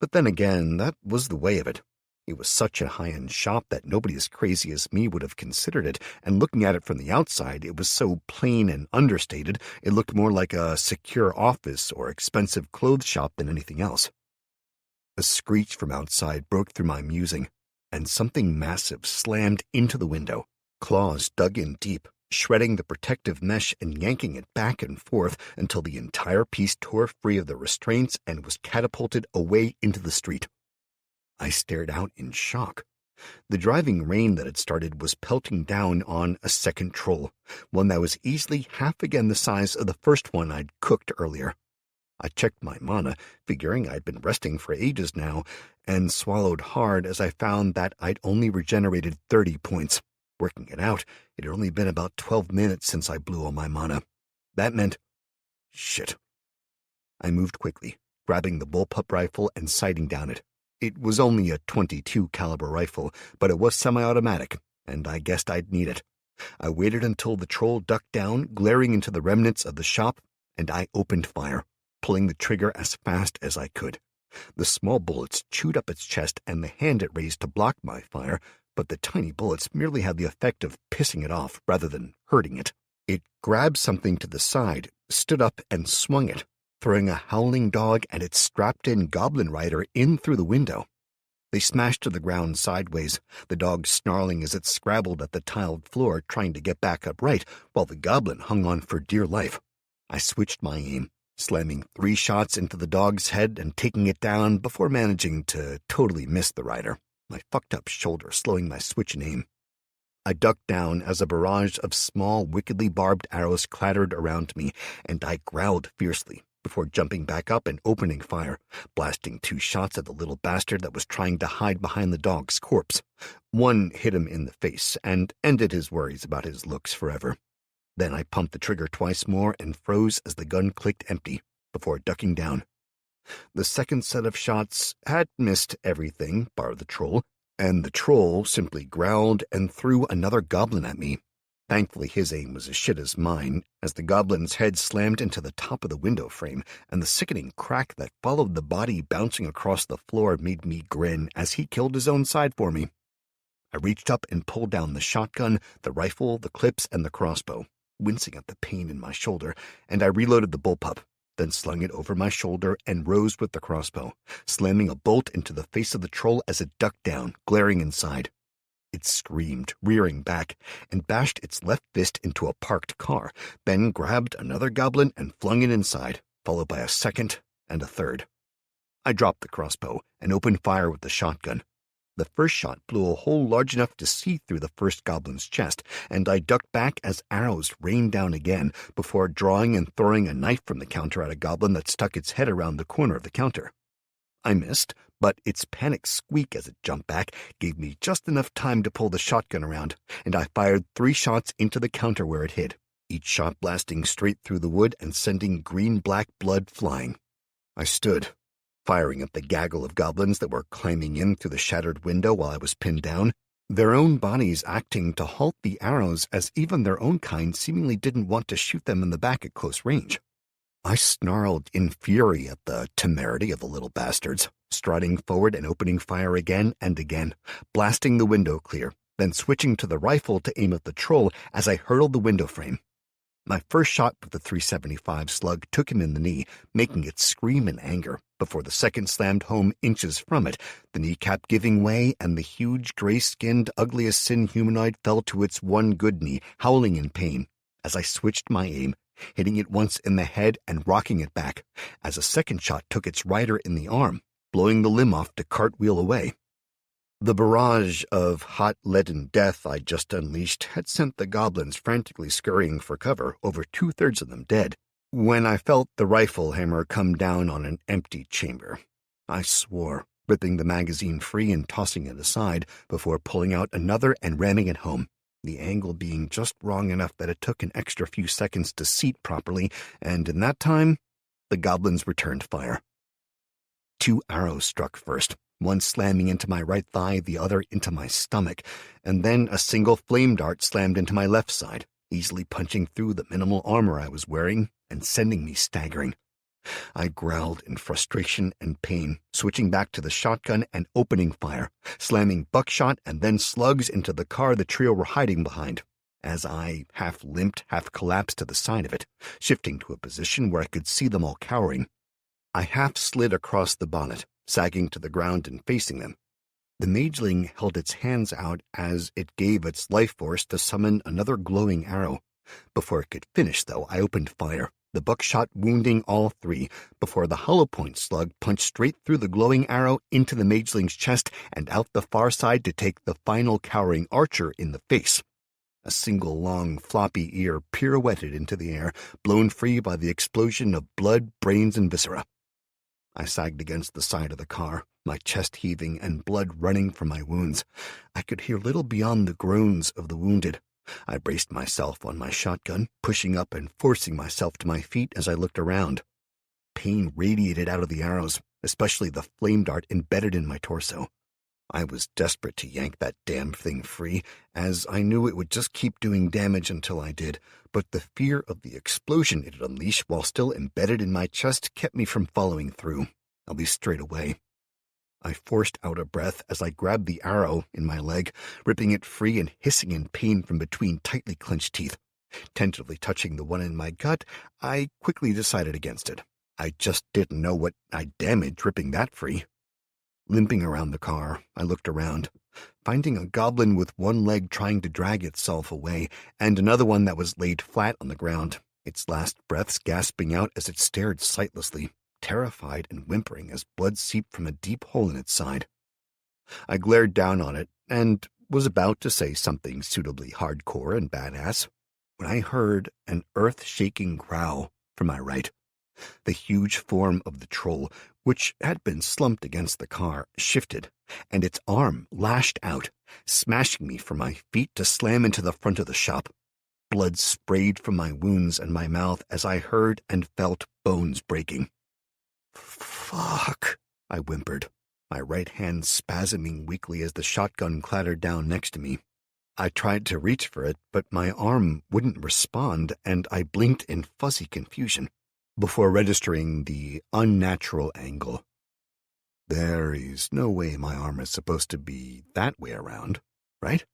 But then again, that was the way of it. It was such a high-end shop that nobody as crazy as me would have considered it, and looking at it from the outside, it was so plain and understated, it looked more like a secure office or expensive clothes shop than anything else. A screech from outside broke through my musing, and something massive slammed into the window. Claws dug in deep, shredding the protective mesh and yanking it back and forth until the entire piece tore free of the restraints and was catapulted away into the street. I stared out in shock. The driving rain that had started was pelting down on a second troll, one that was easily half again the size of the first one I'd cooked earlier. I checked my mana, figuring I'd been resting for ages now, and swallowed hard as I found that I'd only regenerated 30 points. Working it out, it had only been about 12 minutes since I blew all my mana. That meant... shit. I moved quickly, grabbing the bullpup rifle and sighting down it. It was only a .22 caliber rifle, but it was semi-automatic, and I guessed I'd need it. I waited until the troll ducked down, glaring into the remnants of the shop, and I opened fire, pulling the trigger as fast as I could. The small bullets chewed up its chest and the hand it raised to block my fire, but the tiny bullets merely had the effect of pissing it off rather than hurting it. It grabbed something to the side, stood up, and swung it, throwing a howling dog and its strapped-in goblin rider in through the window. They smashed to the ground sideways, the dog snarling as it scrabbled at the tiled floor trying to get back upright, while the goblin hung on for dear life. I switched my aim, slamming 3 shots into the dog's head and taking it down before managing to totally miss the rider, my fucked-up shoulder slowing my switch in aim. I ducked down as a barrage of small, wickedly barbed arrows clattered around me, and I growled fiercely before jumping back up and opening fire, blasting 2 shots at the little bastard that was trying to hide behind the dog's corpse. One hit him in the face and ended his worries about his looks forever. Then I pumped the trigger twice more and froze as the gun clicked empty, before ducking down. The second set of shots had missed everything bar the troll, and the troll simply growled and threw another goblin at me. Thankfully his aim was as shit as mine, as the goblin's head slammed into the top of the window frame, and the sickening crack that followed the body bouncing across the floor made me grin as he killed his own side for me. I reached up and pulled down the shotgun, the rifle, the clips, and the crossbow, wincing at the pain in my shoulder, and I reloaded the bullpup, then slung it over my shoulder and rose with the crossbow, slamming a bolt into the face of the troll as it ducked down, glaring inside. It screamed, rearing back, and bashed its left fist into a parked car, then grabbed another goblin and flung it inside, followed by a second and a third. I dropped the crossbow and opened fire with the shotgun. The first shot blew a hole large enough to see through the first goblin's chest, and I ducked back as arrows rained down again before drawing and throwing a knife from the counter at a goblin that stuck its head around the corner of the counter. I missed, but its panic squeak as it jumped back gave me just enough time to pull the shotgun around, and I fired 3 shots into the counter where it hid, each shot blasting straight through the wood and sending green-black blood flying. I stood, firing at the gaggle of goblins that were climbing in through the shattered window while I was pinned down, their own bodies acting to halt the arrows as even their own kind seemingly didn't want to shoot them in the back at close range. I snarled in fury at the temerity of the little bastards, striding forward and opening fire again and again, blasting the window clear, then switching to the rifle to aim at the troll as I hurtled the window frame. My first shot with the .375 slug took him in the knee, making it scream in anger, before the second slammed home inches from it, the kneecap giving way, and the huge, gray-skinned, ugly-as-sin humanoid fell to its one good knee, howling in pain, as I switched my aim, hitting it once in the head and rocking it back, as a second shot took its rider in the arm, blowing the limb off to cartwheel away. The barrage of hot leaden death I just unleashed had sent the goblins frantically scurrying for cover, over 2/3 of them dead, when I felt the rifle hammer come down on an empty chamber. I swore, ripping the magazine free and tossing it aside before pulling out another and ramming it home, the angle being just wrong enough that it took an extra few seconds to seat properly, and in that time, the goblins returned fire. 2 arrows struck first, one slamming into my right thigh, the other into my stomach, and then a single flame dart slammed into my left side, easily punching through the minimal armor I was wearing and sending me staggering. I growled in frustration and pain, switching back to the shotgun and opening fire, slamming buckshot and then slugs into the car the trio were hiding behind, as I half-limped, half-collapsed to the side of it, shifting to a position where I could see them all cowering. I half-slid across the bonnet, sagging to the ground and facing them. The mageling held its hands out as it gave its life force to summon another glowing arrow. Before it could finish, though, I opened fire, the buckshot wounding all 3, before the hollow point slug punched straight through the glowing arrow into the mageling's chest and out the far side to take the final cowering archer in the face. A single long, floppy ear pirouetted into the air, blown free by the explosion of blood, brains, and viscera. I sagged against the side of the car, my chest heaving and blood running from my wounds. I could hear little beyond the groans of the wounded. I braced myself on my shotgun, pushing up and forcing myself to my feet as I looked around. Pain radiated out of the arrows, especially the flame dart embedded in my torso. I was desperate to yank that damn thing free, as I knew it would just keep doing damage until I did, but the fear of the explosion it had unleashed while still embedded in my chest kept me from following through, at least straight away. I forced out a breath as I grabbed the arrow in my leg, ripping it free and hissing in pain from between tightly clenched teeth. Tentatively touching the one in my gut, I quickly decided against it. I just didn't know what I'd damaged ripping that free. Limping around the car, I looked around, finding a goblin with one leg trying to drag itself away, and another one that was laid flat on the ground, its last breaths gasping out as it stared sightlessly, terrified and whimpering as blood seeped from a deep hole in its side. I glared down on it and was about to say something suitably hardcore and badass when I heard an earth-shaking growl from my right. The huge form of the troll, which had been slumped against the car, shifted, and its arm lashed out, smashing me from my feet to slam into the front of the shop. Blood sprayed from my wounds and my mouth as I heard and felt bones breaking. "Fuck," I whimpered, my right hand spasming weakly as the shotgun clattered down next to me. I tried to reach for it, but my arm wouldn't respond, and I blinked in fuzzy confusion before registering the unnatural angle. There is no way my arm is supposed to be that way around, right?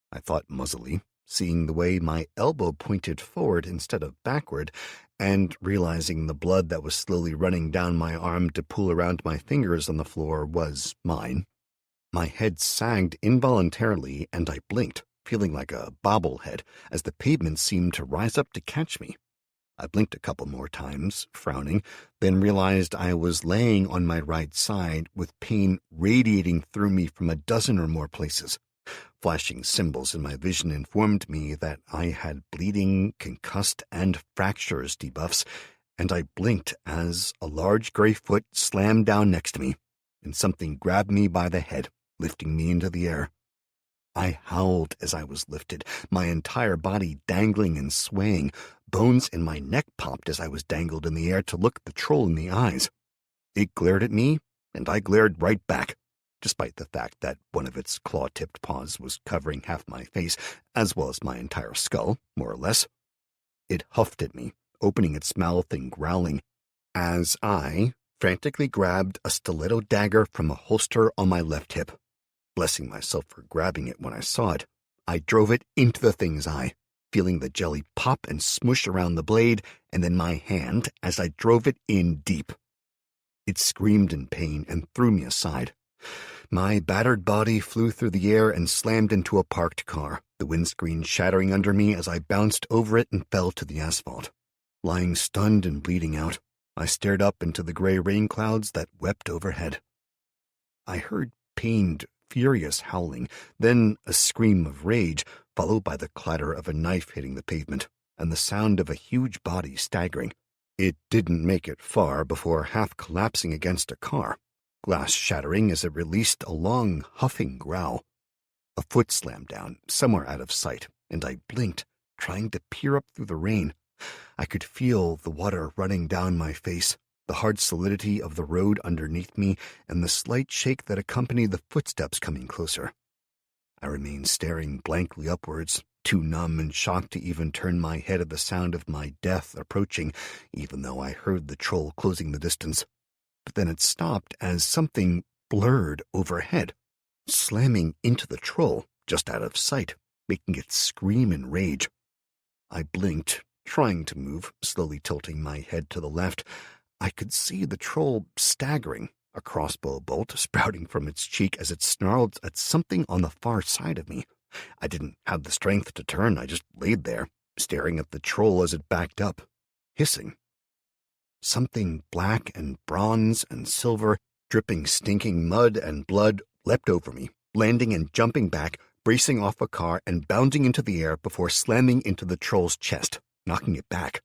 I thought muzzily, seeing the way my elbow pointed forward instead of backward, and realizing the blood that was slowly running down my arm to pool around my fingers on the floor was mine. My head sagged involuntarily, and I blinked, feeling like a bobblehead, as the pavement seemed to rise up to catch me. I blinked a couple more times, frowning, then realized I was laying on my right side with pain radiating through me from a dozen or more places. Flashing symbols in my vision informed me that I had bleeding, concussed, and fractures debuffs, and I blinked as a large gray foot slammed down next to me, and something grabbed me by the head, lifting me into the air. I howled as I was lifted, my entire body dangling and swaying. Bones in my neck popped as I was dangled in the air to look the troll in the eyes. It glared at me, and I glared right back, despite the fact that one of its claw-tipped paws was covering half my face, as well as my entire skull, more or less. It huffed at me, opening its mouth and growling, as I frantically grabbed a stiletto dagger from a holster on my left hip. Blessing myself for grabbing it when I saw it, I drove it into the thing's eye, feeling the jelly pop and smush around the blade, and then my hand as I drove it in deep. It screamed in pain and threw me aside. My battered body flew through the air and slammed into a parked car, the windscreen shattering under me as I bounced over it and fell to the asphalt. Lying stunned and bleeding out, I stared up into the gray rain clouds that wept overhead. I heard pained, furious howling, then a scream of rage, followed by the clatter of a knife hitting the pavement, and the sound of a huge body staggering. It didn't make it far before half collapsing against a car, glass shattering as it released a long, huffing growl. A foot slammed down, somewhere out of sight, and I blinked, trying to peer up through the rain. I could feel the water running down my face, the hard solidity of the road underneath me, and the slight shake that accompanied the footsteps coming closer. I remained staring blankly upwards, too numb and shocked to even turn my head at the sound of my death approaching, even though I heard the troll closing the distance. But then it stopped as something blurred overhead, slamming into the troll just out of sight, making it scream in rage. I blinked, trying to move, slowly tilting my head to the left. I could see the troll staggering, a crossbow bolt sprouting from its cheek as it snarled at something on the far side of me. I didn't have the strength to turn. I just laid there, staring at the troll as it backed up, hissing. Something black and bronze and silver, dripping stinking mud and blood, leapt over me, landing and jumping back, bracing off a car and bounding into the air before slamming into the troll's chest, knocking it back.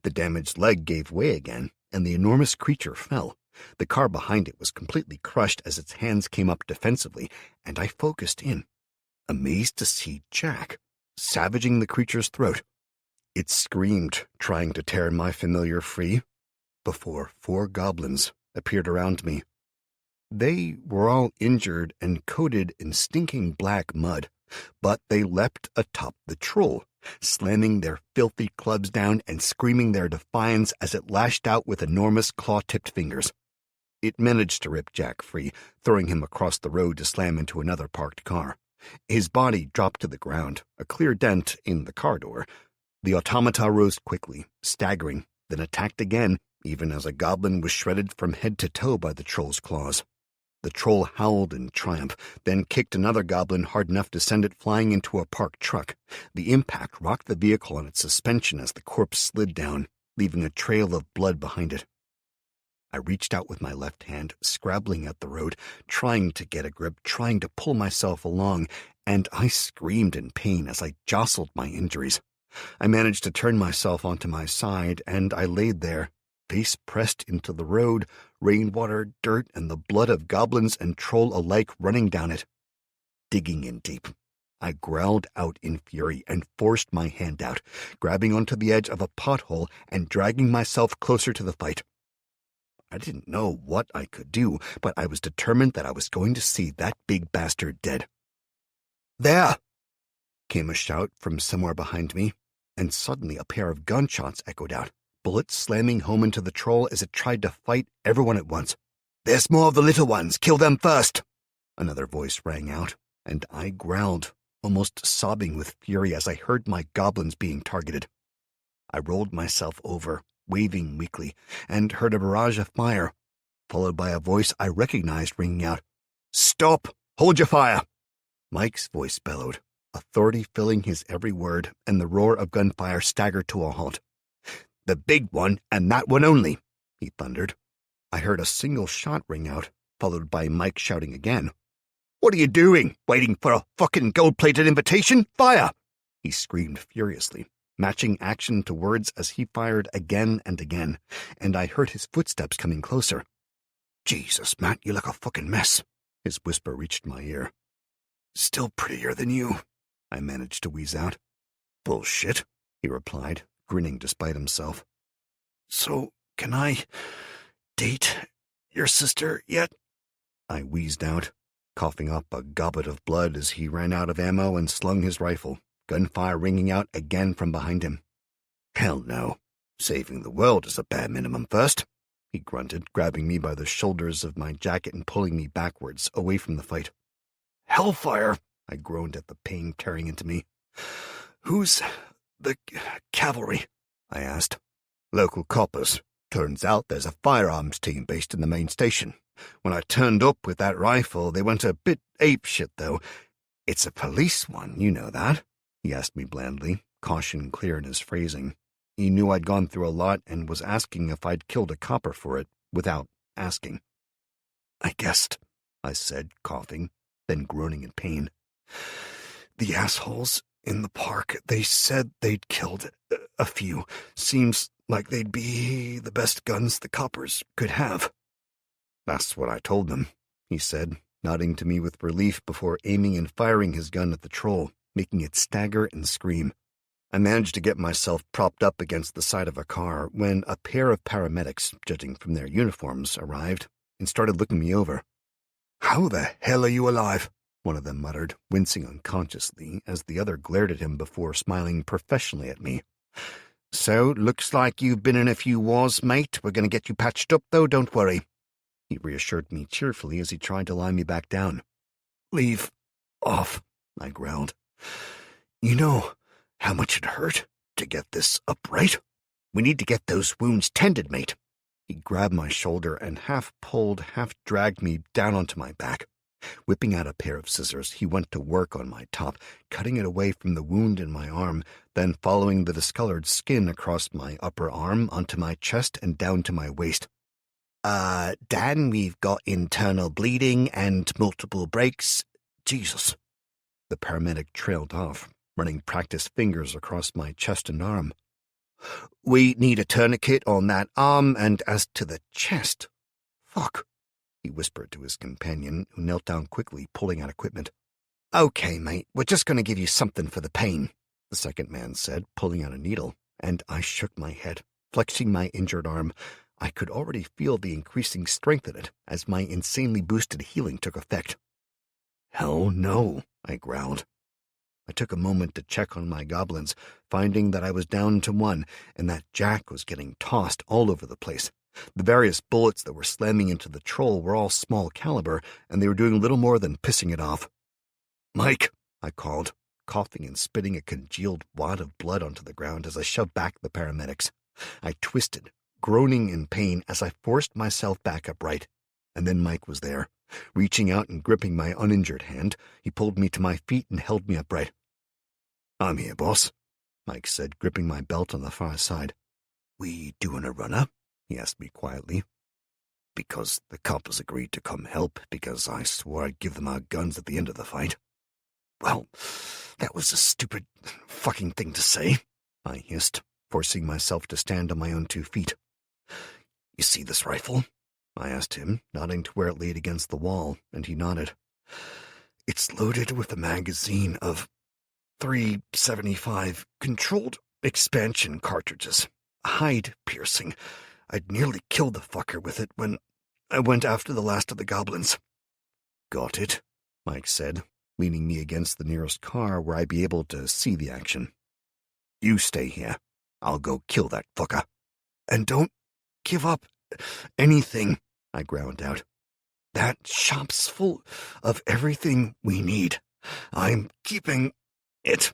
The damaged leg gave way again, and the enormous creature fell. The car behind it was completely crushed as its hands came up defensively, and I focused in, amazed to see Jack, savaging the creature's throat. It screamed, trying to tear my familiar free, before 4 goblins appeared around me. They were all injured and coated in stinking black mud, but they leapt atop the troll, slamming their filthy clubs down and screaming their defiance as it lashed out with enormous claw-tipped fingers. It managed to rip Jack free, throwing him across the road to slam into another parked car. His body dropped to the ground, a clear dent in the car door. The automata rose quickly, staggering, then attacked again, even as a goblin was shredded from head to toe by the troll's claws. The troll howled in triumph, then kicked another goblin hard enough to send it flying into a parked truck. The impact rocked the vehicle on its suspension as the corpse slid down, leaving a trail of blood behind it. I reached out with my left hand, scrabbling at the road, trying to get a grip, trying to pull myself along, and I screamed in pain as I jostled my injuries. I managed to turn myself onto my side, and I laid there, face pressed into the road, rainwater, dirt, and the blood of goblins and troll alike running down it. Digging in deep, I growled out in fury and forced my hand out, grabbing onto the edge of a pothole and dragging myself closer to the fight. I didn't know what I could do, but I was determined that I was going to see that big bastard dead. "There!" came a shout from somewhere behind me, and suddenly a pair of gunshots echoed out, bullets slamming home into the troll as it tried to fight everyone at once. "There's more of the little ones! Kill them first!" Another voice rang out, and I growled, almost sobbing with fury as I heard my goblins being targeted. I rolled myself over, waving weakly, and heard a barrage of fire, followed by a voice I recognized ringing out, "Stop! Hold your fire!" Mike's voice bellowed, authority filling his every word, and the roar of gunfire staggered to a halt. "The big one, and that one only," he thundered. I heard a single shot ring out, followed by Mike shouting again. "What are you doing? Waiting for a fucking gold-plated invitation? Fire!" he screamed furiously, matching action to words as he fired again and again, and I heard his footsteps coming closer. "Jesus, Matt, you look a fucking mess." His whisper reached my ear. Still prettier than you, I managed to wheeze out. Bullshit, he replied, grinning despite himself. So, can I date your sister yet? I wheezed out, coughing up a goblet of blood as he ran out of ammo and slung his rifle, gunfire ringing out again from behind him. Hell no. Saving the world is a bare minimum first, he grunted, grabbing me by the shoulders of my jacket and pulling me backwards, away from the fight. Hellfire, I groaned at the pain tearing into me. Who's the cavalry? I asked. Local coppers. Turns out there's a firearms team based in the main station. When I turned up with that rifle, they went a bit apeshit, though. It's a police one, you know that? He asked me blandly, caution clear in his phrasing. He knew I'd gone through a lot and was asking if I'd killed a copper for it, without asking. I guessed, I said, coughing, then groaning in pain. The assholes in the park, they said they'd killed a few. Seems like they'd be the best guns the coppers could have. That's what I told them, he said, nodding to me with relief before aiming and firing his gun at the troll, making it stagger and scream. I managed to get myself propped up against the side of a car when a pair of paramedics, judging from their uniforms, arrived and started looking me over. How the hell are you alive? One of them muttered, wincing unconsciously as the other glared at him before smiling professionally at me. So, looks like you've been in a few wars, mate. We're going to get you patched up, though, don't worry. He reassured me cheerfully as he tried to lie me back down. Leave off, I growled. You know how much it hurt to get this upright? We need to get those wounds tended, mate. He grabbed my shoulder and half pulled, half dragged me down onto my back. Whipping out a pair of scissors, he went to work on my top, cutting it away from the wound in my arm, then following the discolored skin across my upper arm onto my chest and down to my waist. Dan, we've got internal bleeding and multiple breaks. Jesus. The paramedic trailed off, running practice fingers across my chest and arm. We need a tourniquet on that arm, and as to the chest... Fuck, he whispered to his companion, who knelt down quickly, pulling out equipment. Okay, mate, we're just going to give you something for the pain, the second man said, pulling out a needle, and I shook my head, flexing my injured arm. I could already feel the increasing strength in it as my insanely boosted healing took effect. Hell no, I growled. I took a moment to check on my goblins, finding that I was down to one and that Jack was getting tossed all over the place. The various bullets that were slamming into the troll were all small caliber, and they were doing little more than pissing it off. Mike, I called, coughing and spitting a congealed wad of blood onto the ground as I shoved back the paramedics. I twisted, groaning in pain as I forced myself back upright. And then Mike was there. Reaching out and gripping my uninjured hand, he pulled me to my feet and held me upright. I'm here, boss, Mike said, gripping my belt on the far side. We doing a runner? He asked me quietly. Because the coppers agreed to come help, because I swore I'd give them our guns at the end of the fight. Well, that was a stupid fucking thing to say, I hissed, forcing myself to stand on my own 2 feet. You see this rifle? I asked him, nodding to where it laid against the wall, and he nodded. It's loaded with a magazine of 375 controlled expansion cartridges, hide-piercing. I'd nearly killed the fucker with it when I went after the last of the goblins. Got it, Mike said, leaning me against the nearest car where I'd be able to see the action. You stay here. I'll go kill that fucker. And don't give up anything, I ground out. That shop's full of everything we need. I'm keeping it.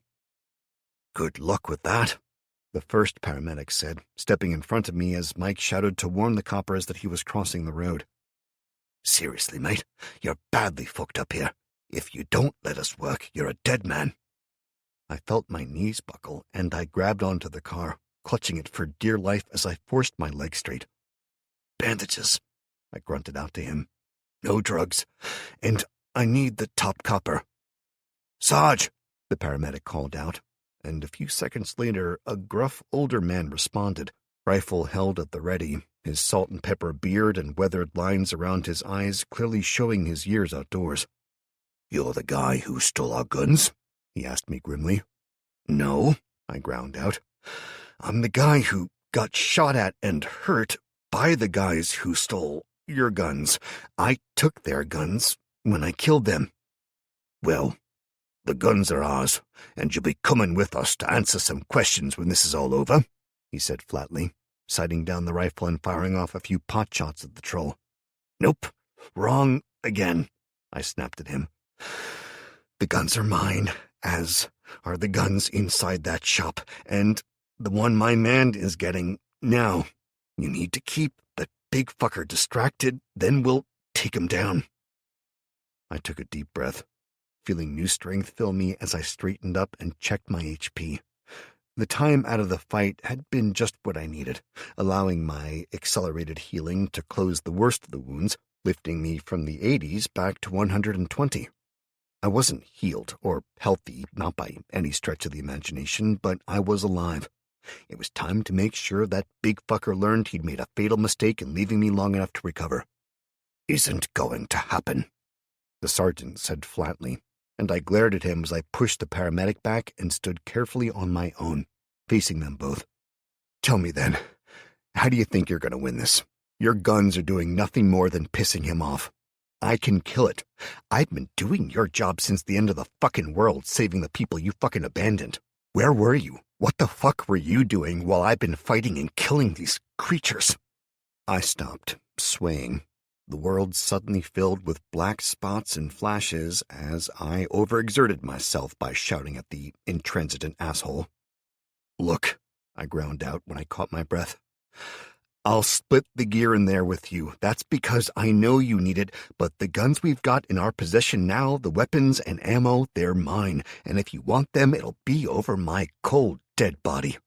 Good luck with that, the first paramedic said, stepping in front of me as Mike shouted to warn the coppers that he was crossing the road. Seriously, mate, you're badly fucked up here. If you don't let us work, you're a dead man. I felt my knees buckle, and I grabbed onto the car, clutching it for dear life as I forced my legs straight. Bandages, I grunted out to him. No drugs, and I need the top copper. Sarge, the paramedic called out, and a few seconds later a gruff older man responded, rifle held at the ready, his salt and pepper beard and weathered lines around his eyes clearly showing his years outdoors. "You're the guy who stole our guns?" he asked me grimly. "No," I ground out. "I'm the guy who got shot at and hurt by the guys who stole your guns. I took their guns when I killed them." "Well, the guns are ours, and you'll be coming with us to answer some questions when this is all over," he said flatly, sighting down the rifle and firing off a few pot shots at the troll. "Nope, wrong again," I snapped at him. "The guns are mine, as are the guns inside that shop, and the one my man is getting now. You need to keep that big fucker distracted, then we'll take him down." I took a deep breath, feeling new strength fill me as I straightened up and checked my HP. The time out of the fight had been just what I needed, allowing my accelerated healing to close the worst of the wounds, lifting me from the 80s back to 120. I wasn't healed or healthy, not by any stretch of the imagination, but I was alive. It was time to make sure that big fucker learned he'd made a fatal mistake in leaving me long enough to recover. "Isn't going to happen," the sergeant said flatly, and I glared at him as I pushed the paramedic back and stood carefully on my own, facing them both. "Tell me then, how do you think you're going to win this? Your guns are doing nothing more than pissing him off. I can kill it. I've been doing your job since the end of the fucking world, saving the people you fucking abandoned. Where were you? What the fuck were you doing while I've been fighting and killing these creatures?" I stopped, swaying, the world suddenly filled with black spots and flashes as I overexerted myself by shouting at the intransigent asshole. "Look," I ground out when I caught my breath. "I'll split the gear in there with you. That's because I know you need it, but the guns we've got in our possession now, the weapons and ammo, they're mine, and if you want them, it'll be over my cold, dead body."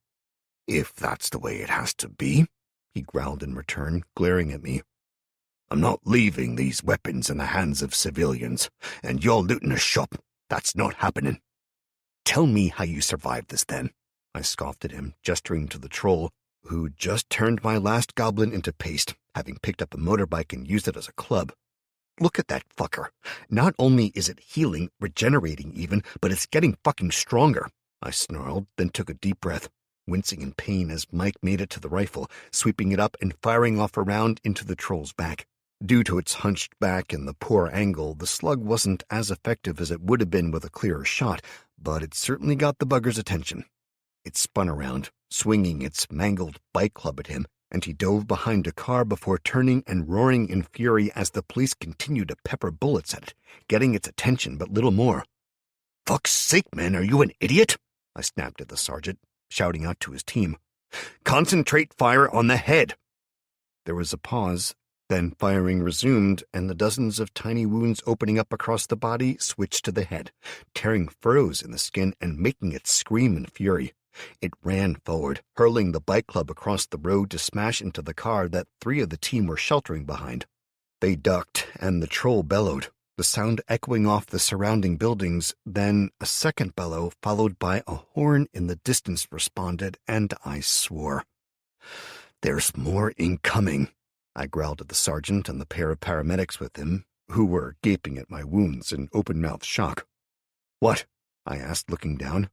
"If that's the way it has to be," he growled in return, glaring at me. "I'm not leaving these weapons in the hands of civilians, and you're looting a shop. That's not happening." "Tell me how you survived this, then," I scoffed at him, gesturing to the troll, who just turned my last goblin into paste, having picked up a motorbike and used it as a club. "Look at that fucker. Not only is it healing, regenerating even, but it's getting fucking stronger," I snarled, then took a deep breath, wincing in pain as Mike made it to the rifle, sweeping it up and firing off a round into the troll's back. Due to its hunched back and the poor angle, the slug wasn't as effective as it would have been with a clearer shot, but it certainly got the bugger's attention. It spun around, swinging its mangled bike club at him, and he dove behind a car before turning and roaring in fury as the police continued to pepper bullets at it, getting its attention but little more. "Fuck's sake, man, are you an idiot?" I snapped at the sergeant, shouting out to his team. "Concentrate fire on the head." There was a pause, then firing resumed, and the dozens of tiny wounds opening up across the body switched to the head, tearing furrows in the skin and making it scream in fury. It ran forward, hurling the bike club across the road to smash into the car that 3 of the team were sheltering behind. They ducked, and the troll bellowed, the sound echoing off the surrounding buildings. Then a second bellow, followed by a horn in the distance, responded, and I swore. "There's more incoming," I growled at the sergeant and the pair of paramedics with him, who were gaping at my wounds in open-mouthed shock. "What?" I asked, looking down.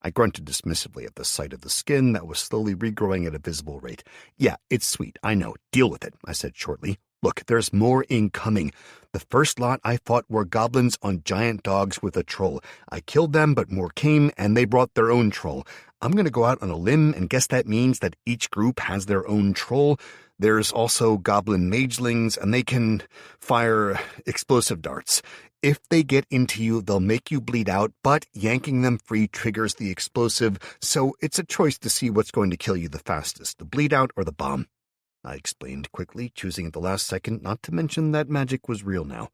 I grunted dismissively at the sight of the skin that was slowly regrowing at a visible rate. "Yeah, it's sweet, I know. Deal with it," I said shortly. "Look, there's more incoming. The first lot I fought were goblins on giant dogs with a troll. I killed them, but more came, and they brought their own troll. I'm going to go out on a limb and guess that means that each group has their own troll. There's also goblin magelings, and they can fire explosive darts. If they get into you, they'll make you bleed out, but yanking them free triggers the explosive, so it's a choice to see what's going to kill you the fastest, the bleed out or the bomb," I explained quickly, choosing at the last second not to mention that magic was real now.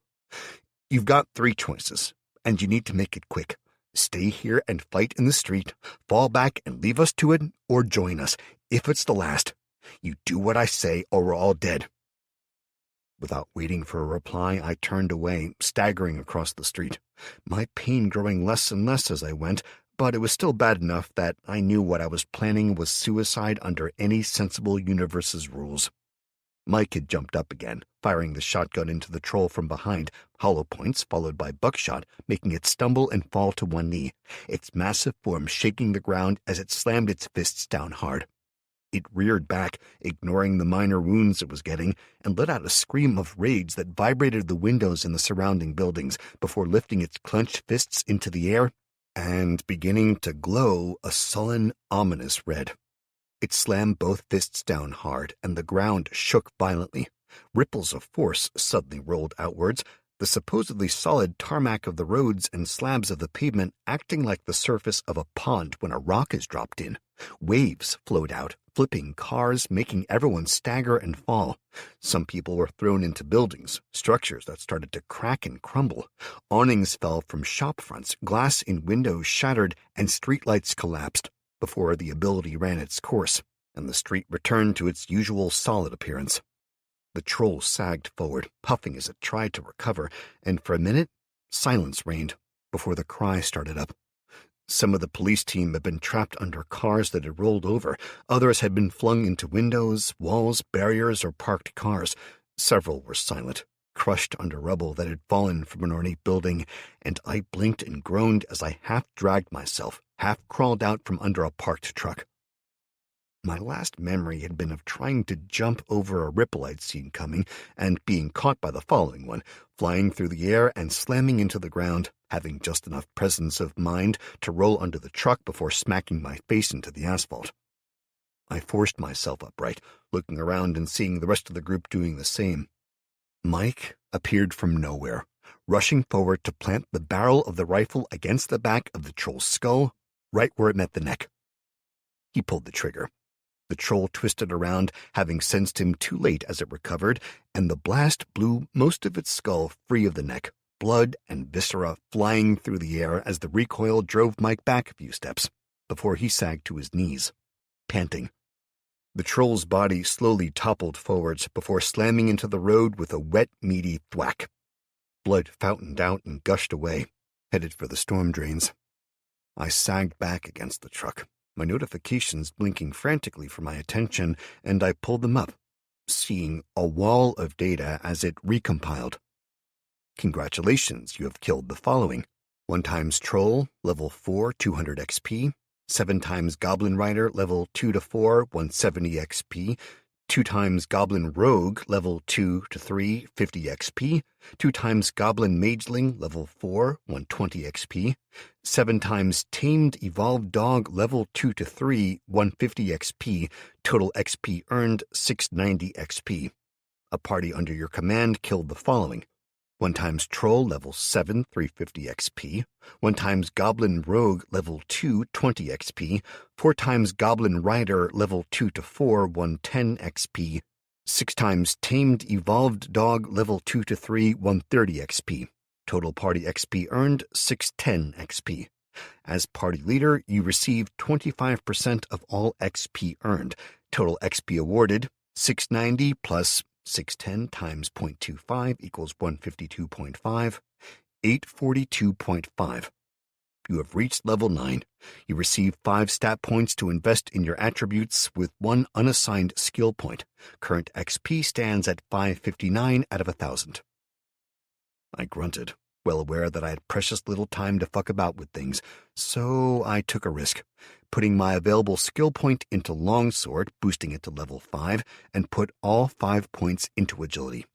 "You've got 3 choices, and you need to make it quick. Stay here and fight in the street, fall back and leave us to it, or join us. If it's the last, you do what I say or we're all dead." Without waiting for a reply, I turned away, staggering across the street, my pain growing less and less as I went, but it was still bad enough that I knew what I was planning was suicide under any sensible universe's rules. Mike had jumped up again, firing the shotgun into the troll from behind, hollow points followed by buckshot, making it stumble and fall to one knee, its massive form shaking the ground as it slammed its fists down hard. It reared back, ignoring the minor wounds it was getting, and let out a scream of rage that vibrated the windows in the surrounding buildings before lifting its clenched fists into the air and beginning to glow a sullen, ominous red. It slammed both fists down hard, and the ground shook violently. Ripples of force suddenly rolled outwards, the supposedly solid tarmac of the roads and slabs of the pavement acting like the surface of a pond when a rock is dropped in. Waves flowed out, flipping cars, making everyone stagger and fall. Some people were thrown into buildings, structures that started to crack and crumble. Awnings fell from shop fronts, glass in windows shattered, and streetlights collapsed before the ability ran its course, and the street returned to its usual solid appearance. The troll sagged forward, puffing as it tried to recover, and for a minute, silence reigned before the cry started up. Some of the police team had been trapped under cars that had rolled over. Others had been flung into windows, walls, barriers, or parked cars. Several were silent, crushed under rubble that had fallen from an ornate building, and I blinked and groaned as I half-dragged myself, half-crawled out from under a parked truck. My last memory had been of trying to jump over a ripple I'd seen coming and being caught by the following one, flying through the air and slamming into the ground, having just enough presence of mind to roll under the truck before smacking my face into the asphalt. I forced myself upright, looking around and seeing the rest of the group doing the same. Mike appeared from nowhere, rushing forward to plant the barrel of the rifle against the back of the troll's skull, right where it met the neck. He pulled the trigger. The troll twisted around, having sensed him too late as it recovered, and the blast blew most of its skull free of the neck, blood and viscera flying through the air as the recoil drove Mike back a few steps, before he sagged to his knees, panting. The troll's body slowly toppled forwards before slamming into the road with a wet, meaty thwack. Blood fountained out and gushed away, headed for the storm drains. I sagged back against the truck, my notifications blinking frantically for my attention, and I pulled them up, seeing a wall of data as it recompiled. Congratulations, you have killed the following: 1 times Troll, level 4, 200 XP, 7 times Goblin Rider, level 2 to 4, 170 XP, 2 times Goblin Rogue, level 2 to 3, 50 XP, 2 times Goblin Mageling, level 4, 120 XP, 7 times Tamed Evolved Dog, level 2 to 3, 150 XP, total XP earned 690 XP. A party under your command killed the following: 1 times Troll, level 7, 350 XP, 1 times Goblin Rogue, level 2, 20 XP, 4 times Goblin Rider, level 2 to 4, 110 XP, 6 times Tamed Evolved Dog, level 2 to 3, 130 XP. Total party XP earned, 610 XP. As party leader, you received 25% of all XP earned. Total XP awarded, 690 plus 610 times 0.25 equals 152.5, 842.5. You have reached level 9. You receive 5 stat points to invest in your attributes with 1 unassigned skill point. Current XP stands at 559 out of 1,000. I grunted, well aware that I had precious little time to fuck about with things, so I took a risk, putting my available skill point into Longsword, boosting it to level 5, and put all 5 points into Agility.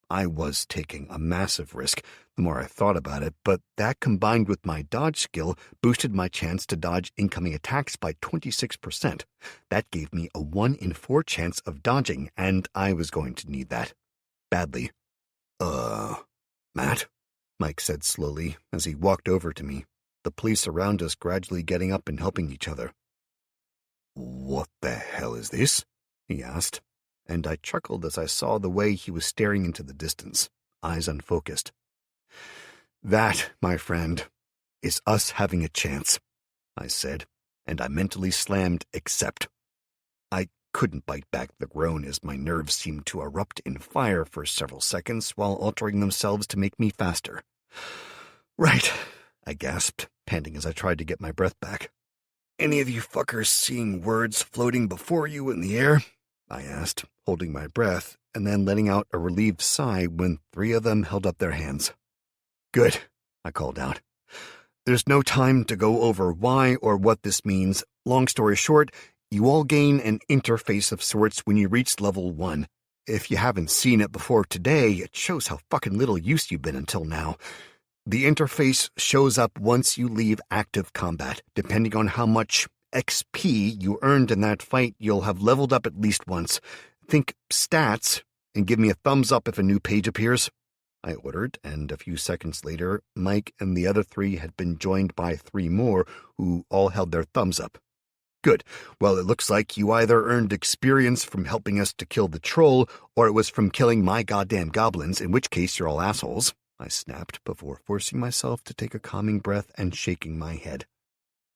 I was taking a massive risk, the more I thought about it, but that combined with my dodge skill boosted my chance to dodge incoming attacks by 26%. That gave me a 1 in 4 chance of dodging, and I was going to need that. Badly. Matt? Mike said slowly as he walked over to me, the police around us gradually getting up and helping each other. "What the hell is this?" he asked, and I chuckled as I saw the way he was staring into the distance, eyes unfocused. "That, my friend, is us having a chance," I said, and I mentally slammed accept. I couldn't bite back the groan as my nerves seemed to erupt in fire for several seconds while altering themselves to make me faster. "Right," I gasped, panting as I tried to get my breath back. "Any of you fuckers seeing words floating before you in the air?" I asked, holding my breath, and then letting out a relieved sigh when 3 of them held up their hands. "Good," I called out. "There's no time to go over why or what this means. Long story short, you all gain an interface of sorts when you reach level 1. If you haven't seen it before today, it shows how fucking little use you've been until now. The interface shows up once you leave active combat. Depending on how much XP you earned in that fight, you'll have leveled up at least once. Think stats, and give me a thumbs up if a new page appears," I ordered, and a few seconds later, Mike and the other 3 had been joined by 3 more who all held their thumbs up. "Good. Well, it looks like you either earned experience from helping us to kill the troll, or it was from killing my goddamn goblins, in which case you're all assholes," I snapped before forcing myself to take a calming breath and shaking my head.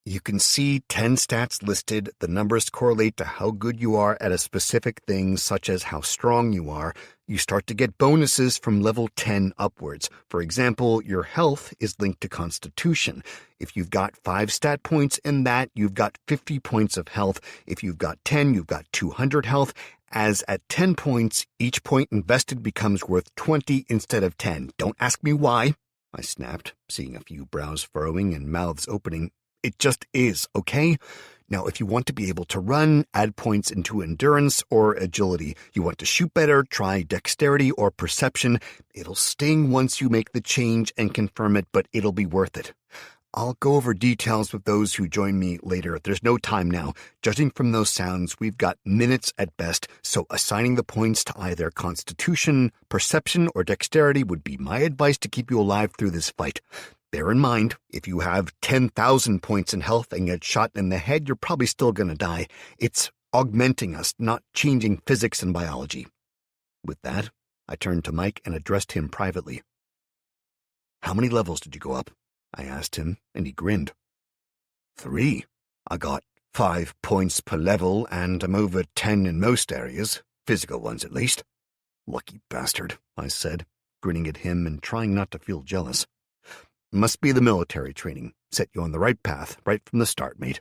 "You can see 10 stats listed. The numbers correlate to how good you are at a specific thing, such as how strong you are. You start to get bonuses from level 10 upwards. For example, your health is linked to Constitution. If you've got 5 stat points in that, you've got 50 points of health. If you've got 10, you've got 200 health. As at 10 points, each point invested becomes worth 20 instead of 10. Don't ask me why," I snapped, seeing a few brows furrowing and mouths opening. "It just is, okay? Now, if you want to be able to run, add points into endurance or agility. You want to shoot better, try dexterity or perception. It'll sting once you make the change and confirm it, but it'll be worth it. I'll go over details with those who join me later. There's no time now. Judging from those sounds, we've got minutes at best, so assigning the points to either Constitution, Perception, or Dexterity would be my advice to keep you alive through this fight. Bear in mind, if you have 10,000 points in health and get shot in the head, you're probably still going to die. It's augmenting us, not changing physics and biology." With that, I turned to Mike and addressed him privately. "How many levels did you go up?" I asked him, and he grinned. 3. I got 5 points per level, and I'm over 10 in most areas, physical ones at least." "Lucky bastard," I said, grinning at him and trying not to feel jealous. "Must be the military training. Set you on the right path, right from the start, mate."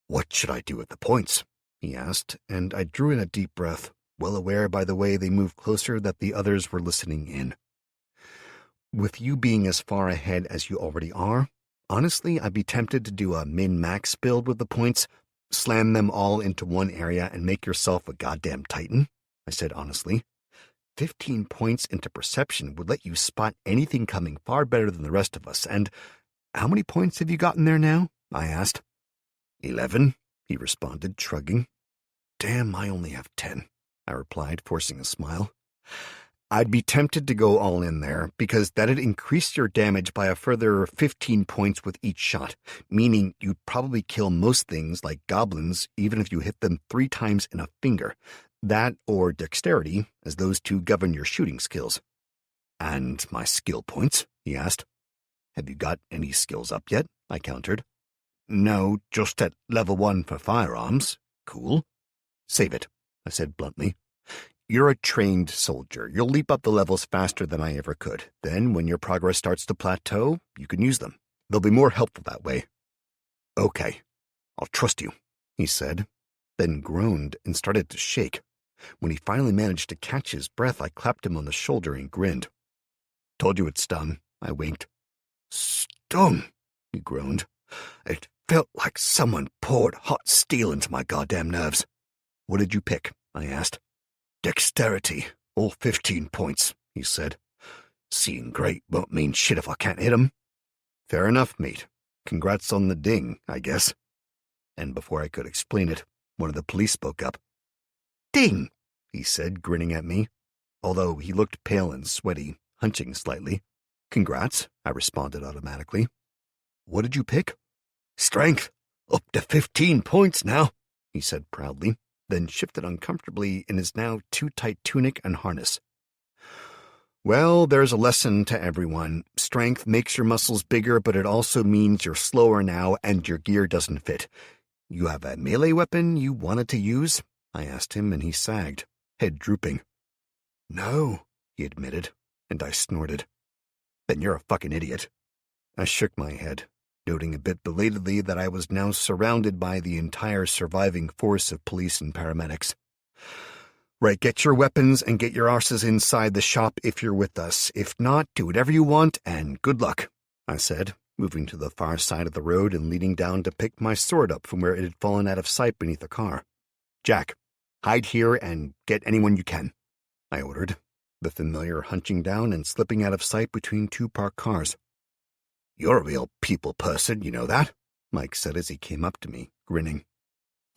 "What should I do with the points?" he asked, and I drew in a deep breath, well aware by the way they moved closer that the others were listening in. "With you being as far ahead as you already are, honestly, I'd be tempted to do a min-max build with the points, slam them all into one area and make yourself a goddamn titan," I said honestly. 15 points into perception would let you spot anything coming far better than the rest of us, and how many points have you gotten there now? I asked. 11, he responded, shrugging. Damn, I only have 10, I replied, forcing a smile. I'd be tempted to go all in there, because that'd increase your damage by a further 15 points with each shot, meaning you'd probably kill most things like goblins even if you hit them 3 times in a finger. That or dexterity, as those two govern your shooting skills. And my skill points? He asked. Have you got any skills up yet? I countered. No, just at level 1 for firearms. Cool. Save it, I said bluntly. You're a trained soldier. You'll leap up the levels faster than I ever could. Then, when your progress starts to plateau, you can use them. They'll be more helpful that way. Okay, I'll trust you, he said, then groaned and started to shake. When he finally managed to catch his breath, I clapped him on the shoulder and grinned. Told you it stung, I winked. Stung, he groaned. It felt like someone poured hot steel into my goddamn nerves. What did you pick? I asked. Dexterity, all 15 points, he said. Seeing great won't mean shit if I can't hit 'em. Fair enough, mate. Congrats on the ding, I guess. And before I could explain it, one of the police spoke up. Ding, he said, grinning at me, although he looked pale and sweaty, hunching slightly. Congrats, I responded automatically. What did you pick? Strength, up to 15 points now, he said proudly, then shifted uncomfortably in his now too tight tunic and harness. Well, there's a lesson to everyone. Strength makes your muscles bigger, but it also means you're slower now and your gear doesn't fit. You have a melee weapon you wanted to use? I asked him, and he sagged, head drooping. No, he admitted, and I snorted. Then you're a fucking idiot. I shook my head, noting a bit belatedly that I was now surrounded by the entire surviving force of police and paramedics. Right, get your weapons and get your arses inside the shop if you're with us. If not, do whatever you want, and good luck, I said, moving to the far side of the road and leaning down to pick my sword up from where it had fallen out of sight beneath the car. Jack, hide here and get anyone you can, I ordered, the familiar hunching down and slipping out of sight between two parked cars. You're a real people person, you know that, Mike said as he came up to me, grinning.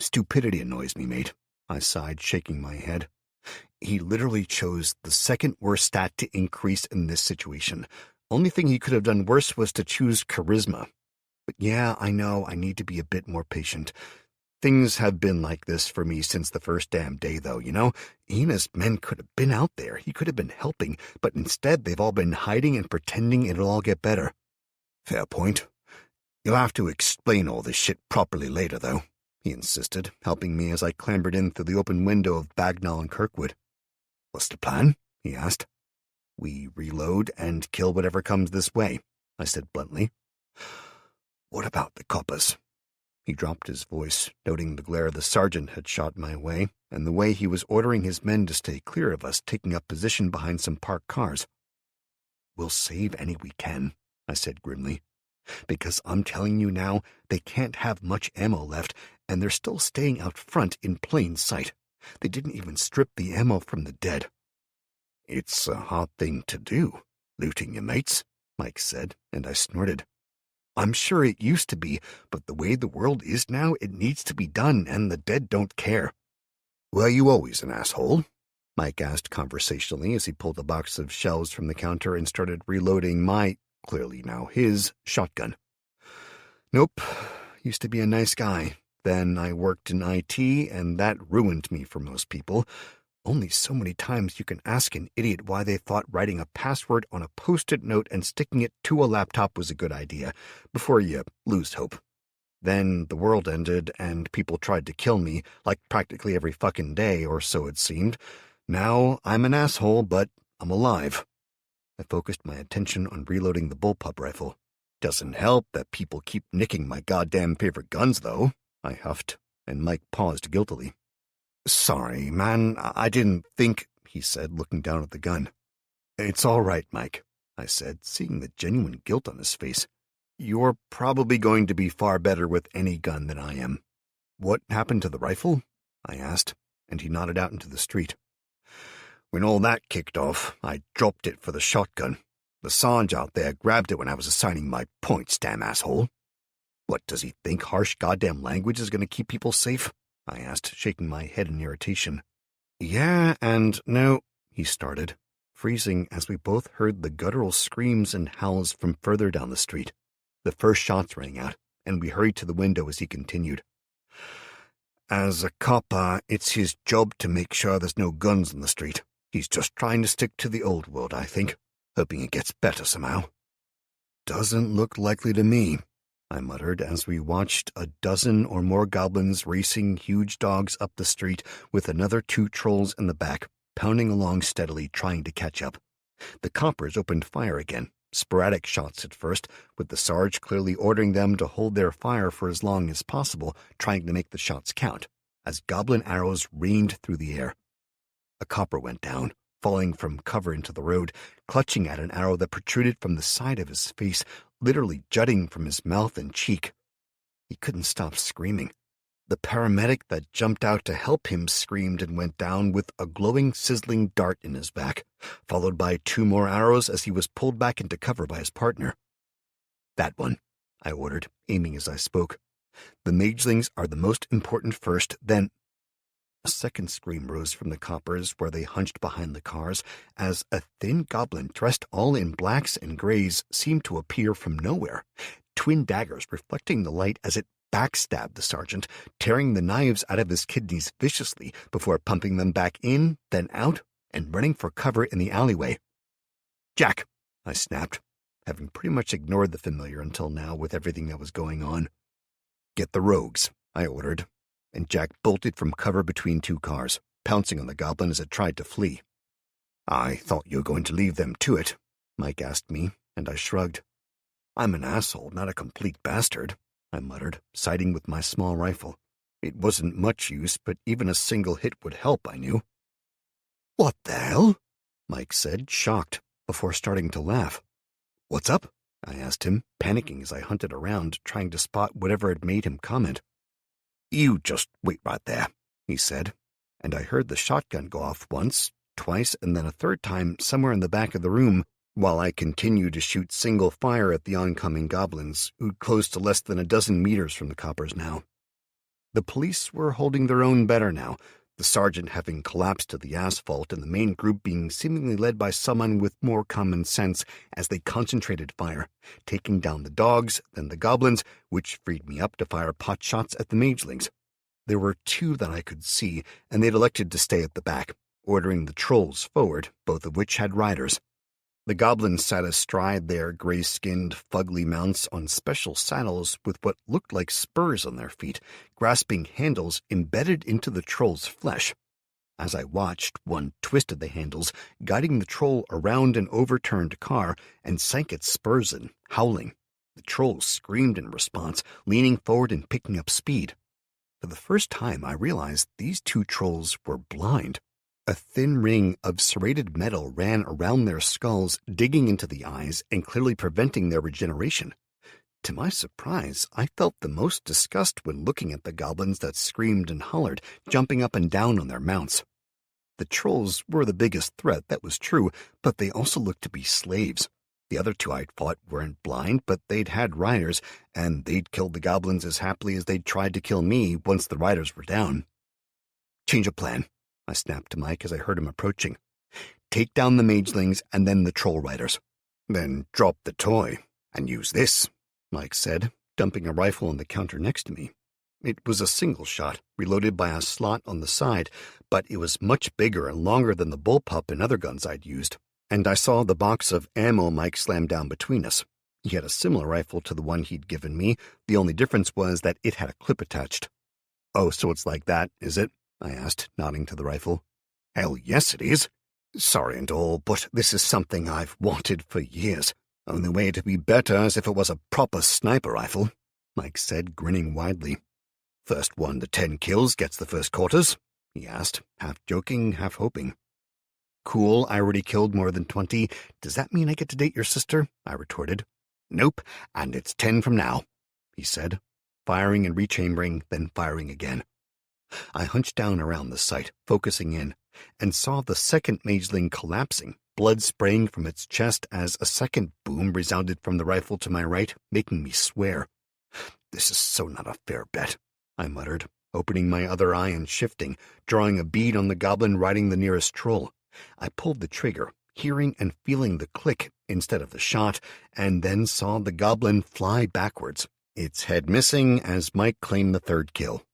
Stupidity annoys me, mate, I sighed, shaking my head. He literally chose the second worst stat to increase in this situation. Only thing he could have done worse was to choose charisma. But yeah, I know I need to be a bit more patient. Things have been like this for me since the first damn day, though, you know? He and his men could have been out there. He could have been helping, but instead they've all been hiding and pretending it'll all get better. Fair point. You'll have to explain all this shit properly later, though, he insisted, helping me as I clambered in through the open window of Bagnall and Kirkwood. What's the plan? He asked. We reload and kill whatever comes this way, I said bluntly. What about the coppers? He dropped his voice, noting the glare the sergeant had shot my way, and the way he was ordering his men to stay clear of us, taking up position behind some parked cars. We'll save any we can, I said grimly. Because I'm telling you now, they can't have much ammo left, and they're still staying out front in plain sight. They didn't even strip the ammo from the dead. It's a hard thing to do, looting your mates, Mike said, and I snorted. I'm sure it used to be, but the way the world is now, it needs to be done, and the dead don't care. Were you always an asshole? Mike asked conversationally as he pulled a box of shells from the counter and started reloading my, clearly now his, shotgun. Nope, used to be a nice guy. Then I worked in IT, and that ruined me for most people. Only so many times you can ask an idiot why they thought writing a password on a Post-it note and sticking it to a laptop was a good idea, before you lose hope. Then the world ended, and people tried to kill me, like practically every fucking day, or so it seemed. Now I'm an asshole, but I'm alive. I focused my attention on reloading the bullpup rifle. Doesn't help that people keep nicking my goddamn favorite guns, though, I huffed, and Mike paused guiltily. Sorry, man, I didn't think, he said, looking down at the gun. It's all right, Mike, I said, seeing the genuine guilt on his face. You're probably going to be far better with any gun than I am. What happened to the rifle? I asked, and he nodded out into the street. When all that kicked off, I dropped it for the shotgun. The Sarge out there grabbed it when I was assigning my points, damn asshole. What, does he think harsh goddamn language is going to keep people safe? I asked, shaking my head in irritation. Yeah and no, he started, freezing as we both heard the guttural screams and howls from further down the street. The first shots rang out, and we hurried to the window as he continued. As a copper, it's his job to make sure there's no guns in the street. He's just trying to stick to the old world, I think, hoping it gets better somehow. Doesn't look likely to me, I muttered as we watched a dozen or more goblins racing huge dogs up the street with another 2 trolls in the back, pounding along steadily, trying to catch up. The coppers opened fire again, sporadic shots at first, with the Sarge clearly ordering them to hold their fire for as long as possible, trying to make the shots count, as goblin arrows rained through the air. A copper went down, falling from cover into the road, clutching at an arrow that protruded from the side of his face, literally jutting from his mouth and cheek. He couldn't stop screaming. The paramedic that jumped out to help him screamed and went down with a glowing, sizzling dart in his back, followed by 2 more arrows as he was pulled back into cover by his partner. That one, I ordered, aiming as I spoke. The magelings are the most important first, then... A second scream rose from the coppers where they hunched behind the cars as a thin goblin dressed all in blacks and grays seemed to appear from nowhere, twin daggers reflecting the light as it backstabbed the sergeant, tearing the knives out of his kidneys viciously before pumping them back in, then out, and running for cover in the alleyway. Jack, I snapped, having pretty much ignored the familiar until now with everything that was going on. Get the rogues, I ordered, and Jack bolted from cover between 2 cars, pouncing on the goblin as it tried to flee. I thought you were going to leave them to it, Mike asked me, and I shrugged. I'm an asshole, not a complete bastard, I muttered, siding with my small rifle. It wasn't much use, but even a single hit would help, I knew. What the hell? Mike said, shocked, before starting to laugh. What's up? I asked him, panicking as I hunted around, trying to spot whatever had made him comment. You just wait right there, he said, and I heard the shotgun go off once, twice, and then a third time somewhere in the back of the room, while I continued to shoot single fire at the oncoming goblins, who'd close to less than a dozen meters from the coppers now. The police were holding their own better now, the sergeant having collapsed to the asphalt and the main group being seemingly led by someone with more common sense as they concentrated fire, taking down the dogs, then the goblins, which freed me up to fire pot shots at the magelings. There were two that I could see, and they'd elected to stay at the back, ordering the trolls forward, both of which had riders. The goblins sat astride their gray-skinned, fugly mounts on special saddles with what looked like spurs on their feet, grasping handles embedded into the troll's flesh. As I watched, one twisted the handles, guiding the troll around an overturned car, and sank its spurs in, howling. The troll screamed in response, leaning forward and picking up speed. For the first time, I realized these two trolls were blind. A thin ring of serrated metal ran around their skulls, digging into the eyes and clearly preventing their regeneration. To my surprise, I felt the most disgust when looking at the goblins that screamed and hollered, jumping up and down on their mounts. The trolls were the biggest threat, that was true, but they also looked to be slaves. The other two I'd fought weren't blind, but they'd had riders, and they'd killed the goblins as happily as they'd tried to kill me once the riders were down. "Change of plan," I snapped to Mike as I heard him approaching. "Take down the magelings and then the troll riders. Then drop the toy and use this," Mike said, dumping a rifle on the counter next to me. It was a single shot, reloaded by a slot on the side, but it was much bigger and longer than the bullpup and other guns I'd used, and I saw the box of ammo Mike slammed down between us. He had a similar rifle to the one he'd given me. The only difference was that it had a clip attached. "Oh, so it's like that, is it?" I asked, nodding to the rifle. "Hell yes, it is. Sorry and all, but this is something I've wanted for years. Only way to be better is if it was a proper sniper rifle," Mike said, grinning widely. "First 1 to 10 kills gets the first quarters?" he asked, half joking, half hoping. "Cool, I already killed more than 20. Does that mean I get to date your sister?" I retorted. "Nope, and it's 10 from now," he said, firing and rechambering, then firing again. I hunched down around the site, focusing in, and saw the second mageling collapsing, blood spraying from its chest as a second boom resounded from the rifle to my right, making me swear. "This is so not a fair bet," I muttered, opening my other eye and shifting, drawing a bead on the goblin riding the nearest troll. I pulled the trigger, hearing and feeling the click instead of the shot, and then saw the goblin fly backwards, its head missing as Mike claimed the third kill.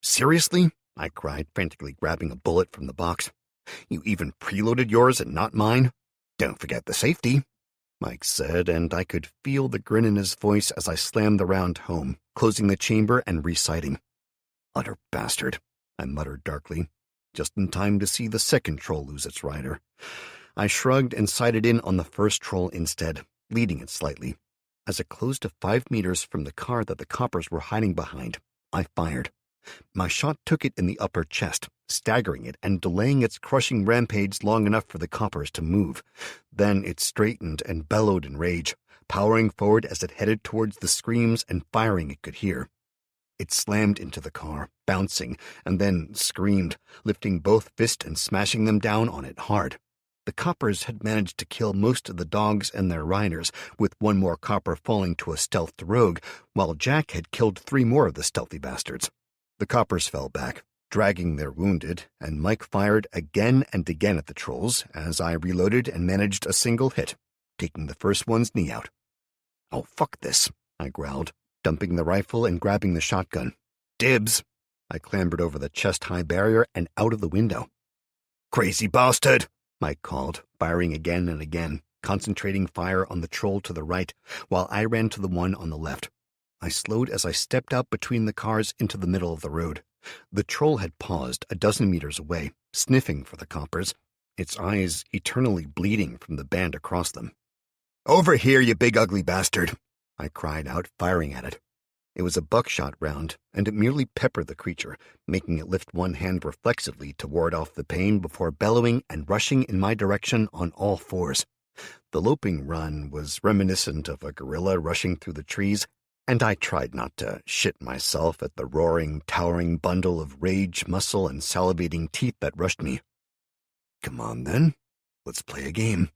"Seriously?" I cried, frantically grabbing a bullet from the box. "You even preloaded yours and not mine? Don't forget the safety," Mike said, and I could feel the grin in his voice as I slammed the round home, closing the chamber and resighting. "Utter bastard," I muttered darkly, just in time to see the second troll lose its rider. I shrugged and sighted in on the first troll instead, leading it slightly. As it closed to 5 meters from the car that the coppers were hiding behind, I fired. My shot took it in the upper chest, staggering it and delaying its crushing rampage long enough for the coppers to move. Then it straightened and bellowed in rage, powering forward as it headed towards the screams and firing it could hear. It slammed into the car, bouncing, and then screamed, lifting both fists and smashing them down on it hard. The coppers had managed to kill most of the dogs and their riders, with one more copper falling to a stealthed rogue, while Jack had killed 3 more of the stealthy bastards. The coppers fell back, dragging their wounded, and Mike fired again and again at the trolls as I reloaded and managed a single hit, taking the first one's knee out. "Oh, fuck this," I growled, dumping the rifle and grabbing the shotgun. "Dibs!" I clambered over the chest-high barrier and out of the window. "Crazy bastard!" Mike called, firing again and again, concentrating fire on the troll to the right, while I ran to the one on the left. I slowed as I stepped out between the cars into the middle of the road. The troll had paused a dozen meters away, sniffing for the coppers, its eyes eternally bleeding from the band across them. "Over here, you big ugly bastard!" I cried out, firing at it. It was a buckshot round, and it merely peppered the creature, making it lift one hand reflexively to ward off the pain before bellowing and rushing in my direction on all fours. The loping run was reminiscent of a gorilla rushing through the trees, and I tried not to shit myself at the roaring, towering bundle of rage, muscle, and salivating teeth that rushed me. Come on, then. Let's play a game.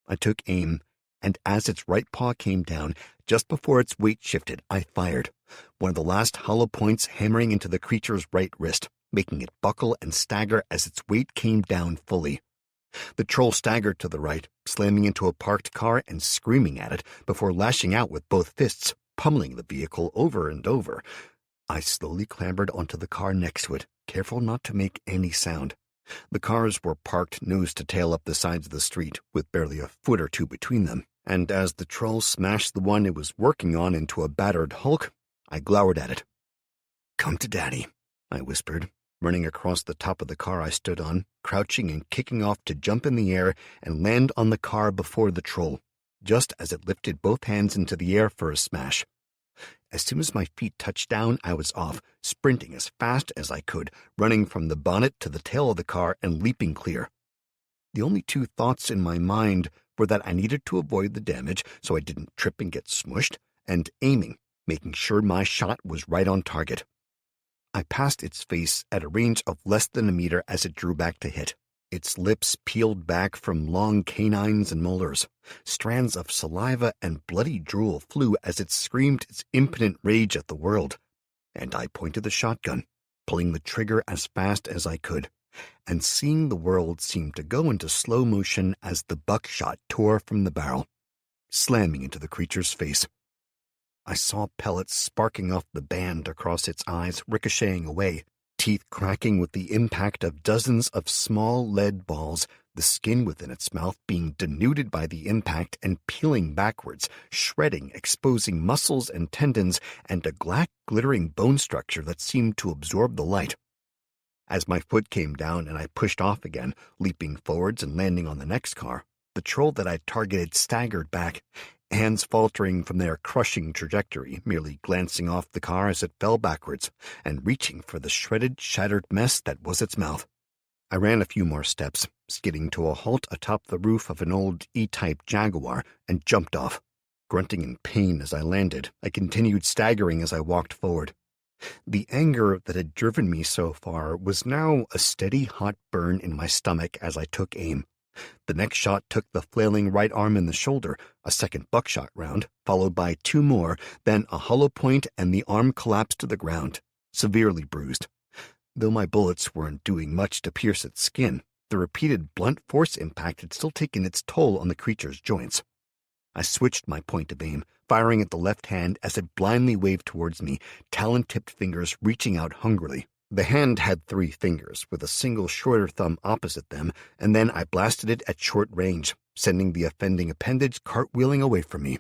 I took aim, and as its right paw came down, just before its weight shifted, I fired, one of the last hollow points hammering into the creature's right wrist, making it buckle and stagger as its weight came down fully. The troll staggered to the right, slamming into a parked car and screaming at it before lashing out with both fists, pummeling the vehicle over and over. I slowly clambered onto the car next to it, careful not to make any sound. The cars were parked nose to tail up the sides of the street, with barely a foot or two between them, and as the troll smashed the one it was working on into a battered hulk, I glowered at it. "Come to Daddy," I whispered, running across the top of the car I stood on, crouching and kicking off to jump in the air and land on the car before the troll, just as it lifted both hands into the air for a smash. As soon as my feet touched down, I was off, sprinting as fast as I could, running from the bonnet to the tail of the car and leaping clear. The only two thoughts in my mind were that I needed to avoid the damage so I didn't trip and get smushed, and aiming, making sure my shot was right on target. I passed its face at a range of less than a meter as it drew back to hit. Its lips peeled back from long canines and molars. Strands of saliva and bloody drool flew as it screamed its impotent rage at the world. And I pointed the shotgun, pulling the trigger as fast as I could, and seeing the world seem to go into slow motion as the buckshot tore from the barrel, slamming into the creature's face. I saw pellets sparking off the band across its eyes, ricocheting away, teeth cracking with the impact of dozens of small lead balls, the skin within its mouth being denuded by the impact and peeling backwards, shredding, exposing muscles and tendons and a black, glittering bone structure that seemed to absorb the light. As my foot came down and I pushed off again, leaping forwards and landing on the next car, the troll that I targeted staggered back, hands faltering from their crushing trajectory, merely glancing off the car as it fell backwards, and reaching for the shredded, shattered mess that was its mouth. I ran a few more steps, skidding to a halt atop the roof of an old E-type Jaguar, and jumped off. Grunting in pain as I landed, I continued staggering as I walked forward. The anger that had driven me so far was now a steady hot burn in my stomach as I took aim. The next shot took the flailing right arm in the shoulder, a second buckshot round, followed by two more, then a hollow point and the arm collapsed to the ground, severely bruised. Though my bullets weren't doing much to pierce its skin, the repeated blunt force impact had still taken its toll on the creature's joints. I switched my point of aim, firing at the left hand as it blindly waved towards me, talon-tipped fingers reaching out hungrily. The hand had 3 fingers, with a single shorter thumb opposite them, and then I blasted it at short range, sending the offending appendage cartwheeling away from me.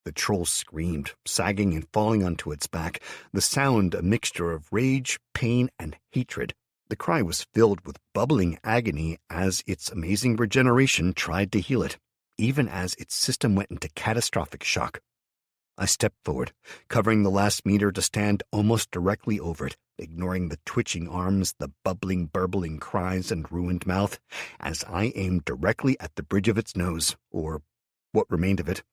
The troll screamed, sagging and falling onto its back, the sound a mixture of rage, pain, and hatred. The cry was filled with bubbling agony as its amazing regeneration tried to heal it, even as its system went into catastrophic shock. I stepped forward, covering the last meter to stand almost directly over it, ignoring the twitching arms, the bubbling, burbling cries, and ruined mouth, as I aimed directly at the bridge of its nose, or what remained of it.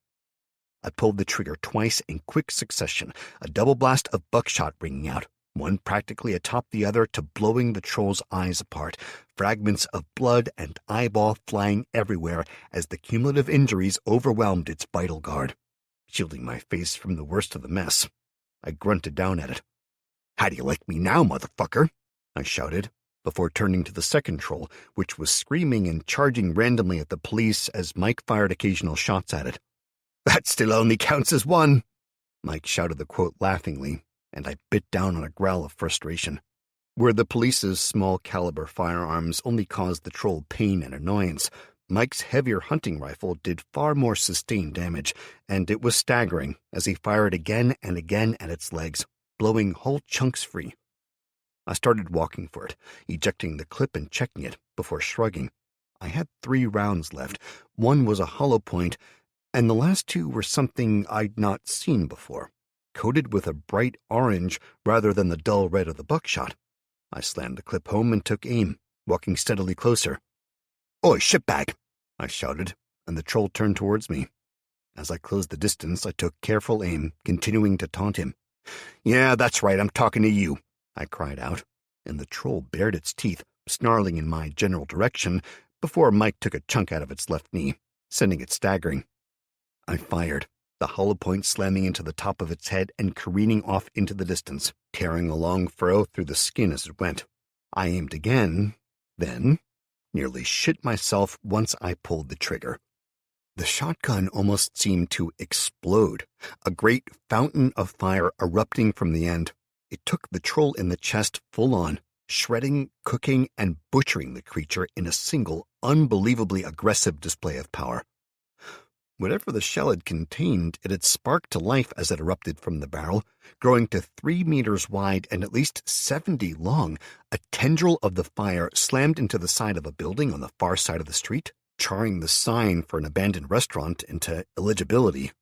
I pulled the trigger twice in quick succession, a double blast of buckshot ringing out, one practically atop the other to blowing the troll's eyes apart, fragments of blood and eyeball flying everywhere as the cumulative injuries overwhelmed its vital guard. Shielding my face from the worst of the mess, I grunted down at it. "How do you like me now, motherfucker?" I shouted, before turning to the second troll, which was screaming and charging randomly at the police as Mike fired occasional shots at it. "That still only counts as 1. Mike shouted the quote laughingly, and I bit down on a growl of frustration. Where the police's small-caliber firearms only caused the troll pain and annoyance, Mike's heavier hunting rifle did far more sustained damage, and it was staggering as he fired again and again at its legs, blowing whole chunks free. I started walking for it, ejecting the clip and checking it, before shrugging. I had 3 rounds left. One was a hollow point, and the last 2 were something I'd not seen before. coated with a bright orange rather than the dull red of the buckshot. I slammed the clip home and took aim, walking steadily closer. "Oi, shitbag!" I shouted, and the troll turned towards me. As I closed the distance, I took careful aim, continuing to taunt him. "Yeah, that's right, I'm talking to you," I cried out, and the troll bared its teeth, snarling in my general direction, before Mike took a chunk out of its left knee, sending it staggering. I fired, the hollow point slamming into the top of its head and careening off into the distance, tearing a long furrow through the skin as it went. I aimed again, then nearly shit myself once I pulled the trigger. The shotgun almost seemed to explode, a great fountain of fire erupting from the end. It took the troll in the chest full on, shredding, cooking, and butchering the creature in a single, unbelievably aggressive display of power. Whatever the shell had contained, it had sparked to life as it erupted from the barrel, growing to 3 meters wide and at least 70 long. A tendril of the fire slammed into the side of a building on the far side of the street, charring the sign for an abandoned restaurant into illegibility.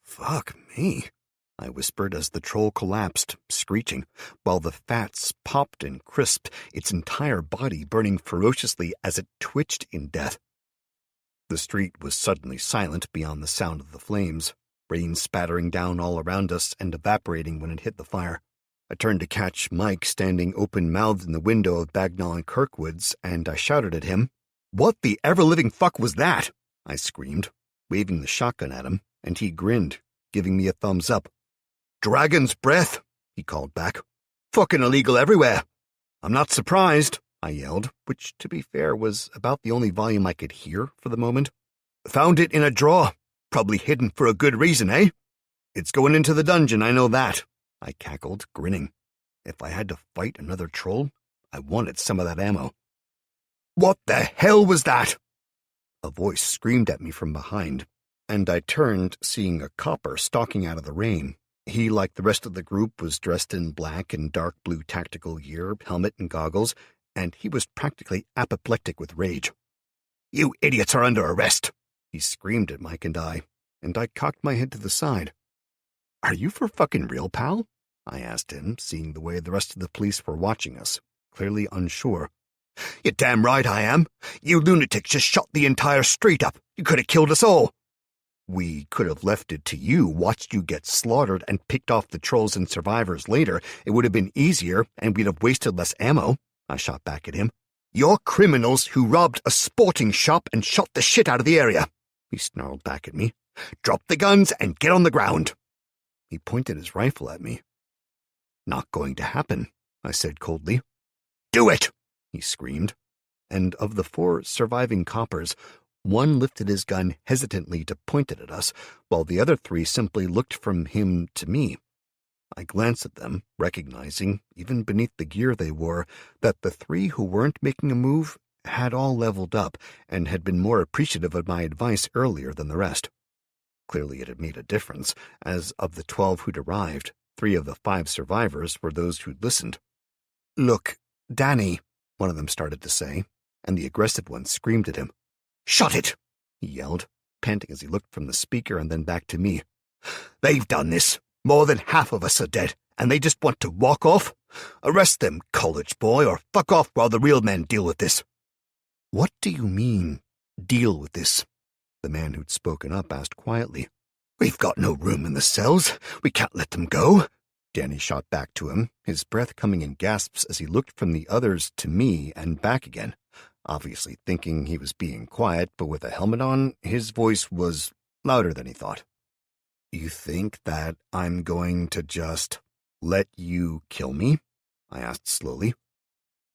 "Fuck me," I whispered as the troll collapsed, screeching, while the fats popped and crisped, its entire body burning ferociously as it twitched in death. The street was suddenly silent beyond the sound of the flames, rain spattering down all around us and evaporating when it hit the fire. I turned to catch Mike standing open-mouthed in the window of Bagnall and Kirkwood's, and I shouted at him. "What the ever-living fuck was that?" I screamed, waving the shotgun at him, and he grinned, giving me a thumbs up. "Dragon's breath," he called back. "Fucking illegal everywhere." "I'm not surprised," I yelled, which, to be fair, was about the only volume I could hear for the moment. "Found it in a drawer. Probably hidden for a good reason, eh?" "It's going into the dungeon, I know that," I cackled, grinning. If I had to fight another troll, I wanted some of that ammo. "What the hell was that?" A voice screamed at me from behind, and I turned, seeing a copper stalking out of the rain. He, like the rest of the group, was dressed in black and dark blue tactical gear, helmet and goggles, and he was practically apoplectic with rage. "You idiots are under arrest!" he screamed at Mike and I cocked my head to the side. "Are you for fucking real, pal?" I asked him, seeing the way the rest of the police were watching us, clearly unsure. "You're damn right I am. You lunatics just shot the entire street up. You could have killed us all." "We could have left it to you, watched you get slaughtered, and picked off the trolls and survivors later. It would have been easier, and we'd have wasted less ammo," I shot back at him. "You're criminals who robbed a sporting shop and shot the shit out of the area," he snarled back at me. "Drop the guns and get on the ground." He pointed his rifle at me. "Not going to happen," I said coldly. "Do it!" he screamed, and of the 4 surviving coppers, one lifted his gun hesitantly to point it at us, while the other 3 simply looked from him to me. I glanced at them, recognizing, even beneath the gear they wore, that the 3 who weren't making a move had all leveled up and had been more appreciative of my advice earlier than the rest. Clearly it had made a difference, as of the 12 who'd arrived, 3 of the 5 survivors were those who'd listened. "Look, Danny," one of them started to say, and the aggressive one screamed at him. "Shut it!" he yelled, panting as he looked from the speaker and then back to me. "They've done this. More than half of us are dead, and they just want to walk off? Arrest them, college boy, or fuck off while the real men deal with this." "What do you mean, deal with this?" the man who'd spoken up asked quietly. "We've got no room in the cells. We can't let them go," Danny shot back to him, his breath coming in gasps as he looked from the others to me and back again. Obviously thinking he was being quiet, but with a helmet on, his voice was louder than he thought. "You think that I'm going to just let you kill me?" I asked slowly.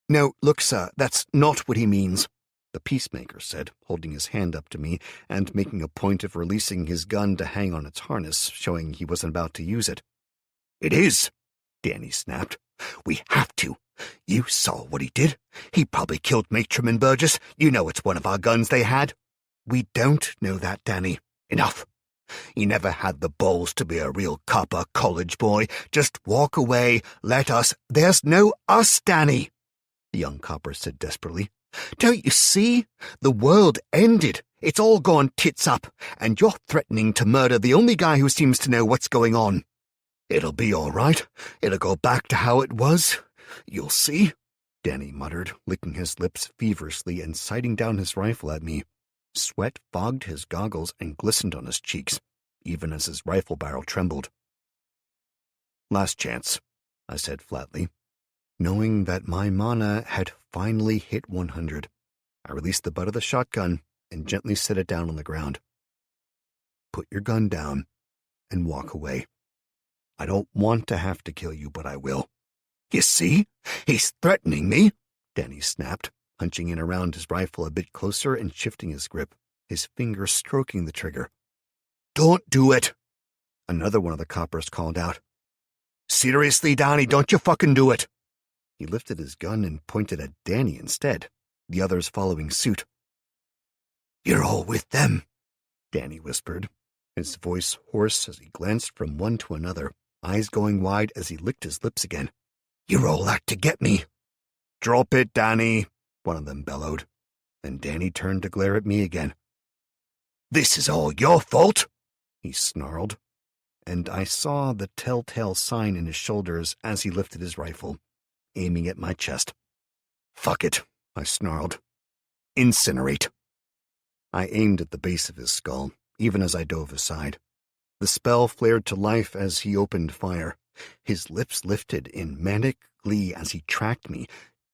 "No, look, sir, that's not what he means," the peacemaker said, holding his hand up to me and making a point of releasing his gun to hang on its harness, showing he wasn't about to use it. "It is," Danny snapped. "We have to. You saw what he did. He probably killed Matrim and Burgess. You know it's one of our guns they had." "We don't know that, Danny." "Enough. He never had the balls to be a real copper, college boy. Just walk away. Let us—" "There's no us, Danny," the young copper said desperately. "Don't you see? The world ended. It's all gone tits up, and you're threatening to murder the only guy who seems to know what's going on." It'll be all right. It'll go back to how it was. You'll see, Danny muttered, licking his lips feverishly and sighting down his rifle at me. Sweat fogged his goggles and glistened on his cheeks, even as his rifle barrel trembled. Last chance, I said flatly. Knowing that my mana had finally hit 100, I released the butt of the shotgun and gently set it down on the ground. Put your gun down and walk away. I don't want to have to kill you, but I will. You see? He's threatening me, Danny snapped, hunching in around his rifle a bit closer and shifting his grip, his finger stroking the trigger. Don't do it, another one of the coppers called out. Seriously, Danny, don't you fucking do it. He lifted his gun and pointed at Danny instead, the others following suit. You're all with them, Danny whispered, his voice hoarse as he glanced from one to another, eyes going wide as he licked his lips again. You're all out to get me. Drop it, Danny, one of them bellowed, and Danny turned to glare at me again. This is all your fault, he snarled, and I saw the telltale sign in his shoulders as he lifted his rifle, aiming at my chest. Fuck it, I snarled. Incinerate. I aimed at the base of his skull, even as I dove aside. The spell flared to life as he opened fire. His lips lifted in manic glee as he tracked me,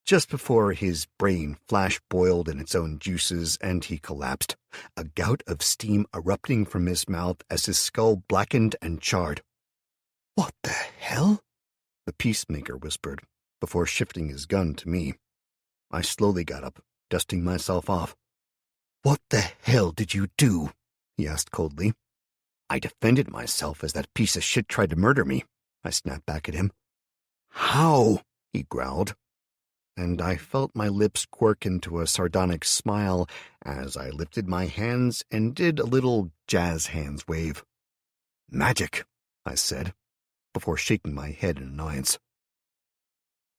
just before his brain flash-boiled in its own juices and he collapsed, a gout of steam erupting from his mouth as his skull blackened and charred. What the hell? The peacemaker whispered, before shifting his gun to me. I slowly got up, dusting myself off. What the hell did you do? He asked coldly. I defended myself as that piece of shit tried to murder me, I snapped back at him. How? He growled, and I felt my lips quirk into a sardonic smile as I lifted my hands and did a little jazz hands wave. Magic, I said, before shaking my head in annoyance.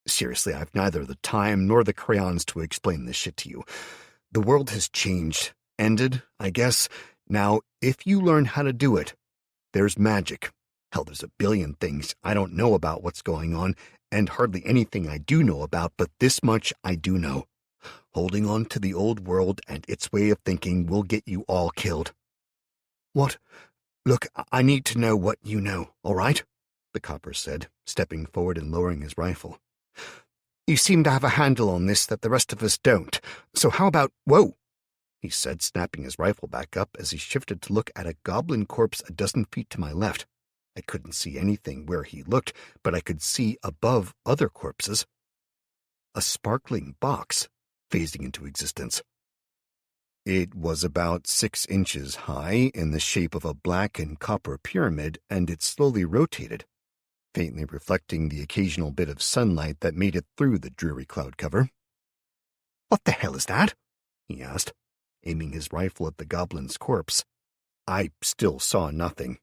Seriously, I've neither the time nor the crayons to explain this shit to you. The world has changed, ended, I guess. Now, if you learn how to do it, there's magic. Hell, there's a billion things I don't know about what's going on, and hardly anything I do know about, but this much I do know. Holding on to the old world and its way of thinking will get you all killed. What? Look, I need to know what you know, all right? The copper said, stepping forward and lowering his rifle. You seem to have a handle on this that the rest of us don't, so how about— Whoa! He said, snapping his rifle back up as he shifted to look at a goblin corpse a dozen feet to my left. I couldn't see anything where he looked, but I could see above other corpses. A sparkling box phasing into existence. It was about 6 inches high, in the shape of a black and copper pyramid, and it slowly rotated, faintly reflecting the occasional bit of sunlight that made it through the dreary cloud cover. What the hell is that? He asked, aiming his rifle at the goblin's corpse. I still saw nothing.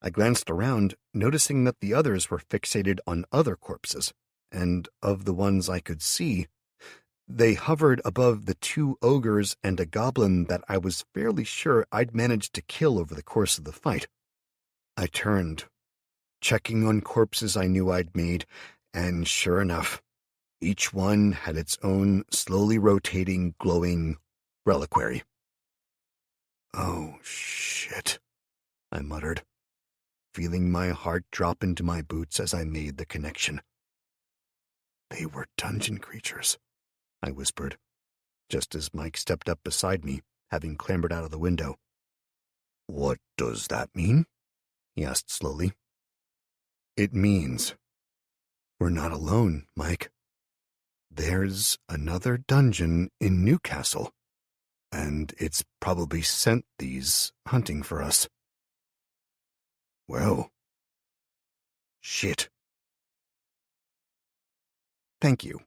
I glanced around, noticing that the others were fixated on other corpses, and of the ones I could see, they hovered above the 2 ogres and a goblin that I was fairly sure I'd managed to kill over the course of the fight. I turned, checking on corpses I knew I'd made, and sure enough, each one had its own slowly rotating, glowing reliquary. Oh, shit, I muttered, feeling my heart drop into my boots as I made the connection. They were dungeon creatures, I whispered, just as Mike stepped up beside me, having clambered out of the window. What does that mean? He asked slowly. It means we're not alone, Mike. There's another dungeon in Newcastle, and it's probably sent these hunting for us. Well, shit. Thank you.